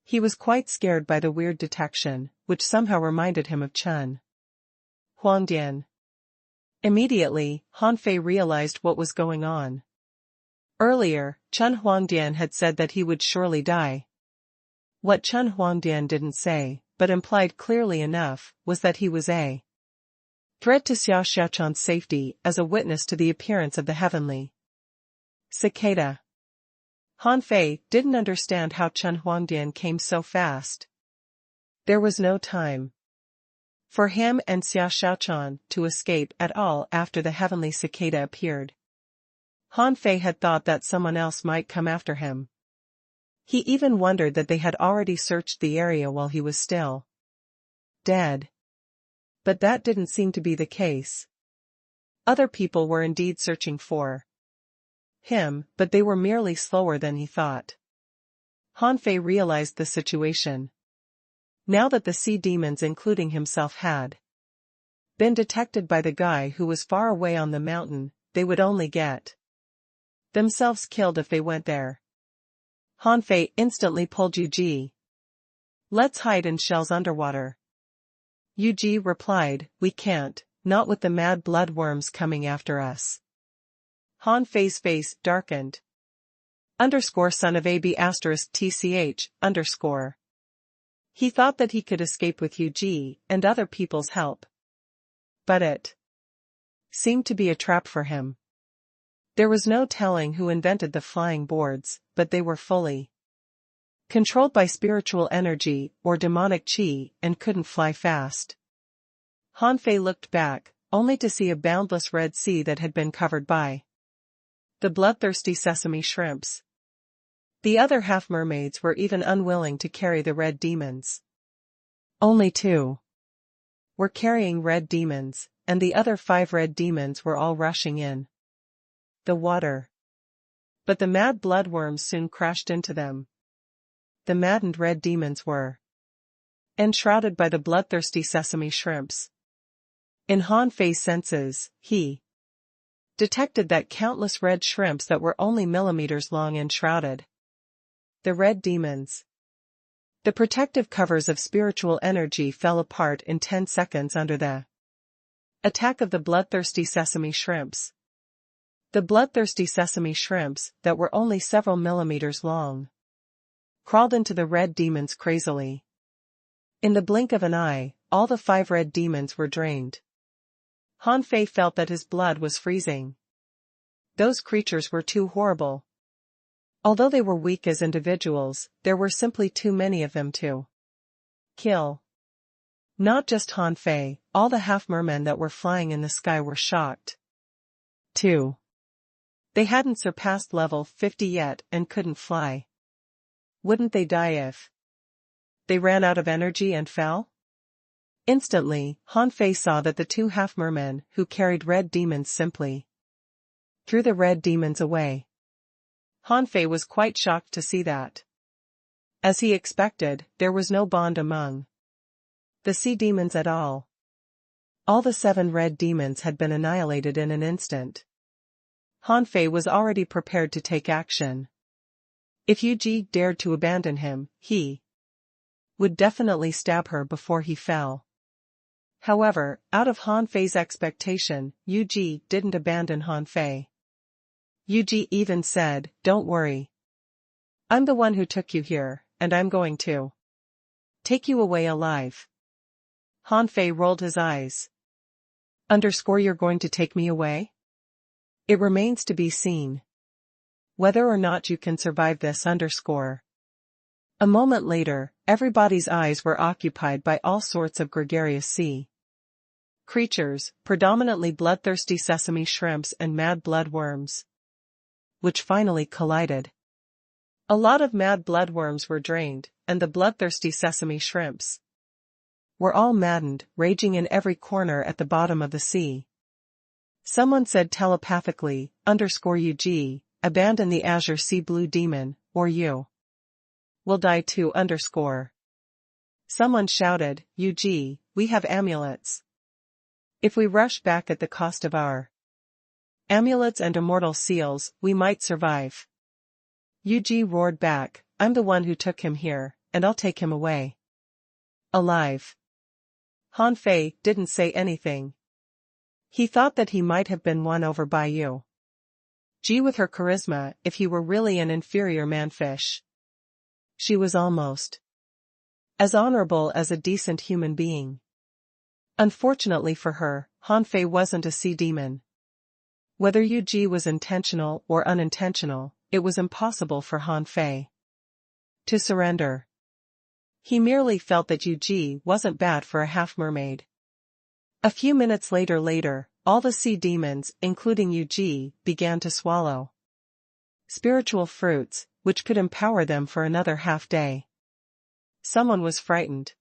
He was quite scared by the weird detection, which somehow reminded him of Chen Huangdian. Immediately, Hanfei realized what was going on. Earlier, Chen Huangdian had said that he would surely die. What Chen Huangdian didn't say, but implied clearly enough, was that he was a threat to Xiao Xiaochan's safety as a witness to the appearance of the heavenly cicada. Hanfei didn't understand how Chen Huangdian came so fast. There was no time for him and Xiao Xiaochan to escape at all after the heavenly cicada appeared. Hanfei had thought that someone else might come after him. He even wondered that they had already searched the area while he was still dead. But that didn't seem to be the case. Other people were indeed searching for him, but they were merely slower than he thought. Hanfei realized the situation. Now that the sea demons including himself had been detected by the guy who was far away on the mountain, they would only get themselves killed if they went there. Hanfei instantly pulled Yuji. Let's hide in shells underwater. Yuji replied, we can't, not with the mad bloodworms coming after us. Hanfei's face darkened. Son of AB *TCH, underscore. He thought that he could escape with Yuji and other people's help. But it seemed to be a trap for him. There was no telling who invented the flying boards, but they were fully controlled by spiritual energy or demonic chi and couldn't fly fast. Hanfei looked back, only to see a boundless red sea that had been covered by the bloodthirsty sesame shrimps. The other half-mermaids were even unwilling to carry the red demons. Only 2 were carrying red demons, and the other 5 red demons were all rushing in the water. But the mad bloodworms soon crashed into them. The maddened red demons were enshrouded by the bloodthirsty sesame shrimps. In Hanfei's senses, he detected that countless red shrimps that were only millimeters long enshrouded the red demons. The protective covers of spiritual energy fell apart in 10 seconds under the attack of the bloodthirsty sesame shrimps. The bloodthirsty sesame shrimps, that were only several millimeters long, crawled into the red demons crazily. In the blink of an eye, all the 5 red demons were drained. Hanfei felt that his blood was freezing. Those creatures were too horrible. Although they were weak as individuals, there were simply too many of them to kill. Not just Hanfei, all the half-mermen that were flying in the sky were shocked, too. They hadn't surpassed level 50 yet and couldn't fly. Wouldn't they die if they ran out of energy and fell? Instantly, Hanfei saw that the 2 half-mermen who carried red demons simply threw the red demons away. Hanfei was quite shocked to see that. As he expected, there was no bond among the sea demons at all. All the 7 red demons had been annihilated in an instant. Hanfei was already prepared to take action. If Yuji dared to abandon him, he would definitely stab her before he fell. However, out of Hanfei's expectation, Yuji didn't abandon Hanfei. Yuji even said, don't worry. I'm the one who took you here, and I'm going to take you away alive. Hanfei rolled his eyes. You're going to take me away? It remains to be seen whether or not you can survive this. A moment later, everybody's eyes were occupied by all sorts of gregarious sea creatures, predominantly bloodthirsty sesame shrimps and mad bloodworms, which finally collided. A lot of mad bloodworms were drained, and the bloodthirsty sesame shrimps were all maddened, raging in every corner at the bottom of the sea. Someone said telepathically, _UG, abandon the azure sea blue demon, or you will die too, _. Someone shouted, UG, we have amulets. If we rush back at the cost of our amulets and immortal seals, we might survive. UG roared back, I'm the one who took him here, and I'll take him away alive. Han Fei didn't say anything. He thought that he might have been won over by Yu Ji with her charisma if he were really an inferior manfish. She was almost as honorable as a decent human being. Unfortunately for her, Han Fei wasn't a sea demon. Whether Yu Ji was intentional or unintentional, it was impossible for Han Fei to surrender. He merely felt that Yu Ji wasn't bad for a half-mermaid. A few minutes later, all the sea demons, including Yu Ji, began to swallow spiritual fruits, which could empower them for another half-day. Someone was frightened.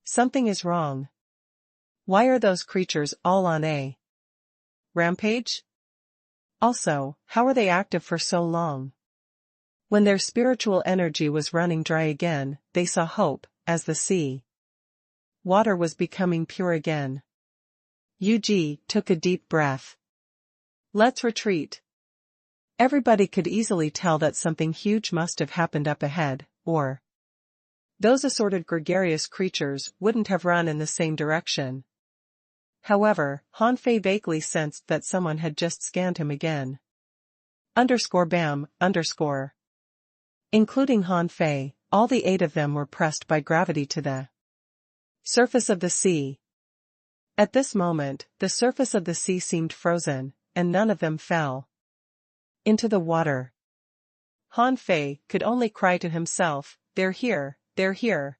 Something is wrong. Why are those creatures all on a rampage? Also, how are they active for so long? When their spiritual energy was running dry again, they saw hope, as the sea water was becoming pure again. Yu Ji took a deep breath. Let's retreat. Everybody could easily tell that something huge must have happened up ahead, or those assorted gregarious creatures wouldn't have run in the same direction. However, Han Fei vaguely sensed that someone had just scanned him again. _bam, _. Including Han Fei, all the 8 of them were pressed by gravity to the surface of the sea. At this moment, the surface of the sea seemed frozen, and none of them fell into the water. Han Fei could only cry to himself, they're here, they're here.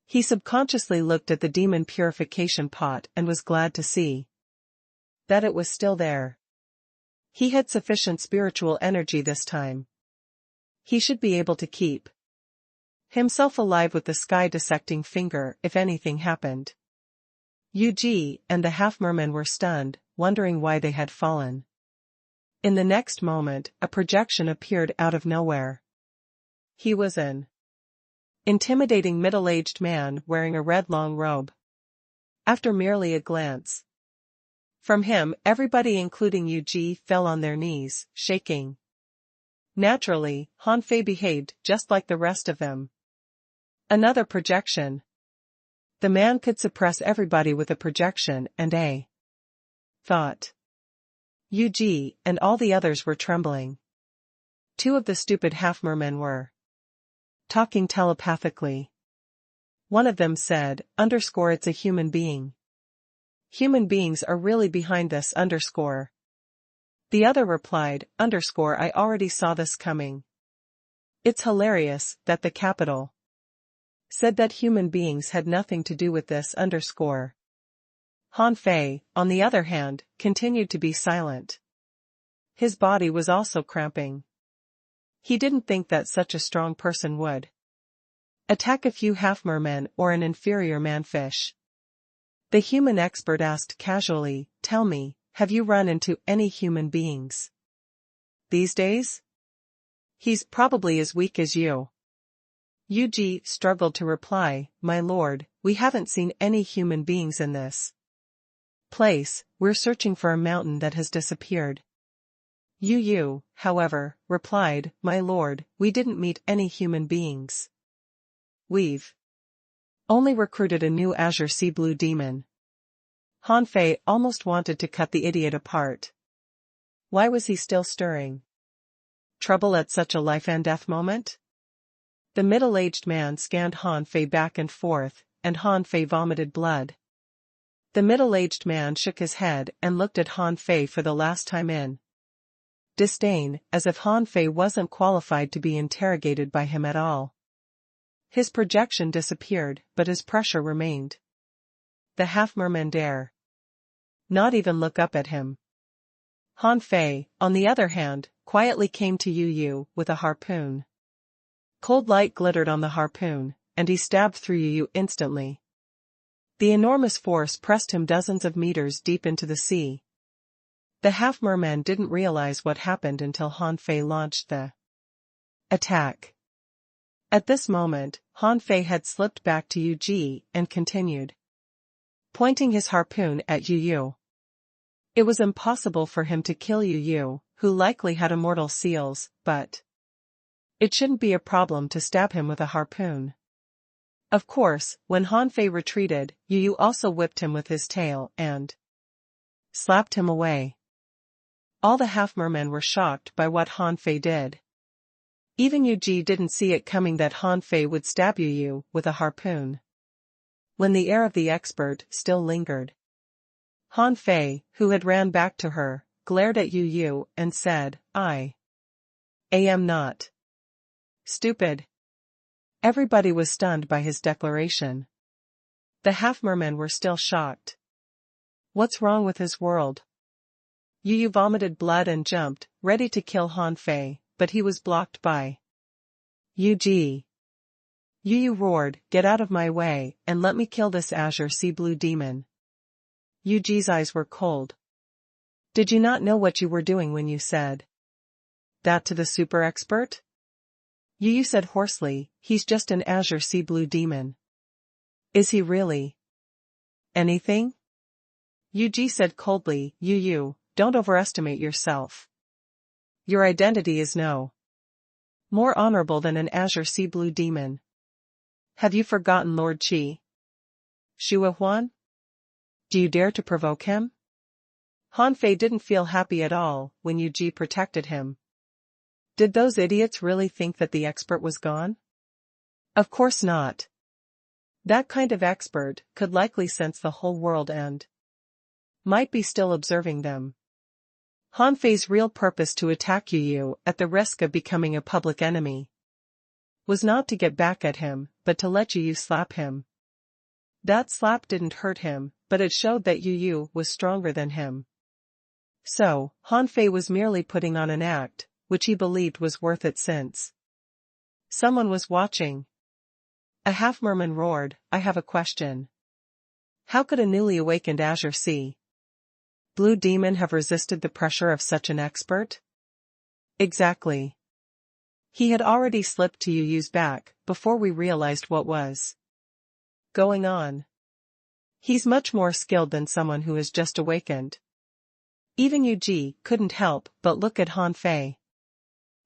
He subconsciously looked at the demon purification pot and was glad to see that it was still there. He had sufficient spiritual energy this time. He should be able to keep himself alive with the sky-dissecting finger if anything happened. Yu Ji and the half-mermen were stunned, wondering why they had fallen. In the next moment, a projection appeared out of nowhere. He was an intimidating middle-aged man wearing a red long robe. After merely a glance from him, everybody including Yu Ji fell on their knees, shaking. Naturally, Han Fei behaved just like the rest of them. Another projection. The man could suppress everybody with a projection and a thought. Yu Ji and all the others were trembling. 2 of the stupid half-mermen were talking telepathically. One of them said, _it's a human being. Human beings are really behind this, _. The other replied, _I already saw this coming. It's hilarious that the capital said that human beings had nothing to do with this, _. Han Fei, on the other hand, continued to be silent. His body was also cramping. He didn't think that such a strong person would attack a few half-mermen or an inferior manfish. The human expert asked casually, tell me, have you run into any human beings these days? He's probably as weak as you. Yu Ji struggled to reply, my lord, we haven't seen any human beings in this place, we're searching for a mountain that has disappeared. Yu, however, replied, my lord, we didn't meet any human beings. We've only recruited a new azure sea blue demon. Han Fei almost wanted to cut the idiot apart. Why was he still stirring trouble at such a life-and-death moment? The middle-aged man scanned Han Fei back and forth, and Han Fei vomited blood. The middle-aged man shook his head and looked at Han Fei for the last time in disdain, as if Han Fei wasn't qualified to be interrogated by him at all. His projection disappeared, but his pressure remained. The half-merman dare not even look up at him. Han Fei, on the other hand, quietly came to Yu Yu with a harpoon. Cold light glittered on the harpoon, and he stabbed through Yu Yu instantly. The enormous force pressed him dozens of meters deep into the sea. The half-merman didn't realize what happened until Han Fei launched the attack. At this moment, Han Fei had slipped back to Yu Ji and continued, pointing his harpoon at Yu Yu. It was impossible for him to kill Yu Yu, who likely had immortal seals, but it shouldn't be a problem to stab him with a harpoon. Of course, when Han Fei retreated, Yu Yu also whipped him with his tail and slapped him away. All the half-mermen were shocked by what Han Fei did. Even Yu Ji didn't see it coming that Han Fei would stab Yu Yu with a harpoon. When the air of the expert still lingered, Han Fei, who had ran back to her, glared at Yu Yu and said, I am not stupid. Everybody was stunned by his declaration. The half-mermen were still shocked. What's wrong with his world? Yu Yu vomited blood and jumped, ready to kill Han Fei, but he was blocked by Yu Ji. Yu Yu roared, get out of my way, and let me kill this azure sea blue demon. Yu Ji's eyes were cold. Did you not know what you were doing when you said that to the super expert? Yu Yu said hoarsely, he's just an azure sea blue demon. Is he really anything? Yu Ji said coldly, Yu Yu, don't overestimate yourself. Your identity is no more honorable than an azure sea blue demon. Have you forgotten Lord Qi? Shua Huan? Do you dare to provoke him? Han Fei didn't feel happy at all when Yu Ji protected him. Did those idiots really think that the expert was gone? Of course not. That kind of expert could likely sense the whole world and might be still observing them. Han Fei's real purpose to attack Yu Yu at the risk of becoming a public enemy was not to get back at him, but to let Yu Yu slap him. That slap didn't hurt him, but it showed that Yu Yu was stronger than him. So, Han Fei was merely putting on an act, which he believed was worth it since someone was watching. A half-merman roared, I have a question. How could a newly awakened azure sea blue demon have resisted the pressure of such an expert? Exactly. He had already slipped to Yu Yu's back before we realized what was going on. He's much more skilled than someone who has just awakened. Even Yu Ji couldn't help but look at Han Fei.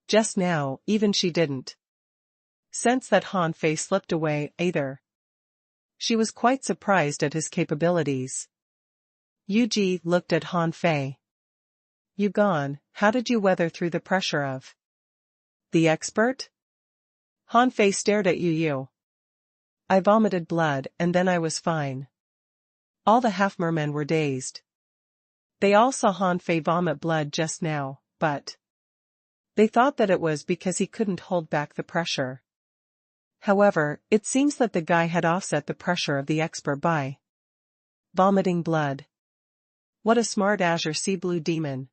Just now, even she didn't sense that Han Fei slipped away either. She was quite surprised at his capabilities. Yu Ji looked at Han Fei. You gone, how did you weather through the pressure of the expert? Han Fei stared at Yu Yu. I vomited blood and then I was fine. All the half-mermen were dazed. They all saw Han Fei vomit blood just now, but they thought that it was because he couldn't hold back the pressure. However, it seems that the guy had offset the pressure of the expert by vomiting blood. What a smart azure sea blue demon.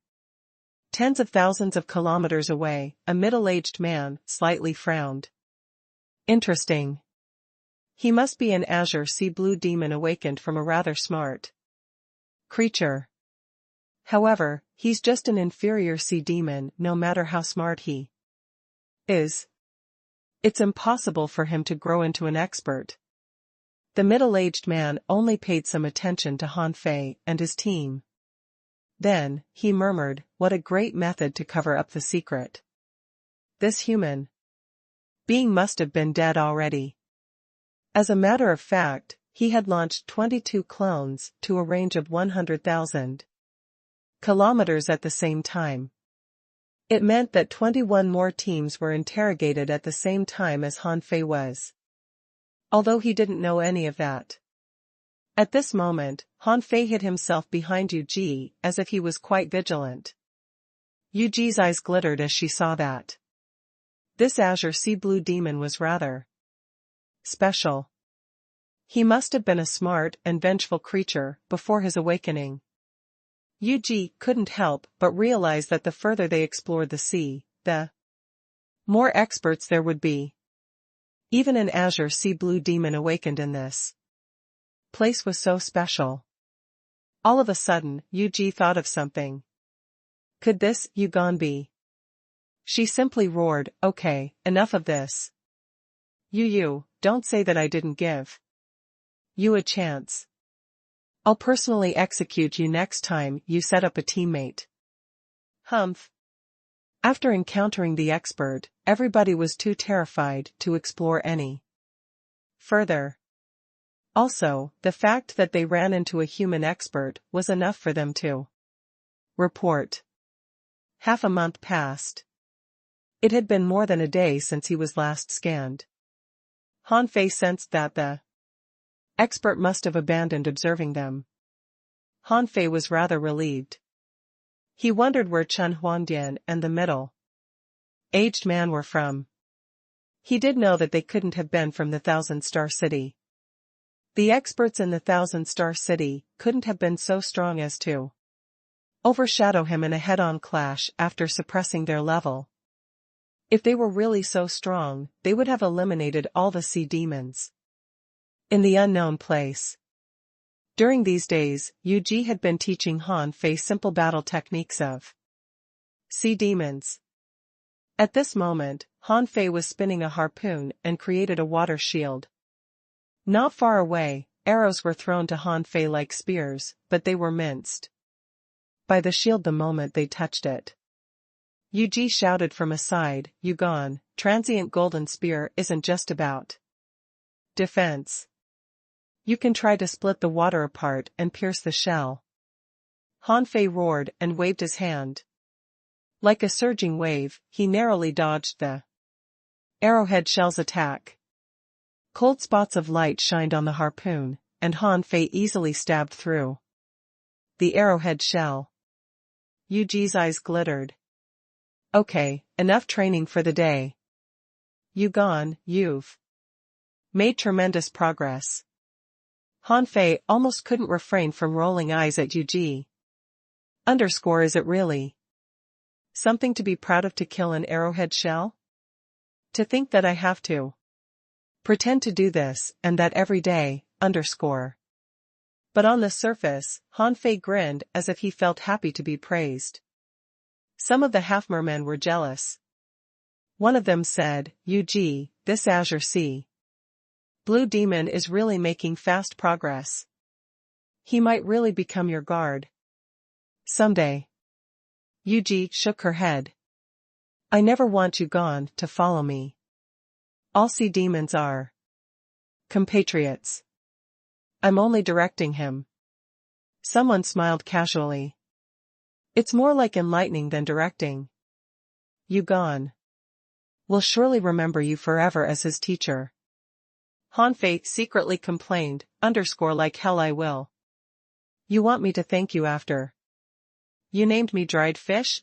Tens of thousands of kilometers away, a middle-aged man slightly frowned. Interesting. He must be an azure sea blue demon awakened from a rather smart creature. However, he's just an inferior sea demon no matter how smart he is. It's impossible for him to grow into an expert. The middle-aged man only paid some attention to Han Fei and his team. Then, he murmured, what a great method to cover up the secret. This human being must have been dead already. As a matter of fact, he had launched 22 clones to a range of 100,000 kilometers at the same time. It meant that 21 more teams were interrogated at the same time as Han Fei was. Although he didn't know any of that. At this moment, Han Fei hid himself behind Yu Ji as if he was quite vigilant. Yu Ji's eyes glittered as she saw that this azure sea blue demon was rather special. He must have been a smart and vengeful creature before his awakening. Yuji couldn't help but realize that the further they explored the sea, the more experts there would be. Even an azure sea blue demon awakened in this place was so special. All of a sudden, Yuji thought of something. Could this Yugon be? She simply roared, "Okay, enough of this. You, don't say that I didn't give you a chance. I'll personally execute you next time you set up a teammate." Humph. After encountering the expert, everybody was too terrified to explore any further. Also, the fact that they ran into a human expert was enough for them to report. Half a month passed. It had been more than a day since he was last scanned. Hanfei sensed that the expert must have abandoned observing them. Hanfei was rather relieved. He wondered where Chen Huangdian and the middle-aged man were from. He did know that they couldn't have been from the Thousand-Star City. The experts in the Thousand-Star City couldn't have been so strong as to overshadow him in a head-on clash after suppressing their level. If they were really so strong, they would have eliminated all the sea demons in the unknown place. During these days, Yuji had been teaching Hanfei simple battle techniques of sea demons. At this moment, Hanfei was spinning a harpoon and created a water shield. Not far away, arrows were thrown to Hanfei like spears, but they were minced by the shield the moment they touched it. Yuji shouted from aside, "Yugon, transient golden spear isn't just about defense. You can try to split the water apart and pierce the shell." Hanfei roared and waved his hand. Like a surging wave, he narrowly dodged the arrowhead shell's attack. Cold spots of light shined on the harpoon, and Hanfei easily stabbed through the arrowhead shell. Yuji's eyes glittered. "Okay, enough training for the day. Yugon, you've made tremendous progress." Hanfei almost couldn't refrain from rolling eyes at Yuji. Is it really something to be proud of to kill an arrowhead shell? To think that I have to pretend to do this, and that every day, But on the surface, Hanfei grinned as if he felt happy to be praised. Some of the half-mermen were jealous. One of them said, "Yuji, this azure sea blue demon is really making fast progress. He might really become your guard someday." Yuji shook her head. "I never want Yugon to follow me. All sea demons are compatriots. I'm only directing him." Someone smiled casually. "It's more like enlightening than directing. Yugon will surely remember you forever as his teacher." Hanfei secretly complained, "Like hell I will. You want me to thank you after you named me dried fish,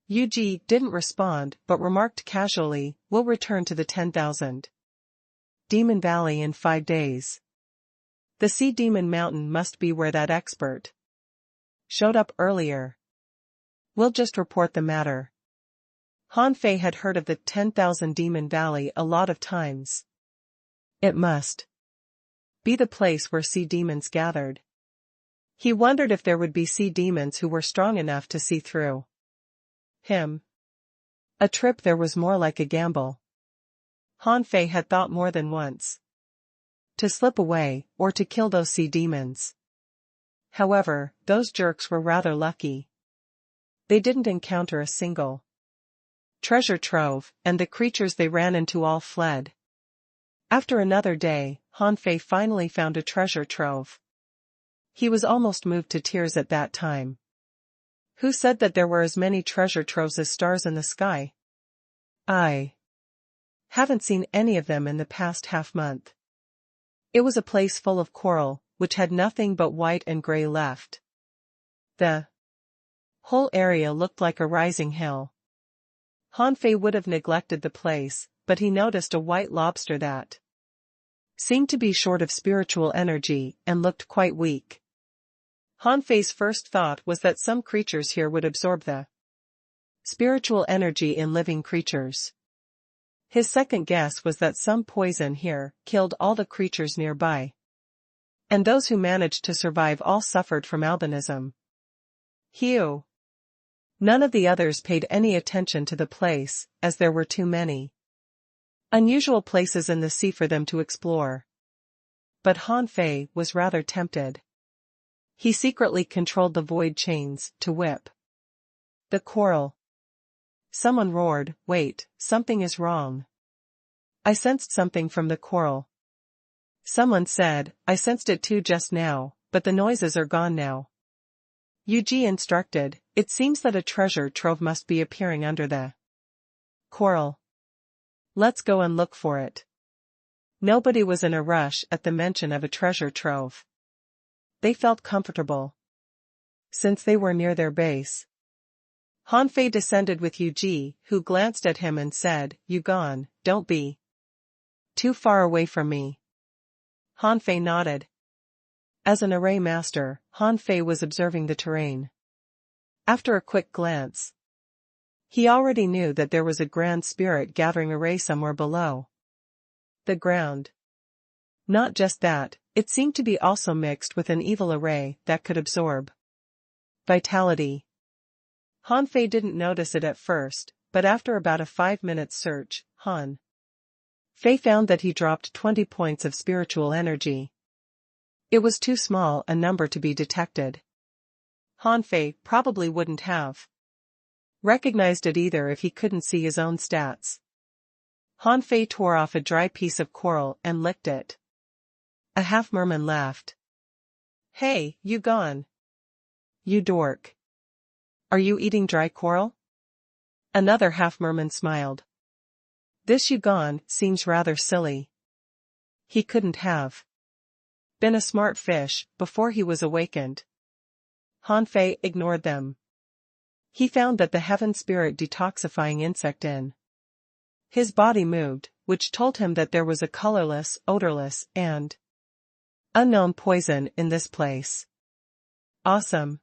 Yuji didn't respond but remarked casually, "We'll return to the 10,000 Demon Valley in 5 days. The Sea Demon Mountain must be where that expert showed up earlier. We'll just report the matter." Hanfei had heard of the 10,000 Demon Valley a lot of times. It must be the place where sea demons gathered. He wondered if there would be sea demons who were strong enough to see through him. A trip there was more like a gamble. Hanfei had thought more than once to slip away or to kill those sea demons. However, those jerks were rather lucky. They didn't encounter a single treasure trove, and the creatures they ran into all fled. After another day, Hanfei finally found a treasure trove. He was almost moved to tears at that time. Who said that there were as many treasure troves as stars in the sky? I haven't seen any of them in the past half-month. It was a place full of coral, which had nothing but white and gray left. The whole area looked like a rising hill. Hanfei would have neglected the place, but he noticed a white lobster that seemed to be short of spiritual energy and looked quite weak. Han Fei's first thought was that some creatures here would absorb the spiritual energy in living creatures. His second guess was that some poison here killed all the creatures nearby. And those who managed to survive all suffered from albinism. Hew. None of the others paid any attention to the place, as there were too many unusual places in the sea for them to explore. But Han Fei was rather tempted. He secretly controlled the void chains to whip the coral. Someone roared, "Wait, something is wrong." I sensed something from the coral. Someone said, "I sensed it too just now, but the noises are gone now." Yuji instructed, "It seems that a treasure trove must be appearing under the coral. Let's go and look for it." Nobody was in a rush at the mention of a treasure trove. They felt comfortable, since they were near their base. Han Fei descended with Yuji, who glanced at him and said, "You gone, don't be too far away from me." Han Fei nodded. As an array master, Han Fei was observing the terrain. After a quick glance, he already knew that there was a grand spirit gathering array somewhere below the ground. Not just that, it seemed to be also mixed with an evil array that could absorb vitality. Han Fei didn't notice it at first, but after about a 5-minute search, Han Fei found that he dropped 20 points of spiritual energy. It was too small a number to be detected. Han Fei probably wouldn't have recognized it either if he couldn't see his own stats. Han Fei tore off a dry piece of coral and licked it. A half-merman laughed. "Hey, you gone? You dork. Are you eating dry coral?" Another half-merman smiled. "This Yugon seems rather silly. He couldn't have been a smart fish before he was awakened." Han Fei ignored them. He found that the heaven spirit detoxifying insect in his body moved, which told him that there was a colorless, odorless, and unknown poison in this place. Awesome.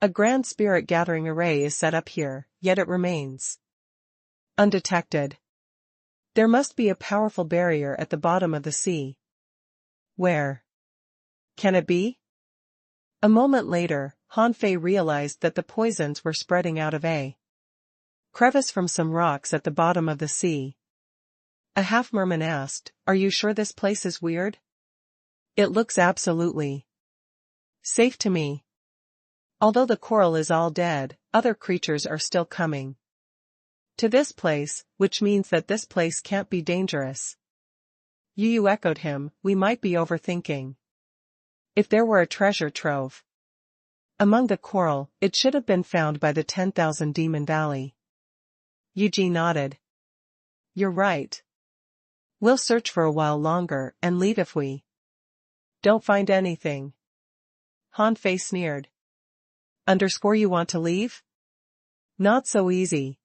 A grand spirit gathering array is set up here, yet it remains undetected. There must be a powerful barrier at the bottom of the sea. Where can it be? A moment later, Han Fei realized that the poisons were spreading out of a crevice from some rocks at the bottom of the sea. A half-merman asked, "Are you sure this place is weird?" "It looks absolutely safe to me. Although the coral is all dead, other creatures are still coming to this place, which means that this place can't be dangerous." Yu echoed him, "We might be overthinking. If there were a treasure trove among the coral, it should have been found by the 10,000 Demon Valley." Yuji nodded. "You're right. We'll search for a while longer and leave if we don't find anything." Han Fei sneered. You want to leave? Not so easy.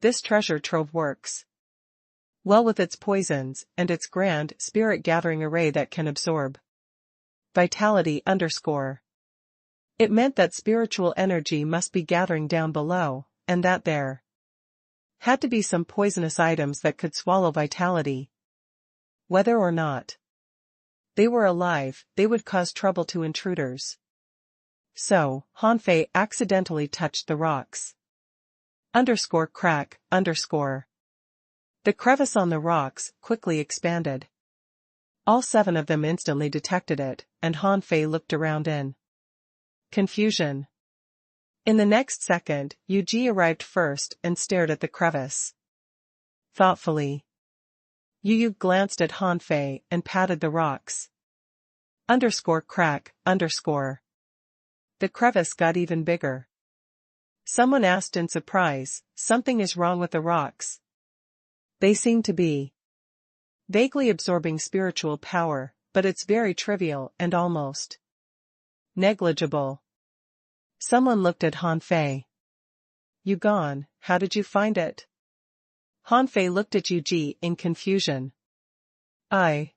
This treasure trove works well with its poisons and its grand spirit gathering array that can absorb vitality. It meant that spiritual energy must be gathering down below, and that there had to be some poisonous items that could swallow vitality. Whether or not they were alive, they would cause trouble to intruders. So, Han Fei accidentally touched the rocks. Crack. The crevice on the rocks quickly expanded. All 7 of them instantly detected it, and Han Fei looked around in confusion. In the next second, Yuji arrived first and stared at the crevice thoughtfully. Yu glanced at Han Fei and patted the rocks. Crack. The crevice got even bigger. Someone asked in surprise, "Something is wrong with the rocks?" They seem to be vaguely absorbing spiritual power, but it's very trivial and almost negligible. Someone looked at Han Fei. "You gone, how did you find it?" Han Fei looked at Yuji in confusion. "I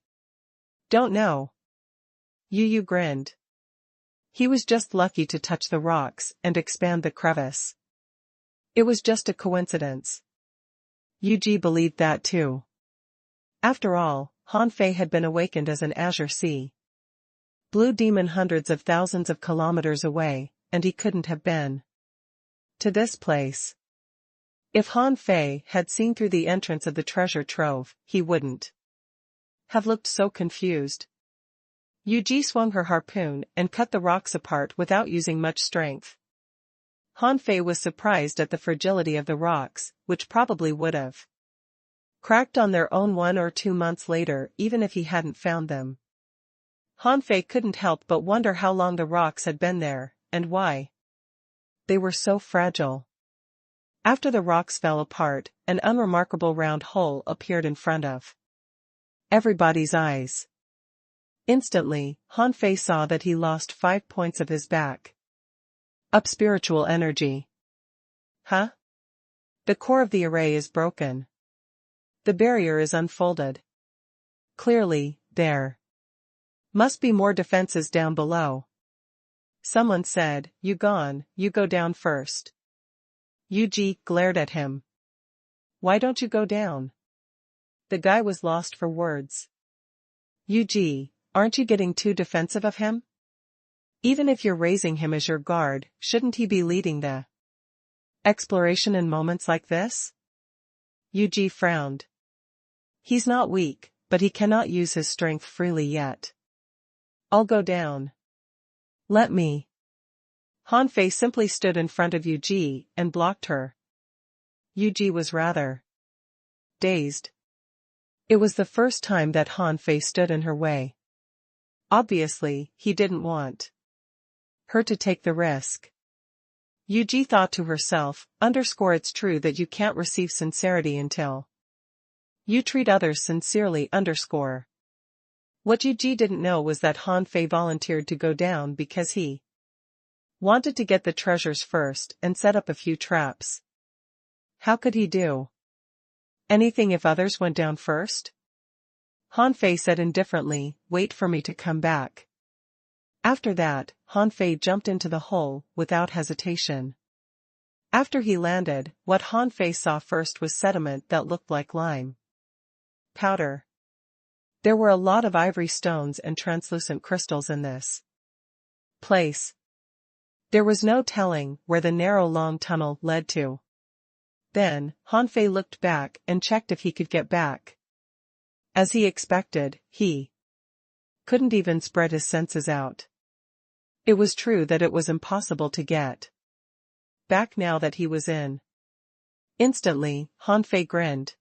don't know." Yu grinned. He was just lucky to touch the rocks and expand the crevice. It was just a coincidence. Yuji believed that too. After all, Hanfei had been awakened as an azure sea. Blue demon hundreds of thousands of kilometers away, and he couldn't have been to this place. If Hanfei had seen through the entrance of the treasure trove, he wouldn't have looked so confused. Yuji swung her harpoon and cut the rocks apart without using much strength. Hanfei was surprised at the fragility of the rocks, which probably would have cracked on their own 1 or 2 months later even if he hadn't found them. Hanfei couldn't help but wonder how long the rocks had been there, and why they were so fragile. After the rocks fell apart, an unremarkable round hole appeared in front of everybody's eyes. Instantly, Hanfei saw that he lost 5 points of his back up spiritual energy. Huh? The core of the array is broken. The barrier is unfolded. Clearly, there must be more defenses down below. Someone said, you go down first. Yuji glared at him. Why don't you go down? The guy was lost for words. Yuji, aren't you getting too defensive of him? Even if you're raising him as your guard, shouldn't he be leading the exploration in moments like this? Yuji frowned. He's not weak, but he cannot use his strength freely yet. I'll go down. Let me. Hanfei simply stood in front of Yuji and blocked her. Yuji was rather dazed. It was the first time that Hanfei stood in her way. Obviously, he didn't want her to take the risk. Yuji thought to herself, it's true that you can't receive sincerity until you treat others sincerely. What Yuji didn't know was that Hanfei volunteered to go down because he wanted to get the treasures first and set up a few traps. How could he do anything if others went down first? Hanfei said indifferently, wait for me to come back. After that, Hanfei jumped into the hole without hesitation. After he landed, what Hanfei saw first was sediment that looked like lime powder. There were a lot of ivory stones and translucent crystals in this place. There was no telling where the narrow long tunnel led to. Then, Hanfei looked back and checked if he could get back. As he expected, he couldn't even spread his senses out. It was true that it was impossible to get back now that he was in. Instantly, Hanfei grinned.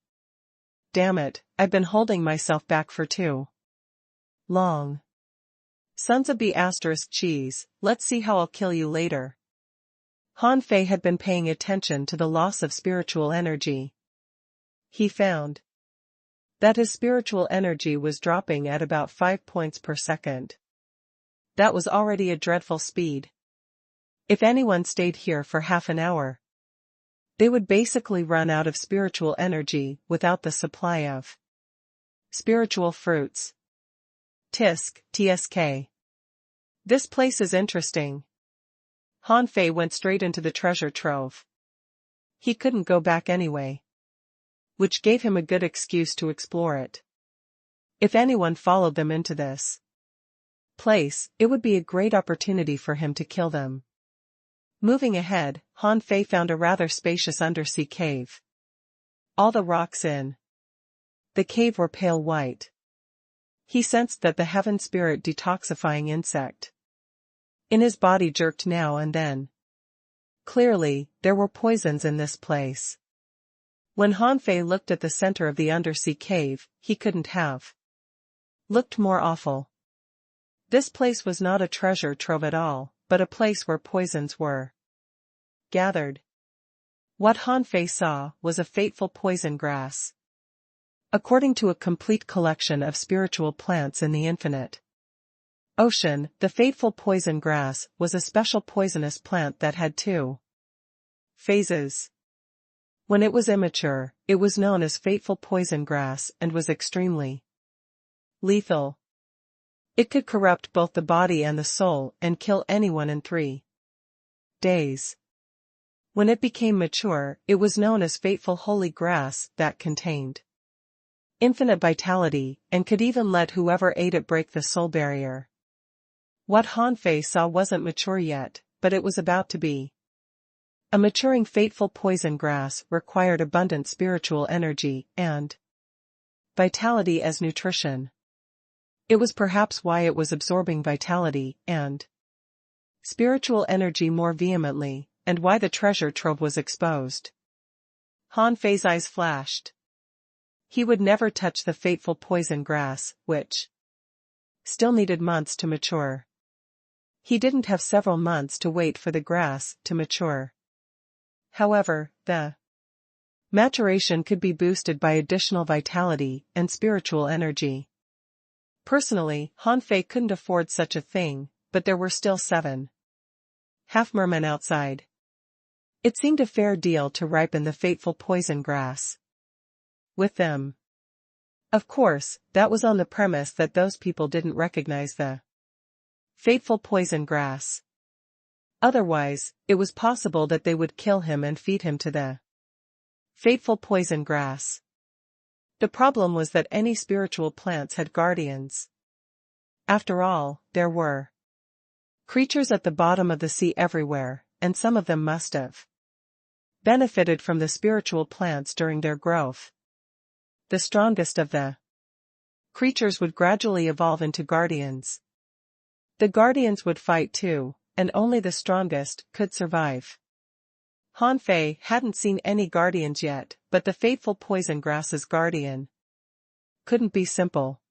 Damn it, I've been holding myself back for too long. Sons of B** cheese, let's see how I'll kill you later. Hanfei had been paying attention to the loss of spiritual energy. He found that his spiritual energy was dropping at about 5 points per second. That was already a dreadful speed. If anyone stayed here for half an hour, they would basically run out of spiritual energy without the supply of spiritual fruits. TSK. This place is interesting. Hanfei went straight into the treasure trove. He couldn't go back anyway, which gave him a good excuse to explore it. If anyone followed them into this place, it would be a great opportunity for him to kill them. Moving ahead, Hanfei found a rather spacious undersea cave. All the rocks in the cave were pale white. He sensed that the heaven spirit detoxifying insect in his body jerked now and then. Clearly, there were poisons in this place. When Hanfei looked at the center of the undersea cave, he couldn't have looked more awful. This place was not a treasure trove at all, but a place where poisons were gathered. What Hanfei saw was a fateful poison grass. According to a complete collection of spiritual plants in the infinite ocean, the fateful poison grass was a special poisonous plant that had 2 phases. When it was immature, it was known as fateful poison grass and was extremely lethal. It could corrupt both the body and the soul and kill anyone in 3 days. When it became mature, it was known as fateful holy grass that contained infinite vitality, and could even let whoever ate it break the soul barrier. What Han Fei saw wasn't mature yet, but it was about to be. A maturing fateful poison grass required abundant spiritual energy and vitality as nutrition. It was perhaps why it was absorbing vitality and spiritual energy more vehemently, and why the treasure trove was exposed. Han Fei's eyes flashed. He would never touch the fateful poison grass, which still needed months to mature. He didn't have several months to wait for the grass to mature. However, the maturation could be boosted by additional vitality and spiritual energy. Personally, Han Fei couldn't afford such a thing, but there were still 7 half-mermen outside. It seemed a fair deal to ripen the fateful poison grass with them. Of course, that was on the premise that those people didn't recognize the fateful poison grass. Otherwise, it was possible that they would kill him and feed him to the fateful poison grass. The problem was that any spiritual plants had guardians. After all, there were creatures at the bottom of the sea everywhere, and some of them must have benefited from the spiritual plants during their growth. The strongest of the creatures would gradually evolve into guardians. The guardians would fight too, and only the strongest could survive. Han Fei hadn't seen any guardians yet, but the fateful poison grass's guardian couldn't be simple.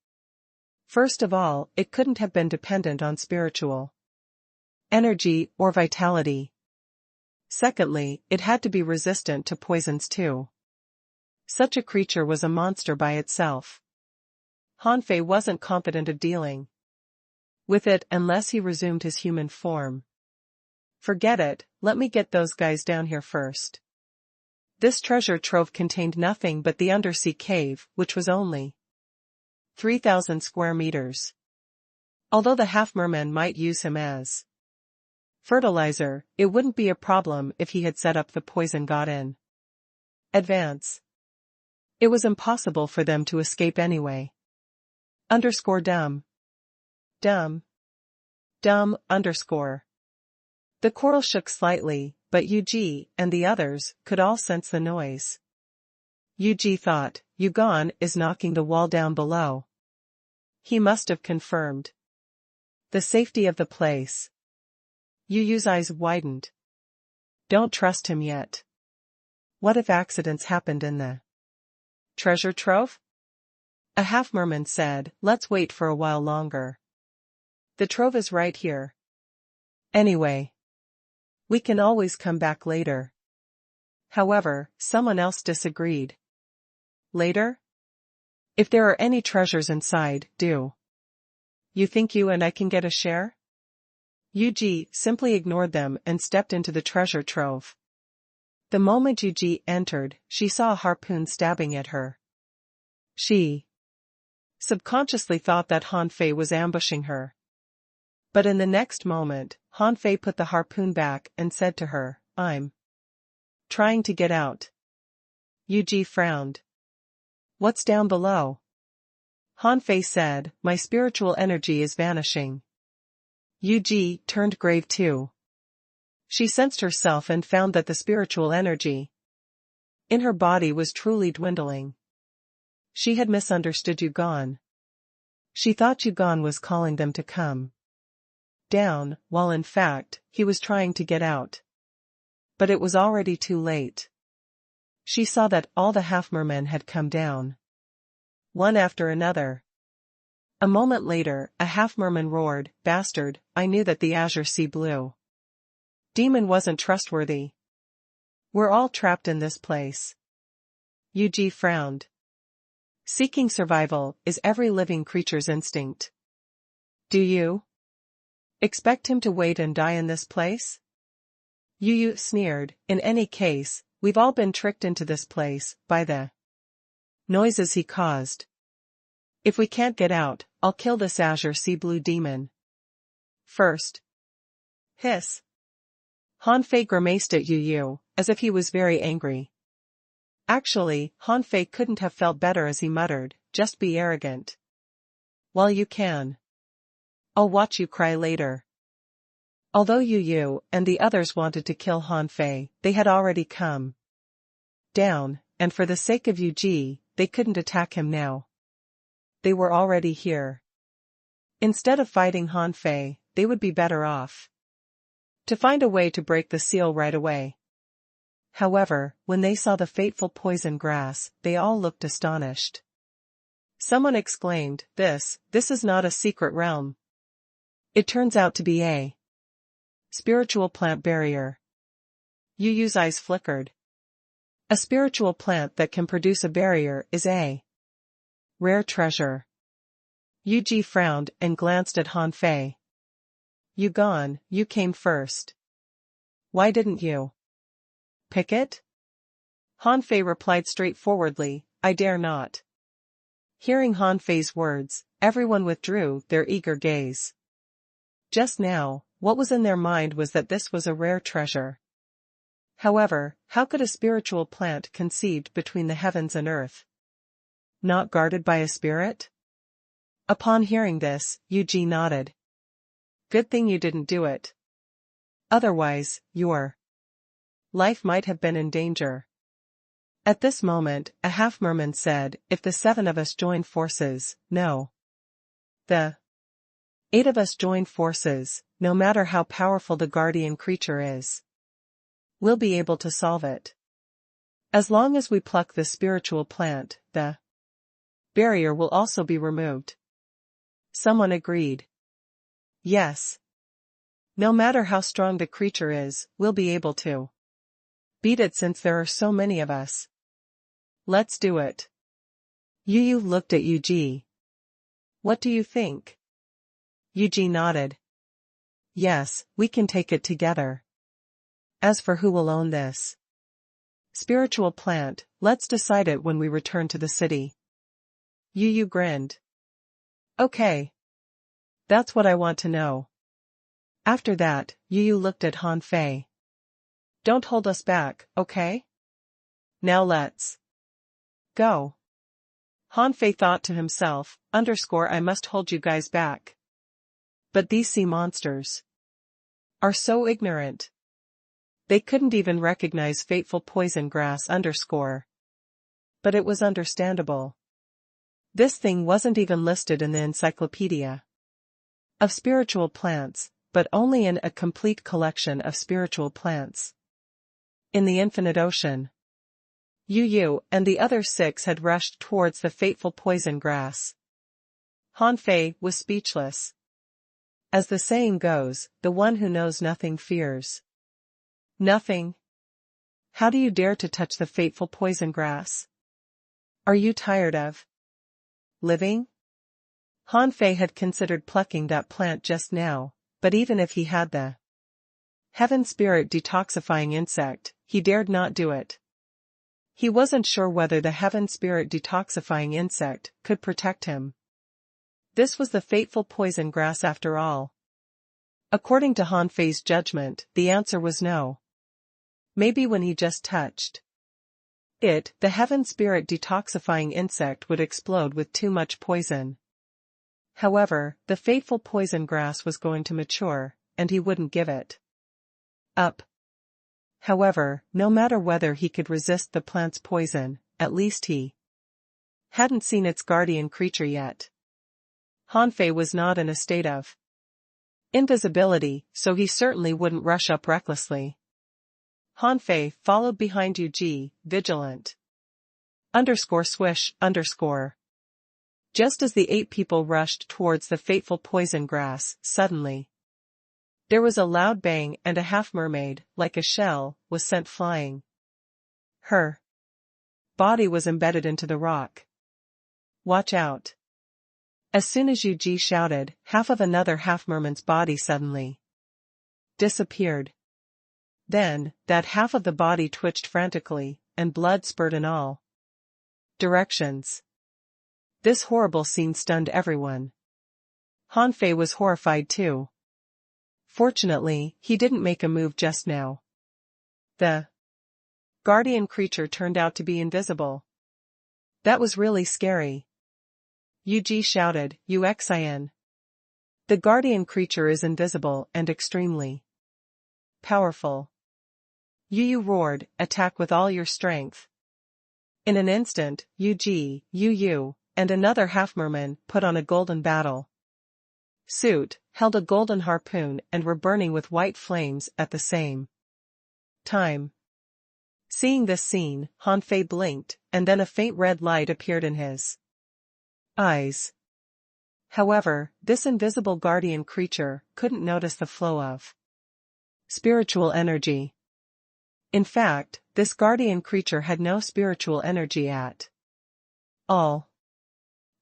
First of all, it couldn't have been dependent on spiritual energy or vitality. Secondly, it had to be resistant to poisons too. Such a creature was a monster by itself. Han Fei wasn't confident of dealing with it unless he resumed his human form. Forget it, let me get those guys down here first. This treasure trove contained nothing but the undersea cave, which was only 3,000 square meters. Although the half-mermen might use him as fertilizer, it wouldn't be a problem if he had set up the poison god in advance. It was impossible for them to escape anyway. Dumb. The coral shook slightly, but Yuji and the others could all sense the noise. Yuji thought, Yugon is knocking the wall down below. He must have confirmed the safety of the place. Yu Yu's eyes widened. Don't trust him yet. What if accidents happened in the treasure trove? A half-merman said, let's wait for a while longer. The trove is right here. Anyway, we can always come back later. However, someone else disagreed. Later? If there are any treasures inside, do you think you and I can get a share? Yuji simply ignored them and stepped into the treasure trove. The moment Yuji entered, she saw a harpoon stabbing at her. She subconsciously thought that Han Fei was ambushing her. But in the next moment, Han Fei put the harpoon back and said to her, I'm trying to get out. Yuji frowned. What's down below? Han Fei said, my spiritual energy is vanishing. Yuji turned grave too. She sensed herself and found that the spiritual energy in her body was truly dwindling. She had misunderstood Yugon. She thought Yugon was calling them to come down, while in fact, he was trying to get out. But it was already too late. She saw that all the half-mermen had come down, one after another. A moment later, a half-merman roared, bastard, I knew that the Azure Sea Blue Demon wasn't trustworthy. We're all trapped in this place. Yuji frowned. Seeking survival is every living creature's instinct. Do you expect him to wait and die in this place? Yu sneered, in any case, we've all been tricked into this place by the noises he caused. If we can't get out, I'll kill this azure sea blue demon first. Hiss. Hanfei grimaced at Yu, as if he was very angry. Actually, Hanfei couldn't have felt better as he muttered, just be arrogant. While you can. I'll watch you cry later. Although Yu and the others wanted to kill Hanfei, they had already come down, and for the sake of Yu, they couldn't attack him now. They were already here. Instead of fighting Hanfei, they would be better off to find a way to break the seal right away. However, when they saw the fateful poison grass, they all looked astonished. Someone exclaimed, This is not a secret realm. It turns out to be a spiritual plant barrier. Yu's eyes flickered. A spiritual plant that can produce a barrier is a rare treasure. Yu frowned and glanced at Hanfei. You came first. Why didn't you pick it? Hanfei replied straightforwardly, I dare not. Hearing Hanfei's words, everyone withdrew their eager gaze. Just now, what was in their mind was that this was a rare treasure. However, how could a spiritual plant conceived between the heavens and earth not guarded by a spirit? Upon hearing this, Yu nodded. Good thing you didn't do it. Otherwise, your life might have been in danger. At this moment, a half-merman said, If the 7 of us join forces, no. The 8 of us join forces, no matter how powerful the guardian creature is, we'll be able to solve it. As long as we pluck the spiritual plant, the barrier will also be removed. Someone agreed. Yes. No matter how strong the creature is, we'll be able to beat it since there are so many of us. Let's do it. Yu looked at Yu. What do you think? Yu nodded. Yes, we can take it together. As for who will own this spiritual plant, let's decide it when we return to the city. Yu grinned. Okay. That's what I want to know. After that, Yu looked at Hanfei. Don't hold us back, okay? Now let's go. Hanfei thought to himself, I must hold you guys back. But these sea monsters are so ignorant. They couldn't even recognize fateful poison grass. But it was understandable. This thing wasn't even listed in the encyclopedia of spiritual plants, but only in a complete collection of spiritual plants in the infinite ocean. Yu and the other 6 had rushed towards the fateful poison grass. Hanfei was speechless. As the saying goes, the one who knows nothing fears nothing. How do you dare to touch the fateful poison grass? Are you tired of living? Hanfei had considered plucking that plant just now, but even if he had the heaven spirit detoxifying insect, he dared not do it. He wasn't sure whether the heaven spirit detoxifying insect could protect him. This was the fateful poison grass after all. According to Hanfei's judgment, the answer was no. Maybe when he just touched it, the heaven spirit detoxifying insect would explode with too much poison. However, the fateful poison grass was going to mature, and he wouldn't give it up. However, no matter whether he could resist the plant's poison, at least he hadn't seen its guardian creature yet. Hanfei was not in a state of invisibility, so he certainly wouldn't rush up recklessly. Hanfei followed behind Yu, vigilant. Swish. Just as the 8 people rushed towards the fateful poison grass, suddenly there was a loud bang and a half-mermaid, like a shell, was sent flying. Her body was embedded into the rock. Watch out. As soon as Yu shouted, half of another half-merman's body suddenly disappeared. Then, that half of the body twitched frantically, and blood spurted in all directions. This horrible scene stunned everyone. Han Fei was horrified too. Fortunately, he didn't make a move just now. The guardian creature turned out to be invisible. That was really scary. Yu shouted, "Uxin. The guardian creature is invisible and extremely powerful." Yu roared, "Attack with all your strength." In an instant, Yu, and another half-merman put on a golden battle suit, held a golden harpoon and were burning with white flames at the same time. Seeing this scene, Han Fei blinked, and then a faint red light appeared in his eyes. However, this invisible guardian creature couldn't notice the flow of spiritual energy. In fact, this guardian creature had no spiritual energy at all.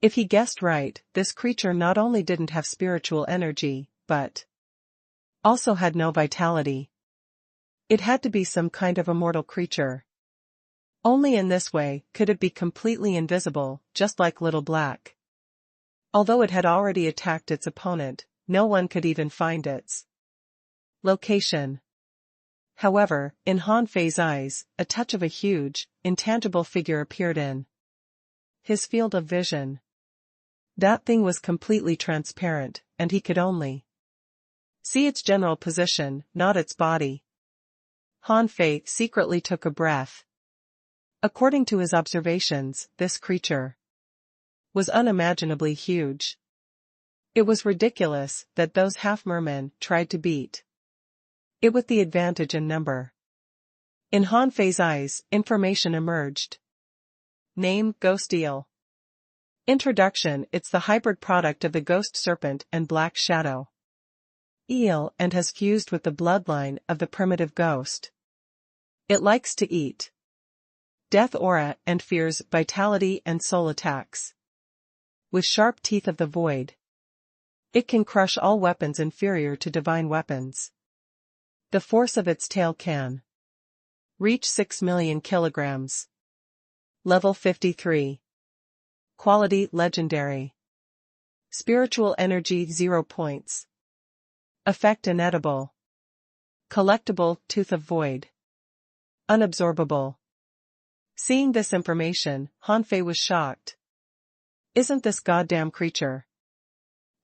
If he guessed right, this creature not only didn't have spiritual energy, but also had no vitality. It had to be some kind of immortal creature. Only in this way could it be completely invisible, just like Little Black. Although it had already attacked its opponent, no one could even find its location. However, in Han Fei's eyes, a touch of a huge, intangible figure appeared in his field of vision. That thing was completely transparent, and he could only see its general position, not its body. Han Fei secretly took a breath. According to his observations, this creature was unimaginably huge. It was ridiculous that those half-mermen tried to beat it with the advantage in number. In Han Fei's eyes, information emerged. Name: Ghost Eel. Introduction: It's the hybrid product of the ghost serpent and black shadow eel and has fused with the bloodline of the primitive ghost. It likes to eat death aura and fears vitality and soul attacks. With sharp teeth of the void, it can crush all weapons inferior to divine weapons. The force of its tail can reach 6 million kilograms. Level 53. Quality: Legendary. Spiritual energy: 0 points. Effect: Inedible. Collectible: Tooth of Void. Unabsorbable. Seeing this information, Han Fei was shocked. Isn't this goddamn creature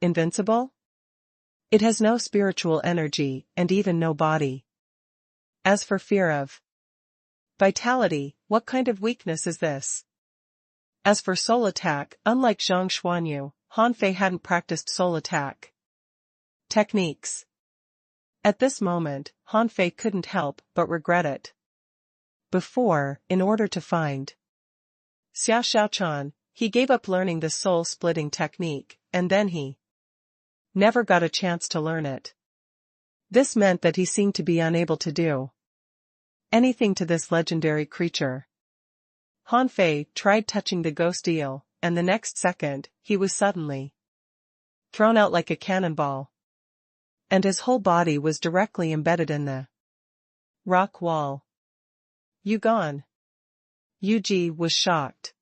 invincible? It has no spiritual energy, and even no body. As for fear of vitality, what kind of weakness is this? As for soul attack, unlike Zhang Xuanyu, Han Fei hadn't practiced soul attack techniques. At this moment, Han Fei couldn't help but regret it. Before, in order to find Xia Xiaochan, he gave up learning the soul-splitting technique, and then he never got a chance to learn it. This meant that he seemed to be unable to do anything to this legendary creature. Han Fei tried touching the ghost eel, and the next second, he was suddenly thrown out like a cannonball. And his whole body was directly embedded in the rock wall. You gone? Yu was shocked.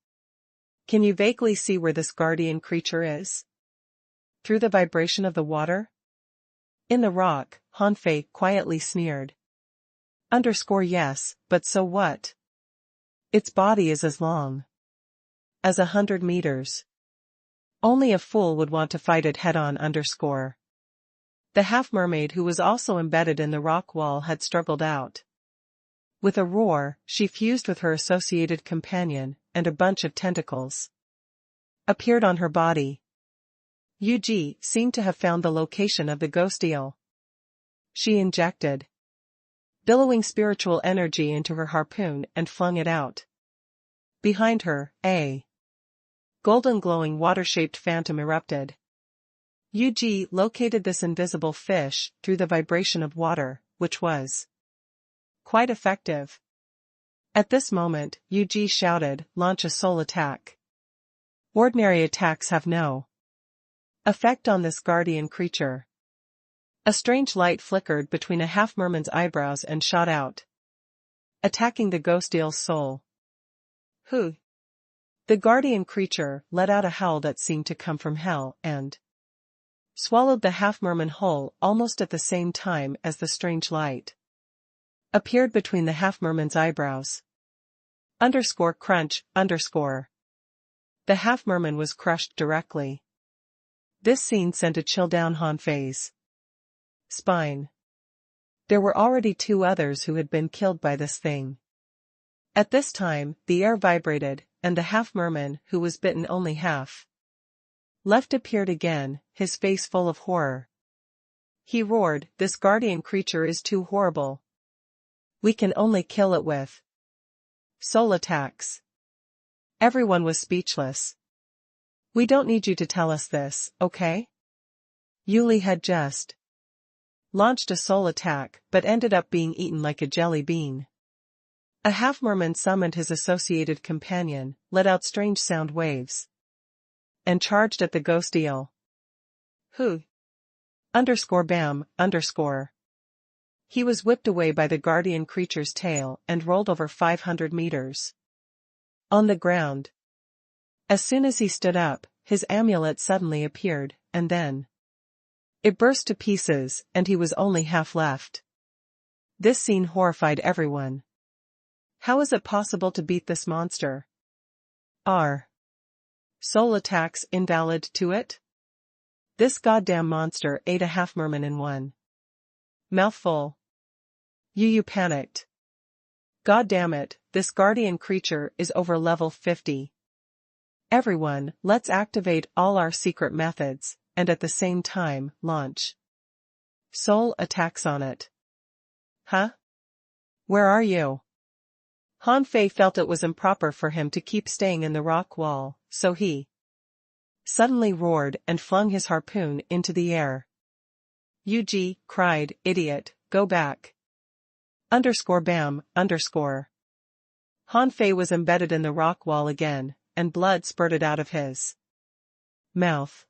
Can you vaguely see where this guardian creature is? Through the vibration of the water? In the rock, Han Fei quietly sneered. Yes, but so what? Its body is as long as 100 meters. Only a fool would want to fight it head-on. The half-mermaid who was also embedded in the rock wall had struggled out. With a roar, she fused with her associated companion, and a bunch of tentacles appeared on her body. Yu seemed to have found the location of the ghost eel. She injected billowing spiritual energy into her harpoon and flung it out. Behind her, a golden glowing water-shaped phantom erupted. Yu located this invisible fish through the vibration of water, which was quite effective. At this moment, Yu shouted, "Launch a soul attack." Ordinary attacks have no effect on this guardian creature. A strange light flickered between a half-merman's eyebrows and shot out, attacking the ghost eel's soul. Who? The guardian creature let out a howl that seemed to come from hell and swallowed the half-merman whole almost at the same time as the strange light appeared between the half-merman's eyebrows. Crunch. The half-merman was crushed directly. This scene sent a chill down Han Fei's spine. There were already 2 others who had been killed by this thing. At this time, the air vibrated, and the half-merman, who was bitten only half left, appeared again, his face full of horror. He roared, "This guardian creature is too horrible. We can only kill it with soul attacks." Everyone was speechless. "We don't need you to tell us this, okay?" Yuli had just launched a soul attack, but ended up being eaten like a jelly bean. A half-merman summoned his associated companion, let out strange sound waves, and charged at the ghost eel. Who? Bam. He was whipped away by the guardian creature's tail and rolled over 500 meters on the ground. As soon as he stood up, his amulet suddenly appeared, and then it burst to pieces, and he was only half left. This scene horrified everyone. How is it possible to beat this monster? Are soul attacks invalid to it? This goddamn monster ate a half-merman in one mouthful. Yu panicked. God damn it, this guardian creature is over level 50. Everyone, let's activate all our secret methods, and at the same time, launch soul attacks on it. Huh? Where are you? Han Fei felt it was improper for him to keep staying in the rock wall, so he suddenly roared and flung his harpoon into the air. Yuji cried, "Idiot, go back." Bam. Han Fei was embedded in the rock wall again, and blood spurted out of his mouth.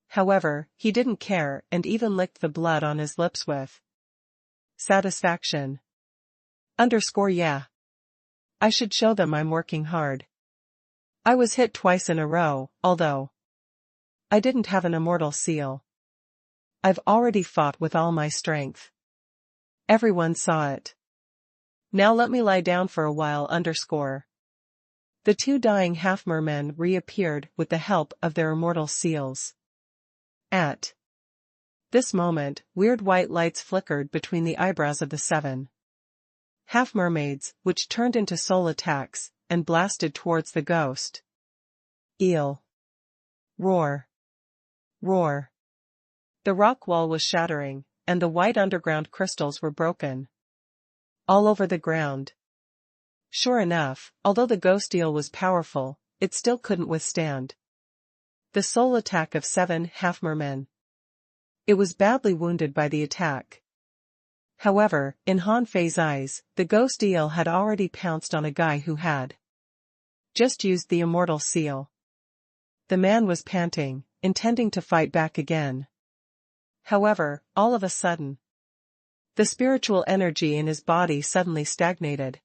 However, he didn't care and even licked the blood on his lips with satisfaction. Yeah. I should show them I'm working hard. I was hit twice in a row, although I didn't have an immortal seal. I've already fought with all my strength. Everyone saw it. Now let me lie down for a while. The 2 dying half-mermen reappeared with the help of their immortal seals. At this moment, weird white lights flickered between the eyebrows of the 7 half-mermaids, which turned into soul attacks, and blasted towards the ghost eel. Roar. The rock wall was shattering, and the white underground crystals were broken all over the ground. Sure enough, although the ghost eel was powerful, it still couldn't withstand the soul attack of 7 half-mermen. It was badly wounded by the attack. However, in Han Fei's eyes, the ghost eel had already pounced on a guy who had just used the immortal seal. The man was panting, intending to fight back again. However, all of a sudden, the spiritual energy in his body suddenly stagnated.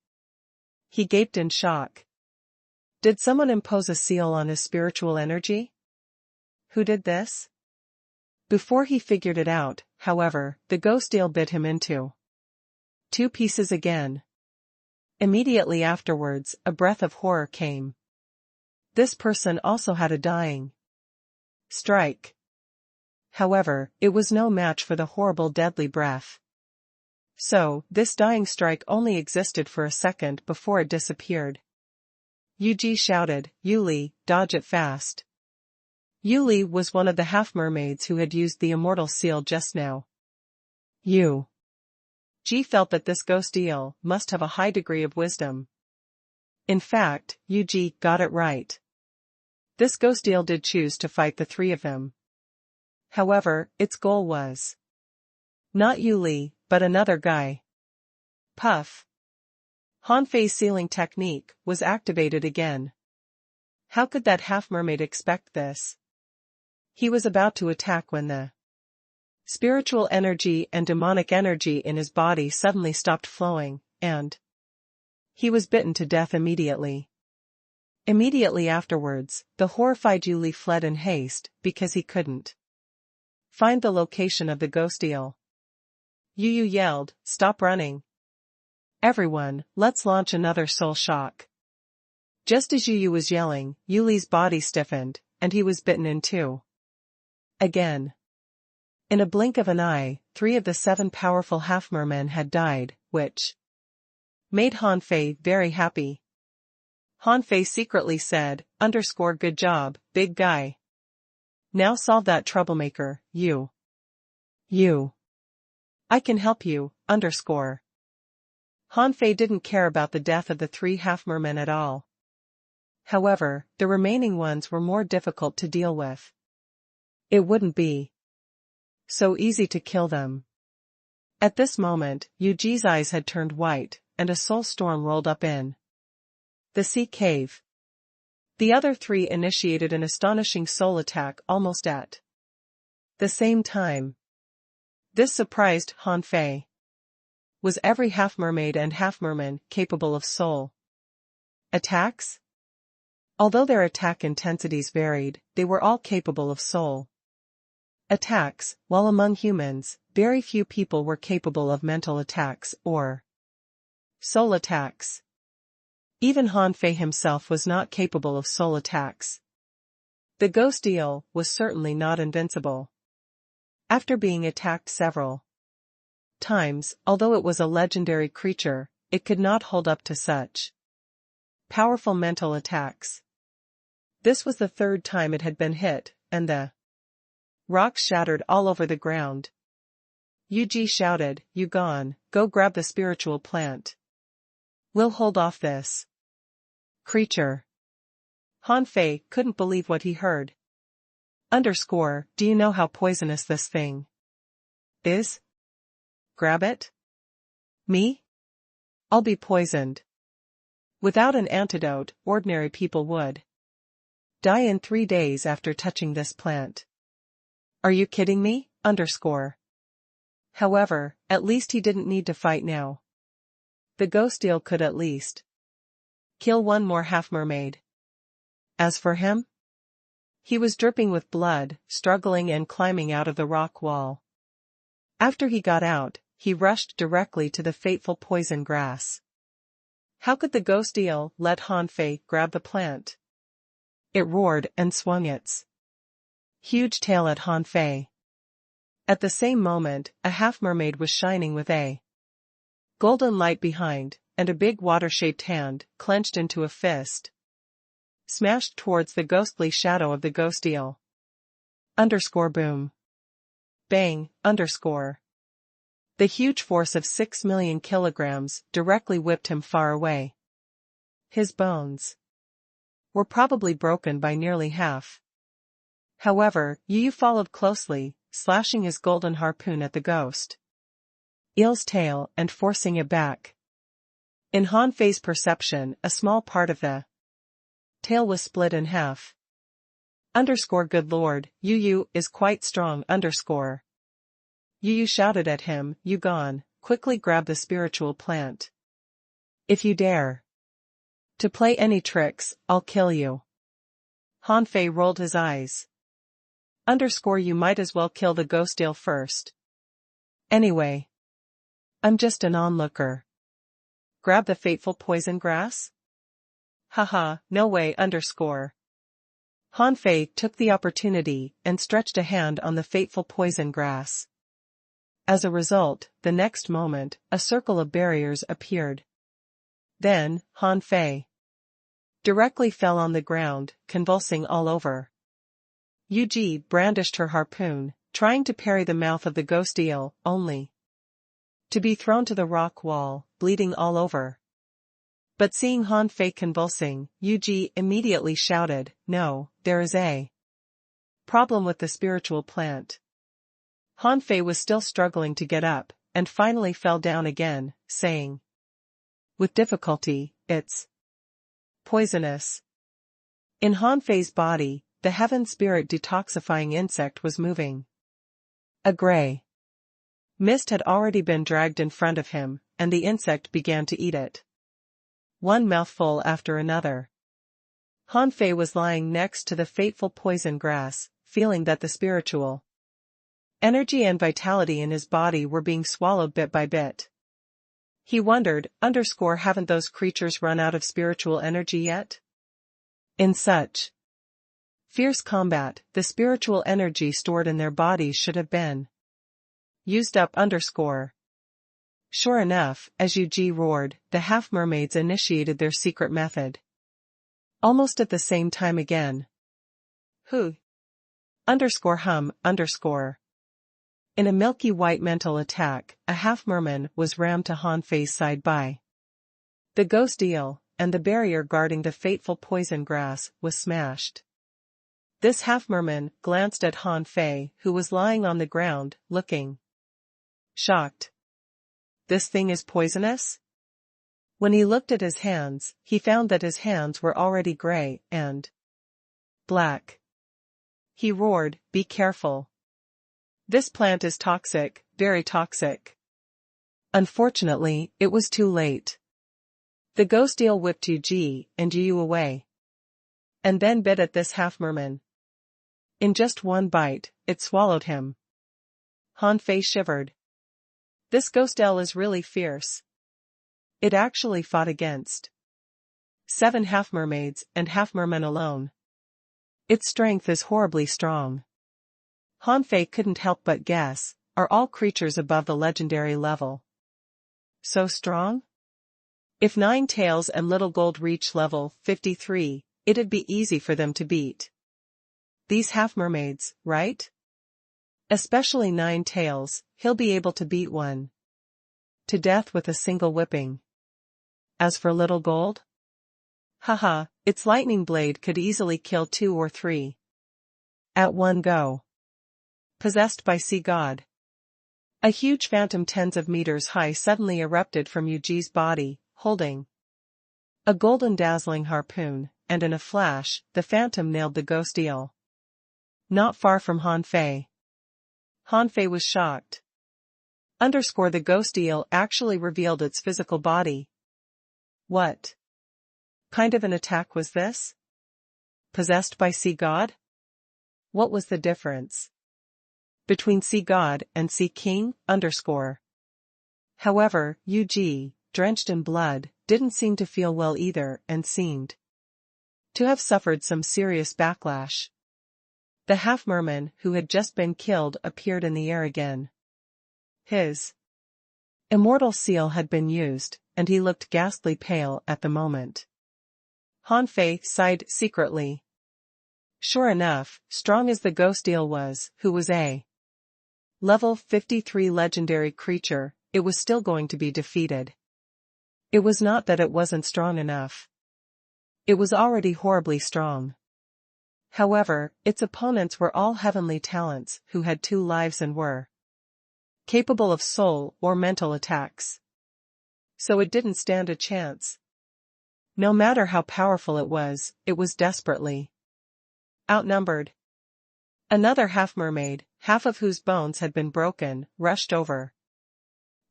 He gaped in shock. Did someone impose a seal on his spiritual energy? Who did this? Before he figured it out, however, the ghost eel bit him into 2 pieces again. Immediately afterwards, a breath of horror came. This person also had a dying strike. However, it was no match for the horrible deadly breath. So, this dying strike only existed for a second before it disappeared. Yuji shouted, "Yuli, dodge it fast." Yuli was one of the half-mermaids who had used the immortal seal just now. Yuji felt that this ghost eel must have a high degree of wisdom. In fact, Yuji got it right. This ghost eel did choose to fight the 3 of them. However, its goal was not Yuli, but another guy. Puff. Han Fei's sealing technique was activated again. How could that half-mermaid expect this? He was about to attack when the spiritual energy and demonic energy in his body suddenly stopped flowing, and he was bitten to death immediately. Immediately afterwards, the horrified Yuli fled in haste, because he couldn't find the location of the ghost eel. Yu yelled, "Stop running! Everyone, let's launch another soul shock." Just as Yu was yelling, Yuli's body stiffened, and he was bitten in two. Again. In a blink of an eye, 3 of the 7 powerful half-mermen had died, which made Han Fei very happy. Han Fei secretly said, "Good job, big guy. Now solve that troublemaker, you. I can help you, Han Fei didn't care about the death of the 3 half-mermen at all. However, the remaining ones were more difficult to deal with. It wouldn't be so easy to kill them. At this moment, Yuji's eyes had turned white, and a soul storm rolled up in the sea cave. The other 3 initiated an astonishing soul attack almost at the same time. This surprised Han Fei. Was every half-mermaid and half-merman capable of soul attacks? Although their attack intensities varied, they were all capable of soul attacks, while among humans, very few people were capable of mental attacks or soul attacks. Even Han Fei himself was not capable of soul attacks. The ghost eel was certainly not invincible. After being attacked several times, although it was a legendary creature, it could not hold up to such powerful mental attacks. This was the 3rd time it had been hit, and the rocks shattered all over the ground. Yuji shouted, "You gone, go grab the spiritual plant. We'll hold off this creature." Han Fei couldn't believe what he heard. Do you know how poisonous this thing is? Grab it? Me? I'll be poisoned. Without an antidote, ordinary people would die in 3 days after touching this plant. Are you kidding me? However, at least he didn't need to fight now. The ghost eel could at least kill one more half-mermaid. As for him, he was dripping with blood, struggling and climbing out of the rock wall. After he got out, he rushed directly to the fateful poison grass. How could the ghost eel let Han Fei grab the plant? It roared and swung its huge tail at Han Fei. At the same moment, a half-mermaid was shining with a golden light behind, and a big water-shaped hand, clenched into a fist, smashed towards the ghostly shadow of the ghost eel. Boom. Bang. The huge force of 6 million kilograms directly whipped him far away. His bones were probably broken by nearly half. However, Yu followed closely, slashing his golden harpoon at the ghost eel's tail and forcing it back. In Han Fei's perception, a small part of the tail was split in half. Good lord, Yu is quite strong. Yu shouted at him, "You gone, quickly grab the spiritual plant. If you dare to play any tricks, I'll kill you." Han Fei rolled his eyes. You might as well kill the ghost eel first. Anyway, I'm just an onlooker. Grab the fateful poison grass? Haha, no way. Han Fei took the opportunity and stretched a hand on the fateful poison grass. As a result, the next moment, a circle of barriers appeared. Then, Han Fei directly fell on the ground, convulsing all over. Yuji brandished her harpoon, trying to parry the mouth of the ghost eel, only to be thrown to the rock wall, bleeding all over. But seeing Han Fei convulsing, Yuji immediately shouted, "No, there is a problem with the spiritual plant." Han Fei was still struggling to get up, and finally fell down again, saying with difficulty, "It's poisonous." In Han Fei's body, the heaven spirit detoxifying insect was moving. A gray mist had already been dragged in front of him, and the insect began to eat it. One mouthful after another. Han Fei was lying next to the fateful poison grass, feeling that the spiritual energy and vitality in his body were being swallowed bit by bit. He wondered, haven't those creatures run out of spiritual energy yet? In such fierce combat, the spiritual energy stored in their bodies should have been used up. Sure enough, as Yu roared, the half-mermaids initiated their secret method. Almost at the same time again. Hum. In a milky white mental attack, a half-merman was rammed to Han Fei's side by the ghost eel, and the barrier guarding the fateful poison grass was smashed. This half-merman glanced at Han Fei, who was lying on the ground, looking shocked. This thing is poisonous? When he looked at his hands, he found that his hands were already gray and black. He roared, "Be careful. This plant is toxic, very toxic." Unfortunately, it was too late. The ghost eel whipped Yu and Yu away, and then bit at this half-merman. In just one bite, it swallowed him. Han Fei shivered. This ghost eel is really fierce. It actually fought against 7 half-mermaids and half-mermen alone. Its strength is horribly strong. Han Fei couldn't help but guess, are all creatures above the legendary level so strong? If 9 Tails and Little Gold reach level 53, it'd be easy for them to beat these half-mermaids, right? Especially 9 Tails, he'll be able to beat one to death with a single whipping. As for Little Gold? Haha, its lightning blade could easily kill 2 or 3 at one go. Possessed by Sea God. A huge phantom tens of meters high suddenly erupted from Yuji's body, holding a golden dazzling harpoon, and in a flash, the phantom nailed the ghost eel. Not far from Han Fei. Han Fei was shocked. The ghost eel actually revealed its physical body. What kind of an attack was this? Possessed by Sea God? What was the difference between Sea God and Sea King? However, Yuji, drenched in blood, didn't seem to feel well either and seemed to have suffered some serious backlash. The half-merman who had just been killed appeared in the air again. His immortal seal had been used, and he looked ghastly pale at the moment. Han Fei sighed secretly. Sure enough, strong as the ghost eel was, who was a level 53 legendary creature, it was still going to be defeated. It was not that it wasn't strong enough. It was already horribly strong. However, its opponents were all heavenly talents who had 2 lives and were capable of soul or mental attacks. So it didn't stand a chance. No matter how powerful it was desperately outnumbered. Another half-mermaid, half of whose bones had been broken, rushed over,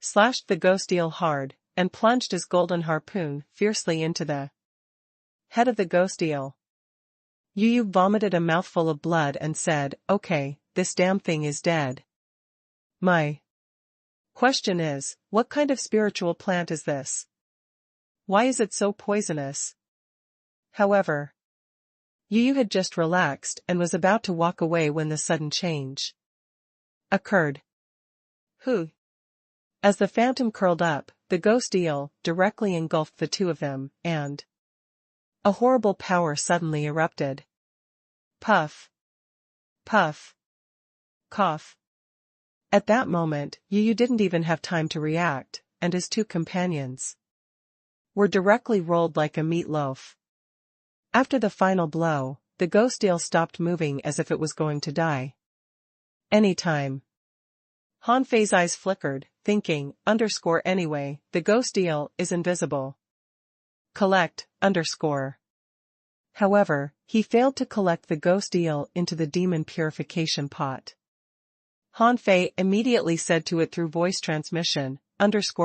slashed the ghost eel hard, and plunged his golden harpoon fiercely into the head of the ghost eel. Yu vomited a mouthful of blood and said, "Okay, this damn thing is dead. My question is, what kind of spiritual plant is this? Why is it so poisonous?" However, Yu had just relaxed and was about to walk away when the sudden change occurred. Who? As the phantom curled up, the ghost eel directly engulfed the 2 of them, and a horrible power suddenly erupted. Puff. Puff. Cough. At that moment, Yu didn't even have time to react, and his 2 companions were directly rolled like a meatloaf. After the final blow, the ghost eel stopped moving as if it was going to die any time. Han Fei's eyes flickered, thinking, anyway, the ghost eel is invisible. Collect, . However, he failed to collect the ghost eel into the demon purification pot. Han Fei immediately said to it through voice transmission,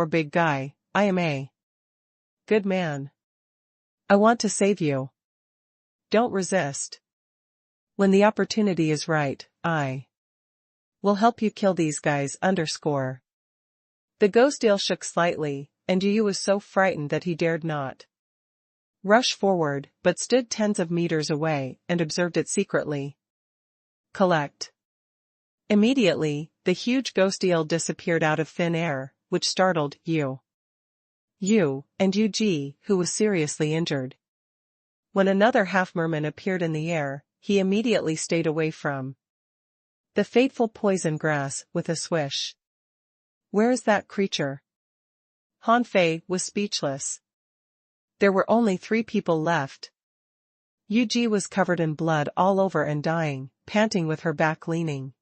"Big guy, I am a good man. I want to save you." Don't resist. When the opportunity is right, I will help you kill these guys. The ghost eel shook slightly, and Yu was so frightened that he dared not rush forward, but stood tens of meters away and observed it secretly. Collect. Immediately, the huge ghost eel disappeared out of thin air, which startled Yu and Yu, who was seriously injured. When another half-merman appeared in the air, he immediately stayed away from the fateful poison grass with a swish. Where is that creature? Han Fei was speechless. There were only 3 people left. Yu was covered in blood all over and dying, panting with her back leaning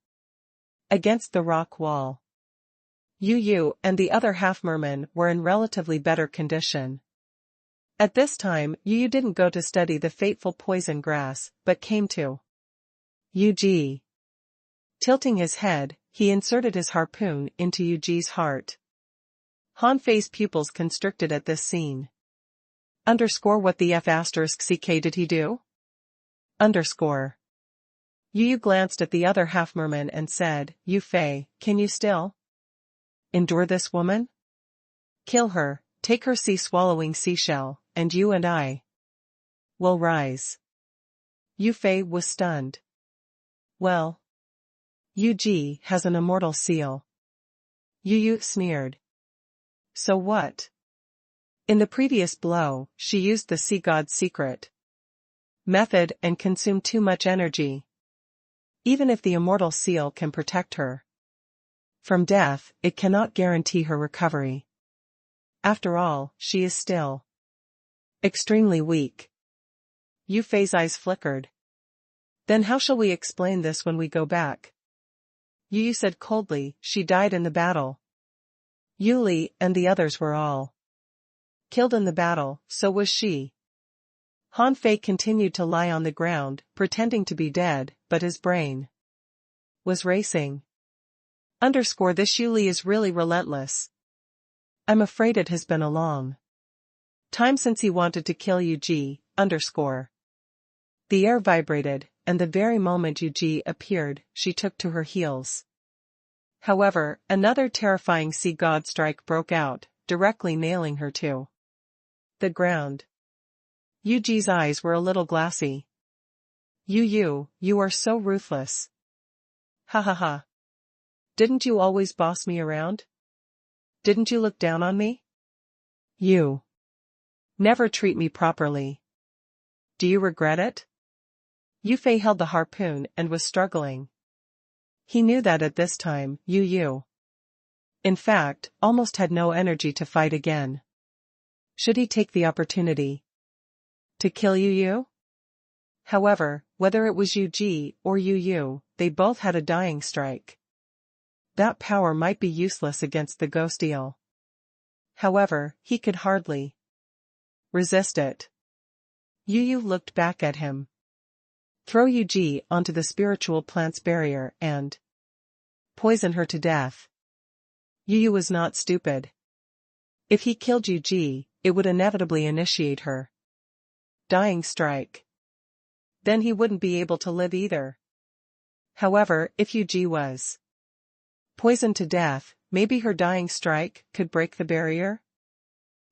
against the rock wall. Yu and the other half-merman were in relatively better condition. At this time, Yu didn't go to study the fateful poison grass, but came to Yu. Tilting his head, he inserted his harpoon into Yu's heart. Han Fei's pupils constricted at this scene. What the f***ck did he do? Yu glanced at the other half-merman and said, Yu Fei, can you still endure this woman? Kill her, take her sea-swallowing seashell, and you and I will rise. Yu Fei was stunned. Well, Yu has an immortal seal. Yu sneered. So what? In the previous blow, she used the sea god's secret method and consumed too much energy. Even if the immortal seal can protect her from death, it cannot guarantee her recovery. After all, she is still extremely weak. Yu Fei's eyes flickered. Then how shall we explain this when we go back? Yu said coldly, she died in the battle. Yuli and the others were all killed in the battle, so was she. Han Fei continued to lie on the ground, pretending to be dead, but his brain was racing. This Yuli is really relentless. I'm afraid it has been a long time since he wanted to kill Yu. The air vibrated, and the very moment Yu appeared, she took to her heels. However, another terrifying sea god strike broke out, directly nailing her to the ground. Yu's eyes were a little glassy. You are so ruthless. Ha ha ha. Didn't you always boss me around? Didn't you look down on me? You never treat me properly. Do you regret it? Yu Fei held the harpoon and was struggling. He knew that at this time, Yu, in fact, almost had no energy to fight again. Should he take the opportunity to kill Yu? However, whether it was Yu or Yu, they both had a dying strike. That power might be useless against the ghost eel. However, he could hardly resist it. Yu looked back at him. Throw Yu onto the spiritual plant's barrier and poison her to death. Yu was not stupid. If he killed Yu, it would inevitably initiate her dying strike. Then he wouldn't be able to live either. However, if Yu was poisoned to death, maybe her dying strike could break the barrier?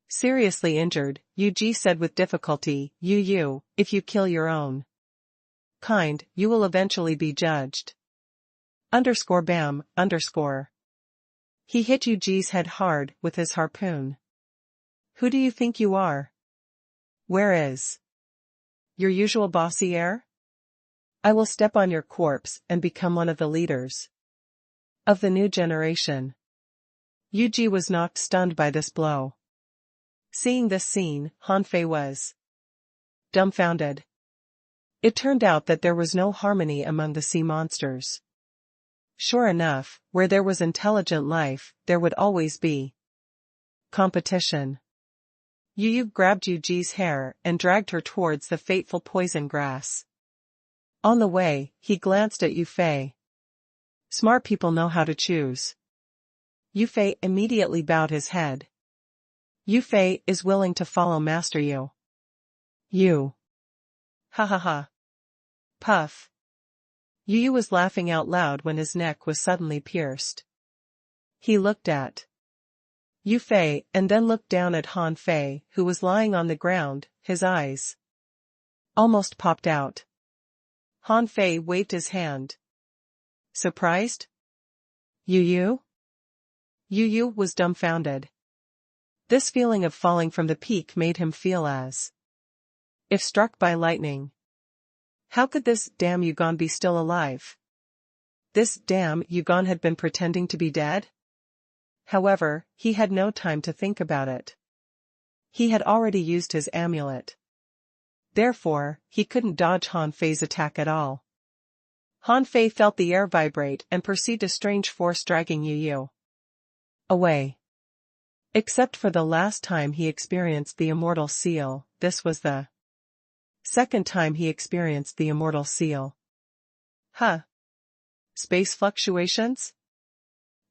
Seriously injured, Yu said with difficulty, Yu, if you kill your own kind, you will eventually be judged. Bam. He hit Yu's head hard with his harpoon. Who do you think you are? Where is your usual bossy air? I will step on your corpse and become one of the leaders of the new generation. Yu was knocked stunned by this blow. Seeing this scene, Han Fei was dumbfounded. It turned out that there was no harmony among the sea monsters. Sure enough, where there was intelligent life, there would always be competition. Yu grabbed Yu's hair and dragged her towards the fateful poison grass. On the way, he glanced at Yu Fei. Smart people know how to choose. Yu Fei immediately bowed his head. Yu Fei is willing to follow Master Yu. Ha ha ha. Puff. Yu Yu was laughing out loud when his neck was suddenly pierced. He looked at Yu Fei and then looked down at Han Fei, who was lying on the ground. His eyes almost popped out. Han Fei waved his hand. Surprised? Yu Yu? Yu Yu was dumbfounded. This feeling of falling from the peak made him feel as if struck by lightning. How could this damn Yugon be still alive? This damn Yugon had been pretending to be dead? However, he had no time to think about it. He had already used his amulet. Therefore, he couldn't dodge Han Fei's attack at all. Han Fei felt the air vibrate and perceived a strange force dragging Yu Yu away. Except for the last time he experienced the immortal seal, this was the second time he experienced the immortal seal. Huh? Space fluctuations?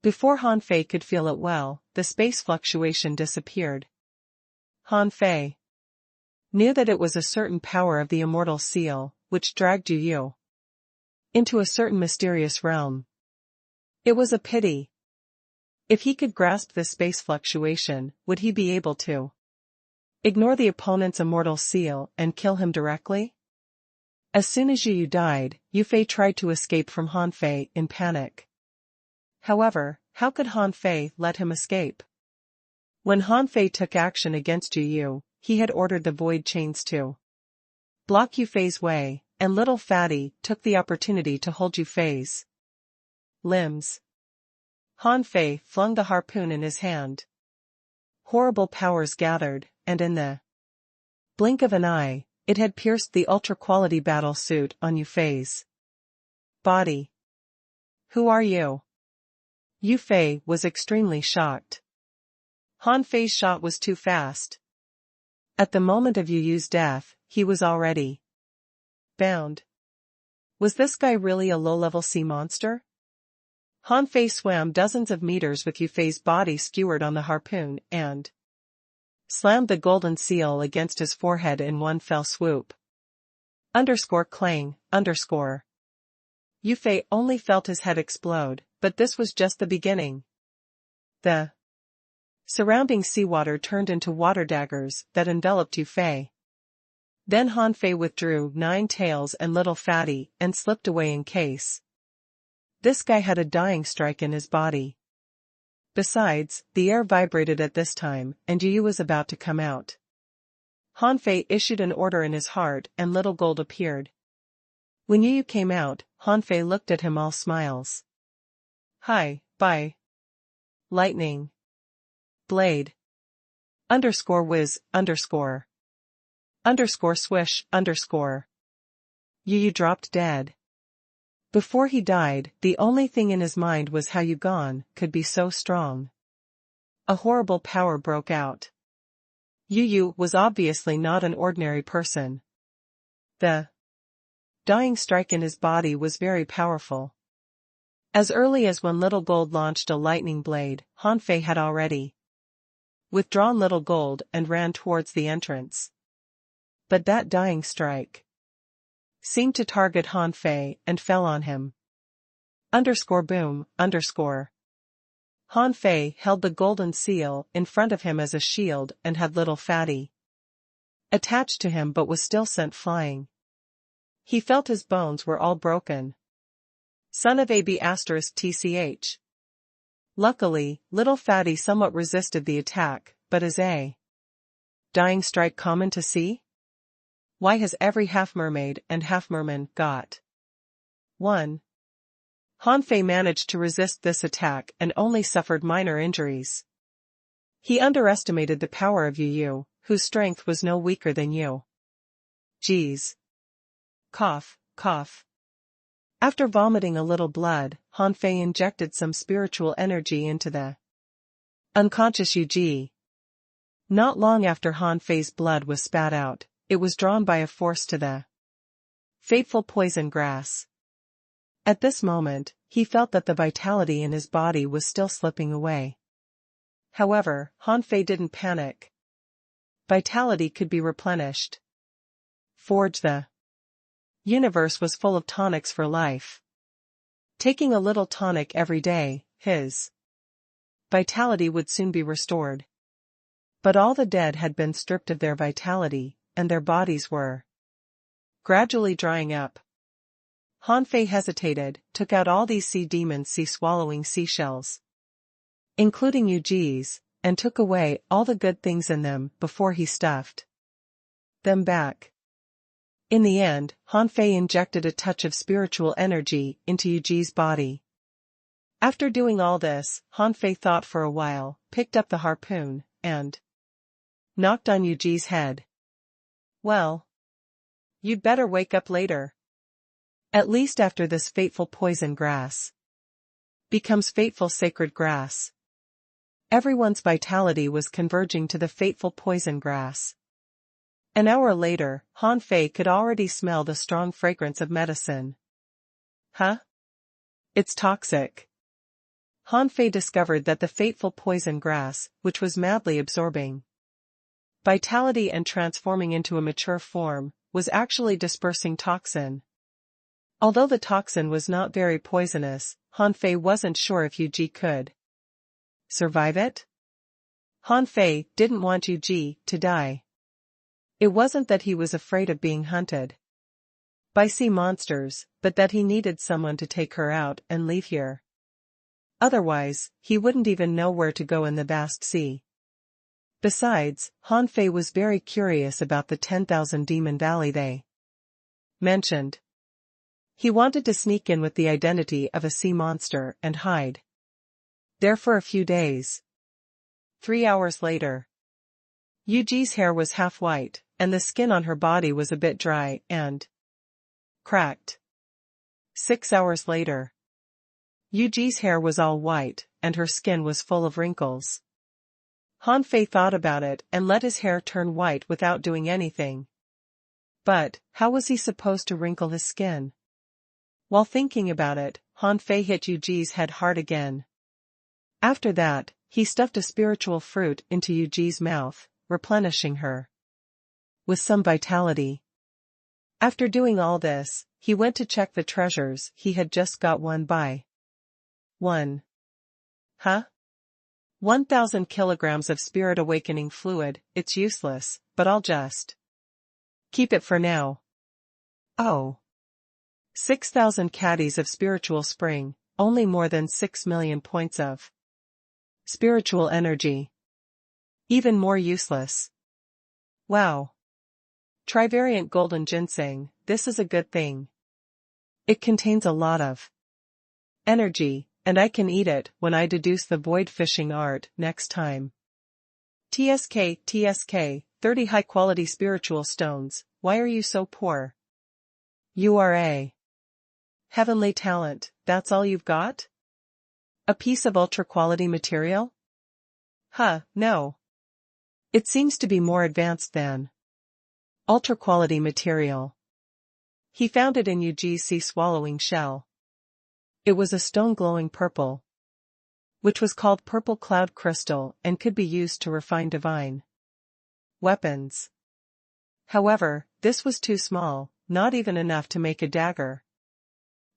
Before Han Fei could feel it well, the space fluctuation disappeared. Han Fei knew that it was a certain power of the immortal seal, which dragged Yu Yu into a certain mysterious realm. It was a pity. If he could grasp this space fluctuation, would he be able to ignore the opponent's immortal seal and kill him directly? As soon as Yu Yu died, Yu Fei tried to escape from Han Fei in panic. However, how could Han Fei let him escape? When Han Fei took action against Yu Yu, he had ordered the void chains to block Yu Fei's way, and little Fatty took the opportunity to hold Yu Fei's limbs. Han Fei flung the harpoon in his hand. Horrible powers gathered, and in the blink of an eye, it had pierced the ultra-quality battle suit on Yu Fei's body. Who are you? Yu Fei was extremely shocked. Han Fei's shot was too fast. At the moment of Yu Yu's death, he was already bound. Was this guy really a low-level sea monster? Han Fei swam dozens of meters with Yu Fei's body skewered on the harpoon and slammed the golden seal against his forehead in one fell swoop. Clang. Yu Fei only felt his head explode, but this was just the beginning. The surrounding seawater turned into water daggers that enveloped Yu Fei. Then Han Fei withdrew Nine Tails and Little Fatty and slipped away in case this guy had a dying strike in his body. Besides, the air vibrated at this time, and Yu Yu was about to come out. Han Fei issued an order in his heart and Little Gold appeared. When Yu Yu came out, Han Fei looked at him all smiles. Hi, bye. Lightning. Blade. Whiz, swish, Yu Yu dropped dead. Before he died, the only thing in his mind was how Yugon could be so strong. A horrible power broke out. Yu Yu was obviously not an ordinary person. The dying strike in his body was very powerful. As early as when Little Gold launched a lightning blade, Han Fei had already withdrawn Little Gold and ran towards the entrance. But that dying strike seemed to target Han Fei and fell on him. Boom. Han Fei held the golden seal in front of him as a shield and had Little Fatty attached to him but was still sent flying. He felt his bones were all broken. Son of AB*TCH. Luckily, Little Fatty somewhat resisted the attack, but is a dying strike common to see? Why has every half-mermaid and half-merman got one? Han Fei managed to resist this attack and only suffered minor injuries. He underestimated the power of Yu Yu, whose strength was no weaker than Yu. Geez. Cough. After vomiting a little blood, Han Fei injected some spiritual energy into the unconscious Yu Ji. Not long after Han Fei's blood was spat out, it was drawn by a force to the fateful poison grass. At this moment, he felt that the vitality in his body was still slipping away. However, Han Fei didn't panic. Vitality could be replenished. Forge the universe was full of tonics for life. Taking a little tonic every day, his vitality would soon be restored. But all the dead had been stripped of their vitality, and their bodies were gradually drying up. Han Fei hesitated, took out all these sea demons sea-swallowing seashells, including Yuji's, and took away all the good things in them before he stuffed them back. In the end, Han Fei injected a touch of spiritual energy into Yuji's body. After doing all this, Han Fei thought for a while, picked up the harpoon, and knocked on Yuji's head. Well, you'd better wake up later. At least after this fateful poison grass becomes fateful sacred grass. Everyone's vitality was converging to the fateful poison grass. An hour later, Han Fei could already smell the strong fragrance of medicine. Huh? It's toxic. Han Fei discovered that the fateful poison grass, which was madly absorbing vitality and transforming into a mature form, was actually dispersing toxin. Although the toxin was not very poisonous, Han Fei wasn't sure if Yuji could survive it. Han Fei didn't want Yuji to die. It wasn't that he was afraid of being hunted by sea monsters, but that he needed someone to take her out and leave here. Otherwise, he wouldn't even know where to go in the vast sea. Besides, Han Fei was very curious about the 10,000 Demon Valley they mentioned. He wanted to sneak in with the identity of a sea monster and hide there for a few days. 3 hours later, Yuji's hair was half white, and the skin on her body was a bit dry and cracked. 6 hours later, Yuji's hair was all white, and her skin was full of wrinkles. Han Fei thought about it and let his hair turn white without doing anything. But, how was he supposed to wrinkle his skin? While thinking about it, Han Fei hit Yuji's head hard again. After that, he stuffed a spiritual fruit into Yuji's mouth, replenishing her with some vitality. After doing all this, he went to check the treasures he had just got one by one. Huh? 1,000 kilograms of spirit awakening fluid, it's useless, but I'll just keep it for now. Oh. 6,000 caddies of spiritual spring, only more than 6 million points of spiritual energy. Even more useless. Wow. Trivariant golden ginseng, this is a good thing. It contains a lot of energy, and I can eat it when I deduce the void fishing art next time. TSK, 30 high-quality spiritual stones, why are you so poor? You are a heavenly talent, that's all you've got? A piece of ultra-quality material? Huh, no. It seems to be more advanced than ultra-quality material. He found it in Yuji's sea-swallowing shell. It was a stone glowing purple, which was called purple cloud crystal and could be used to refine divine weapons. However, this was too small, not even enough to make a dagger.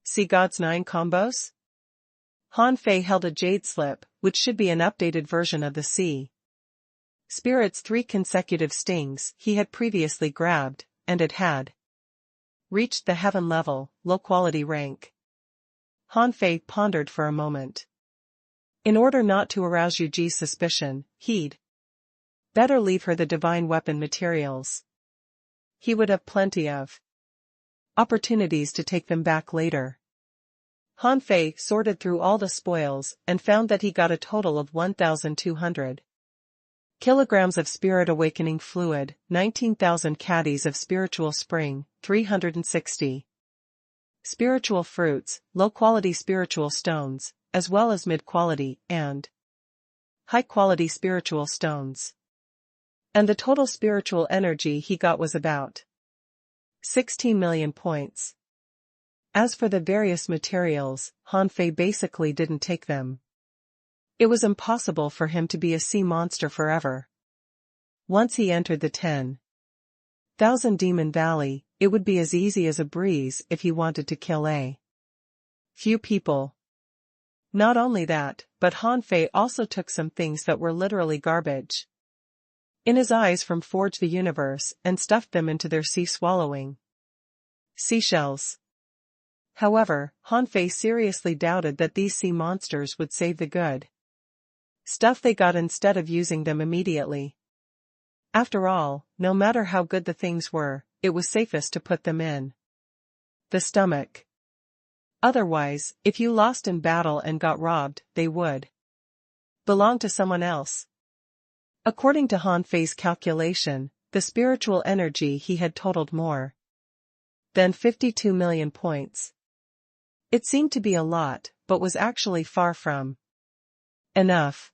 See God's 9 combos? Han Fei held a jade slip, which should be an updated version of the sea spirit's 3 consecutive stings he had previously grabbed, and it had reached the heaven level, low-quality rank. Han Fei pondered for a moment. In order not to arouse Yuji's suspicion, he'd better leave her the divine weapon materials. He would have plenty of opportunities to take them back later. Han Fei sorted through all the spoils and found that he got a total of 1,200 kilograms of spirit awakening fluid, 19,000 caddies of spiritual spring, 360 spiritual fruits, low-quality spiritual stones, as well as mid-quality and high-quality spiritual stones. And the total spiritual energy he got was about 16 million points. As for the various materials, Han Fei basically didn't take them. It was impossible for him to be a sea monster forever. Once he entered the Thousand Demon Valley, it would be as easy as a breeze if he wanted to kill a few people. Not only that, but Han Fei also took some things that were literally garbage in his eyes from Forge the Universe and stuffed them into their sea-swallowing seashells. However, Han Fei seriously doubted that these sea monsters would save the good stuff they got instead of using them immediately. After all, no matter how good the things were, it was safest to put them in the stomach. Otherwise, if you lost in battle and got robbed, they would belong to someone else. According to Han Fei's calculation, the spiritual energy he had totaled more than 52 million points. It seemed to be a lot, but was actually far from enough.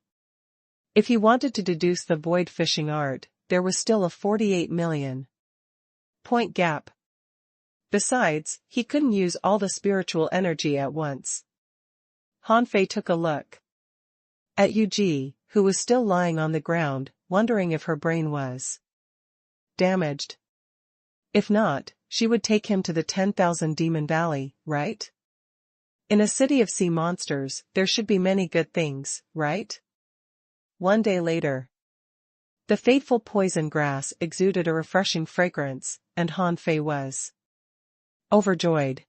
If he wanted to deduce the void fishing art, there was still a 48 million point gap. Besides, he couldn't use all the spiritual energy at once. Han Fei took a look at Yu, who was still lying on the ground, wondering if her brain was damaged. If not, she would take him to the 10,000 Demon Valley, right? In a city of sea monsters, there should be many good things, right? One day later, the fateful poison grass exuded a refreshing fragrance, and Han Fei was overjoyed.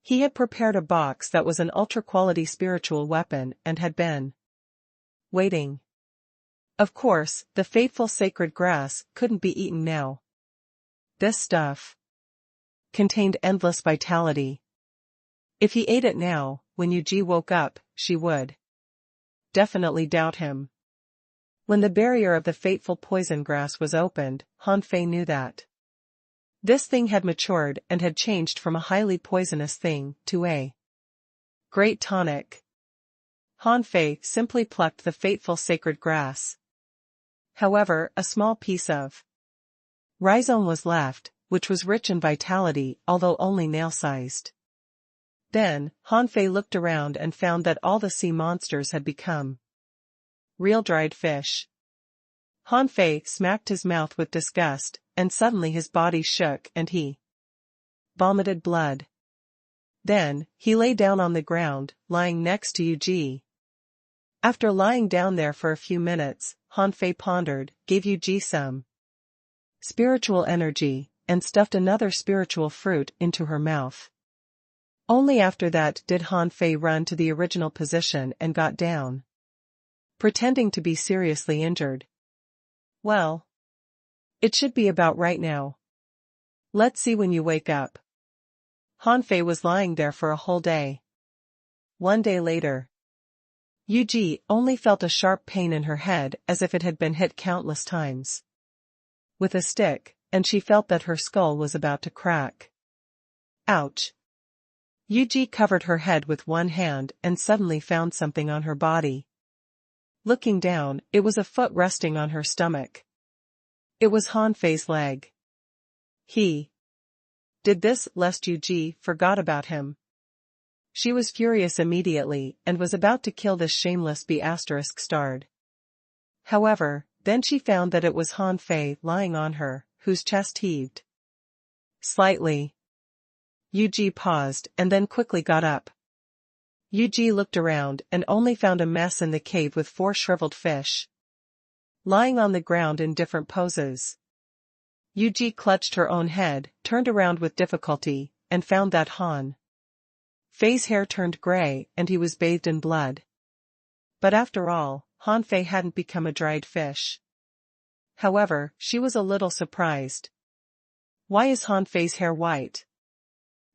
He had prepared a box that was an ultra-quality spiritual weapon and had been waiting. Of course, the fateful sacred grass couldn't be eaten now. This stuff contained endless vitality. If he ate it now, when Yu woke up, she would definitely doubt him. When the barrier of the fateful poison grass was opened, Han Fei knew that this thing had matured and had changed from a highly poisonous thing to a great tonic. Han Fei simply plucked the fateful sacred grass. However, a small piece of rhizome was left, which was rich in vitality although only nail-sized. Then, Han Fei looked around and found that all the sea monsters had become real dried fish. Han Fei smacked his mouth with disgust, and suddenly his body shook and he vomited blood. Then, he lay down on the ground, lying next to Yu. After lying down there for a few minutes, Han Fei pondered, gave Yu some spiritual energy, and stuffed another spiritual fruit into her mouth. Only after that did Han Fei run to the original position and got down, pretending to be seriously injured. Well, it should be about right now. Let's see when you wake up. Han Fei was lying there for a whole day. One day later, Yu only felt a sharp pain in her head as if it had been hit countless times with a stick, and she felt that her skull was about to crack. Ouch! Yu covered her head with one hand and suddenly found something on her body. Looking down, it was a foot resting on her stomach. It was Han Fei's leg. He did this lest Yu forgot about him. She was furious immediately and was about to kill this shameless B******. However, then she found that it was Han Fei lying on her, whose chest heaved slightly. Yu paused and then quickly got up. Yu looked around and only found a mess in the cave with 4 shriveled fish lying on the ground in different poses. Yu clutched her own head, turned around with difficulty, and found that Han Fei's hair turned gray and he was bathed in blood. But after all, Han Fei hadn't become a dried fish. However, she was a little surprised. Why is Han Fei's hair white?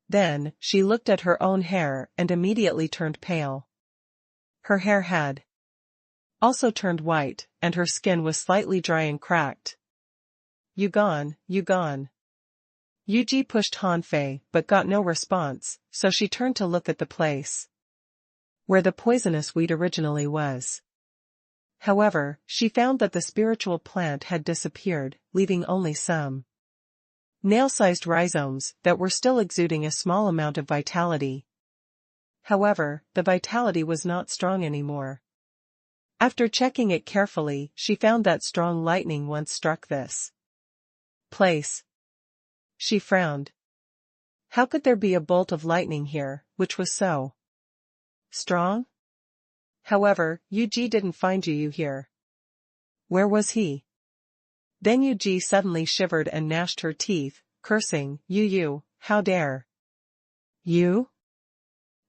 Then, she looked at her own hair and immediately turned pale. Her hair had also turned white, and her skin was slightly dry and cracked. You gone, you gone. Yu pushed Han Fei but got no response, so she turned to look at the place where the poisonous weed originally was. However, she found that the spiritual plant had disappeared, leaving only some nail-sized rhizomes that were still exuding a small amount of vitality. However, the vitality was not strong anymore. After checking it carefully, she found that strong lightning once struck this place. She frowned. How could there be a bolt of lightning here, which was so strong? However, Yuji didn't find Yu here. Where was he? Then Yuji suddenly shivered and gnashed her teeth, cursing, Yu, how dare you?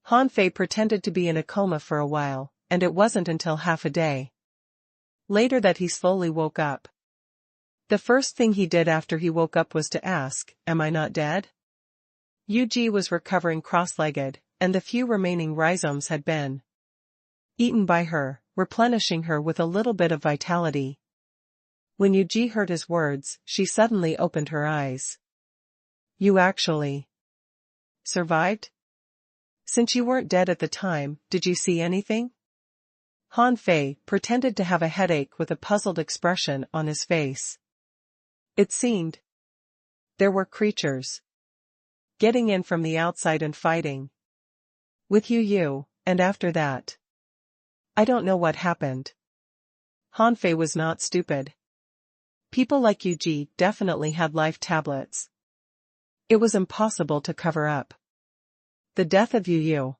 Hanfei pretended to be in a coma for a while, and it wasn't until half a day later that he slowly woke up. The first thing he did after he woke up was to ask, am I not dead? Yuji was recovering cross-legged, and the few remaining rhizomes had been eaten by her, replenishing her with a little bit of vitality. When Yuji heard his words, she suddenly opened her eyes. You actually survived? Since you weren't dead at the time, did you see anything? Hanfei pretended to have a headache with a puzzled expression on his face. It seemed there were creatures getting in from the outside and fighting with Yu, and after that, I don't know what happened. Hanfei was not stupid. People like Yuji definitely had life tablets. It was impossible to cover up the death of Yu.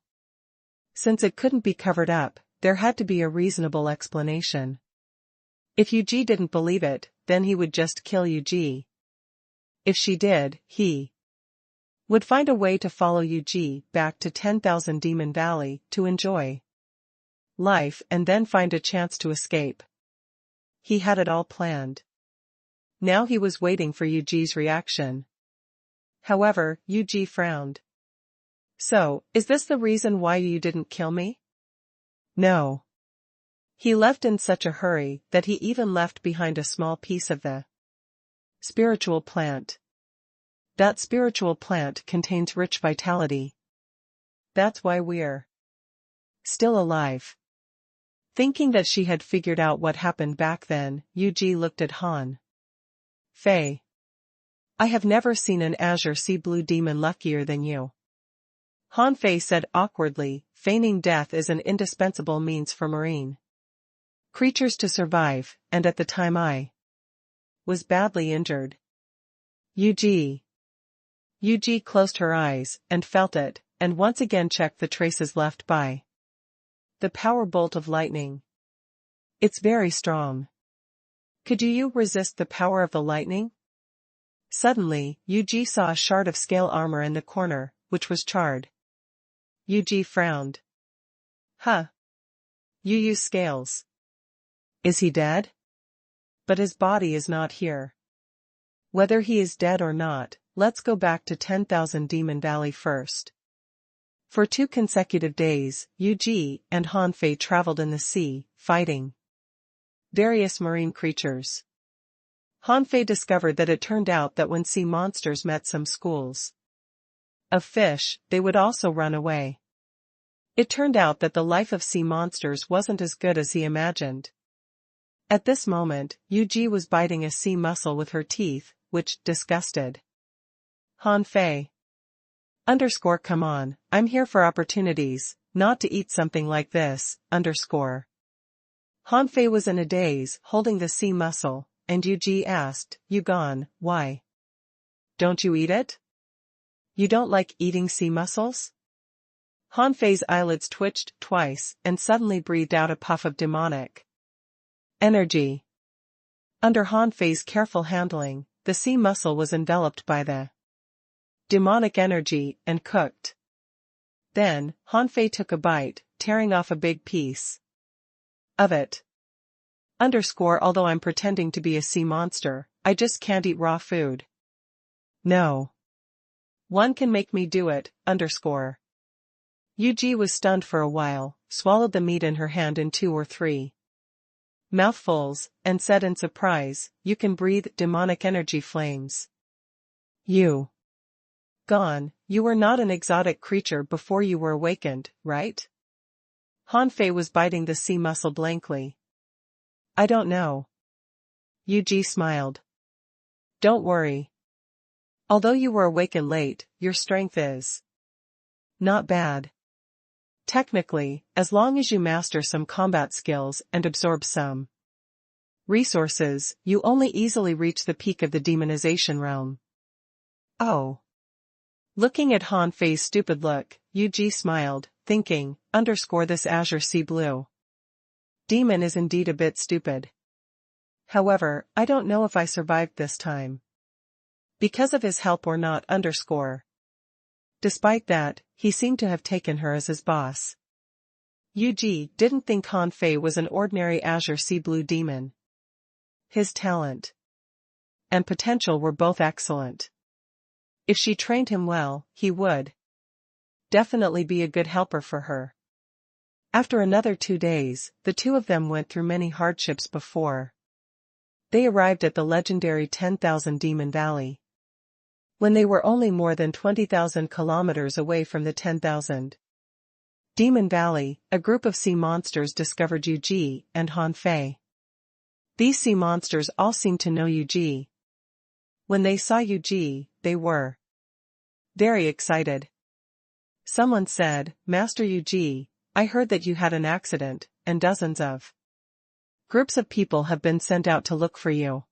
Since it couldn't be covered up, there had to be a reasonable explanation. If Yuji didn't believe it, then he would just kill Yuji. If she did, he would find a way to follow Yuji back to 10,000 Demon Valley to enjoy life and then find a chance to escape. He had it all planned. Now he was waiting for Yuji's reaction. However, Yuji frowned. So, is this the reason why you didn't kill me? No. He left in such a hurry that he even left behind a small piece of the spiritual plant. That spiritual plant contains rich vitality. That's why we're still alive. Thinking that she had figured out what happened back then, Yuji looked at Han Fei. I have never seen an azure sea blue demon luckier than you. Han Fei said awkwardly, feigning death is an indispensable means for marine creatures to survive, and at the time I was badly injured. Yuji closed her eyes, and felt it, and once again checked the traces left by the power bolt of lightning. It's very strong. Could you resist the power of the lightning? Suddenly, Yuji saw a shard of scale armor in the corner, which was charred. Yuji frowned. Huh. You use scales. Is he dead? But his body is not here. Whether he is dead or not, let's go back to 10,000 Demon Valley first. For 2 consecutive days, Yuji and Hanfei traveled in the sea, fighting various marine creatures. Hanfei discovered that it turned out that when sea monsters met some schools of fish, they would also run away. It turned out that the life of sea monsters wasn't as good as he imagined. At this moment, Yuji was biting a sea mussel with her teeth, which disgusted Hanfei. Come on, I'm here for opportunities, not to eat something like this, Hanfei was in a daze, holding the sea mussel, and Yuji asked, You gone, why don't you eat it? You don't like eating sea mussels? Hanfei's eyelids twitched twice, and suddenly breathed out a puff of demonic energy. Under Hanfei's careful handling, the sea mussel was enveloped by the demonic energy and cooked. Then, Hanfei took a bite, tearing off a big piece of it. Although I'm pretending to be a sea monster, I just can't eat raw food. No. One can make me do it, Yuji was stunned for a while, swallowed the meat in her hand in 2 or 3 mouthfuls, and said in surprise, You can breathe demonic energy flames. You gone, you were not an exotic creature before you were awakened, right? Hanfei was biting the sea mussel blankly. I don't know. Yuji smiled. Don't worry. Although you were awakened late, your strength is not bad. Technically, as long as you master some combat skills and absorb some Resources, you only easily reach the peak of the demonization realm. Oh. Looking at Han Fei's stupid look, Yu smiled, thinking, this azure sea blue demon is indeed a bit stupid. However, I don't know if I survived this time. Because of his help or not. Despite that, he seemed to have taken her as his boss. Yu didn't think Han Fei was an ordinary azure sea blue demon. His talent and potential were both excellent. If she trained him well, he would definitely be a good helper for her. After another 2 days, the two of them went through many hardships before they arrived at the legendary 10,000 Demon Valley. When they were only more than 20,000 kilometers away from the 10,000 Demon Valley, a group of sea monsters discovered Yu and Han Fei. These sea monsters all seemed to know Yu. When they saw Yu, they were very excited. Someone said, "Master Yu, I heard that you had an accident, and dozens of groups of people have been sent out to look for you."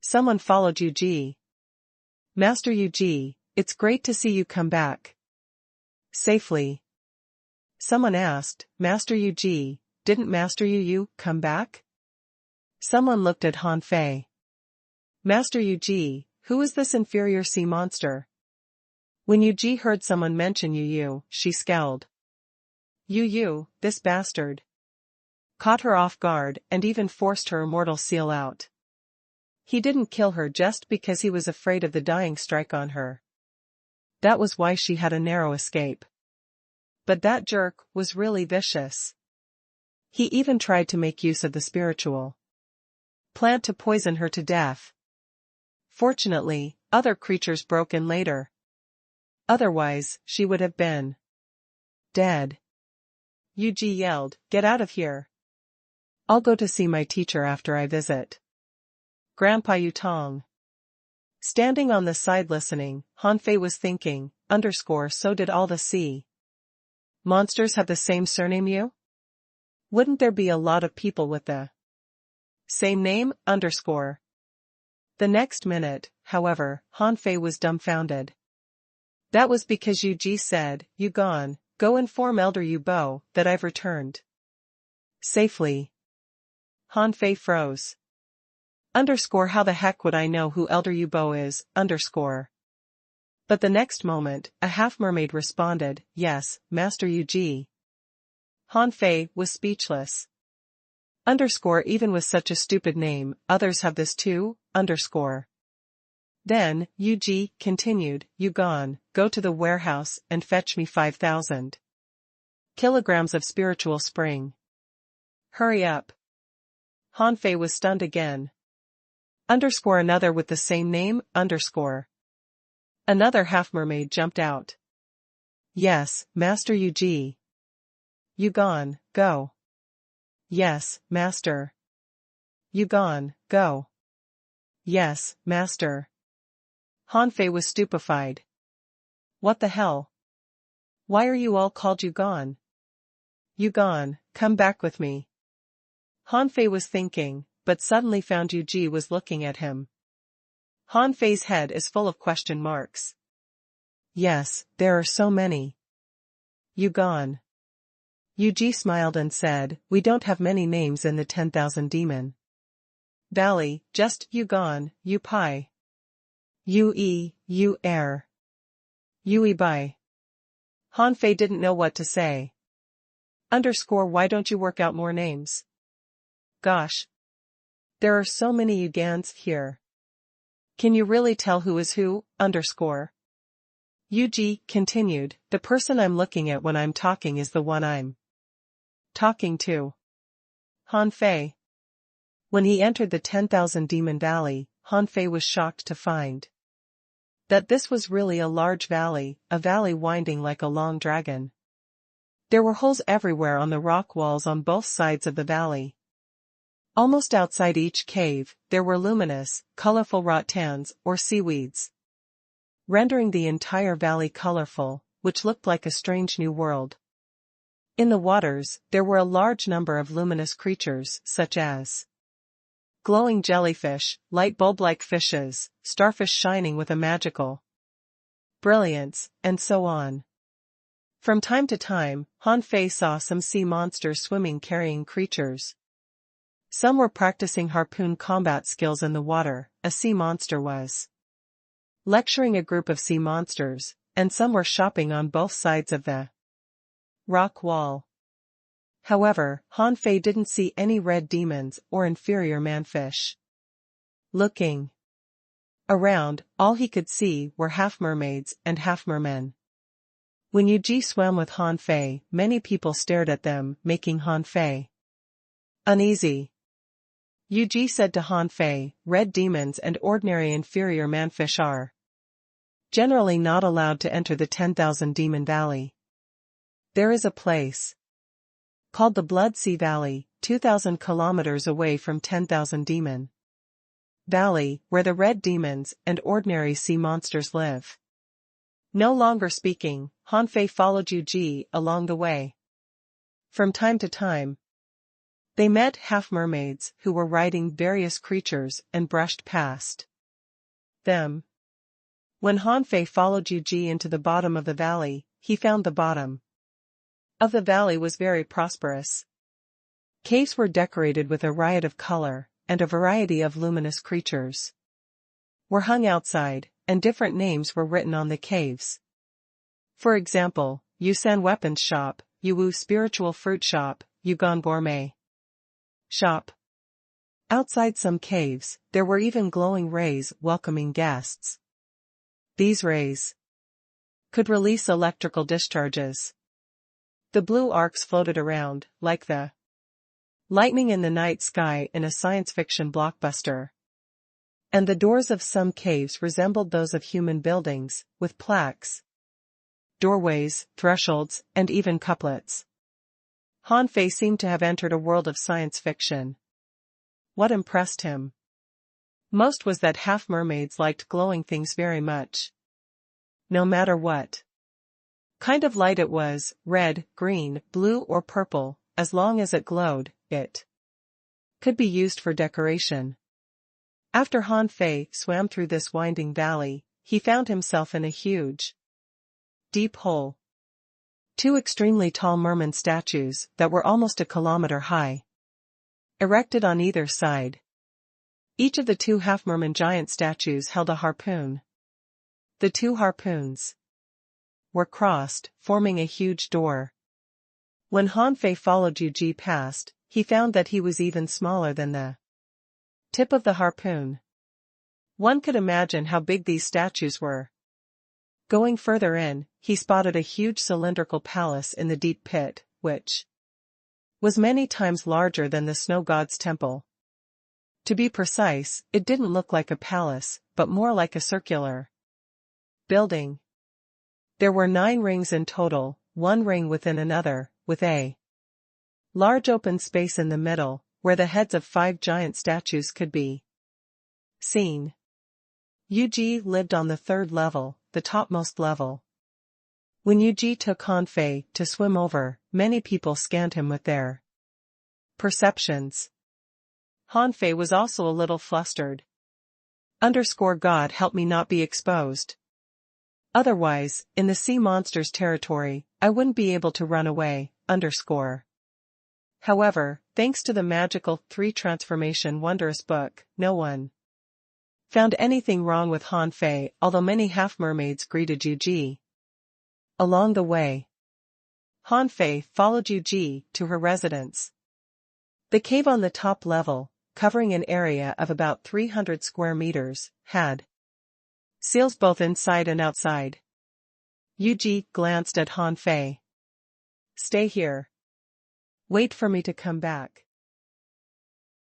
Someone followed Yu. "Master Yu, it's great to see you come back safely." Someone asked, "Master Yu, didn't Master Yu come back?" Someone looked at Han Fei. "Master Yu, who is this inferior sea monster?" When Yu heard someone mention Yu, she scowled. Yu, this bastard, caught her off guard and even forced her immortal seal out. He didn't kill her just because he was afraid of the dying strike on her. That was why she had a narrow escape. But that jerk was really vicious. He even tried to make use of the spiritual plant to poison her to death. Fortunately, other creatures broke in later. Otherwise, she would have been dead. Yu yelled, "Get out of here. I'll go to see my teacher after I visit Grandpa Yutong." Standing on the side listening, Han Fei was thinking, so did all the sea monsters have the same surname Yu? Wouldn't there be a lot of people with the same name? The next minute, however, Han Fei was dumbfounded. That was because Yu said, "You go inform Elder Yu Bo that I've returned safely." Han Fei froze. How the heck would I know who Elder Yu Bo is? But the next moment, a half-mermaid responded, "Yes, Master Yu." Han Fei was speechless. Even with such a stupid name, others have this too? Then, Yu continued, "You go to the warehouse and fetch me 5,000 kilograms of spiritual spring. Hurry up." Han Fei was stunned again. Another with the same name? Another half-mermaid jumped out. "Yes, Master Yu. You go." "Yes, Master. You go." "Yes, Master." Han Fei was stupefied. What the hell? Why are you all called Yu? "You come back with me." Han Fei was thinking, but suddenly found Yu was looking at him. Han Fei's head is full of question marks. Yes, there are so many. "You Yu smiled and said, "We don't have many names in the 10,000 Demon Valley, just Yu Yu Pai. Yu Air. Yui Bai." Han Fei didn't know what to say. Why don't you work out more names? Gosh. There are so many Yugans here. Can you really tell who is who? Yu continued, "The person I'm looking at when I'm talking is the one I'm talking to." Han Fei. When he entered the 10,000 Demon Valley, Han Fei was shocked to find that this was really a large valley, a valley winding like a long dragon. There were holes everywhere on the rock walls on both sides of the valley. Almost outside each cave, there were luminous, colorful rattans, or seaweeds, rendering the entire valley colorful, which looked like a strange new world. In the waters, there were a large number of luminous creatures, such as glowing jellyfish, light bulb-like fishes, starfish shining with a magical brilliance, and so on. From time to time, Han Fei saw some sea monsters swimming carrying creatures. Some were practicing harpoon combat skills in the water, a sea monster was lecturing a group of sea monsters, and some were shopping on both sides of the rock wall. However, Han Fei didn't see any red demons or inferior manfish. Looking around, all he could see were half-mermaids and half-mermen. When Yu swam with Han Fei, many people stared at them, making Han Fei uneasy. Yu said to Han Fei, red demons and ordinary inferior manfish are generally not allowed to enter the 10,000 Demon Valley. There is a place called the Blood Sea Valley, 2,000 kilometers away from 10,000 Demon Valley, where the red demons and ordinary sea monsters live. No longer speaking, Han Fei followed Yu along the way. From time to time, they met half-mermaids who were riding various creatures and brushed past them. When Han Fei followed Yu into the bottom of the valley, he found the bottom of the valley was very prosperous. Caves were decorated with a riot of color, and a variety of luminous creatures were hung outside, and different names were written on the caves. For example, Yusan Weapons Shop, Yuwu Spiritual Fruit Shop, Yugon Gourmet Shop. Outside some caves, there were even glowing rays welcoming guests. These rays could release electrical discharges. The blue arcs floated around, like the lightning in the night sky in a science fiction blockbuster. And the doors of some caves resembled those of human buildings, with plaques, doorways, thresholds, and even couplets. Han Fei seemed to have entered a world of science fiction. What impressed him most was that half-mermaids liked glowing things very much. No matter what kind of light it was, red, green, blue or purple, as long as it glowed, it could be used for decoration. After Han Fei swam through this winding valley, he found himself in a huge, deep hole. Two extremely tall merman statues that were almost a kilometer high erected on either side. Each of the two half-merman giant statues held a harpoon. The two harpoons were crossed, forming a huge door. When Han Fei followed Yu past, he found that he was even smaller than the tip of the harpoon. One could imagine how big these statues were. Going further in, he spotted a huge cylindrical palace in the deep pit, which was many times larger than the snow god's temple. To be precise, it didn't look like a palace, but more like a circular building. There were 9 rings in total, one ring within another, with a large open space in the middle, where the heads of 5 giant statues could be seen. Yu lived on the 3rd level, the topmost level. When Yu took Han Fei to swim over, many people scanned him with their perceptions. Han Fei was also a little flustered. God help me not be exposed. Otherwise, in the sea monster's territory, I wouldn't be able to run away. However, thanks to the magical 3 transformation wondrous book, no one found anything wrong with Han Fei, although many half-mermaids greeted Yu. Along the way, Han Fei followed Yu to her residence. The cave on the top level, covering an area of about 300 square meters, had seals both inside and outside. Yu glanced at Han Fei. Stay here. Wait for me to come back.